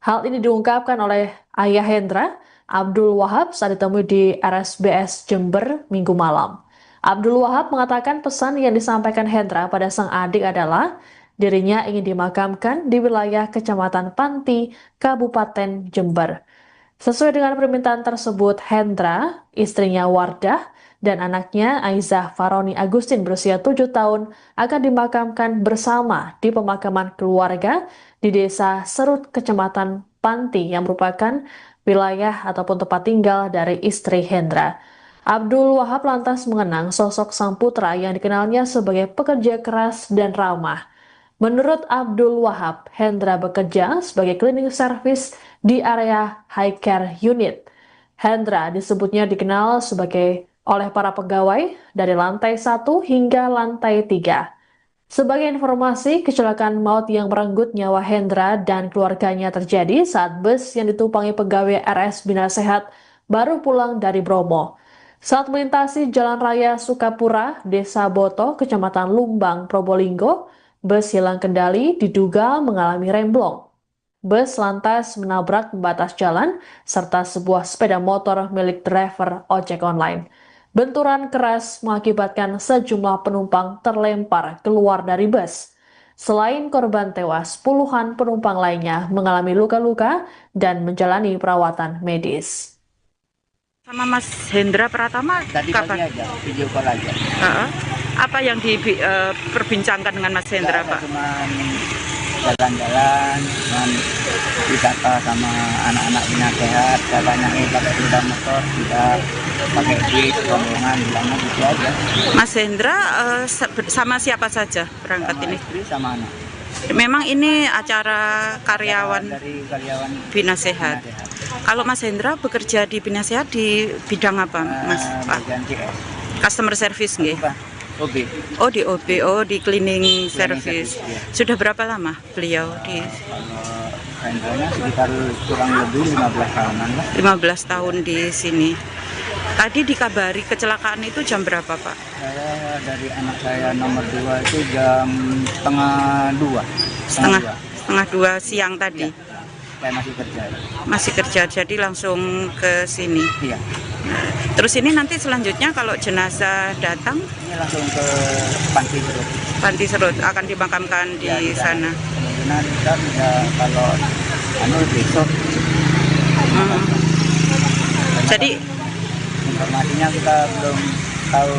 Hal ini diungkapkan oleh ayah Hendra, Abdul Wahab, saat ditemui di RSBS Jember Minggu malam. Abdul Wahab mengatakan pesan yang disampaikan Hendra pada sang adik adalah dirinya ingin dimakamkan di wilayah Kecamatan Panti, Kabupaten Jember. Sesuai dengan permintaan tersebut, Hendra, istrinya Wardah, dan anaknya Aizah Faroni Agustin berusia 7 tahun akan dimakamkan bersama di pemakaman keluarga di Desa Serut, Kecamatan Panti yang merupakan wilayah ataupun tempat tinggal dari istri Hendra. Abdul Wahab lantas mengenang sosok sang putra yang dikenalnya sebagai pekerja keras dan ramah. Menurut Abdul Wahab, Hendra bekerja sebagai cleaning service di area high care unit. Hendra disebutnya dikenal oleh para pegawai dari lantai 1 hingga lantai 3. Sebagai informasi, kecelakaan maut yang merenggut nyawa Hendra dan keluarganya terjadi saat bus yang ditumpangi pegawai RS Bina Sehat baru pulang dari Bromo. Saat melintasi Jalan Raya Sukapura, Desa Boto, Kecamatan Lumbang, Probolinggo, bus hilang kendali diduga mengalami remblong. Bus lantas menabrak pembatas jalan serta sebuah sepeda motor milik driver ojek online. Benturan keras mengakibatkan sejumlah penumpang terlempar keluar dari bus. Selain korban tewas, puluhan penumpang lainnya mengalami luka-luka dan menjalani perawatan medis. Sama Mas Hendra Pratama Tadi pagi kapan? aja, video call aja. Apa yang diperbincangkan dengan Mas Hendra, Pak? Cuman jalan-jalan, cuman wisata sama anak-anak Bina Sehat, katanya pakai sepeda motor, tidak pakai duit, rombongan, bilangnya gitu aja. Mas Hendra sama siapa saja berangkat Sama ini? istri sama anak. Memang ini acara karyawan Dari karyawan Bina Sehat. Bina Sehat. Kalau Mas Hendra bekerja di Bina Sehat di bidang apa, Mas? Pak? Bagian CS. Customer service nggih? Apa? OB. Oh di OB, di cleaning service. service, ya. Sudah berapa lama beliau di Kalau Hendranya sekitar kurang lebih 15 tahunan lah. 15 tahun di sini. Tadi dikabari kecelakaan itu jam berapa, Pak? Saya dari anak saya nomor 2 itu jam setengah 2. Setengah dua siang tadi. Saya masih kerja. Masih kerja, jadi langsung ke sini. Iya. Terus ini nanti selanjutnya kalau jenazah datang, Ini langsung ke Panti Serut. Panti Serut akan dimakamkan di Ya, sana. Kemungkinan kita bisa kalau besok. Jadi Informasinya kita belum tahu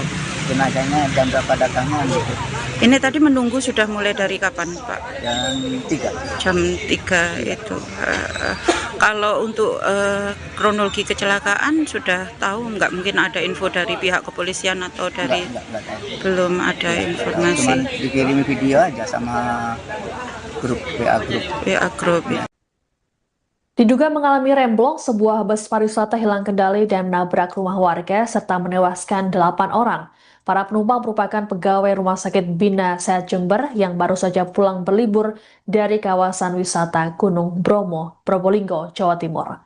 jenazahnya jam berapa datangnya gitu. Ini tadi menunggu sudah mulai dari kapan, Pak? Jam 3. Jam 3 itu. Kalau untuk kronologi kecelakaan sudah tahu nggak? Mungkin ada info dari pihak kepolisian atau dari Enggak tahu. belum ada Cuman informasi dikirim video aja sama grup WA grup. WA Group. Diduga mengalami remblong, sebuah bus pariwisata hilang kendali dan menabrak rumah warga serta menewaskan 8 orang. Para penumpang merupakan pegawai Rumah Sakit Bina Sehat Jember yang baru saja pulang berlibur dari kawasan wisata Gunung Bromo, Probolinggo, Jawa Timur.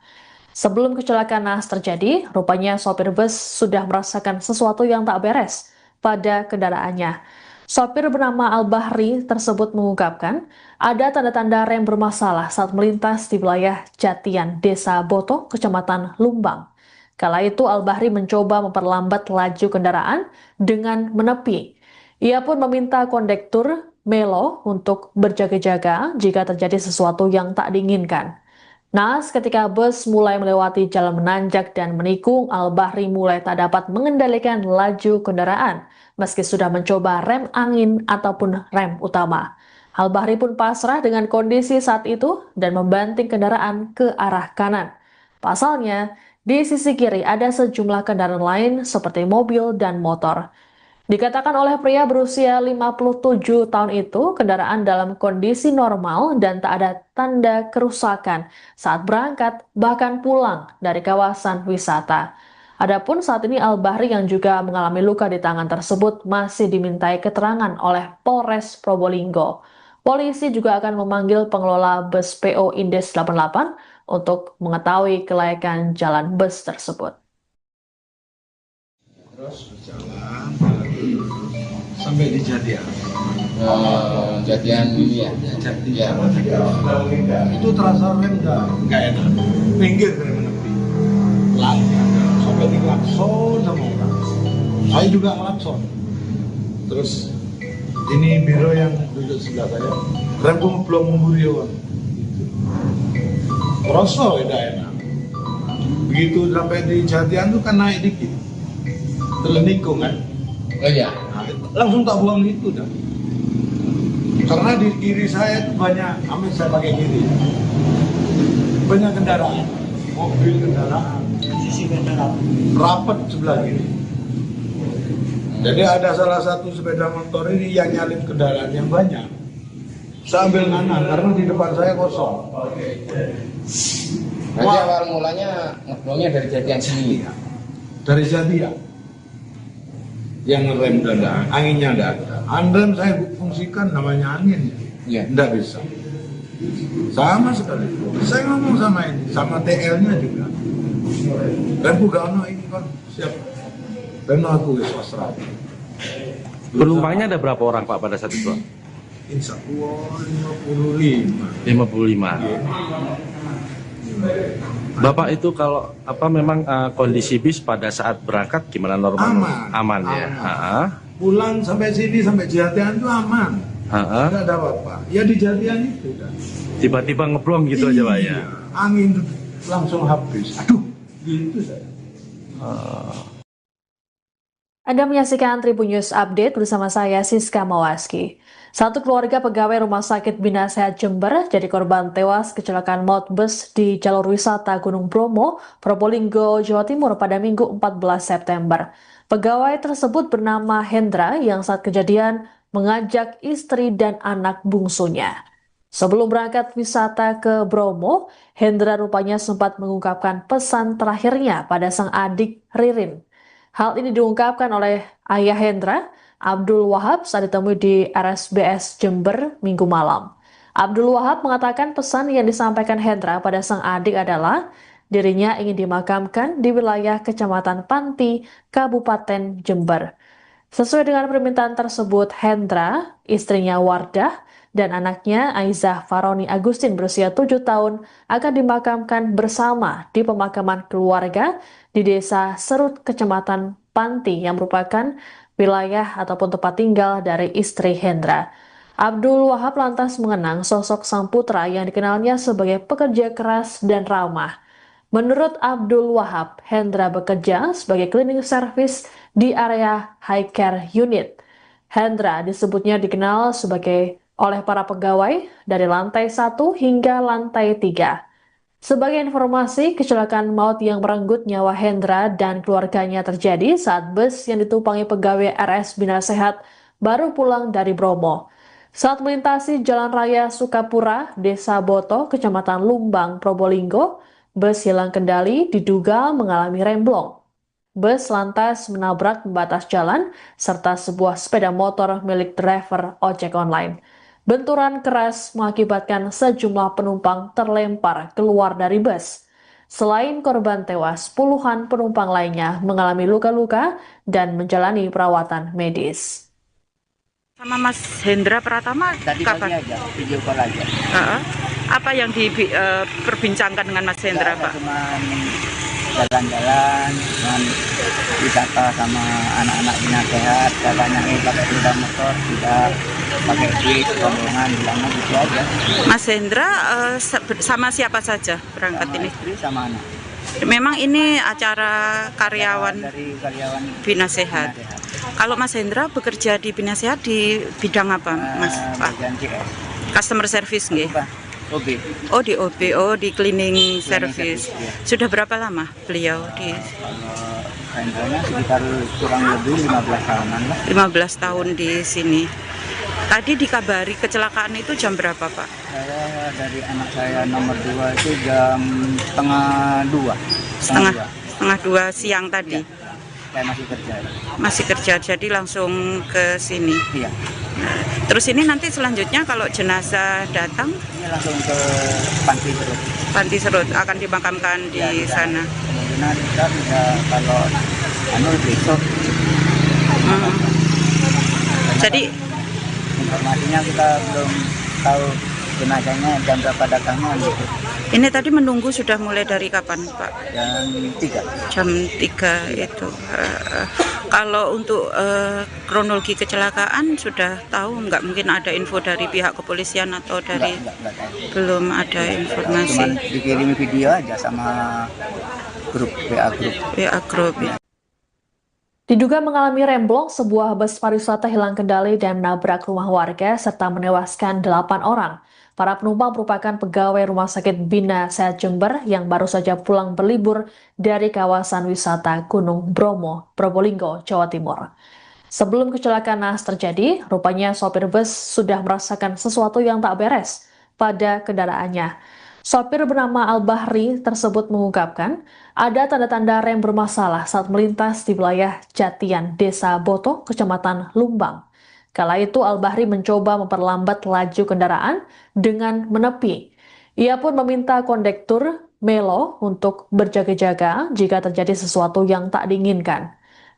Sebelum kecelakaan naas terjadi, rupanya sopir bus sudah merasakan sesuatu yang tak beres pada kendaraannya. Sopir bernama Al-Bahri tersebut mengungkapkan ada tanda-tanda rem bermasalah saat melintas di wilayah Jatian, Desa Boto, Kecamatan Lumbang. Kala itu Al-Bahri mencoba memperlambat laju kendaraan dengan menepi. Ia pun meminta kondektur Melo untuk berjaga-jaga jika terjadi sesuatu yang tak diinginkan. Naas ketika bus mulai melewati jalan menanjak dan menikung, Al-Bahri mulai tak dapat mengendalikan laju kendaraan meski sudah mencoba rem angin ataupun rem utama. Al-Bahri pun pasrah dengan kondisi saat itu dan membanting kendaraan ke arah kanan. Pasalnya, di sisi kiri ada sejumlah kendaraan lain seperti mobil dan motor. Dikatakan oleh pria berusia 57 tahun itu, kendaraan dalam kondisi normal dan tak ada tanda kerusakan saat berangkat bahkan pulang dari kawasan wisata. Adapun saat ini Al-Bahri yang juga mengalami luka di tangan tersebut masih dimintai keterangan oleh Polres Probolinggo. Polisi juga akan memanggil pengelola bus PO Indes 88 untuk mengetahui kelayakan jalan bus tersebut. Terus berjalan sampai di Jatian. Jatian ini ya. Jatian. Itu terasa rem nggak enak. Pinggir rem menepi. Pelan. Sampai diklakson sama orang. Saya juga ngelakson. Terus ini biro yang duduk sebelah saya. Remku belum memburion. Rasa tidak enak. Begitu sampai di Jatian tuh kan naik dikit. Terlenikung kan. Oh iya. Nah, langsung tak buang itu dah. Karena di kiri saya itu banyak, amin saya pakai kiri. Banyak kendaraan, mobil kendaraan, sisi kendaraan, rapat sebelah kiri. Jadi ada salah satu sepeda motor ini yang nyalip kendaraan yang banyak. Saya ambil kanan karena di depan saya kosong. Berarti awal mulanya ngeblongnya dari Jatian sini. Dari Jatian. Yang ngerem dada, anginnya tidak ada. Anrem saya fungsikan namanya angin, Iya. tidak bisa. Sama sekali. Saya ngomong sama ini, sama TL-nya juga. Dan bukan ini kan siap. Dan aku wis pasrah. Penumpangnya ada berapa orang Pak pada saat itu? Insya Allah 55. 55. Bapak itu kalau memang kondisi bis pada saat berangkat gimana normal? Aman. Ya. Aman. Pulang sampai sini sampai Jatian itu aman. Tidak ada apa-apa. Ya di Jatian itu kan. Tiba-tiba ngeblong gitu aja Pak ya. Angin langsung habis. Aduh, gitu saya. Anda menyaksikan Tribun News Update bersama saya Siska Mawaski. Satu keluarga pegawai Rumah Sakit Bina Sehat Jember jadi korban tewas kecelakaan maut bus di jalur wisata Gunung Bromo, Probolinggo, Jawa Timur pada Minggu 14 September. Pegawai tersebut bernama Hendra yang saat kejadian mengajak istri dan anak bungsunya. Sebelum berangkat wisata ke Bromo, Hendra rupanya sempat mengungkapkan pesan terakhirnya pada sang adik Ririn. Hal ini diungkapkan oleh ayah Hendra, Abdul Wahab, saat ditemui di RSBS Jember Minggu malam. Abdul Wahab mengatakan pesan yang disampaikan Hendra pada sang adik adalah dirinya ingin dimakamkan di wilayah Kecamatan Panti, Kabupaten Jember. Sesuai dengan permintaan tersebut, Hendra, istrinya Wardah, dan anaknya Aizah Faroni Agustin berusia 7 tahun akan dimakamkan bersama di pemakaman keluarga di Desa Serut, Kecamatan Panti yang merupakan wilayah ataupun tempat tinggal dari istri Hendra. Abdul Wahab lantas mengenang sosok sang putra yang dikenalnya sebagai pekerja keras dan ramah. Menurut Abdul Wahab, Hendra bekerja sebagai cleaning service di area high care unit. Hendra disebutnya dikenal sebagai oleh para pegawai dari lantai 1 hingga lantai 3. Sebagai informasi, kecelakaan maut yang merenggut nyawa Hendra dan keluarganya terjadi saat bus yang ditumpangi pegawai RS Bina Sehat baru pulang dari Bromo. Saat melintasi Jalan Raya Sukapura, Desa Boto, Kecamatan Lumbang, Probolinggo, bus hilang kendali diduga mengalami remblong. Bus lantas menabrak pembatas jalan serta sebuah sepeda motor milik driver ojek online. Benturan keras mengakibatkan sejumlah penumpang terlempar keluar dari bus. Selain korban tewas, puluhan penumpang lainnya mengalami luka-luka dan menjalani perawatan medis. Sama Mas Hendra Pratama Tadi pagi kapan? aja, video call aja. Apa yang diperbincangkan dengan Mas Hendra, Nggak ada, Pak? cuman jalan-jalan, cuman wisata sama anak-anak Bina Sehat. Katanya pakai sepeda motor, tidak pakai duit, rombongan, bilangnya gitu aja. Mas Hendra sama siapa saja berangkat Sama ini? istri sama anak. Memang ini acara karyawan Dari karyawan Bina Sehat. Bina Sehat. Kalau Mas Hendra bekerja di Bina Sehat di bidang apa, Mas? Pak? Bagian CS. Customer service nggih? Bukan, OB. Oh di OBO, di cleaning service. service, iya. Sudah berapa lama beliau di Kalau Hendranya sekitar kurang lebih 15 tahunan lah. 15 tahun di sini? Tadi dikabari kecelakaan itu jam berapa, Pak? Saya dari anak saya nomor 2 itu jam setengah 2. Setengah dua siang tadi. Iya. Saya masih kerja. Masih kerja, jadi langsung ke sini. Iya. Terus ini nanti selanjutnya kalau jenazah datang, Ini langsung ke Panti Serut. Panti Serut akan dimakamkan di Ya, kita- sana. Kemungkinan kita bisa kalau besok. Hmm. Jadi Informasinya kita belum tahu jenazahnya jam berapa datangnya gitu. ini tadi menunggu sudah mulai dari kapan, Pak? Jam 3. Jam 3 itu. Kalau untuk kronologi kecelakaan sudah tahu nggak, mungkin ada info dari pihak kepolisian atau dari Enggak tahu. belum ada Cuman informasi dikirimi video aja sama grup WA grup. PA Group. Diduga mengalami remblong, sebuah bus pariwisata hilang kendali dan menabrak rumah warga serta menewaskan 8 orang. Para penumpang merupakan pegawai Rumah Sakit Bina Sehat Jember yang baru saja pulang berlibur dari kawasan wisata Gunung Bromo, Probolinggo, Jawa Timur. Sebelum kecelakaan naas terjadi, rupanya sopir bus sudah merasakan sesuatu yang tak beres pada kendaraannya. Sopir bernama Al-Bahri tersebut mengungkapkan ada tanda-tanda rem bermasalah saat melintas di wilayah Jatian, Desa Boto, Kecamatan Lumbang. Kala itu Al-Bahri mencoba memperlambat laju kendaraan dengan menepi. Ia pun meminta kondektur Melo untuk berjaga-jaga jika terjadi sesuatu yang tak diinginkan.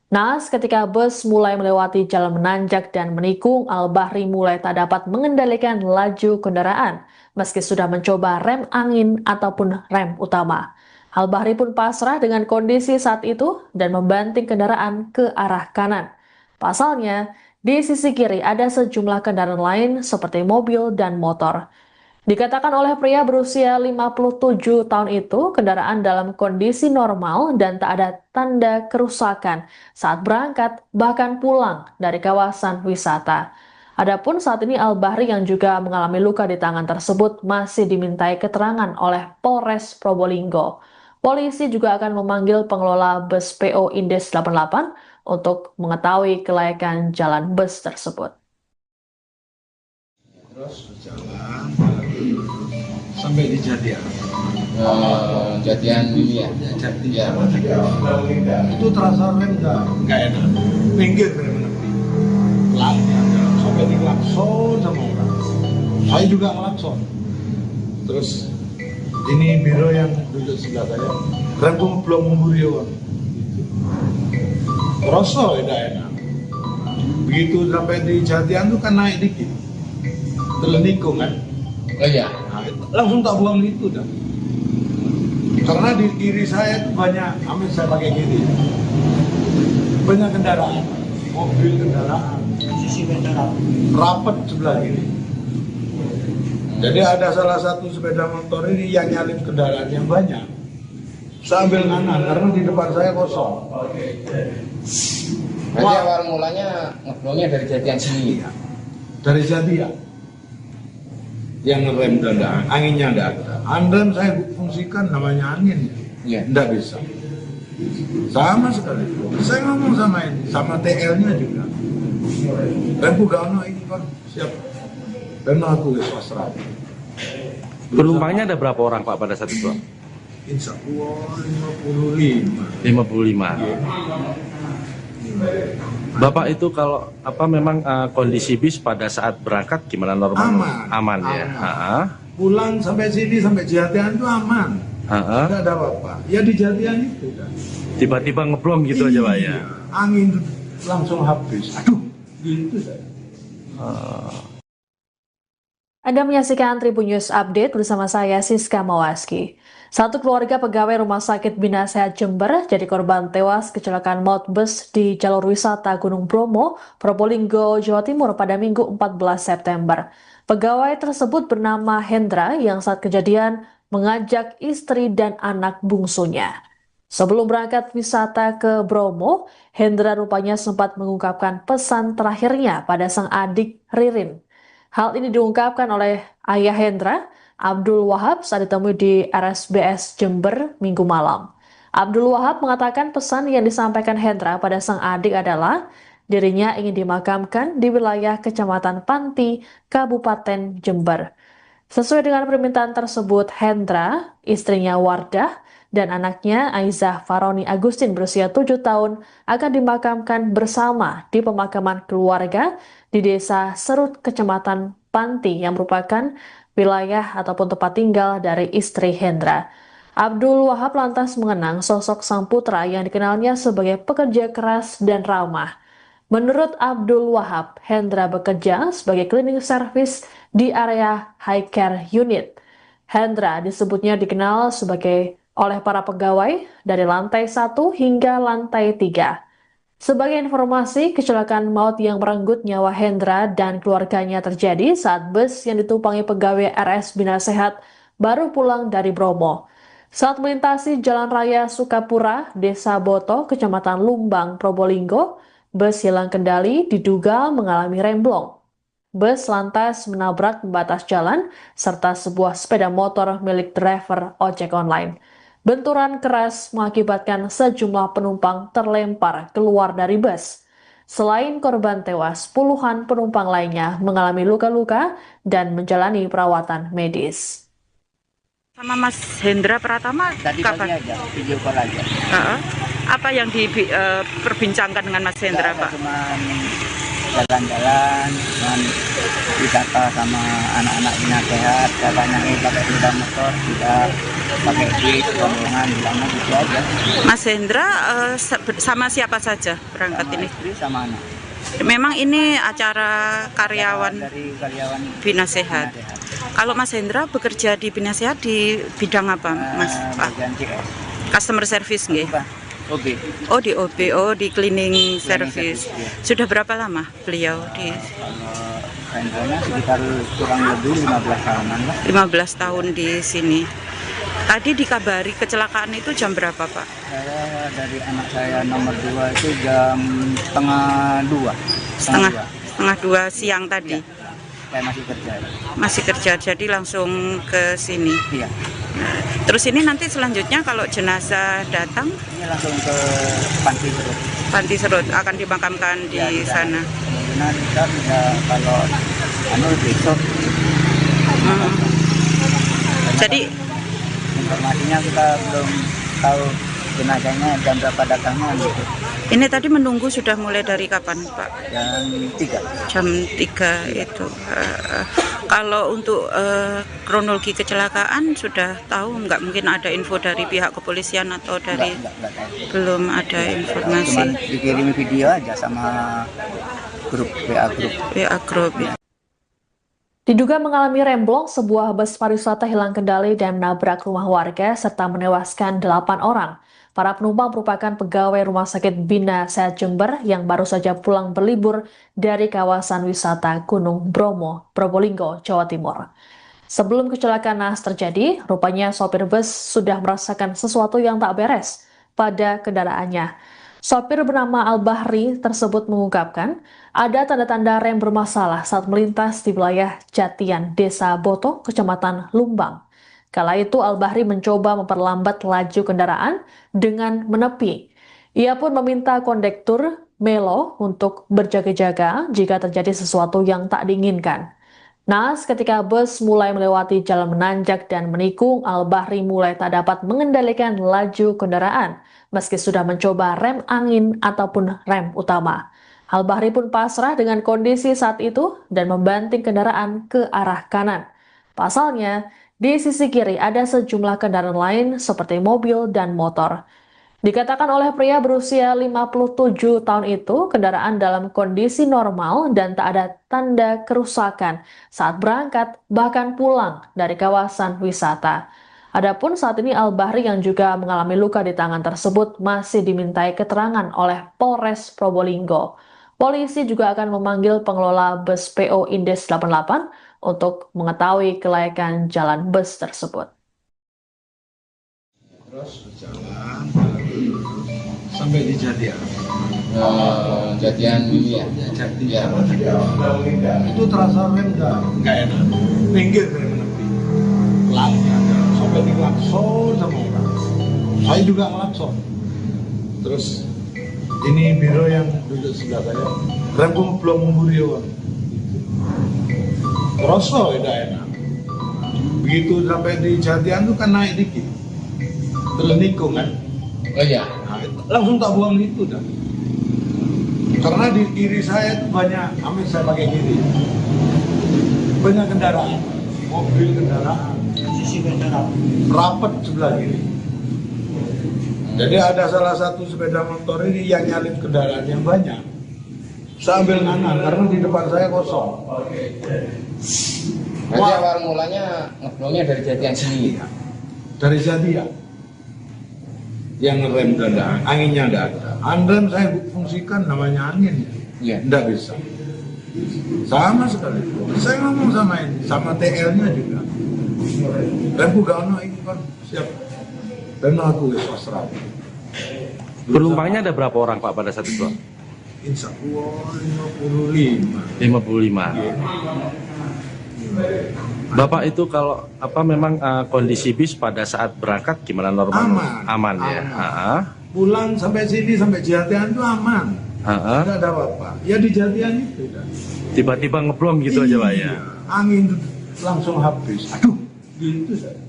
Naas ketika bus mulai melewati jalan menanjak dan menikung, Al-Bahri mulai tak dapat mengendalikan laju kendaraan meski sudah mencoba rem angin ataupun rem utama. Al-Bahri pun pasrah dengan kondisi saat itu dan membanting kendaraan ke arah kanan. Pasalnya, di sisi kiri ada sejumlah kendaraan lain seperti mobil dan motor. Dikatakan oleh pria berusia 57 tahun itu, kendaraan dalam kondisi normal dan tak ada tanda kerusakan saat berangkat bahkan pulang dari kawasan wisata. Adapun saat ini Al-Bahri yang juga mengalami luka di tangan tersebut masih dimintai keterangan oleh Polres Probolinggo. Polisi juga akan memanggil pengelola bus PO Indes 88 untuk mengetahui kelayakan jalan bus tersebut. Terus berjalan sampai di Jatian. Jatian ini ya. Jatian. Ya. Itu terasa rem nggak enak. Pinggir rem menepi. Sampai diklakson sama orang. Saya juga ngelakson. Terus ini biro yang duduk sebelah saya. Remku belum memburi orang. Terasa tidak enak. Begitu sampai di Jatian tuh kan naik dikit. Terlenikung kan. Oh iya. Nah, langsung tak buang itu dah. Karena di kiri saya itu banyak, saya pakai kiri. Banyak kendaraan, mobil kendaraan, sisi kendaraan, rapat sebelah kiri. Jadi ada salah satu sepeda motor ini yang nyalip kendaraan yang banyak. Saya ambil kanan karena di depan saya kosong. Berarti awal mulanya ngeblongnya dari jatian sini. Dari Jatian. Yang ngerem dan anginnya enggak ada. Andrem saya fungsikan namanya angin. Iya. Enggak bisa. Sama sekali. Saya ngomong sama ini, sama TL-nya juga. Rempu gano ini kan siap. Dan aku ke swasta. Penumpangnya ada berapa orang Pak pada saat itu? Insya Allah 55. 55. Bapak itu kalau memang kondisi bis pada saat berangkat gimana normal? Aman. Ya. Aman. Pulang sampai sini sampai Jatian itu aman. Tidak ada apa-apa. Ya di Jatian itu kan. Tiba-tiba ngeblong gitu aja Pak ya. Angin langsung habis. Aduh, gitu saya. Anda menyaksikan Tribun News Update bersama saya Siska Mawaski. Satu keluarga pegawai Rumah Sakit Bina Sehat Jember jadi korban tewas kecelakaan maut bus di jalur wisata Gunung Bromo, Probolinggo, Jawa Timur pada Minggu 14 September. Pegawai tersebut bernama Hendra yang saat kejadian mengajak istri dan anak bungsunya. Sebelum berangkat wisata ke Bromo, Hendra rupanya sempat mengungkapkan pesan terakhirnya pada sang adik Ririn. Hal ini diungkapkan oleh ayah Hendra, Abdul Wahab, saat ditemui di RSBS Jember Minggu malam. Abdul Wahab mengatakan pesan yang disampaikan Hendra pada sang adik adalah dirinya ingin dimakamkan di wilayah Kecamatan Panti, Kabupaten Jember. Sesuai dengan permintaan tersebut, Hendra, istrinya Wardah, dan anaknya Aizah Faroni Agustin berusia 7 tahun akan dimakamkan bersama di pemakaman keluarga di Desa Serut, Kecamatan Panti yang merupakan wilayah ataupun tempat tinggal dari istri Hendra. Abdul Wahab lantas mengenang sosok sang putra yang dikenalnya sebagai pekerja keras dan ramah. Menurut Abdul Wahab, Hendra bekerja sebagai cleaning service di area high care unit. Hendra disebutnya dikenal oleh para pegawai dari lantai 1 hingga lantai 3. Sebagai informasi, kecelakaan maut yang merenggut nyawa Hendra dan keluarganya terjadi saat bus yang ditumpangi pegawai RS Bina Sehat baru pulang dari Bromo. Saat melintasi Jalan Raya Sukapura, Desa Boto, Kecamatan Lumbang, Probolinggo, bus hilang kendali diduga mengalami remblong. Bus lantas menabrak pembatas jalan serta sebuah sepeda motor milik driver ojek online. Benturan keras mengakibatkan sejumlah penumpang terlempar keluar dari bus. Selain korban tewas, puluhan penumpang lainnya mengalami luka-luka dan menjalani perawatan medis. Sama Mas Hendra Pratama Tadi pagi kapan? aja, video call aja. Apa yang diperbincangkan dengan Mas Hendra, Pak? Cuman jalan-jalan, cuman wisata sama anak-anak Bina Sehat, katanya pakai sepeda motor, tidak pakai bis, rombongan, bilangnya gitu aja. Mas Hendra sama siapa saja berangkat Sama ini? istri sama anak. Memang ini acara karyawan Dari karyawan Bina Sehat. Bina Sehat. Kalau Mas Hendra bekerja di Bina Sehat di bidang apa, Mas? Pak? Bagian CS. Customer service nggih? Bukan, OB. Oh di OB, di cleaning service. service, ya. Sudah berapa lama beliau di Kalau Hendranya sekitar kurang lebih 15 tahunan lah. 15 tahun di sini? Tadi dikabari kecelakaan itu jam berapa, Pak? Saya dari anak saya nomor 2 itu jam setengah 2. Setengah dua siang tadi. Saya masih kerja. Masih kerja, jadi langsung ke sini. Iya. Terus ini nanti selanjutnya kalau jenazah datang, Ini langsung ke Panti Serut. Panti Serut akan dimakamkan di Ya, sana. Kemungkinan kita bisa kalau besok. Hmm. Jadi Informasinya kita belum tahu jenazahnya jam berapa datangnya gitu. ini tadi menunggu sudah mulai dari kapan, Pak? Jam 3. Jam 3 itu. Kalau untuk kronologi kecelakaan sudah tahu nggak, mungkin ada info dari pihak kepolisian atau dari Enggak tahu. belum ada Cuman informasi dikirim video aja sama grup WA grup. WA Group. Diduga mengalami remblong, sebuah bus pariwisata hilang kendali dan menabrak rumah warga serta menewaskan 8 orang. Para penumpang merupakan pegawai Rumah Sakit Bina Sehat Jember yang baru saja pulang berlibur dari kawasan wisata Gunung Bromo, Probolinggo, Jawa Timur. Sebelum kecelakaan naas terjadi, rupanya sopir bus sudah merasakan sesuatu yang tak beres pada kendaraannya. Sopir bernama Al-Bahri tersebut mengungkapkan ada tanda-tanda rem bermasalah saat melintas di wilayah Jatian, Desa Boto, Kecamatan Lumbang. Kala itu Al-Bahri mencoba memperlambat laju kendaraan dengan menepi. Ia pun meminta kondektur Melo untuk berjaga-jaga jika terjadi sesuatu yang tak diinginkan. Naas ketika bus mulai melewati jalan menanjak dan menikung, Al-Bahri mulai tak dapat mengendalikan laju kendaraan meski sudah mencoba rem angin ataupun rem utama. Al-Bahri pun pasrah dengan kondisi saat itu dan membanting kendaraan ke arah kanan. Pasalnya, di sisi kiri ada sejumlah kendaraan lain seperti mobil dan motor. Dikatakan oleh pria berusia 57 tahun itu, kendaraan dalam kondisi normal dan tak ada tanda kerusakan saat berangkat bahkan pulang dari kawasan wisata. Adapun saat ini Al-Bahri yang juga mengalami luka di tangan tersebut masih dimintai keterangan oleh Polres Probolinggo. Polisi juga akan memanggil pengelola bus PO Indes 88 untuk mengetahui kelayakan jalan bus tersebut. Terus berjalan sampai di Jatian. Jatian ini ya. Jatian. Itu terasa rem nggak enak. Pinggir rem menepi. Pelan ada. Sampai diklakson sama orang. Saya juga ngelakson. Terus ini biro yang duduk sebelah saya. Rem belum memburion. Terus udah enak. Begitu sampai di Jatian tuh kan naik dikit. Terus nikung kan. Oh iya. Nah, langsung tak buang itu dah. Karena di kiri saya itu banyak, amin saya pakai kiri. Banyak kendaraan, mobil kendaraan, sisi kendaraan, rapat sebelah kiri. Jadi ada salah satu sepeda motor ini yang nyalip kendaraan yang banyak. Saya ambil kanan karena di depan saya kosong. Berarti awal mulanya ngeblongnya dari Jatian sini. Dari Jatian. Yang ngerem kendaraan, anginnya enggak ada. Rem saya fungsikan namanya angin, Iya. enggak bisa. Sama sekali. Saya ngomong sama ini, sama TL-nya juga. Rem gak ini kan siap. Dan aku wis pasrah. Penumpangnya ada berapa orang Pak pada saat itu? Insya Allah 55. 55. Bapak itu kalau memang kondisi bis pada saat berangkat gimana normal? Aman ya. Pulang sampai sini sampai Jatian itu aman. Tidak ada apa-apa. Ya di Jatian itu. Tiba-tiba ngeblong gitu aja Pak ya. Angin langsung habis. Aduh, gitu saya.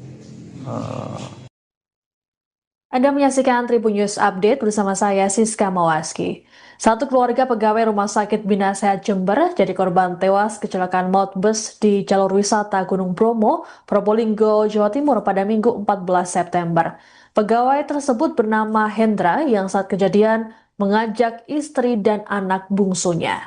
Anda menyaksikan Tribun News Update bersama saya Siska Mawaski. Satu keluarga pegawai Rumah Sakit Bina Sehat Jember jadi korban tewas kecelakaan maut bus di jalur wisata Gunung Bromo, Probolinggo, Jawa Timur pada Minggu 14 September. Pegawai tersebut bernama Hendra yang saat kejadian mengajak istri dan anak bungsunya.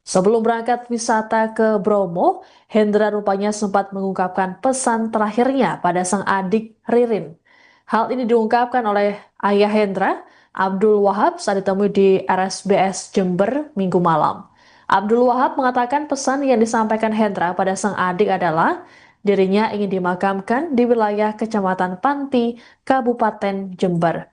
Sebelum berangkat wisata ke Bromo, Hendra rupanya sempat mengungkapkan pesan terakhirnya pada sang adik Ririn. Hal ini diungkapkan oleh ayah Hendra, Abdul Wahab, saat ditemui di RSBS Jember Minggu malam. Abdul Wahab mengatakan pesan yang disampaikan Hendra pada sang adik adalah dirinya ingin dimakamkan di wilayah Kecamatan Panti, Kabupaten Jember.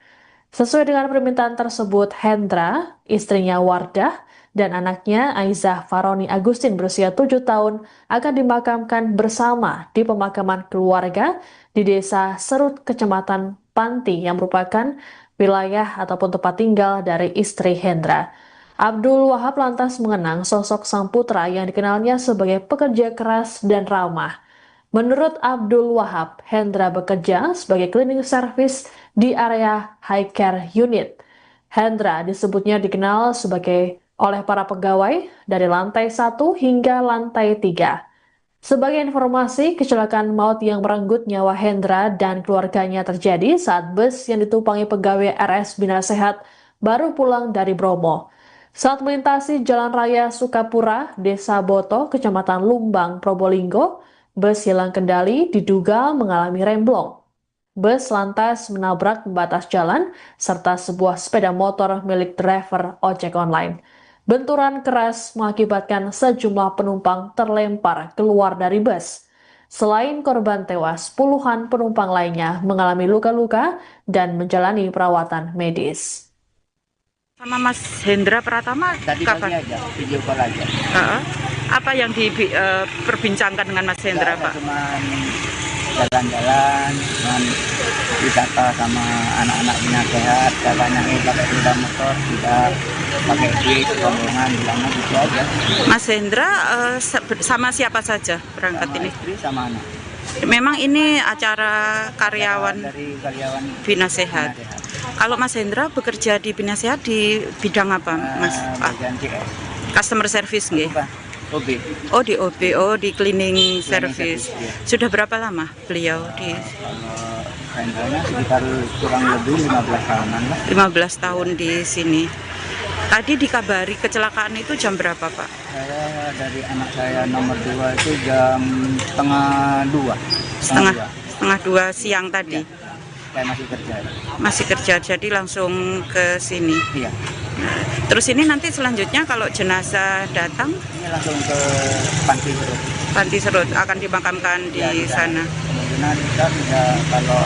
Sesuai dengan permintaan tersebut, Hendra, istrinya Wardah, dan anaknya Aizah Faroni Agustin berusia 7 tahun akan dimakamkan bersama di pemakaman keluarga di Desa Serut, Kecamatan Panti yang merupakan wilayah ataupun tempat tinggal dari istri Hendra. Abdul Wahab lantas mengenang sosok sang putra yang dikenalnya sebagai pekerja keras dan ramah. Menurut Abdul Wahab, Hendra bekerja sebagai cleaning service di area high care unit. Hendra disebutnya dikenal sebagai oleh para pegawai dari lantai 1 hingga lantai 3. Sebagai informasi, kecelakaan maut yang merenggut nyawa Hendra dan keluarganya terjadi saat bus yang ditumpangi pegawai RS Bina Sehat baru pulang dari Bromo. Saat melintasi Jalan Raya Sukapura, Desa Boto, Kecamatan Lumbang, Probolinggo, bus hilang kendali diduga mengalami remblong. Bus lantas menabrak pembatas jalan serta sebuah sepeda motor milik driver ojek online. Benturan keras mengakibatkan sejumlah penumpang terlempar keluar dari bus. Selain korban tewas, puluhan penumpang lainnya mengalami luka-luka dan menjalani perawatan medis. Sama Mas Hendra Pratama Tadi pagi kapan? aja, video call aja. Apa yang diperbincangkan dengan Mas Hendra, Pak? Cuman jalan-jalan, cuman wisata sama anak-anak bina sehat, katanya pakai sepeda motor, tidak pakai duit, rombongan, bilangnya gitu aja. Mas Hendra sama siapa saja berangkat Sama ini? istri sama anak. Memang ini acara karyawan Dari karyawan Bina Sehat. Bina Sehat. Kalau Mas Hendra bekerja di Bina Sehat di bidang apa, Mas? Pak? Bagian CS. Customer service nggih? Bukan, OB. Oh di OB, di cleaning service. service, iya. Sudah berapa lama beliau di Kalau rentalnya sekitar kurang lebih 15 tahunan lah. 15 tahun di sini? Tadi dikabari kecelakaan itu jam berapa, Pak? Saya dari anak saya nomor 2 itu jam setengah 2. Setengah dua siang tadi. Saya masih kerja. Masih kerja, jadi langsung ke sini. Iya. Terus ini nanti selanjutnya kalau jenazah datang, Ini langsung ke Panti Serut. Panti Serut akan dimakamkan di Ya, di sana. Kemungkinan kita bisa kalau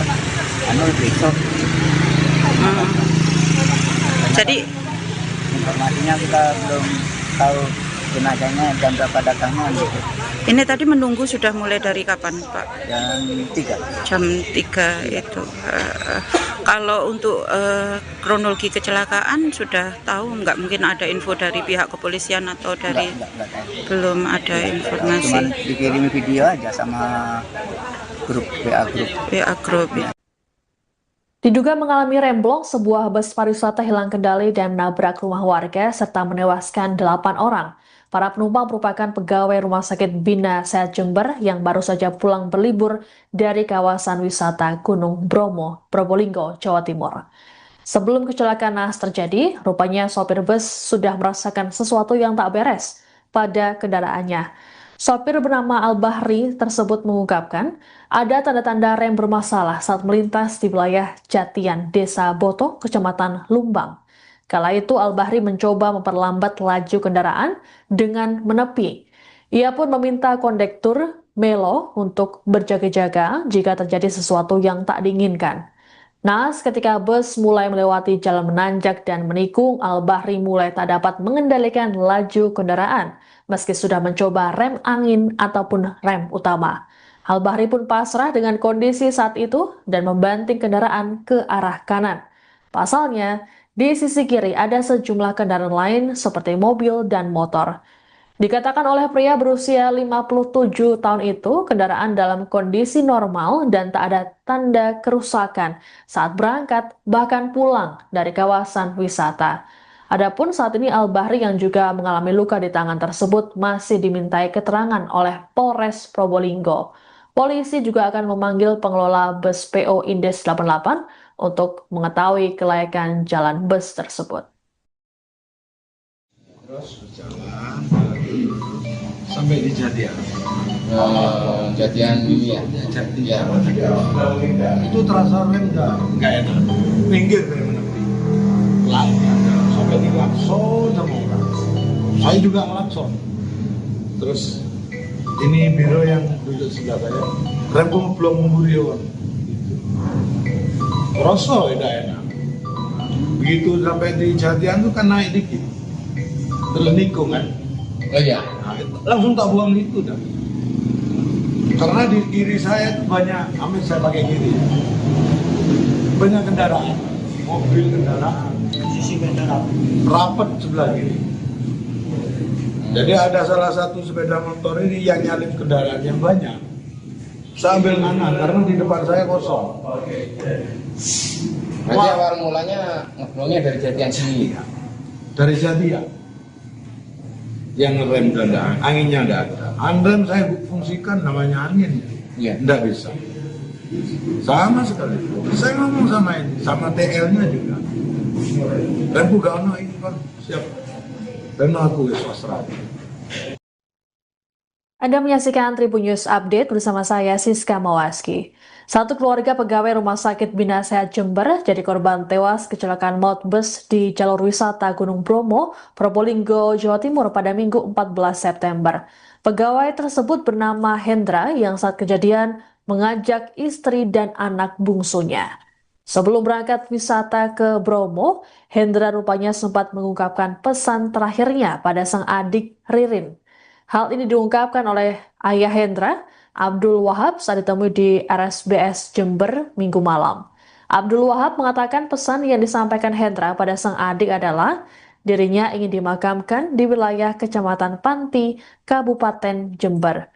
besok. Jadi Informasinya kita belum tahu jenazahnya jam berapa datangnya gitu. ini tadi menunggu sudah mulai dari kapan, Pak? Jam 3. Jam 3 itu. Kalau untuk kronologi kecelakaan sudah tahu nggak? Mungkin ada info dari pihak kepolisian atau dari Enggak tahu. belum ada Cuman informasi. dikirimi video aja sama grup WA grup. PA Group. Diduga mengalami remblong, sebuah bus pariwisata hilang kendali dan menabrak rumah warga serta menewaskan 8 orang. Para penumpang merupakan pegawai Rumah Sakit Bina Sehat Jember yang baru saja pulang berlibur dari kawasan wisata Gunung Bromo, Probolinggo, Jawa Timur. Sebelum kecelakaan naas terjadi, rupanya sopir bus sudah merasakan sesuatu yang tak beres pada kendaraannya. Sopir bernama Al-Bahri tersebut mengungkapkan ada tanda-tanda rem bermasalah saat melintas di wilayah Jatian, Desa Boto, Kecamatan Lumbang. Kala itu Al-Bahri mencoba memperlambat laju kendaraan dengan menepi. Ia pun meminta kondektur Melo untuk berjaga-jaga jika terjadi sesuatu yang tak diinginkan. Naas ketika bus mulai melewati jalan menanjak dan menikung, Al-Bahri mulai tak dapat mengendalikan laju kendaraan meski sudah mencoba rem angin ataupun rem utama. Al-Bahri pun pasrah dengan kondisi saat itu dan membanting kendaraan ke arah kanan. Pasalnya, di sisi kiri ada sejumlah kendaraan lain seperti mobil dan motor. Dikatakan oleh pria berusia 57 tahun itu, kendaraan dalam kondisi normal dan tak ada tanda kerusakan saat berangkat bahkan pulang dari kawasan wisata. Adapun saat ini Al-Bahri yang juga mengalami luka di tangan tersebut masih dimintai keterangan oleh Polres Probolinggo. Polisi juga akan memanggil pengelola bus PO Indes 88 untuk mengetahui kelayakan jalan bus tersebut. Terus berjalan sampai di Jatian. Jatian ini ya. Jatian. Itu terasa rem nggak enak. Minggir dari menepi. Sampai di klakson sama orang. Saya juga ngelakson. Terus ini biro yang duduk sebelah saya. Remku belum memburion. Rasa tidak enak. Begitu sampai di Jatian tuh kan naik dikit. Terus nikung kan. Oh iya. Nah, langsung tak buang itu dah. Karena di kiri saya itu banyak, amin saya pakai kiri. Banyak kendaraan, mobil kendaraan, sisi kendaraan rapat sebelah kiri. Jadi ada salah satu sepeda motor ini yang nyalip kendaraan yang banyak. Saya ambil kanan karena di depan saya kosong. Berarti awal mulanya ngeblongnya dari Jatian sini. Dari Jatian. Yang rem kendaraan, anginnya tidak ada. Rem saya fungsikan namanya angin, tidak bisa. Sama sekali. Saya ngomong sama ini, sama TL-nya juga. Remku gak ono ini Pak, siap. Dan aku swasta. Anda menyaksikan Tribun News Update bersama saya Siska Mawaski. Satu keluarga pegawai Rumah Sakit Bina Sehat Jember jadi korban tewas kecelakaan maut bus di jalur wisata Gunung Bromo, Probolinggo, Jawa Timur pada Minggu 14 September. Pegawai tersebut bernama Hendra yang saat kejadian mengajak istri dan anak bungsunya. Sebelum berangkat wisata ke Bromo, Hendra rupanya sempat mengungkapkan pesan terakhirnya pada sang adik Ririn. Hal ini diungkapkan oleh ayah Hendra, Abdul Wahab, saat ditemui di RSBS Jember Minggu malam. Abdul Wahab mengatakan pesan yang disampaikan Hendra pada sang adik adalah dirinya ingin dimakamkan di wilayah Kecamatan Panti, Kabupaten Jember.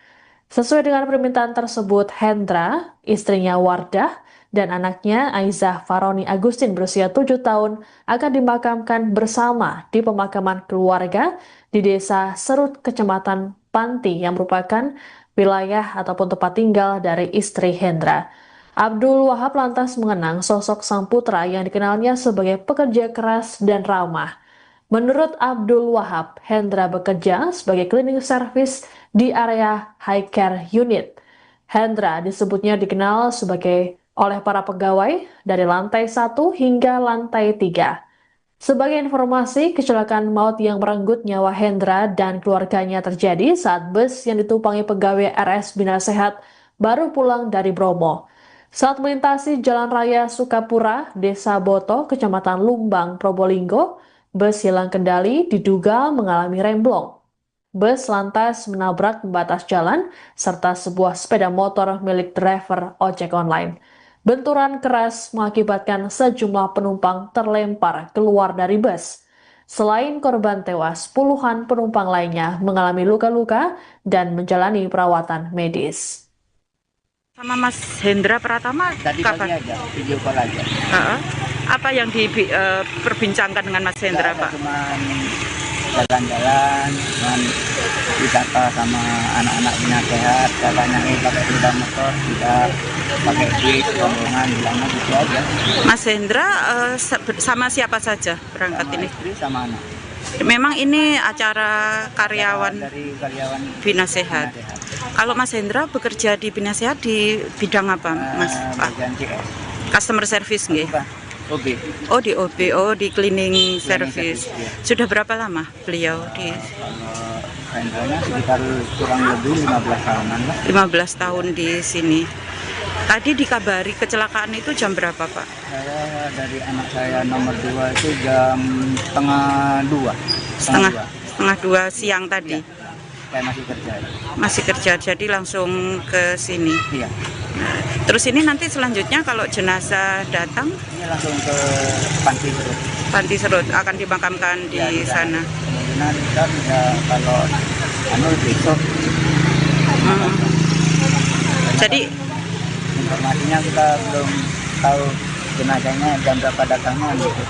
Sesuai dengan permintaan tersebut, Hendra, istrinya Wardah, dan anaknya Aizah Faroni Agustin berusia 7 tahun akan dimakamkan bersama di pemakaman keluarga di Desa Serut, Kecamatan Panti yang merupakan wilayah ataupun tempat tinggal dari istri Hendra. Abdul Wahab lantas mengenang sosok sang putra yang dikenalnya sebagai pekerja keras dan ramah. Menurut Abdul Wahab, Hendra bekerja sebagai cleaning service di area high care unit. Hendra disebutnya dikenal sebagai oleh para pegawai dari lantai 1 hingga lantai 3. Sebagai informasi, kecelakaan maut yang merenggut nyawa Hendra dan keluarganya terjadi saat bus yang ditumpangi pegawai RS Bina Sehat baru pulang dari Bromo. Saat melintasi Jalan Raya Sukapura, Desa Boto, Kecamatan Lumbang, Probolinggo, bus hilang kendali diduga mengalami remblong. Bus lantas menabrak pembatas jalan serta sebuah sepeda motor milik driver ojek online. Benturan keras mengakibatkan sejumlah penumpang terlempar keluar dari bus. Selain korban tewas, puluhan penumpang lainnya mengalami luka-luka dan menjalani perawatan medis. Sama Mas Hendra Pratama Tadi pagi kapan? aja, video call aja. Apa yang diperbincangkan dengan Mas Hendra, Nggak ada, Pak? cuman jalan-jalan, cuman wisata sama anak-anak Bina Sehat, katanya pakai sepeda motor, tidak pakai duit, rombongan, bilangnya gitu aja. Mas Hendra sama siapa saja berangkat Sama ini? istri sama anak. Memang ini acara karyawan Dari karyawan Bina Sehat. Bina Sehat. Kalau Mas Hendra bekerja di Bina Sehat di bidang apa, Mas? Bagian CS. Customer service nggih? Bukan, OB. Oh di OB, oh di cleaning service. service, iya. Sudah berapa lama beliau di Kalau rentalnya sekitar kurang lebih 15 tahunan lah. 15 tahun di sini? Tadi dikabari kecelakaan itu jam berapa, Pak? Saya dari anak saya nomor 2 itu jam setengah 2. Setengah dua siang tadi. Saya masih kerja. Masih kerja, jadi langsung ke sini. Iya. Terus ini nanti selanjutnya kalau jenazah datang, Ini langsung ke Panti Serut. Panti Serut akan dimakamkan di Ya, sana. Kemungkinan kita bisa kalau besok. Hmm. Jadi Informasinya kita belum tahu jenazahnya jam berapa datangnya gitu.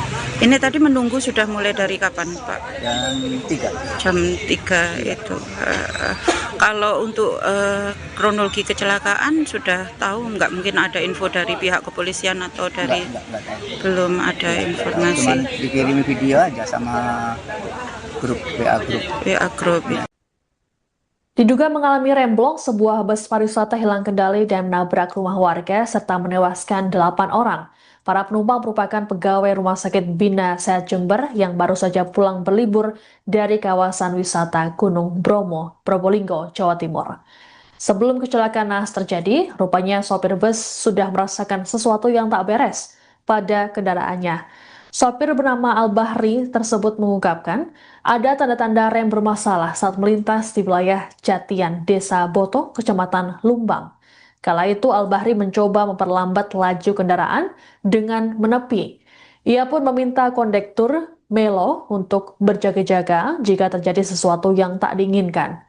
ini tadi menunggu sudah mulai dari kapan, Pak? Jam 3. Jam 3 itu. Kalau untuk kronologi kecelakaan sudah tahu nggak, mungkin ada info dari pihak kepolisian atau dari Enggak tahu. belum ada Cuman informasi dikirimi video aja sama grup WA grup. PA Group. Diduga mengalami remblong, sebuah bus pariwisata hilang kendali dan menabrak rumah warga serta menewaskan 8 orang. Para penumpang merupakan pegawai Rumah Sakit Bina Sehat Jember yang baru saja pulang berlibur dari kawasan wisata Gunung Bromo, Probolinggo, Jawa Timur. Sebelum kecelakaan naas terjadi, rupanya sopir bus sudah merasakan sesuatu yang tak beres pada kendaraannya. Sopir bernama Al-Bahri tersebut mengungkapkan ada tanda-tanda rem bermasalah saat melintas di wilayah Jatian, Desa Boto, Kecamatan Lumbang. Kala itu Al-Bahri mencoba memperlambat laju kendaraan dengan menepi. Ia pun meminta kondektur Melo untuk berjaga-jaga jika terjadi sesuatu yang tak diinginkan.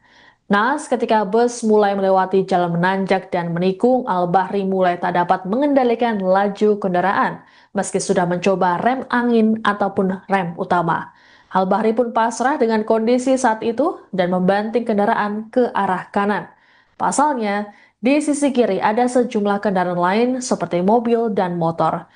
Naas ketika bus mulai melewati jalan menanjak dan menikung, Al-Bahri mulai tak dapat mengendalikan laju kendaraan meski sudah mencoba rem angin ataupun rem utama. Al-Bahri pun pasrah dengan kondisi saat itu dan membanting kendaraan ke arah kanan. Pasalnya, di sisi kiri ada sejumlah kendaraan lain seperti mobil dan motor.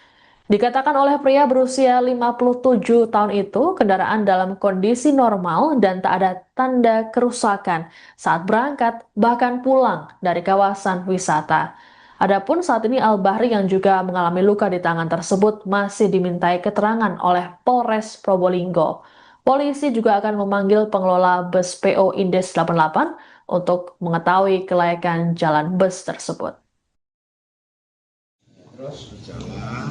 Dikatakan oleh pria berusia 57 tahun itu, kendaraan dalam kondisi normal dan tak ada tanda kerusakan saat berangkat bahkan pulang dari kawasan wisata. Adapun saat ini Al-Bahri yang juga mengalami luka di tangan tersebut masih dimintai keterangan oleh Polres Probolinggo. Polisi juga akan memanggil pengelola bus PO Indes 88 untuk mengetahui kelayakan jalan bus tersebut. Terus berjalan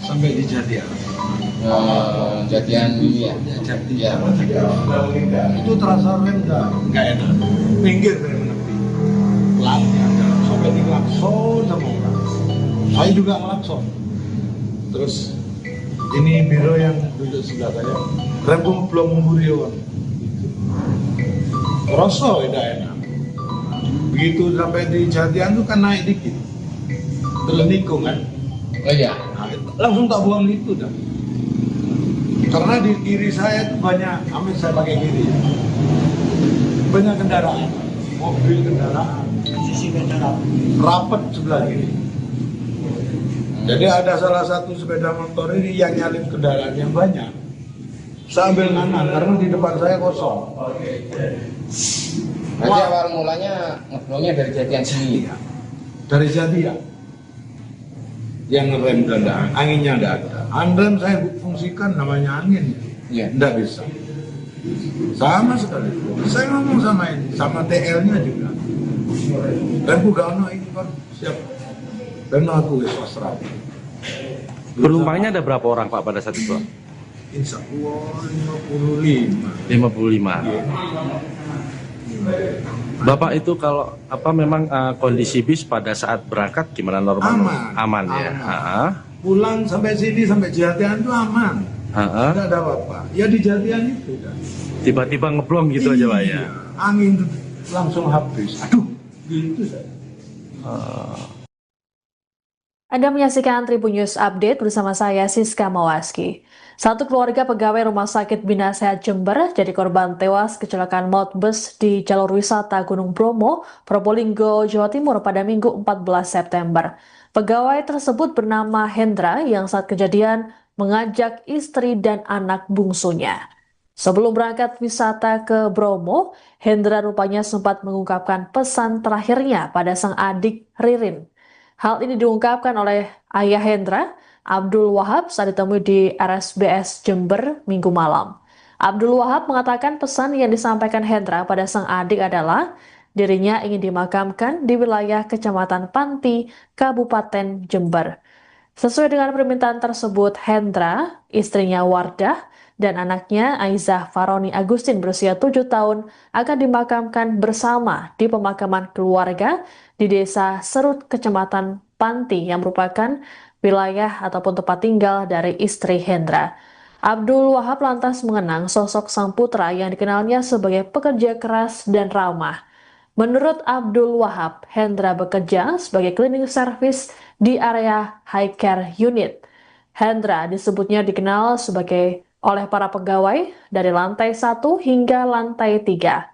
sampai di Jatian. Jatian ini ya. Jatian. Itu terasa rem nggak enak. Minggir dari menepi. Pelatnya sampai di klakson sama orang. Saya juga klakson. Terus ini biro yang duduk sebelah saya. Rem belum memburion. Rasa tidak enak. Begitu sampai di Jatian tuh kan naik dikit. Terlenikung kan. Oh iya. Nah, langsung tak buang itu dah. Karena di kiri saya itu banyak, amin saya pakai kiri. Banyak kendaraan, mobil kendaraan, sisi kendaraan, rapat sebelah kiri. Jadi ada salah satu sepeda motor ini yang nyalip kendaraan yang banyak. Saya ambil kanan karena di depan saya kosong. Berarti awal mulanya ngeblongnya dari Jatian sini. Iya. Dari Jatian. Yang ngerem kendaraan, anginnya tidak ada. Anrem saya fungsikan namanya angin, Iya. tidak bisa. Sama sekali. Saya ngomong sama ini, sama TL-nya juga. Dan bukan ini kan siap. Dan aku swasta. Penumpangnya ada berapa orang Pak pada saat itu? Insya Allah 55. 55. Bapak itu kalau memang kondisi bis pada saat berangkat gimana normal? Aman. Ya. Pulang sampai sini sampai Jatian itu aman. Tidak ada apa-apa. Ya di Jatian itu kan. Tiba-tiba ngeblong gitu aja Pak ya. Angin itu langsung habis. Aduh, gitu saya. Anda menyaksikan Tribun News Update bersama saya Siska Mawaski. Satu keluarga pegawai Rumah Sakit Bina Sehat Jember jadi korban tewas kecelakaan maut bus di jalur wisata Gunung Bromo, Probolinggo, Jawa Timur pada Minggu 14 September. Pegawai tersebut bernama Hendra yang saat kejadian mengajak istri dan anak bungsunya. Sebelum berangkat wisata ke Bromo, Hendra rupanya sempat mengungkapkan pesan terakhirnya pada sang adik Ririn. Hal ini diungkapkan oleh ayah Hendra, Abdul Wahab, saat ditemui di RSBS Jember Minggu malam. Abdul Wahab mengatakan pesan yang disampaikan Hendra pada sang adik adalah dirinya ingin dimakamkan di wilayah Kecamatan Panti, Kabupaten Jember. Sesuai dengan permintaan tersebut, Hendra, istrinya Wardah, dan anaknya Aizah Faroni Agustin berusia 7 tahun akan dimakamkan bersama di pemakaman keluarga di Desa Serut, Kecamatan Panti yang merupakan wilayah ataupun tempat tinggal dari istri Hendra. Abdul Wahab lantas mengenang sosok sang putra yang dikenalnya sebagai pekerja keras dan ramah. Menurut Abdul Wahab, Hendra bekerja sebagai cleaning service di area high care unit. Hendra disebutnya dikenal oleh para pegawai dari lantai 1 hingga lantai 3.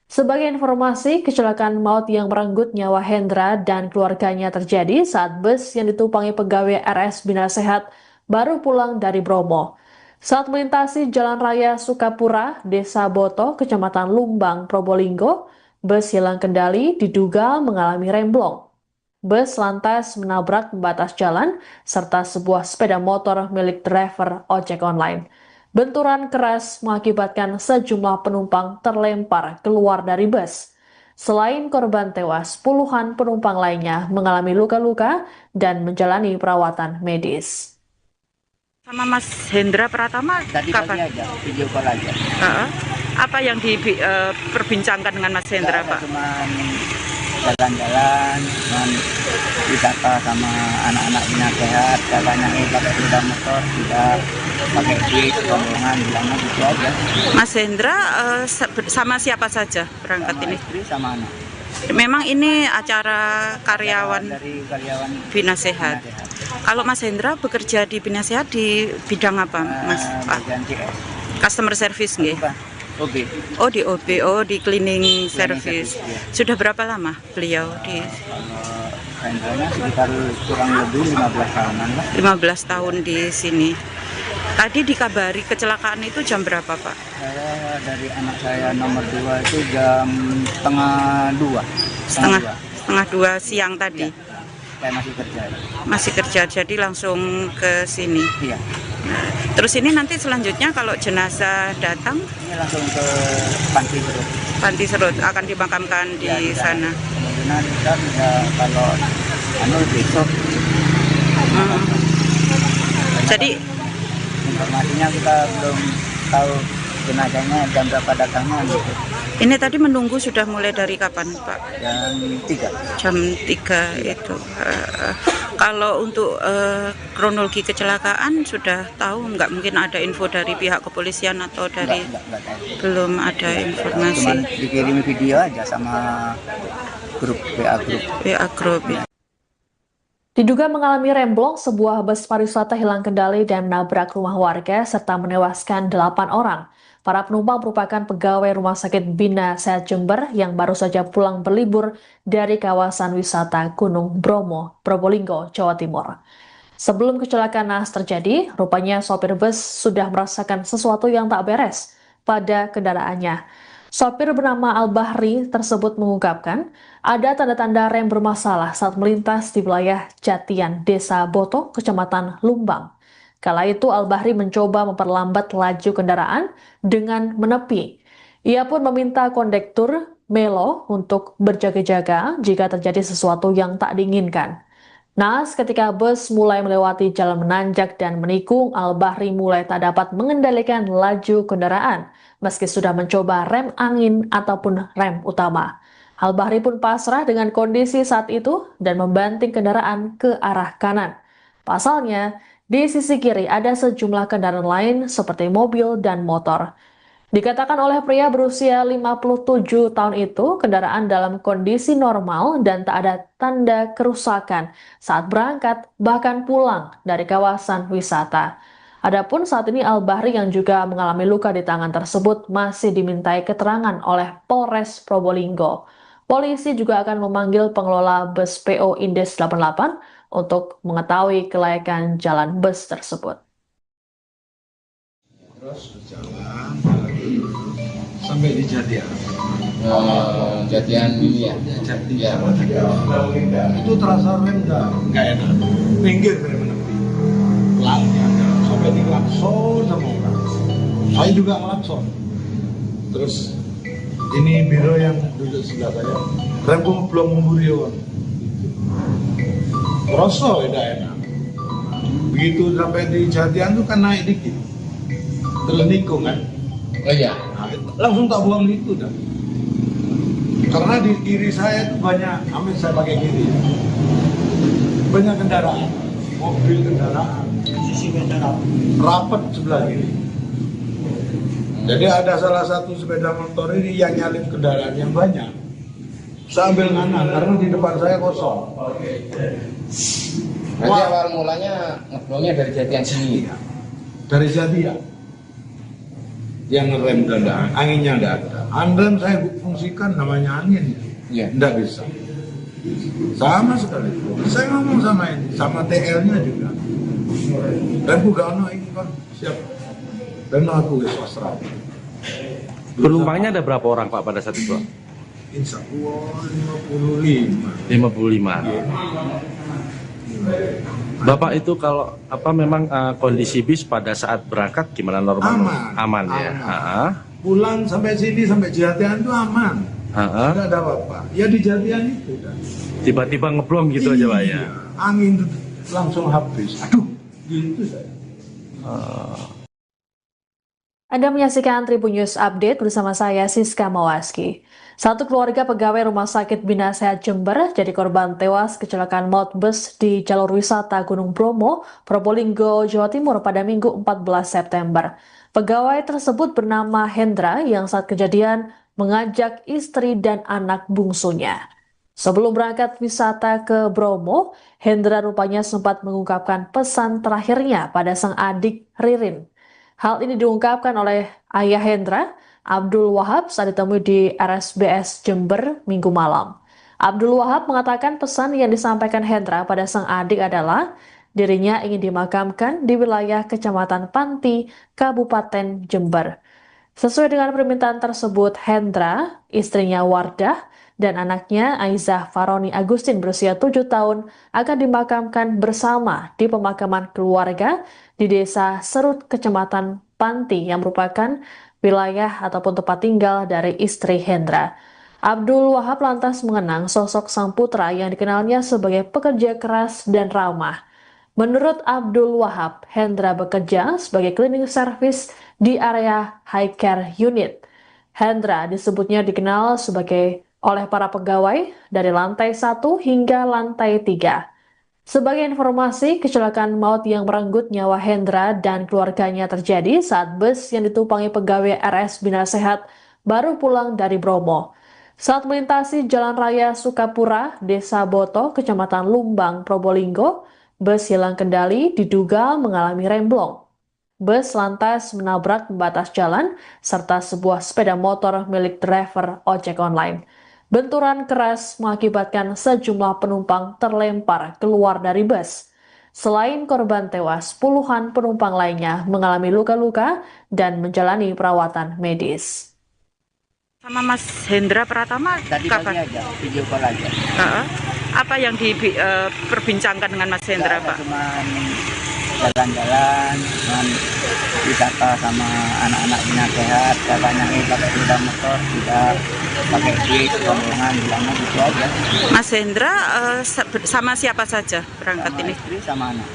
Sebagai informasi, kecelakaan maut yang merenggut nyawa Hendra dan keluarganya terjadi saat bus yang ditumpangi pegawai RS Bina Sehat baru pulang dari Bromo. Saat melintasi Jalan Raya Sukapura, Desa Boto, Kecamatan Lumbang, Probolinggo, bus hilang kendali diduga mengalami remblong. Bus lantas menabrak pembatas jalan serta sebuah sepeda motor milik driver ojek online. Benturan keras mengakibatkan sejumlah penumpang terlempar keluar dari bus. Selain korban tewas, puluhan penumpang lainnya mengalami luka-luka dan menjalani perawatan medis. Sama Mas Hendra Pratama Tadi kapan? pagi aja, video call aja. Apa yang diperbincangkan dengan Mas Hendra, Pak? Cuman jalan-jalan, cuman wisata sama anak-anak Bina Sehat, katanya pakai sepeda motor, tidak pakai duit, rombongan, bilangnya gitu aja. Mas Hendra sama siapa saja berangkat Sama ini? istri sama anak. Memang ini acara karyawan Dari karyawan Bina Sehat. Bina Sehat. Kalau Mas Hendra bekerja di Bina Sehat di bidang apa, Mas? Pak? Bagian CS. Customer service nggih? Bukan, OB. Oh di OB, di cleaning service. service, iya. Sudah berapa lama beliau di? Kalau Hendra sekitar kurang lebih 15 tahunan lah. 15 tahun di sini. Tadi dikabari kecelakaan itu jam berapa, Pak? Saya dari anak saya nomor 2 itu jam setengah 2. Setengah dua siang tadi. Ya, saya masih kerja. Masih kerja, jadi langsung ke sini. Iya, Terus ini nanti selanjutnya kalau jenazah datang, ini langsung ke Panti Serut. Panti Serut akan dimakamkan di Ya, sana. Kemungkinan kita bisa kalau besok. Hmm. Jadi Informasinya kita belum tahu jenazahnya jam berapa datangnya gitu. ini tadi menunggu sudah mulai dari kapan, Pak? Jam 3. Jam 3 itu. Kalau untuk kronologi kecelakaan sudah tahu, nggak mungkin ada info dari pihak kepolisian atau dari Enggak tahu. belum ada Cuman informasi. dikirim video aja sama grup WA grup. WA Group. Diduga mengalami remblong, sebuah bus pariwisata hilang kendali dan menabrak rumah warga serta menewaskan 8 orang. Para penumpang merupakan pegawai Rumah Sakit Bina Sehat Jember yang baru saja pulang berlibur dari kawasan wisata Gunung Bromo, Probolinggo, Jawa Timur. Sebelum kecelakaan naas terjadi, rupanya sopir bus sudah merasakan sesuatu yang tak beres pada kendaraannya. Sopir bernama Al-Bahri tersebut mengungkapkan ada tanda-tanda rem bermasalah saat melintas di wilayah Jatian, Desa Boto, Kecamatan Lumbang. Kala itu Al-Bahri mencoba memperlambat laju kendaraan dengan menepi. Ia pun meminta kondektur Melo untuk berjaga-jaga jika terjadi sesuatu yang tak diinginkan. Naas ketika bus mulai melewati jalan menanjak dan menikung, Al-Bahri mulai tak dapat mengendalikan laju kendaraan meski sudah mencoba rem angin ataupun rem utama. Al-Bahri pun pasrah dengan kondisi saat itu dan membanting kendaraan ke arah kanan. Pasalnya, di sisi kiri ada sejumlah kendaraan lain seperti mobil dan motor. Dikatakan oleh pria berusia 57 tahun itu, kendaraan dalam kondisi normal dan tak ada tanda kerusakan saat berangkat bahkan pulang dari kawasan wisata. Adapun saat ini Al-Bahri yang juga mengalami luka di tangan tersebut masih dimintai keterangan oleh Polres Probolinggo. Polisi juga akan memanggil pengelola bus PO Indes 88 untuk mengetahui kelayakan jalan bus tersebut. Terus berjalan sampai di Jatian. Jatian ini ya. Jatian. Ya. Itu terasa rem nggak enak. Pinggir rem menepi. Pelannya sampai di klakson sama orang. Saya juga klakson. Terus ini biro yang duduk sebelah saya. Remku belum memburion. Rasa tidak enak. Begitu sampai di Jatian tuh kan naik dikit. Terus nikung kan. Oh iya. Nah, langsung tak buang itu dah. Karena di kiri saya itu banyak, saya pakai kiri. Banyak kendaraan, mobil kendaraan, sisi kendaraan, rapat sebelah kiri. Jadi ada salah satu sepeda motor ini yang nyalip kendaraan yang banyak. Saya ambil kanan karena di depan saya kosong. Berarti awal mulanya ngeblongnya dari Jatian sini. Dari Jatian. Yang ngerem kendaraan, anginnya tidak ada. Andrem saya fungsikan namanya angin, Iya. tidak bisa. Sama sekali. Saya ngomong sama ini, sama TL-nya juga. Dan bukan ini kan siap. Dan aku swasta. Penumpangnya ada berapa orang Pak pada saat itu? Insya Allah 55. 55. Bapak itu kalau memang kondisi bis pada saat berangkat gimana normal? Aman. Ya. Aman. Pulang sampai sini sampai Jatian itu aman. Tidak ada apa-apa. Ya di Jatian itu dah. Tiba-tiba ngeblong gitu aja Pak ya. Angin langsung habis. Aduh, gitu saya. Anda menyaksikan Tribun News Update bersama saya Siska Mawaski. Satu keluarga pegawai Rumah Sakit Bina Sehat Jember jadi korban tewas kecelakaan maut bus di jalur wisata Gunung Bromo, Probolinggo, Jawa Timur pada Minggu 14 September. Pegawai tersebut bernama Hendra yang saat kejadian mengajak istri dan anak bungsunya. Sebelum berangkat wisata ke Bromo, Hendra rupanya sempat mengungkapkan pesan terakhirnya pada sang adik Ririn. Hal ini diungkapkan oleh ayah Hendra, Abdul Wahab, saat ditemui di RSBS Jember Minggu malam. Abdul Wahab mengatakan pesan yang disampaikan Hendra pada sang adik adalah dirinya ingin dimakamkan di wilayah Kecamatan Panti, Kabupaten Jember. Sesuai dengan permintaan tersebut, Hendra, istrinya Wardah, dan anaknya Aizah Faroni Agustin berusia 7 tahun akan dimakamkan bersama di pemakaman keluarga di Desa Serut, Kecamatan Panti yang merupakan wilayah ataupun tempat tinggal dari istri Hendra. Abdul Wahab lantas mengenang sosok sang putra yang dikenalnya sebagai pekerja keras dan ramah. Menurut Abdul Wahab, Hendra bekerja sebagai cleaning service di area high care unit. Hendra disebutnya dikenal oleh para pegawai dari lantai 1 hingga lantai 3. Sebagai informasi, kecelakaan maut yang merenggut nyawa Hendra dan keluarganya terjadi saat bus yang ditumpangi pegawai RS Bina Sehat baru pulang dari Bromo. Saat melintasi Jalan Raya Sukapura, Desa Boto, Kecamatan Lumbang, Probolinggo, bus hilang kendali diduga mengalami remblong. Bus lantas menabrak pembatas jalan serta sebuah sepeda motor milik driver ojek online. Benturan keras mengakibatkan sejumlah penumpang terlempar keluar dari bus. Selain korban tewas, puluhan penumpang lainnya mengalami luka-luka dan menjalani perawatan medis. Sama Mas Hendra Pratama Tadi kapan? pagi aja, video call aja. Apa yang diperbincangkan dengan Mas Hendra, Pak? Cuma jalan-jalan, cuman wisata sama anak-anak Bina Sehat, katanya pakai sepeda motor, tidak pakai duit, rombongan, bilangnya gitu aja. Mas Hendra sama siapa saja berangkat Sama ini? istri sama anak.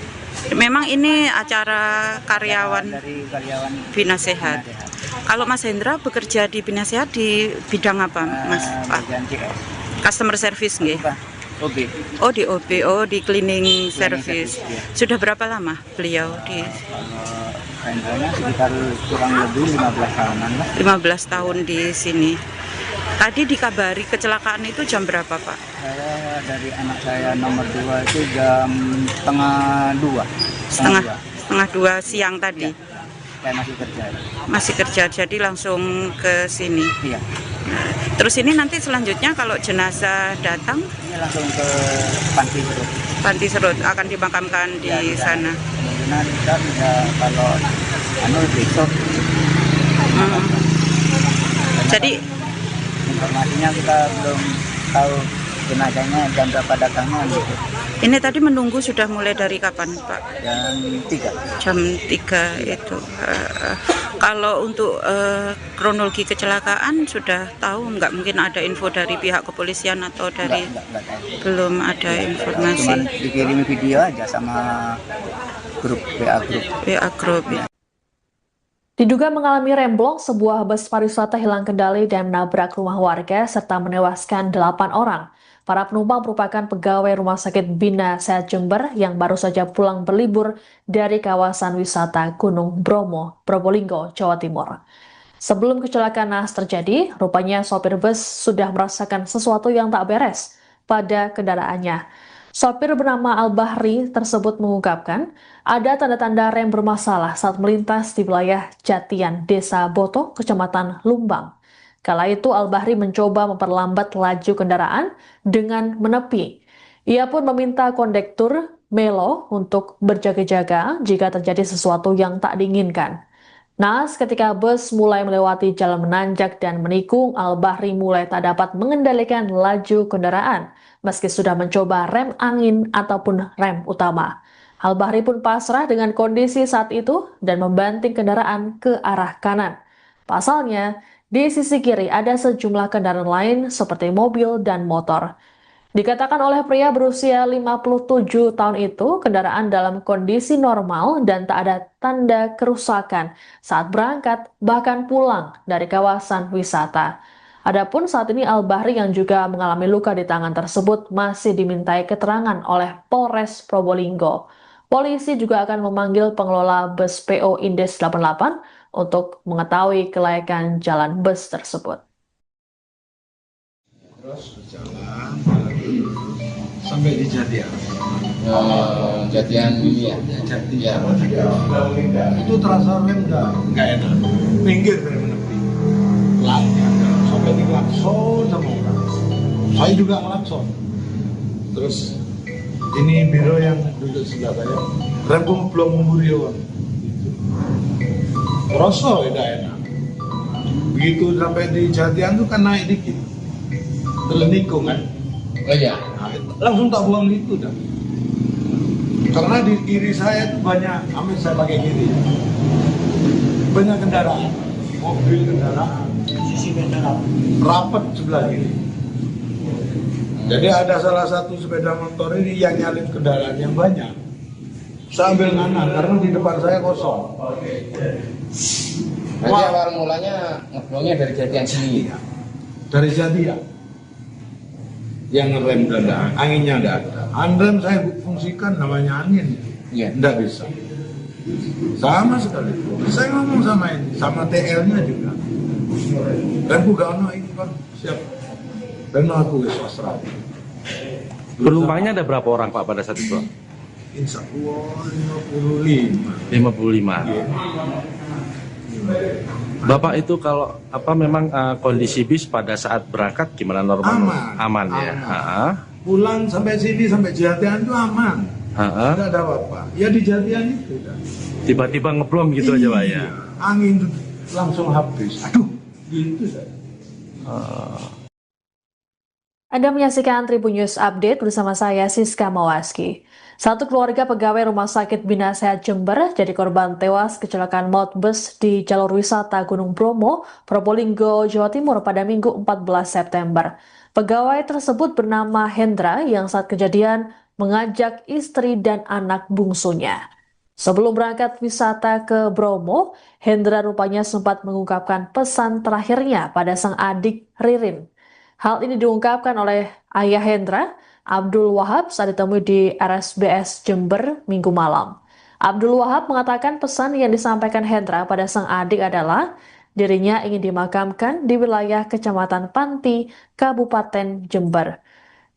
Memang ini acara karyawan Dari karyawan Bina Sehat. Bina Sehat. Kalau Mas Hendra bekerja di Bina Sehat di bidang apa, Mas? Pak? Bagian CS. Customer service nggih? Bukan, OB. Oh, di OB, di cleaning service. service, iya. Sudah berapa lama beliau di Kalau Hendranya sekitar kurang lebih 15 tahunan lah. 15 tahun di sini? Tadi dikabari kecelakaan itu jam berapa, Pak? Saya dari anak saya nomor 2 itu jam setengah 2. Setengah dua siang tadi. Saya masih kerja. Masih kerja, jadi langsung ke sini. Iya. Terus ini nanti selanjutnya kalau jenazah datang, Ini langsung ke Panti Serut. Panti Serut akan dimakamkan di Ya, sana. Kemungkinan kita bisa kalau besok. Jadi Informasinya kita belum tahu jenazahnya jam berapa datangnya gitu. ini tadi menunggu sudah mulai dari kapan, Pak? Jam 3. Jam 3 itu. Kalau untuk kronologi kecelakaan sudah tahu nggak, mungkin ada info dari pihak kepolisian atau dari Enggak tahu. belum ada Cuman informasi. dikirim video aja sama grup WA grup. WA Group. Diduga mengalami remblong, sebuah bus pariwisata hilang kendali dan menabrak rumah warga serta menewaskan 8 orang. Para penumpang merupakan pegawai Rumah Sakit Bina Sehat Jember yang baru saja pulang berlibur dari kawasan wisata Gunung Bromo, Probolinggo, Jawa Timur. Sebelum kecelakaan naas terjadi, rupanya sopir bus sudah merasakan sesuatu yang tak beres pada kendaraannya. Sopir bernama Al-Bahri tersebut mengungkapkan ada tanda-tanda rem bermasalah saat melintas di wilayah Jatian, Desa Boto, Kecamatan Lumbang. Kala itu Al-Bahri mencoba memperlambat laju kendaraan dengan menepi. Ia pun meminta kondektur Melo untuk berjaga-jaga jika terjadi sesuatu yang tak diinginkan. Naas ketika bus mulai melewati jalan menanjak dan menikung, Al-Bahri mulai tak dapat mengendalikan laju kendaraan meski sudah mencoba rem angin ataupun rem utama. Al-Bahri pun pasrah dengan kondisi saat itu dan membanting kendaraan ke arah kanan. Pasalnya, di sisi kiri ada sejumlah kendaraan lain seperti mobil dan motor. Dikatakan oleh pria berusia 57 tahun itu, kendaraan dalam kondisi normal dan tak ada tanda kerusakan saat berangkat bahkan pulang dari kawasan wisata. Adapun saat ini Al-Bahri yang juga mengalami luka di tangan tersebut masih dimintai keterangan oleh Polres Probolinggo. Polisi juga akan memanggil pengelola bus PO Indes 88 untuk mengetahui kelayakan jalan bus tersebut. Terus berjalan sampai di Jatian. Jatian ini ya. Jatian. Ya. Itu terasa rem nggak enak. Minggir dari menepi. Sampai di klakson sama orang. Saya juga ngelakson. Terus ini biro yang duduk sebelah saya, Rempung belum Burio. Rosok tidak enak. Begitu sampai di Jatian tuh kan naik dikit, terlenikung kan. Oh iya. Nah, langsung tak buang itu dah. Karena di kiri saya tuh banyak, amin saya pakai kiri, banyak kendaraan, mobil kendaraan, sisi kendaraan, rapat sebelah kiri. Jadi ada salah satu sepeda motor ini yang nyalip kendaraan yang banyak. Saya ambil kanan karena di depan saya kosong. Berarti awal mulanya ngeblongnya dari Jatian sini. Dari Jatian yang ngerem dada, anginnya ada. Anrem saya fungsikan namanya angin, Iya. tidak bisa. Sama sekali. Saya ngomong sama ini, sama TL-nya juga. Dan Bugano ini kan siap. Dan aku swasta. Penumpangnya ada berapa orang Pak pada saat itu? Insya Allah 55. 55. Iya. Bapak itu kalau memang kondisi bis pada saat berangkat gimana normal? Aman. Ya. Aman. Pulang sampai sini sampai Jatian itu aman. Tidak ada apa-apa. Ya di Jatian itu. Tiba-tiba ngeblong gitu aja Pak ya. Angin itu langsung habis. Aduh, gitu saya. Anda menyaksikan Tribun News Update bersama saya Siska Mawaski. Satu keluarga pegawai Rumah Sakit Bina Sehat Jember jadi korban tewas kecelakaan maut bus di jalur wisata Gunung Bromo, Probolinggo, Jawa Timur pada Minggu 14 September. Pegawai tersebut bernama Hendra yang saat kejadian mengajak istri dan anak bungsunya. Sebelum berangkat wisata ke Bromo, Hendra rupanya sempat mengungkapkan pesan terakhirnya pada sang adik Ririn. Hal ini diungkapkan oleh ayah Hendra, Abdul Wahab, saat ditemui di RSBS Jember Minggu malam. Abdul Wahab mengatakan pesan yang disampaikan Hendra pada sang adik adalah dirinya ingin dimakamkan di wilayah Kecamatan Panti, Kabupaten Jember.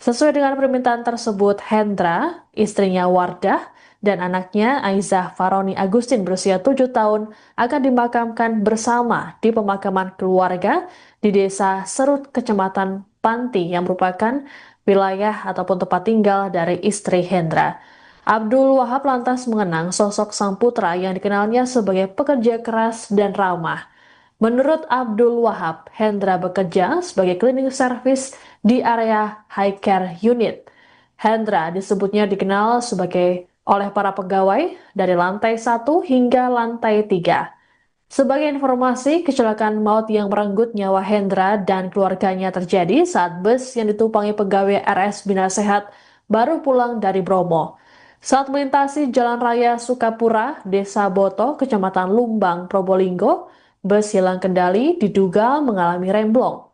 Sesuai dengan permintaan tersebut, Hendra, istrinya Wardah, dan anaknya Aizah Faroni Agustin berusia 7 tahun akan dimakamkan bersama di pemakaman keluarga di Desa Serut, Kecamatan Panti yang merupakan wilayah ataupun tempat tinggal dari istri Hendra. Abdul Wahab lantas mengenang sosok sang putra yang dikenalnya sebagai pekerja keras dan ramah. Menurut Abdul Wahab, Hendra bekerja sebagai cleaning service di area high care unit. Hendra disebutnya dikenal oleh para pegawai dari lantai 1 hingga lantai 3. Sebagai informasi, kecelakaan maut yang merenggut nyawa Hendra dan keluarganya terjadi saat bus yang ditumpangi pegawai RS Bina Sehat baru pulang dari Bromo. Saat melintasi Jalan Raya Sukapura, Desa Boto, Kecamatan Lumbang, Probolinggo, bus hilang kendali diduga mengalami remblong.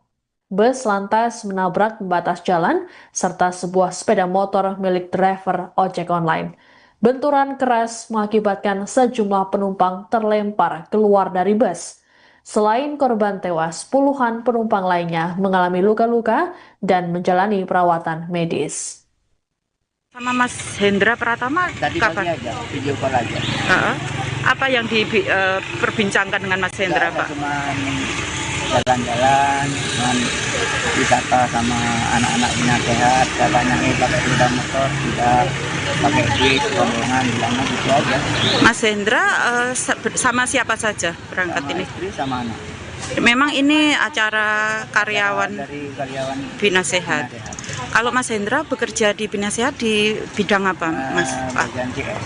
Bus lantas menabrak pembatas jalan serta sebuah sepeda motor milik driver ojek online. Benturan keras mengakibatkan sejumlah penumpang terlempar keluar dari bus. Selain korban tewas, puluhan penumpang lainnya mengalami luka-luka dan menjalani perawatan medis. Sama Mas Hendra Pratama Tadi pagi kapan? aja, video call aja. Apa yang diperbincangkan dengan Mas Hendra, Nggak ada, Pak? cuman jalan-jalan, cuman wisata sama anak-anak Bina Sehat, katanya pakai sepeda motor, tidak pakai duit, rombongan, bilangnya gitu aja. Mas Hendra sama siapa saja berangkat Sama ini? istri sama anak. Memang ini acara karyawan Dari karyawan Bina Sehat. Kalau Mas Hendra bekerja di Bina Sehat di bidang apa, Mas? bagian CS.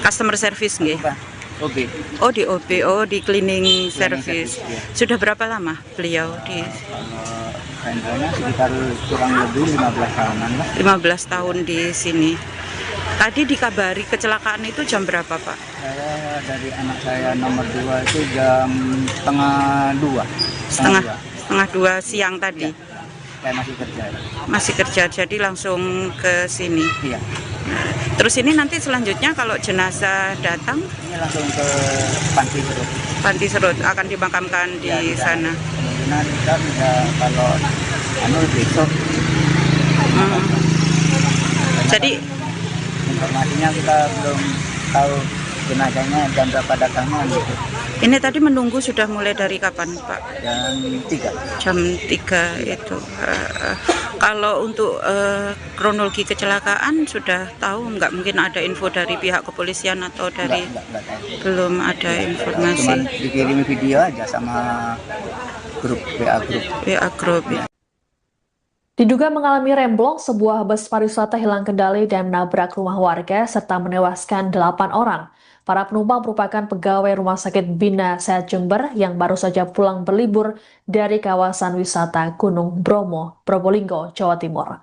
Customer service nggih? Bukan, OB. Oh, di OB, di cleaning service. service, iya. Sudah berapa lama beliau di Kalau Hendranya sekitar kurang lebih 15 tahunan lah. 15 tahun di sini? Tadi dikabari kecelakaan itu jam berapa, Pak? Saya dari anak saya nomor 2 itu jam setengah 2. Setengah dua siang tadi. Saya masih kerja. Masih kerja, jadi langsung ke sini. Iya. Terus ini nanti selanjutnya kalau jenazah datang, Ini langsung ke Panti Serut. Panti Serut akan dimakamkan di Ya, sana. Kemungkinan kita bisa kalau besok. Jadi Informasinya kita belum tahu jenazahnya jam berapa datangnya gitu. ini tadi menunggu sudah mulai dari kapan, Pak? Jam 3. Jam 3 itu. Kalau untuk kronologi kecelakaan sudah tahu, nggak mungkin ada info dari pihak kepolisian atau dari Enggak tahu. belum ada Cuman informasi dikirimi video aja sama grup WA grup. WA Group. Diduga mengalami remblong, sebuah bus pariwisata hilang kendali dan menabrak rumah warga serta menewaskan 8 orang. Para penumpang merupakan pegawai Rumah Sakit Bina Sehat Jember yang baru saja pulang berlibur dari kawasan wisata Gunung Bromo, Probolinggo, Jawa Timur.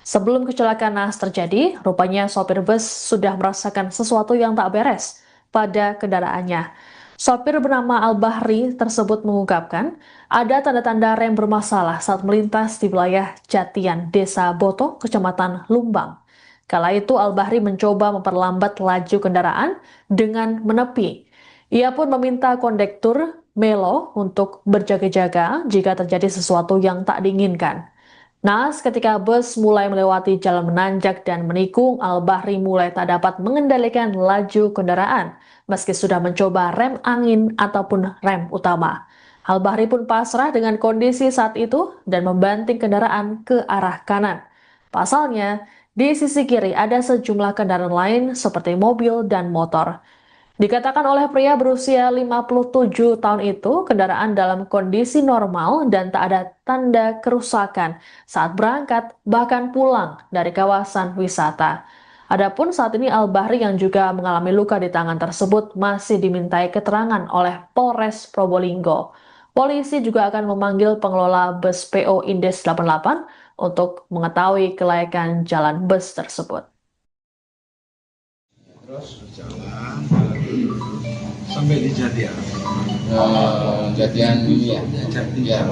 Sebelum kecelakaan naas terjadi, rupanya sopir bus sudah merasakan sesuatu yang tak beres pada kendaraannya. Sopir bernama Al-Bahri tersebut mengungkapkan ada tanda-tanda rem bermasalah saat melintas di wilayah Jatian, Desa Boto, Kecamatan Lumbang. Kala itu Al-Bahri mencoba memperlambat laju kendaraan dengan menepi. Ia pun meminta kondektur Melo untuk berjaga-jaga jika terjadi sesuatu yang tak diinginkan. Naas ketika bus mulai melewati jalan menanjak dan menikung, Al-Bahri mulai tak dapat mengendalikan laju kendaraan, meski sudah mencoba rem angin ataupun rem utama. Al-Bahri pun pasrah dengan kondisi saat itu dan membanting kendaraan ke arah kanan. Pasalnya, di sisi kiri ada sejumlah kendaraan lain seperti mobil dan motor. Dikatakan oleh pria berusia 57 tahun itu, kendaraan dalam kondisi normal dan tak ada tanda kerusakan saat berangkat bahkan pulang dari kawasan wisata. Adapun saat ini Al-Bahri yang juga mengalami luka di tangan tersebut masih dimintai keterangan oleh Polres Probolinggo. Polisi juga akan memanggil pengelola bus PO Indes 88 untuk mengetahui kelayakan jalan bus tersebut. Terus berjalan sampai di Jatian. Jatian ini ya. Jatian.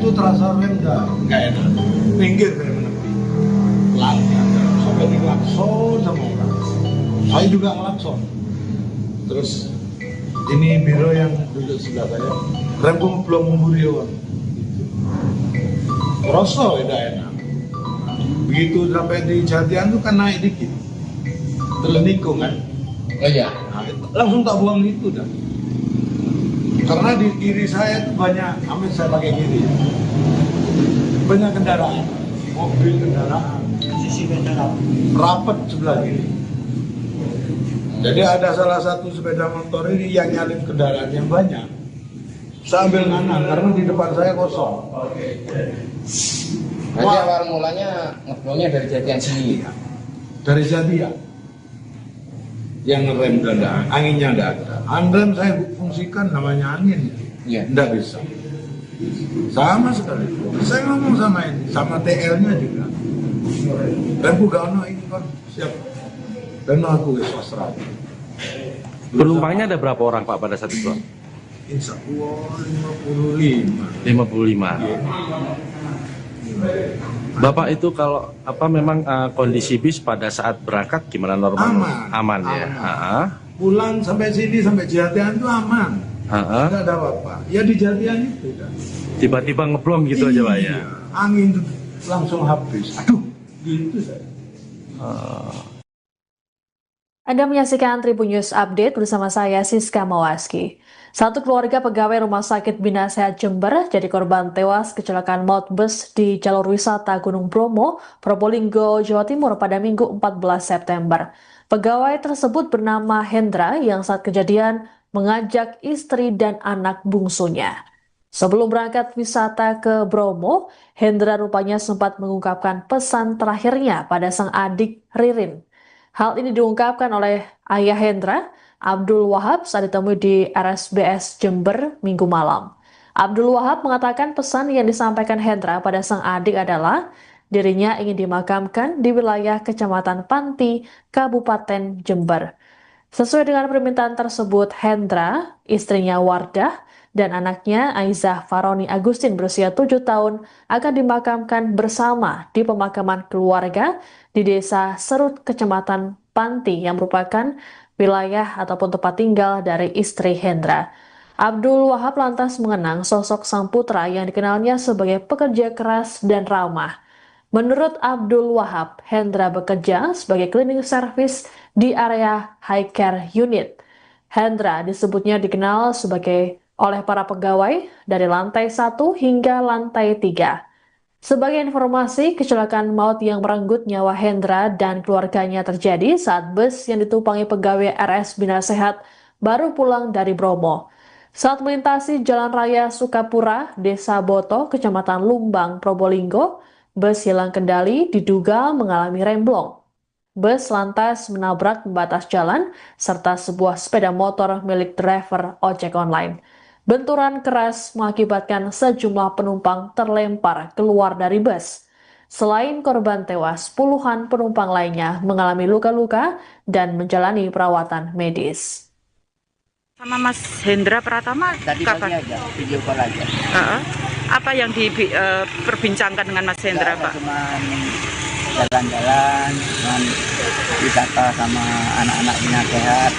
Itu terasa rem nggak enak. Pinggir rem menepi. Pelan sampai diklakson sama orang. Saya juga ngelakson. Terus ini biro yang duduk sebelah saya. Remku belum memburion. Rasa tidak enak. Begitu sampai di Jatian tuh kan naik dikit. Terlenikung kan. Oh iya. Nah, langsung tak buang itu dah. Karena di kiri saya itu banyak, amin saya pakai kiri. Banyak kendaraan, mobil kendaraan, sisi kendaraan, rapat sebelah kiri. Jadi ada salah satu sepeda motor ini yang nyalip kendaraan yang banyak. Saya ambil kanan karena di depan saya kosong. Berarti awal mulanya ngeblongnya dari Jatian sini. Dari Jatian. Yang ngerem kendaraan, anginnya tidak ada. Anrem saya fungsikan namanya angin, Iya. tidak bisa. Sama sekali. Saya ngomong sama ini, sama TL-nya juga. Dan bukan ini kan siap. Dan aku swasta. Penumpangnya ada berapa orang Pak pada saat itu? Insya Allah 55. 55. Bapak itu kalau memang kondisi bis pada saat berangkat gimana normal? Aman. Ya. Pulang sampai sini sampai Jatian itu aman. Tidak ada apa-apa. Ya di Jatian itu dah. Tiba-tiba ngeblong gitu aja Pak ya. Iya, angin itu langsung habis. Aduh, gitu saya. Anda menyaksikan Tribun News Update bersama saya Siska Mawaski. Satu keluarga pegawai Rumah Sakit Bina Sehat Jember jadi korban tewas kecelakaan maut bus di jalur wisata Gunung Bromo, Probolinggo, Jawa Timur pada Minggu 14 September. Pegawai tersebut bernama Hendra yang saat kejadian mengajak istri dan anak bungsunya. Sebelum berangkat wisata ke Bromo, Hendra rupanya sempat mengungkapkan pesan terakhirnya pada sang adik Ririn. Hal ini diungkapkan oleh ayah Hendra, Abdul Wahab, saat ditemui di RSBS Jember Minggu malam. Abdul Wahab mengatakan pesan yang disampaikan Hendra pada sang adik adalah dirinya ingin dimakamkan di wilayah Kecamatan Panti, Kabupaten Jember. Sesuai dengan permintaan tersebut, Hendra, istrinya Wardah, dan anaknya Aizah Faroni Agustin berusia 7 tahun akan dimakamkan bersama di pemakaman keluarga di Desa Serut, Kecamatan Panti yang merupakan wilayah ataupun tempat tinggal dari istri Hendra. Abdul Wahab lantas mengenang sosok sang putra yang dikenalnya sebagai pekerja keras dan ramah. Menurut Abdul Wahab, Hendra bekerja sebagai cleaning service di area high care unit. Hendra disebutnya dikenal sebagai oleh para pegawai dari lantai 1 hingga lantai 3. Sebagai informasi, kecelakaan maut yang merenggut nyawa Hendra dan keluarganya terjadi saat bus yang ditumpangi pegawai RS Bina Sehat baru pulang dari Bromo. Saat melintasi Jalan Raya Sukapura, Desa Boto, Kecamatan Lumbang, Probolinggo, bus hilang kendali diduga mengalami remblong. Bus lantas menabrak pembatas jalan serta sebuah sepeda motor milik driver ojek online. Benturan keras mengakibatkan sejumlah penumpang terlempar keluar dari bus. Selain korban tewas, puluhan penumpang lainnya mengalami luka-luka dan menjalani perawatan medis. Sama Mas Hendra Pratama Tadi pagi kapan? aja, video call aja. Apa yang diperbincangkan dengan Mas Hendra, Pak? Cuman jalan-jalan, cuman wisata sama anak-anak Bina Sehat,